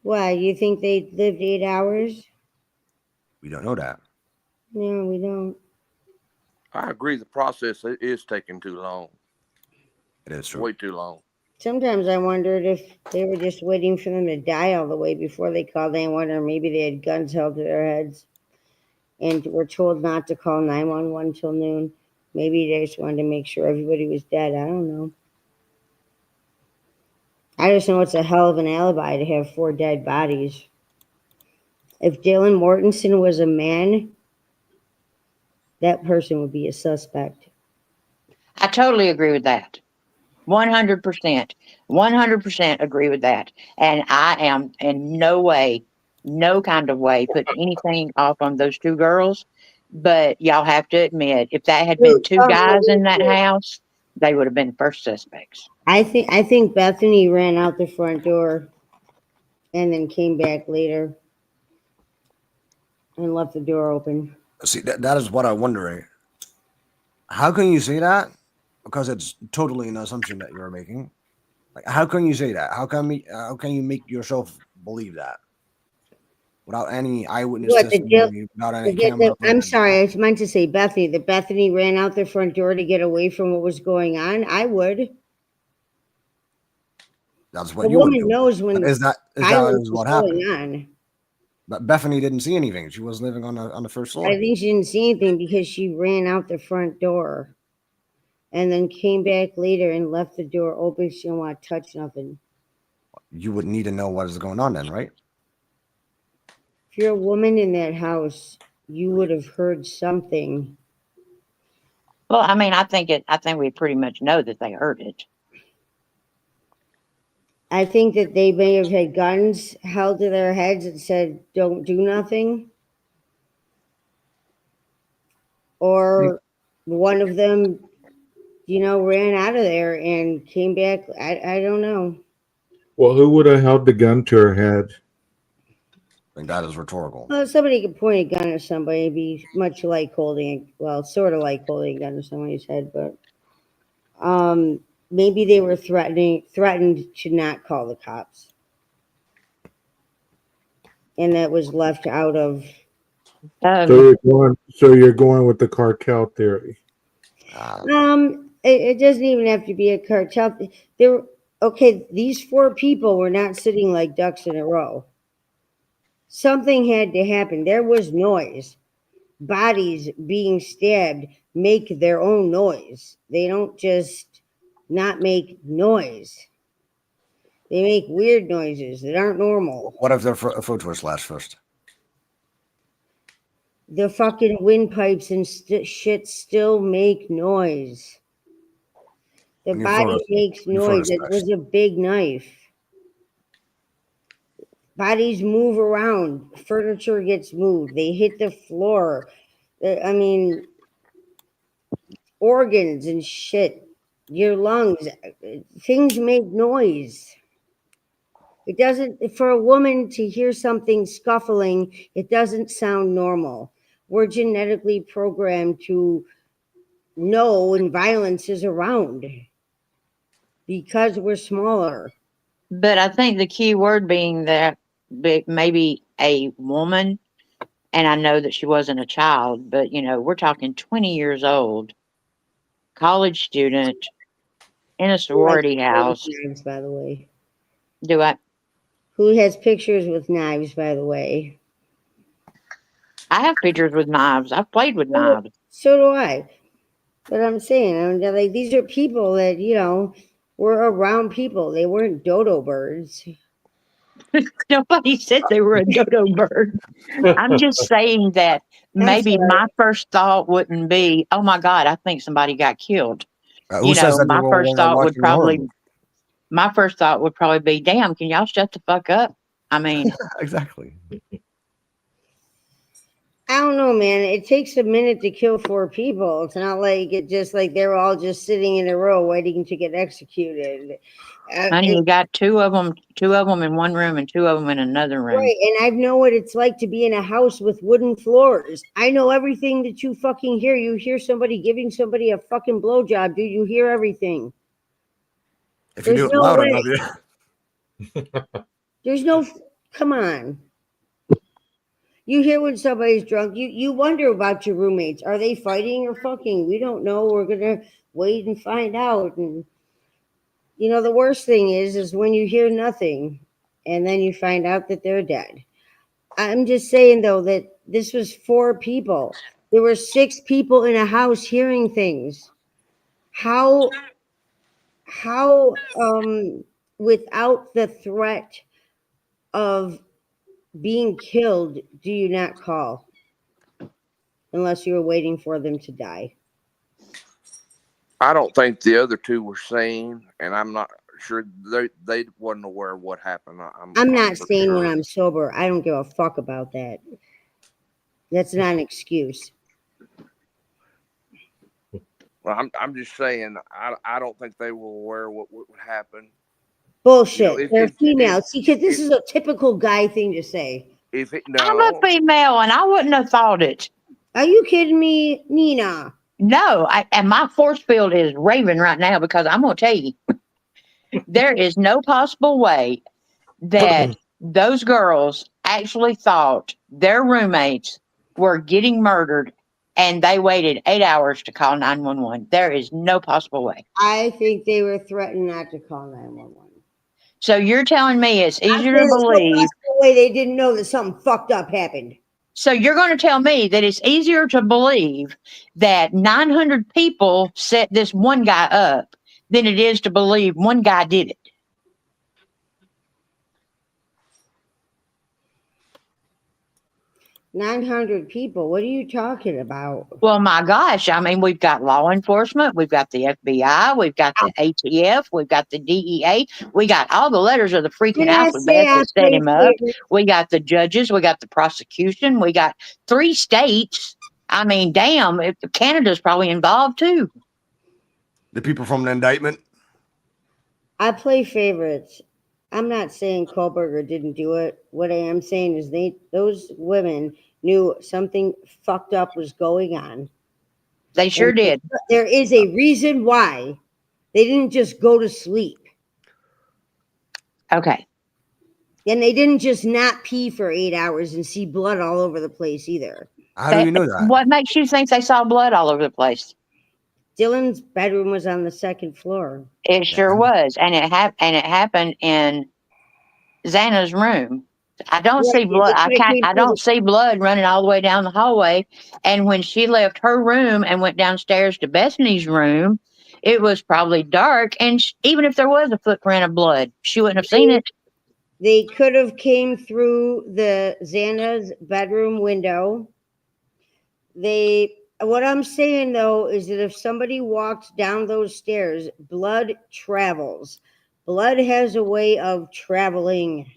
Speaker 6: Why? You think they lived 8 hours?
Speaker 10: We don't know that.
Speaker 6: No, we don't.
Speaker 11: I agree. The process is taking too long.
Speaker 10: It is true.
Speaker 11: Way too long.
Speaker 6: Sometimes I wondered if they were just waiting for them to die all the way before they called 911, or maybe they had guns held to their heads and were told not to call 911 till noon. Maybe they just wanted to make sure everybody was dead. I don't know. I just know it's a hell of an alibi to have 4 dead bodies. If Dylan Mortensen was a man, that person would be a suspect.
Speaker 9: I totally agree with that. 100%. 100% agree with that. And I am in no way, no kind of way, putting anything off on those 2 girls. But y'all have to admit, if that had been 2 guys in that house, they would have been first suspects.
Speaker 6: I think Bethany ran out the front door and then came back later and left the door open.
Speaker 10: See, that is what I'm wondering. How can you say that? Because it's totally an assumption that you're making. Like, how can you say that? How can you make yourself believe that without any eyewitness testimony, without any camera?
Speaker 6: I'm sorry, I meant to say Bethany. That Bethany ran out the front door to get away from what was going on. I would.
Speaker 10: That's what
Speaker 6: the
Speaker 10: you would
Speaker 6: woman
Speaker 10: do.
Speaker 6: knows when
Speaker 10: Is that
Speaker 6: violence
Speaker 10: what
Speaker 6: is
Speaker 10: happened?
Speaker 6: going on.
Speaker 10: But Bethany didn't see anything. She was living on the first floor.
Speaker 6: I think she didn't see anything because she ran out the front door and then came back later and left the door open. She didn't want to touch nothing.
Speaker 10: You would need to know what is going on then, right?
Speaker 6: If you're a woman in that house, you would have heard something.
Speaker 9: Well, I mean, I think we pretty much know that they heard it.
Speaker 6: I think that they may have had guns held to their heads and said, don't do nothing. Or one of them, ran out of there and came back. I don't know.
Speaker 1: Well, who would have held the gun to her head?
Speaker 10: I think that is rhetorical.
Speaker 6: Well, somebody could point a gun at somebody. It'd be much like sort of like holding a gun to somebody's head, but maybe they were threatened to not call the cops. And that was left out of.
Speaker 1: So you're going with the cartel theory.
Speaker 6: It doesn't even have to be a cartel. These 4 people were not sitting like ducks in a row. Something had to happen. There was noise. Bodies being stabbed make their own noise. They don't just not make noise. They make weird noises that aren't normal.
Speaker 10: What if their throats were slashed first?
Speaker 6: The fucking windpipes and shit still make noise. The body makes noise. It was a big knife. Bodies move around. Furniture gets moved. They hit the floor. I mean, organs and shit. Your lungs. Things make noise. It doesn't, for a woman to hear something scuffling, it doesn't sound normal. We're genetically programmed to know when violence is around because we're smaller.
Speaker 9: But I think the key word being that maybe a woman, and I know that she wasn't a child, but we're talking 20 years old, college student in a sorority house.
Speaker 6: Knives, by the way.
Speaker 9: Do I?
Speaker 6: Who has pictures with knives, by the way?
Speaker 9: I have pictures with knives. I've played with knives.
Speaker 6: So do I. But I'm saying, like, these are people that, were around people. They weren't dodo birds.
Speaker 9: Nobody said they were a dodo bird. I'm just saying that maybe my first thought wouldn't be, oh my God, I think somebody got killed.
Speaker 10: Who says that
Speaker 9: my first thought would probably be, damn, can y'all shut the fuck up? I mean,
Speaker 10: exactly.
Speaker 6: I don't know, man. It takes a minute to kill 4 people. It's not like it just like they're all just sitting in a row waiting to get executed.
Speaker 9: Honey, you got two of them in one room and 2 of them in another room.
Speaker 6: Right, and I know what it's like to be in a house with wooden floors. I know everything that you fucking hear. You hear somebody giving somebody a fucking blowjob, dude. You hear everything.
Speaker 10: If you do
Speaker 6: There's
Speaker 10: it
Speaker 6: no
Speaker 10: loud
Speaker 6: way.
Speaker 10: enough, yeah.
Speaker 6: There's no, come on. You hear when somebody's drunk, you wonder about your roommates. Are they fighting or fucking? We don't know. We're going to wait and find out. And, you know, the worst thing is when you hear nothing and then you find out that they're dead. I'm just saying, though, that this was 4 people. There were 6 people in a house hearing things. How without the threat of being killed do you not call? Unless you were waiting for them to die.
Speaker 11: I don't think the other 2 were sane, and I'm not sure they wasn't aware of what happened.
Speaker 6: I'm not
Speaker 11: for
Speaker 6: saying
Speaker 11: sure.
Speaker 6: when I'm sober. I don't give a fuck about that. That's not an excuse.
Speaker 11: Well, I'm just saying I don't think they were aware of what would happen.
Speaker 6: Bullshit.
Speaker 11: You know,
Speaker 6: They're females. See, because this is a typical guy thing to say.
Speaker 9: I'm a female and I wouldn't have thought it.
Speaker 6: Are you kidding me, Nina?
Speaker 9: No, and my force field is raving right now because I'm going to tell you, there is no possible way that those girls actually thought their roommates were getting murdered and they waited 8 hours to call 911. There is no possible way.
Speaker 6: I think they were threatened not to call 911.
Speaker 9: So you're telling me it's easier to believe.
Speaker 6: No way they didn't know that something fucked up happened.
Speaker 9: So you're going to tell me that it's easier to believe that 900 people set this one guy up than it is to believe one guy did it.
Speaker 6: 900 people. What are you talking about?
Speaker 9: Well, my gosh. I mean, we've got law enforcement. We've got the FBI. We've got the ATF. We've got the DEA. We got all the letters of the freaking alphabet that set him up. We got the judges. We got the prosecution. We got 3 states. I mean, damn, Canada's probably involved too.
Speaker 10: The people from the indictment.
Speaker 6: I play favorites. I'm not saying Kohlberger didn't do it. What I am saying is those women knew something fucked up was going on.
Speaker 9: They sure did.
Speaker 6: There is a reason why they didn't just go to sleep.
Speaker 9: Okay.
Speaker 6: And they didn't just not pee for 8 hours and see blood all over the place either.
Speaker 10: How do you know that?
Speaker 9: What makes you think they saw blood all over the place?
Speaker 6: Dylan's bedroom was on the 2nd floor.
Speaker 9: It sure was, and it happened in Xana's room. I don't see blood. I don't see blood running all the way down the hallway. And when she left her room and went downstairs to Bethany's room, it was probably dark. And even if there was a footprint of blood, she wouldn't have seen it.
Speaker 6: They could have came through the Xana's bedroom window. What I'm saying, though, is that if somebody walks down those stairs, blood travels. Blood has a way of traveling.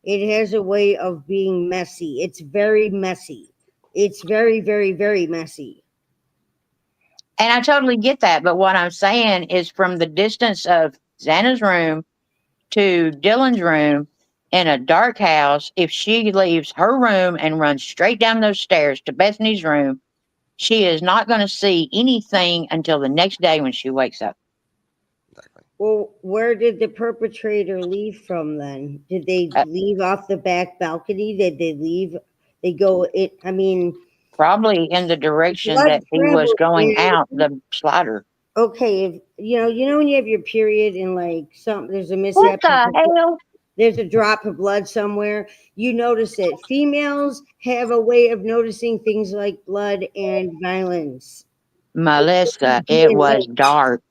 Speaker 6: It has a way of being messy. It's very messy. It's very, very, very messy.
Speaker 9: And I totally get that. But what I'm saying is from the distance of Xana's room to Dylan's room in a dark house, if she leaves her room and runs straight down those stairs to Bethany's room, she is not going to see anything until the next day when she wakes up.
Speaker 6: Well, where did the perpetrator leave from then? Did they leave off the back balcony? Did they leave? They go it. I mean,
Speaker 9: probably in the direction that he was going out the slider.
Speaker 6: Okay, if you know when you have your period and like there's a mishap.
Speaker 9: What the hell?
Speaker 6: There's a drop of blood somewhere. You notice it. Females have a way of noticing things like blood and violence.
Speaker 9: Melissa, it was dark.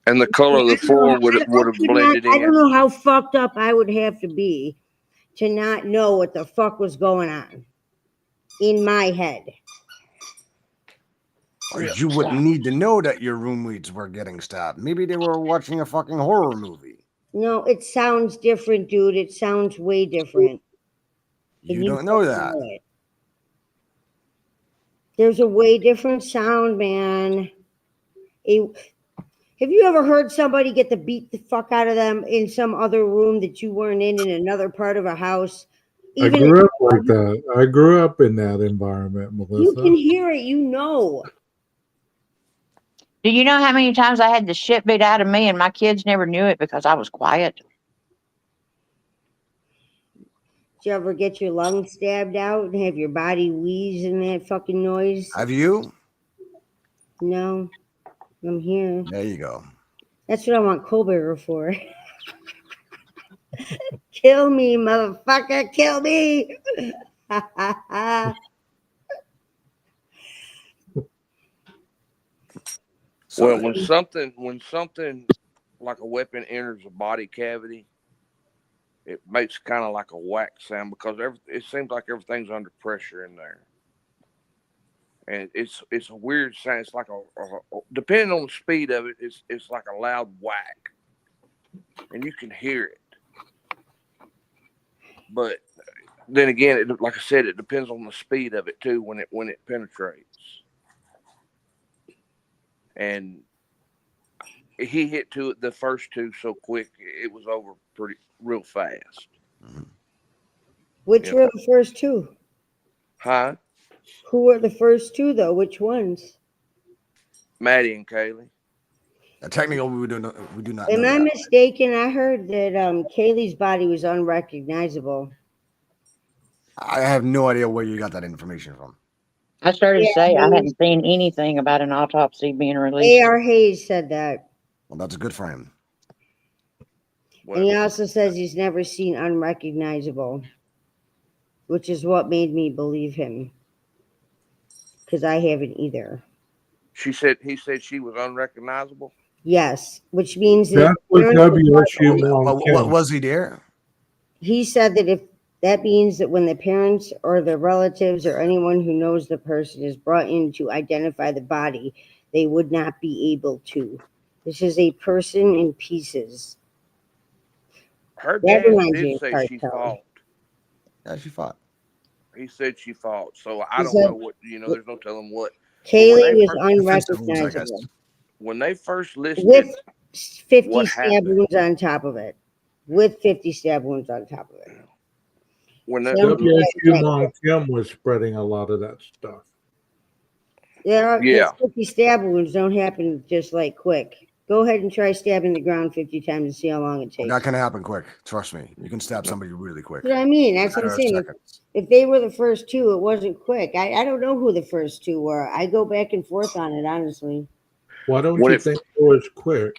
Speaker 11: And the color of the floor would have blended in.
Speaker 6: I don't know how fucked up I would have to be to not know what the fuck was going on in my head.
Speaker 10: You wouldn't need to know that your roommates were getting stabbed. Maybe they were watching a fucking horror movie.
Speaker 6: No, it sounds different, dude. It sounds way different.
Speaker 10: You don't know that.
Speaker 6: There's a way different sound, man. Have you ever heard somebody get the beat the fuck out of them in some other room that you weren't in another part of a house?
Speaker 1: I grew up like that. I grew up in that environment, Melissa.
Speaker 6: You can hear it, you know.
Speaker 9: Do you know how many times I had the shit beat out of me and my kids never knew it because I was quiet?
Speaker 6: Did you ever get your lungs stabbed out and have your body wheeze in that fucking noise?
Speaker 10: Have you?
Speaker 6: No, I'm here.
Speaker 10: There you go.
Speaker 6: That's what I want Kohlberger for. Kill me, motherfucker, kill me.
Speaker 11: Well, when something like a weapon enters a body cavity, it makes kind of like a whack sound because it seems like everything's under pressure in there, and it's a weird sound. It's like a depending on the speed of it, it's like a loud whack, and you can hear it. But then again, like I said, it depends on the speed of it too when it penetrates. And he hit the first two so quick, it was over real fast.
Speaker 6: Which were the first two?
Speaker 11: Huh?
Speaker 6: Who were the first two, though? Which ones?
Speaker 11: Maddie and Kaylee.
Speaker 10: Technically, we do not.
Speaker 6: Am I mistaken? I heard that Kaylee's body was unrecognizable.
Speaker 10: I have no idea where you got that information from.
Speaker 9: I started to say I hadn't seen anything about an autopsy being released.
Speaker 6: A.R. Hayes said that.
Speaker 10: Well, that's good for him.
Speaker 6: And he also says he's never seen unrecognizable, which is what made me believe him. Because I haven't either.
Speaker 11: He said she was unrecognizable?
Speaker 6: Yes, which means
Speaker 1: that was WSU.
Speaker 10: What was he there?
Speaker 6: He said that if that means that when the parents or the relatives or anyone who knows the person is brought in to identify the body, they would not be able to. This is a person in pieces.
Speaker 11: Her dad did say she fought.
Speaker 10: Yeah, she fought.
Speaker 11: He said she fought. So I don't know what, there's no telling what.
Speaker 6: Kaylee was unrecognizable.
Speaker 11: When they first listed.
Speaker 6: With 50 stab wounds on top of it. With 50 stab wounds on top of it.
Speaker 1: When the WSU Mom Kim was spreading a lot of that stuff.
Speaker 6: Yeah. 50 stab wounds don't happen just like quick. Go ahead and try stabbing the ground 50 times and see how long it takes.
Speaker 10: Not gonna happen quick. Trust me. You can stab somebody really quick.
Speaker 6: That's what I mean. That's what I'm saying. If they were the first two, it wasn't quick. I don't know who the first two were. I go back and forth on it, honestly.
Speaker 1: Why don't you think it was quick?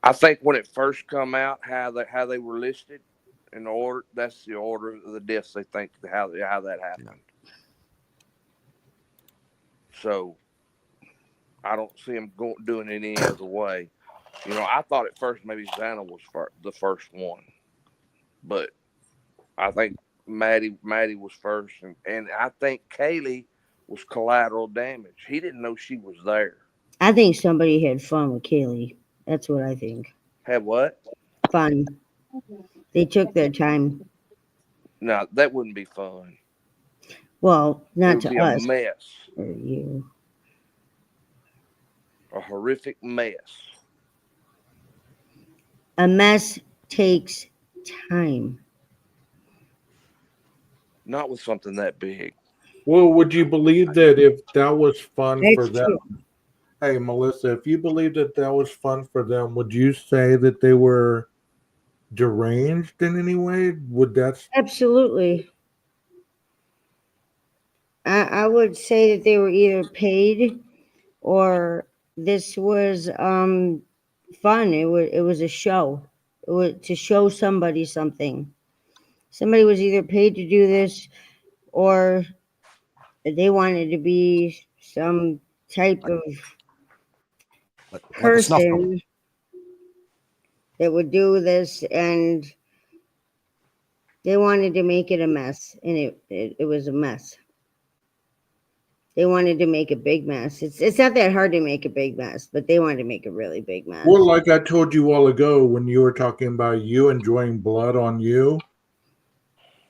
Speaker 11: I think when it first come out, how they were listed in the order, that's the order of the deaths they think how that happened. So I don't see them doing it any other way. I thought at first maybe Xana was the first one, but I think Maddie was first, and I think Kaylee was collateral damage. He didn't know she was there.
Speaker 6: I think somebody had fun with Kaylee. That's what I think.
Speaker 11: Had what?
Speaker 6: Fun. They took their time.
Speaker 11: No, that wouldn't be fun.
Speaker 6: Well, not to us.
Speaker 11: A mess.
Speaker 6: Or you.
Speaker 11: A horrific mess.
Speaker 6: A mess takes time.
Speaker 11: Not with something that big.
Speaker 1: Well, would you believe that if that was fun for them?
Speaker 6: True.
Speaker 1: Hey, Melissa, if you believe that was fun for them, would you say that they were deranged in any way? Would that?
Speaker 6: Absolutely. I would say that they were either paid or this was fun. It was a show. It was to show somebody something. Somebody was either paid to do this or they wanted to be some type of person that would do this, and they wanted to make it a mess, and it was a mess. They wanted to make a big mess. It's not that hard to make a big mess, but they wanted to make a really big mess.
Speaker 1: Well, like I told you all ago when you were talking about you enjoying blood on you,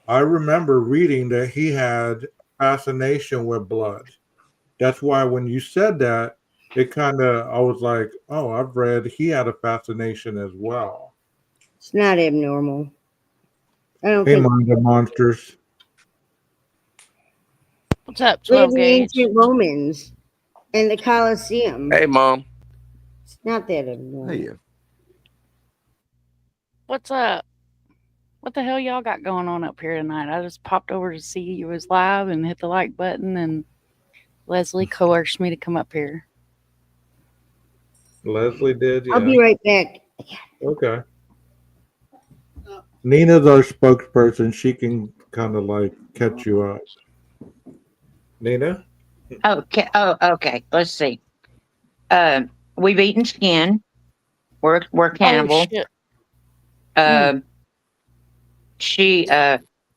Speaker 1: I remember reading that he had fascination with blood. That's why when you said that, it kind of, I was like, oh, I've read he had a fascination as well.
Speaker 6: It's not abnormal. I don't
Speaker 1: Hey,
Speaker 6: think
Speaker 1: mind the monsters.
Speaker 12: What's up,
Speaker 6: look at
Speaker 12: 12
Speaker 6: the
Speaker 12: gauge?
Speaker 6: ancient Romans and the Colosseum.
Speaker 11: Hey, Mom.
Speaker 6: It's not that abnormal.
Speaker 10: Hey,
Speaker 12: What's up? What the hell y'all got going on up here tonight? I just popped over to see you was live and hit the like button, and Leslie coerced me to come up here.
Speaker 1: Leslie did, yeah.
Speaker 6: I'll be right back.
Speaker 1: Okay. Nina's our spokesperson. She can kind of like catch you up. Nina?
Speaker 9: Okay. Oh, okay. Let's see. We've eaten skin. We're cannibal.
Speaker 12: Oh, shit.
Speaker 9: She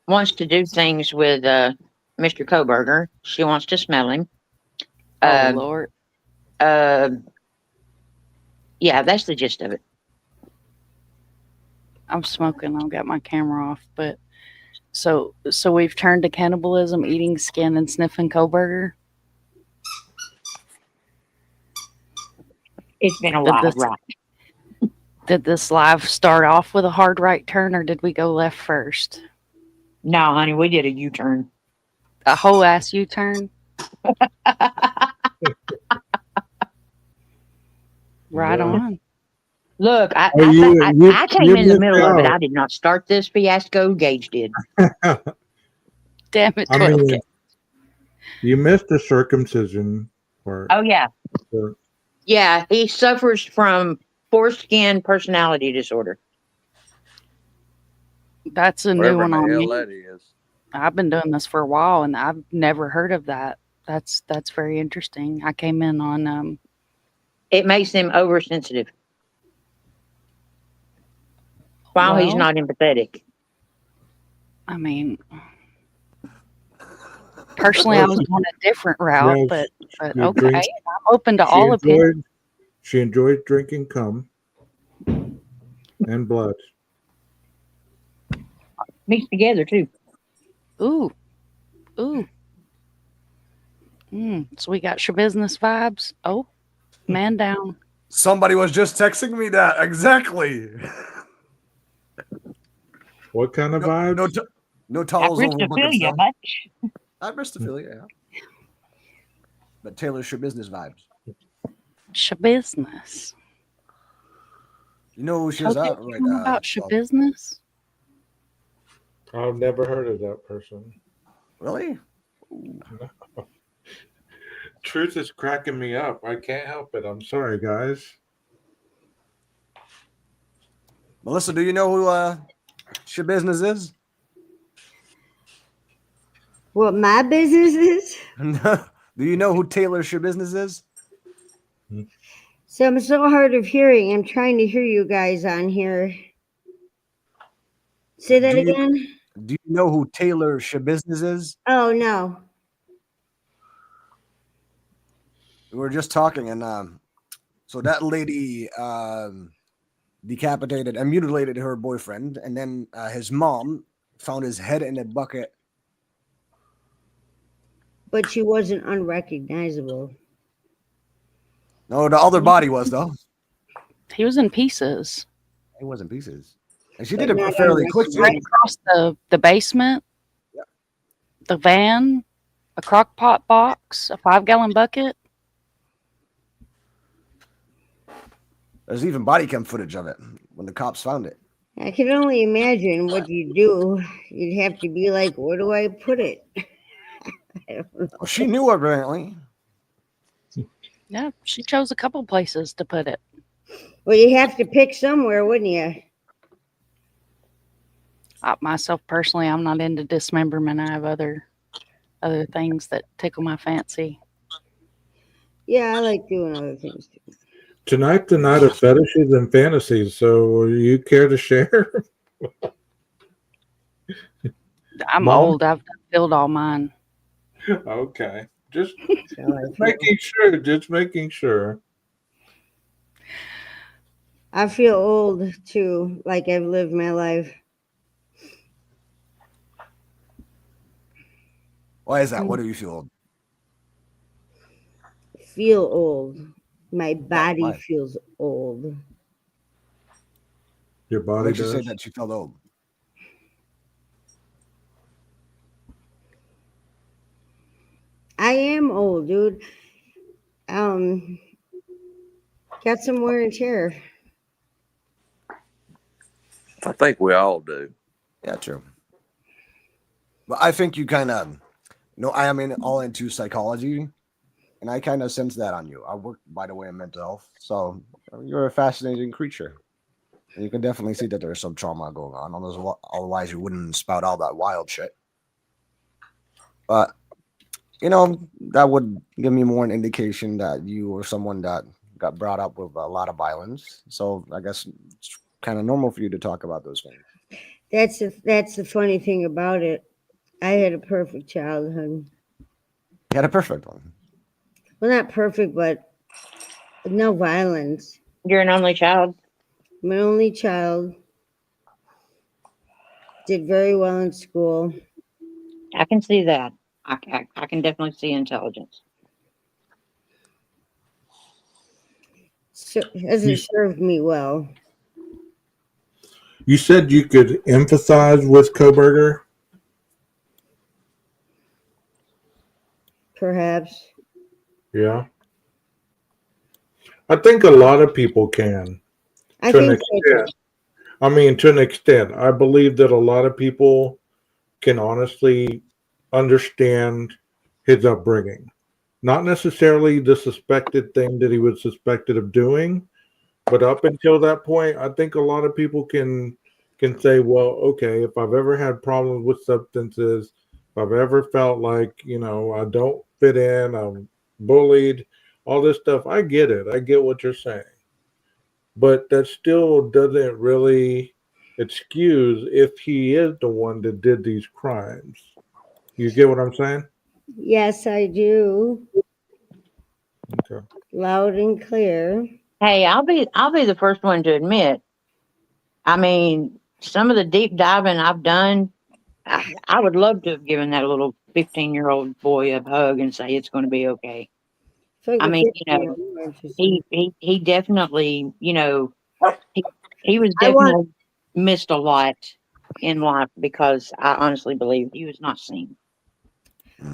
Speaker 9: wants to do things with Mr. Koberger. She wants to smell him.
Speaker 12: Oh, Lord.
Speaker 9: Yeah, that's the gist of it.
Speaker 12: I'm smoking. I've got my camera off, but so we've turned to cannibalism, eating skin and sniffing Koberger.
Speaker 9: It's been a
Speaker 12: Did
Speaker 9: while,
Speaker 12: this-
Speaker 9: right?
Speaker 12: Did this live start off with a hard right turn, or did we go left first?
Speaker 9: No, honey, we did a U-turn.
Speaker 12: A whole ass U-turn? Right
Speaker 1: Yeah.
Speaker 12: on.
Speaker 9: Look, I
Speaker 1: Oh, you
Speaker 9: came in the
Speaker 1: missed
Speaker 9: middle of it.
Speaker 1: out.
Speaker 9: I did not start this fiasco. Gage did.
Speaker 12: Damn it,
Speaker 1: I
Speaker 12: 12
Speaker 1: mean,
Speaker 12: gauge.
Speaker 1: you missed the circumcision part.
Speaker 9: Oh yeah,
Speaker 1: So,
Speaker 9: yeah. He suffers from foreskin personality disorder.
Speaker 12: That's a new
Speaker 11: Whatever in
Speaker 12: one
Speaker 11: the
Speaker 12: on
Speaker 11: hell
Speaker 12: me.
Speaker 11: that is.
Speaker 12: I've been doing this for a while, and I've never heard of that. That's very interesting. I came in on
Speaker 9: It makes him oversensitive. While he's
Speaker 12: well,
Speaker 9: not empathetic.
Speaker 12: I mean, personally, I was going a different route,
Speaker 1: Yes,
Speaker 12: but
Speaker 1: you
Speaker 12: okay,
Speaker 1: drink-
Speaker 12: I'm open to all opinions.
Speaker 1: She enjoys drinking cum and blood.
Speaker 9: Mixed together too.
Speaker 12: Ooh. So we got your business vibes. Oh, man down.
Speaker 10: somebody was just texting me that exactly.
Speaker 1: What kind of vibes?
Speaker 10: No towels over
Speaker 9: Aristophilia,
Speaker 10: Bucket's
Speaker 9: much.
Speaker 10: Aristophilia, yeah. But Taylor's your business vibes.
Speaker 12: Your business.
Speaker 10: You know who she is
Speaker 12: Okay,
Speaker 10: out
Speaker 12: you
Speaker 10: right
Speaker 12: know about your
Speaker 10: well,
Speaker 12: business?
Speaker 1: I've never heard of that person.
Speaker 10: Really?
Speaker 1: Truth is cracking me up. I can't help it. I'm sorry, guys.
Speaker 10: Melissa, do you know who your business is?
Speaker 6: What my business is?
Speaker 10: Do you know who Taylor's your business is?
Speaker 6: So I'm so hard of hearing. I'm trying to hear you guys on here. Say that again?
Speaker 10: Do you know who Taylor's your business is?
Speaker 6: Oh, no.
Speaker 10: We were just talking, and so that lady decapitated and mutilated her boyfriend, and then his mom found his head in a bucket.
Speaker 6: But she wasn't unrecognizable.
Speaker 10: No, the other body was, though.
Speaker 12: He was in pieces.
Speaker 10: It was in pieces. And she
Speaker 6: But
Speaker 10: did it
Speaker 6: not
Speaker 10: fairly quickly.
Speaker 12: Right across the basement, the van, a crock pot box, a 5-gallon bucket.
Speaker 10: There's even body cam footage of it when the cops found it.
Speaker 6: I can only imagine what you do. You'd have to be like, where do I put it? I don't know.
Speaker 10: Well, she knew apparently.
Speaker 12: Yeah, she chose a couple places to put it.
Speaker 6: Well, you have to pick somewhere, wouldn't you?
Speaker 12: Myself personally, I'm not into dismemberment. I have other things that tickle my fancy.
Speaker 6: Yeah, I like doing other things too.
Speaker 1: Tonight's the night of fetishes and fantasies. So, you care to share?
Speaker 12: I'm
Speaker 1: Mom?
Speaker 12: old. I've filled all mine.
Speaker 1: Okay. Just making sure. Just making sure.
Speaker 6: I feel old too, like I've lived my life.
Speaker 10: Why is that? What do you feel?
Speaker 6: feel old. My body
Speaker 10: why?
Speaker 6: feels old.
Speaker 1: Your
Speaker 10: What
Speaker 1: body
Speaker 10: makes you say
Speaker 1: does.
Speaker 10: that you felt old?
Speaker 6: I am old, dude. Got some wear and tear.
Speaker 11: I think we all do.
Speaker 10: Yeah, true. But I think you kind of, I am all into psychology, and I kind of sense that on you. I work, by the way, in mental health, so you're a fascinating creature. And you can definitely see that there's some trauma going on. Otherwise, you wouldn't spout all that wild shit. But that would give me more an indication that you were someone that got brought up with a lot of violence. So I guess it's kind of normal for you to talk about those things.
Speaker 6: That's the funny thing about it. I had a perfect childhood.
Speaker 10: You had a perfect one.
Speaker 6: Well, not perfect, but no violence.
Speaker 9: You're an only child.
Speaker 6: I'm an only child. Did very well in school.
Speaker 9: I can see that. I can definitely see intelligence.
Speaker 6: So, hasn't served me well.
Speaker 1: You said you could empathize with Koberger.
Speaker 6: Perhaps.
Speaker 1: Yeah. I think a lot of people can.
Speaker 6: I
Speaker 1: To an
Speaker 6: think so too.
Speaker 1: extent. I mean, to an extent. I believe that a lot of people can honestly understand his upbringing. Not necessarily the suspected thing that he was suspected of doing, but up until that point, I think a lot of people can say, well, okay, if I've ever had problems with substances, if I've ever felt like, I don't fit in, I'm bullied, all this stuff, I get it. I get what you're saying. But that still doesn't really excuse if he is the one that did these crimes. You get what I'm saying?
Speaker 6: Yes, I do.
Speaker 1: Okay.
Speaker 6: Loud and clear.
Speaker 9: Hey, I'll be the first one to admit. I mean, some of the deep diving I've done, I would love to have given that little 15-year-old boy a hug and say it's going to be okay.
Speaker 6: It's like
Speaker 9: I
Speaker 6: a
Speaker 9: mean,
Speaker 6: 15-year-old, interesting.
Speaker 9: he definitely, he was
Speaker 6: I want-
Speaker 9: definitely missed a lot in life because I honestly believe he was not seen.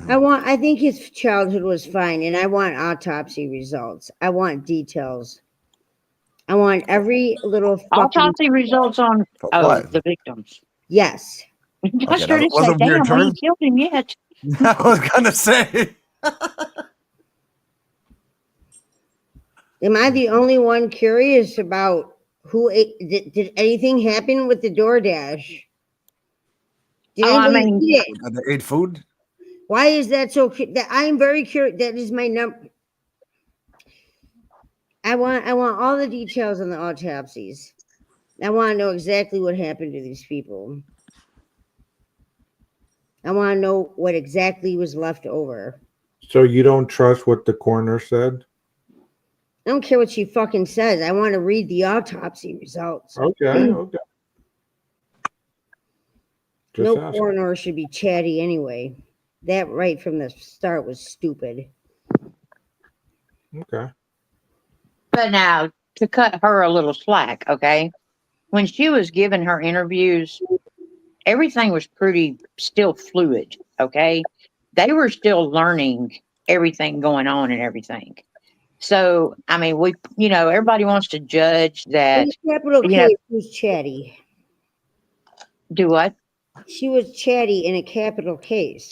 Speaker 6: I think his childhood was fine, and I want autopsy results. I want details. I want every little fucking
Speaker 9: Autopsy results on the victims.
Speaker 6: Yes.
Speaker 9: I started to say, damn, we ain't killed him yet.
Speaker 10: I was gonna say.
Speaker 6: Am I the only one curious about who ate? Did anything happen with the DoorDash? Did anybody eat it?
Speaker 10: They ate food.
Speaker 6: Why is that so? That I'm very curious. That is my number. I want all the details on the autopsies. I want to know exactly what happened to these people. I want to know what exactly was left over.
Speaker 1: So you don't trust what the coroner said?
Speaker 6: I don't care what she fucking says. I want to read the autopsy results.
Speaker 1: Okay.
Speaker 6: No
Speaker 1: Just asking.
Speaker 6: coroner should be chatty anyway. That right from the start was stupid.
Speaker 1: Okay.
Speaker 9: But now, to cut her a little slack, okay? When she was giving her interviews, everything was pretty still fluid, okay? They were still learning everything going on and everything. So, I mean, everybody wants to judge that.
Speaker 6: In the capital case was chatty.
Speaker 9: Do what?
Speaker 6: She was chatty in a capital case.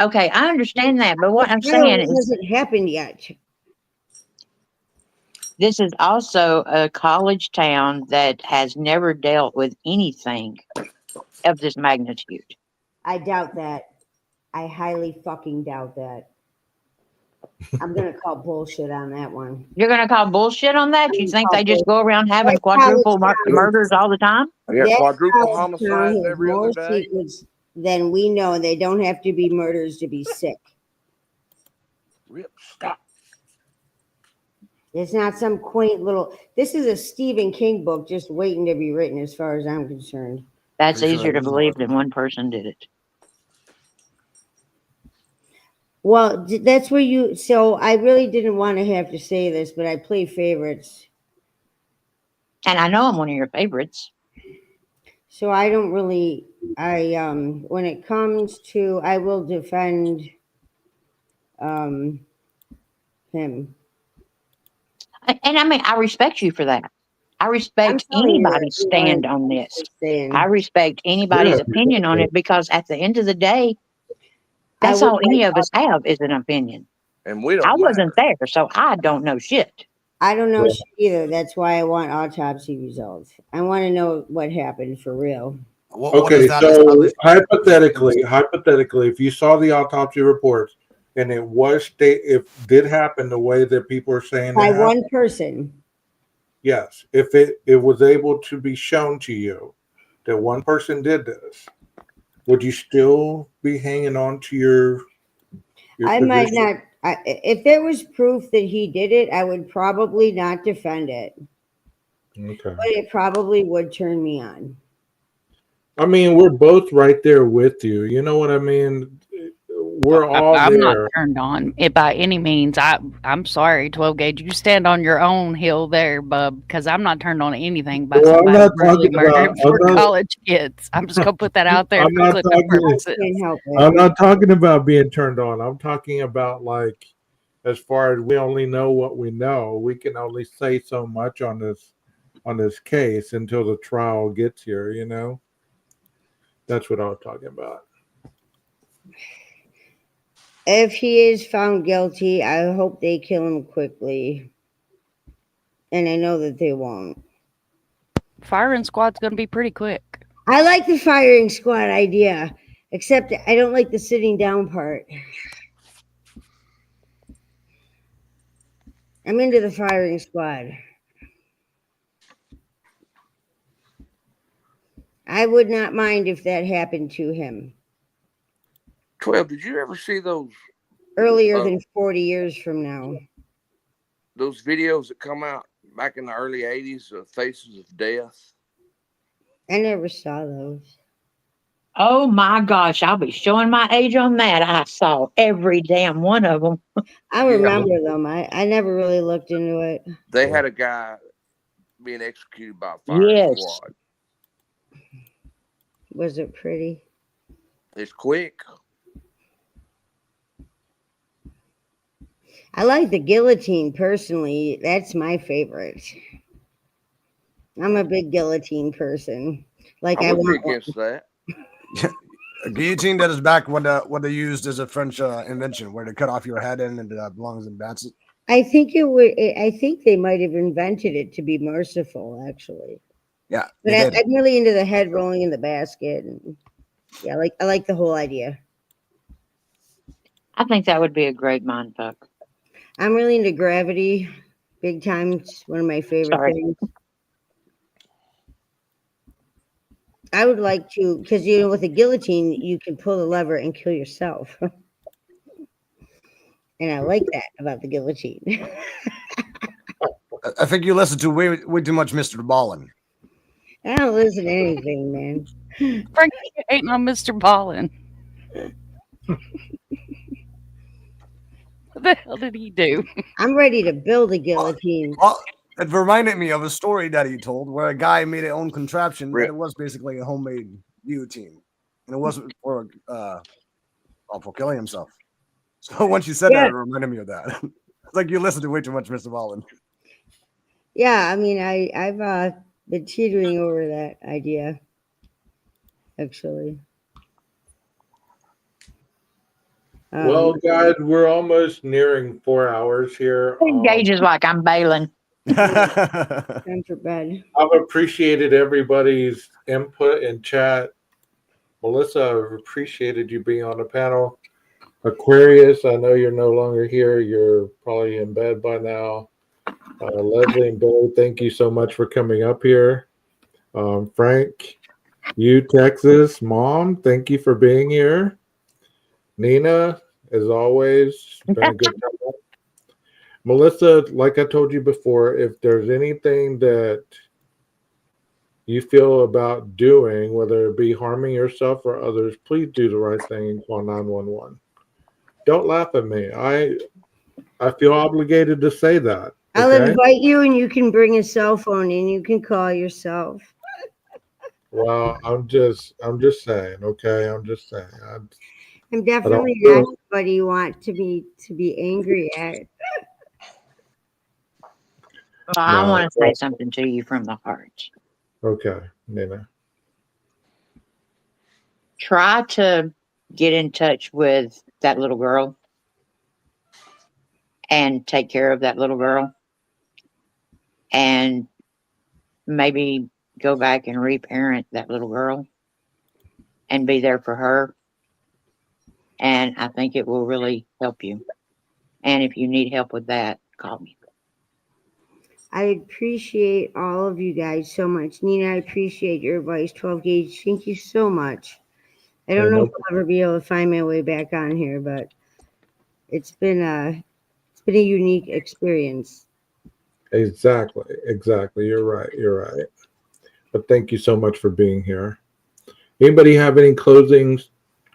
Speaker 9: Okay, I understand that, but what I'm saying is,
Speaker 6: hasn't happened yet.
Speaker 9: this is also a college town that has never dealt with anything of this magnitude.
Speaker 6: I doubt that. I highly fucking doubt that. I'm gonna call bullshit on that one.
Speaker 9: You're gonna call bullshit on that? You think they just go around having quadruple murders all the time?
Speaker 11: Yeah,
Speaker 6: That
Speaker 11: quadruple
Speaker 6: college town
Speaker 11: homicides
Speaker 6: has
Speaker 11: every other
Speaker 6: more
Speaker 11: day.
Speaker 6: secrets than we know. They don't have to be murders to be sick.
Speaker 11: Rip, stop.
Speaker 6: It's not some quaint little. This is a Stephen King book just waiting to be written, as far as I'm concerned.
Speaker 9: That's easier to believe than one person did it.
Speaker 6: Well, that's where you. So I really didn't want to have to say this, but I play favorites.
Speaker 9: And I know I'm one of your favorites.
Speaker 6: So I don't really. When it comes to, I will defend him.
Speaker 9: And I mean, I respect you for that. I
Speaker 6: I'm
Speaker 9: respect
Speaker 6: telling you,
Speaker 9: anybody's
Speaker 6: you know,
Speaker 9: stand on this.
Speaker 6: just saying.
Speaker 9: I respect anybody's opinion on it because at the end of the day,
Speaker 6: I
Speaker 9: that's
Speaker 6: would
Speaker 9: all any
Speaker 6: like
Speaker 9: of us have is an opinion.
Speaker 11: And we
Speaker 9: I
Speaker 11: don't
Speaker 9: wasn't
Speaker 11: matter.
Speaker 9: there, so I don't know shit.
Speaker 6: I don't know shit either. That's why I want autopsy results. I want to know what happened for real.
Speaker 10: What
Speaker 1: Okay,
Speaker 10: does that
Speaker 1: so
Speaker 10: establish?
Speaker 1: hypothetically, if you saw the autopsy reports and it was if did happen the way that people are saying it
Speaker 6: By
Speaker 1: happened,
Speaker 6: one person.
Speaker 1: yes, if it was able to be shown to you that one person did this, would you still be hanging on to your
Speaker 6: I might
Speaker 1: position?
Speaker 6: not. If there was proof that he did it, I would probably not defend it.
Speaker 1: Okay.
Speaker 6: But it probably would turn me on.
Speaker 1: I mean, we're both right there with you. You know what I mean? We're all
Speaker 12: I'm not
Speaker 1: there.
Speaker 12: turned on it by any means. I'm sorry, 12 gauge. You stand on your own hill there, bub, because I'm not turned on anything by
Speaker 1: Well, I'm
Speaker 12: somebody
Speaker 1: not
Speaker 12: brutally
Speaker 1: talking about.
Speaker 12: murdered for college kids. I'm just gonna put that out there
Speaker 1: I'm
Speaker 12: for
Speaker 1: not
Speaker 12: clipping
Speaker 1: talking.
Speaker 12: purposes.
Speaker 6: Can't help it.
Speaker 1: I'm not talking about being turned on. I'm talking about like, as far as we only know what we know, we can only say so much on this case until the trial gets here. You know, that's what I was talking about.
Speaker 6: If he is found guilty, I hope they kill him quickly. And I know that they won't.
Speaker 12: Firing squad's gonna be pretty quick.
Speaker 6: I like the firing squad idea, except I don't like the sitting down part. I'm into the firing squad. I would not mind if that happened to him
Speaker 11: 12, did you ever see those
Speaker 6: earlier than 40 years from now.
Speaker 11: those videos that come out back in the early 80s of Faces of Death?
Speaker 6: I never saw those.
Speaker 9: Oh my gosh, I'll be showing my age on that. I saw every damn one of them.
Speaker 6: I remember them. I never really looked into it.
Speaker 11: They had a guy being executed by a firing
Speaker 9: Yes.
Speaker 11: squad.
Speaker 6: Was it pretty?
Speaker 11: It's quick.
Speaker 6: I like the guillotine personally. That's my favorite. I'm a big guillotine person. Like
Speaker 11: I
Speaker 6: I
Speaker 11: would be
Speaker 6: want one.
Speaker 11: against that.
Speaker 10: A guillotine, that is back what they used as a French invention, where they cut off your head and it belongs and that's it.
Speaker 6: I think it would. I think they might have invented it to be merciful, actually.
Speaker 10: Yeah,
Speaker 6: But
Speaker 10: they did.
Speaker 6: I'm really into the head rolling in the basket, and yeah, I like the whole idea.
Speaker 9: I think that would be a great mind fuck.
Speaker 6: I'm really into gravity, big time. It's one of my favorite
Speaker 9: Sorry.
Speaker 6: things. I would like to, because with a guillotine, you can pull the lever and kill yourself. And I like that about the guillotine.
Speaker 10: I think you listen to way too much Mr. Ballin.
Speaker 6: I don't listen to anything, man.
Speaker 12: Frank ain't on Mr. Ballin. What the hell did he do?
Speaker 6: I'm ready to build a guillotine.
Speaker 10: Well, it reminded me of a story that he told where a guy made his own contraption, but
Speaker 11: Rip.
Speaker 10: it was basically a homemade guillotine, and it wasn't for killing himself. So once you said that, it reminded me of that. It's like you listen to way too much Mr. Ballin.
Speaker 6: Yeah, I mean, I've been teetering over that idea, actually.
Speaker 1: Well, guys, we're almost nearing 4 hours here.
Speaker 9: Engages like I'm bailing.
Speaker 6: Time for bed.
Speaker 1: I've appreciated everybody's input in chat. Melissa, I've appreciated you being on the panel. Aquarius, I know you're no longer here. You're probably in bed by now. Leslie and Billy, thank you so much for coming up here. Frank, you, Texas Mom, thank you for being here. Nina, as always, it's been a good time. Melissa, like I told you before, if there's anything that you feel about doing, whether it be harming yourself or others, please do the right thing and call 911. Don't laugh at me. I feel obligated to say that.
Speaker 6: I'll
Speaker 1: Okay.
Speaker 6: invite you, and you can bring a cell phone, and you can call yourself.
Speaker 1: Well, I'm just saying. Okay, I'm just saying.
Speaker 6: I'm definitely
Speaker 1: feel-
Speaker 6: not somebody you want to be angry at.
Speaker 9: Well, I
Speaker 1: No.
Speaker 9: want to say something to you from the heart.
Speaker 1: Okay, Nina.
Speaker 9: Try to get in touch with that little girl and take care of that little girl, and maybe go back and reparent that little girl and be there for her. And I think it will really help you. And if you need help with that, call me.
Speaker 6: I appreciate all of you guys so much. Nina, I appreciate your advice. 12 gauge, thank you so much. I don't know if I'll ever be able to find my way back on here, but it's been a unique experience.
Speaker 1: Exactly. You're right. But thank you so much for being here. Anybody have any closing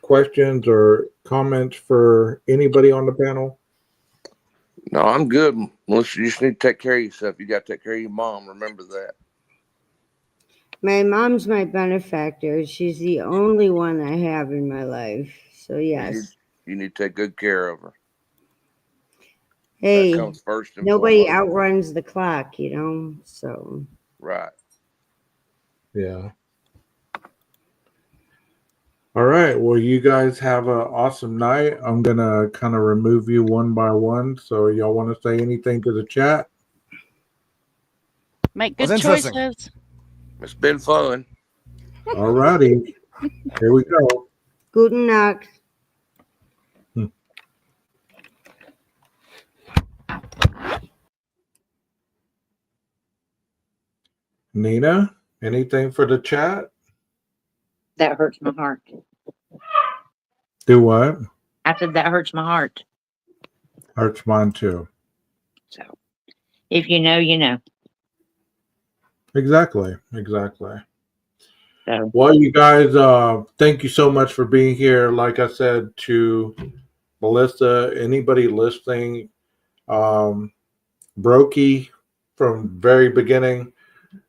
Speaker 1: questions or comments for anybody on the panel?
Speaker 11: No, I'm good. Melissa, you just need to take care of yourself. You got to take care of your mom. Remember that.
Speaker 6: My mom's my benefactor. She's the only one I have in my life. So yes.
Speaker 11: You need to take good care of her.
Speaker 6: Hey,
Speaker 11: that comes first and
Speaker 6: nobody
Speaker 11: foremost.
Speaker 6: outruns the clock, you know. So
Speaker 11: Right.
Speaker 1: Yeah. All right. Well, you guys have an awesome night. I'm going to kind of remove you one by one. So y'all want to say anything to the chat?
Speaker 12: Make
Speaker 10: Was
Speaker 12: good
Speaker 10: interesting.
Speaker 12: choices.
Speaker 11: It's been fun.
Speaker 1: All righty. Here we go.
Speaker 6: guten Nacht.
Speaker 1: Nina, anything for the chat?
Speaker 9: That hurts my heart.
Speaker 1: Do what?
Speaker 9: I said that hurts my heart.
Speaker 1: Hurts mine too.
Speaker 9: So if you know, you know.
Speaker 1: Exactly.
Speaker 9: So
Speaker 1: Well, you guys, thank you so much for being here. Like I said to Melissa, anybody listening, Brokey from very beginning,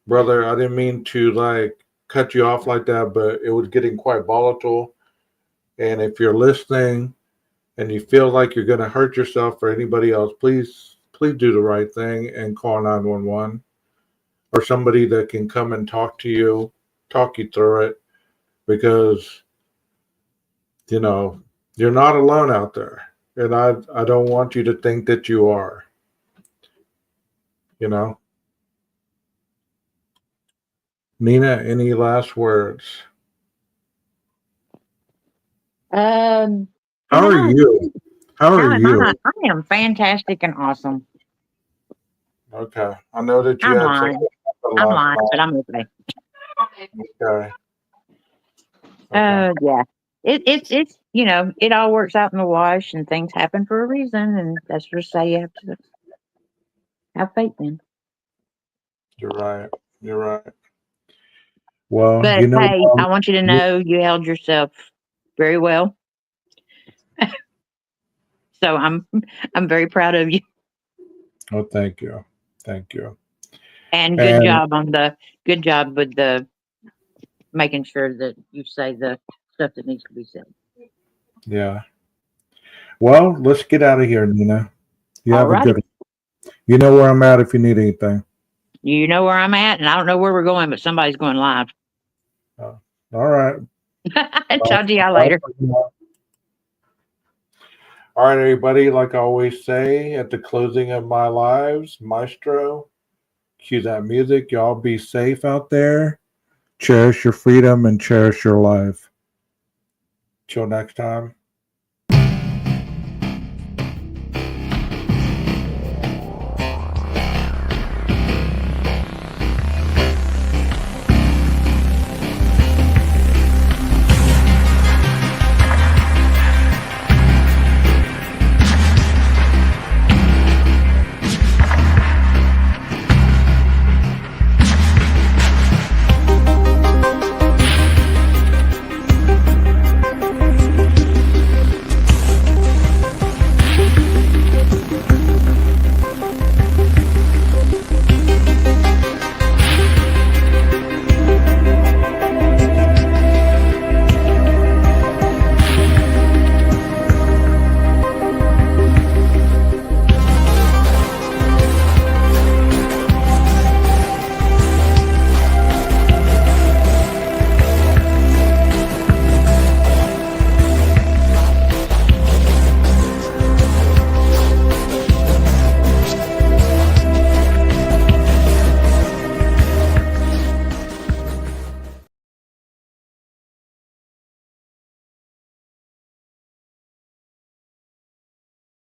Speaker 1: brother, I didn't mean to like cut you off like that, but it was getting quite volatile. And if you're listening and you feel like you're going to hurt yourself or anybody else, please do the right thing and call 911 or somebody that can come and talk you through it, because you know you're not alone out there, and I don't want you to think that you are. You know, Nina, any last words? How are you? How are you?
Speaker 9: I am fantastic and awesome.
Speaker 1: Okay, I know that you
Speaker 9: I'm
Speaker 1: had some.
Speaker 9: lying. I'm lying, but I'm okay.
Speaker 1: Okay.
Speaker 9: Yeah. It's you know, it all works out in the wash and things happen for a reason, and that's just say you have to have faith in.
Speaker 1: You're right. Well,
Speaker 9: But
Speaker 1: you know,
Speaker 9: hey, I want you to know you held yourself very well. So I'm very proud of you.
Speaker 1: Oh, thank you.
Speaker 9: And good job with the making sure that you say the stuff that needs to be said.
Speaker 1: Yeah. Well, let's get out of here, Nina. You have a
Speaker 9: Alright.
Speaker 1: good one. You know where I'm at if you need anything.
Speaker 9: You know where I'm at, and I don't know where we're going, but somebody's going live.
Speaker 1: All right.
Speaker 9: Talk to y'all later.
Speaker 1: All right, everybody. Like I always say at the closing of my lives, Maestro, cue that music. Y'all be safe out there. Cherish your freedom and cherish your life. Till next time.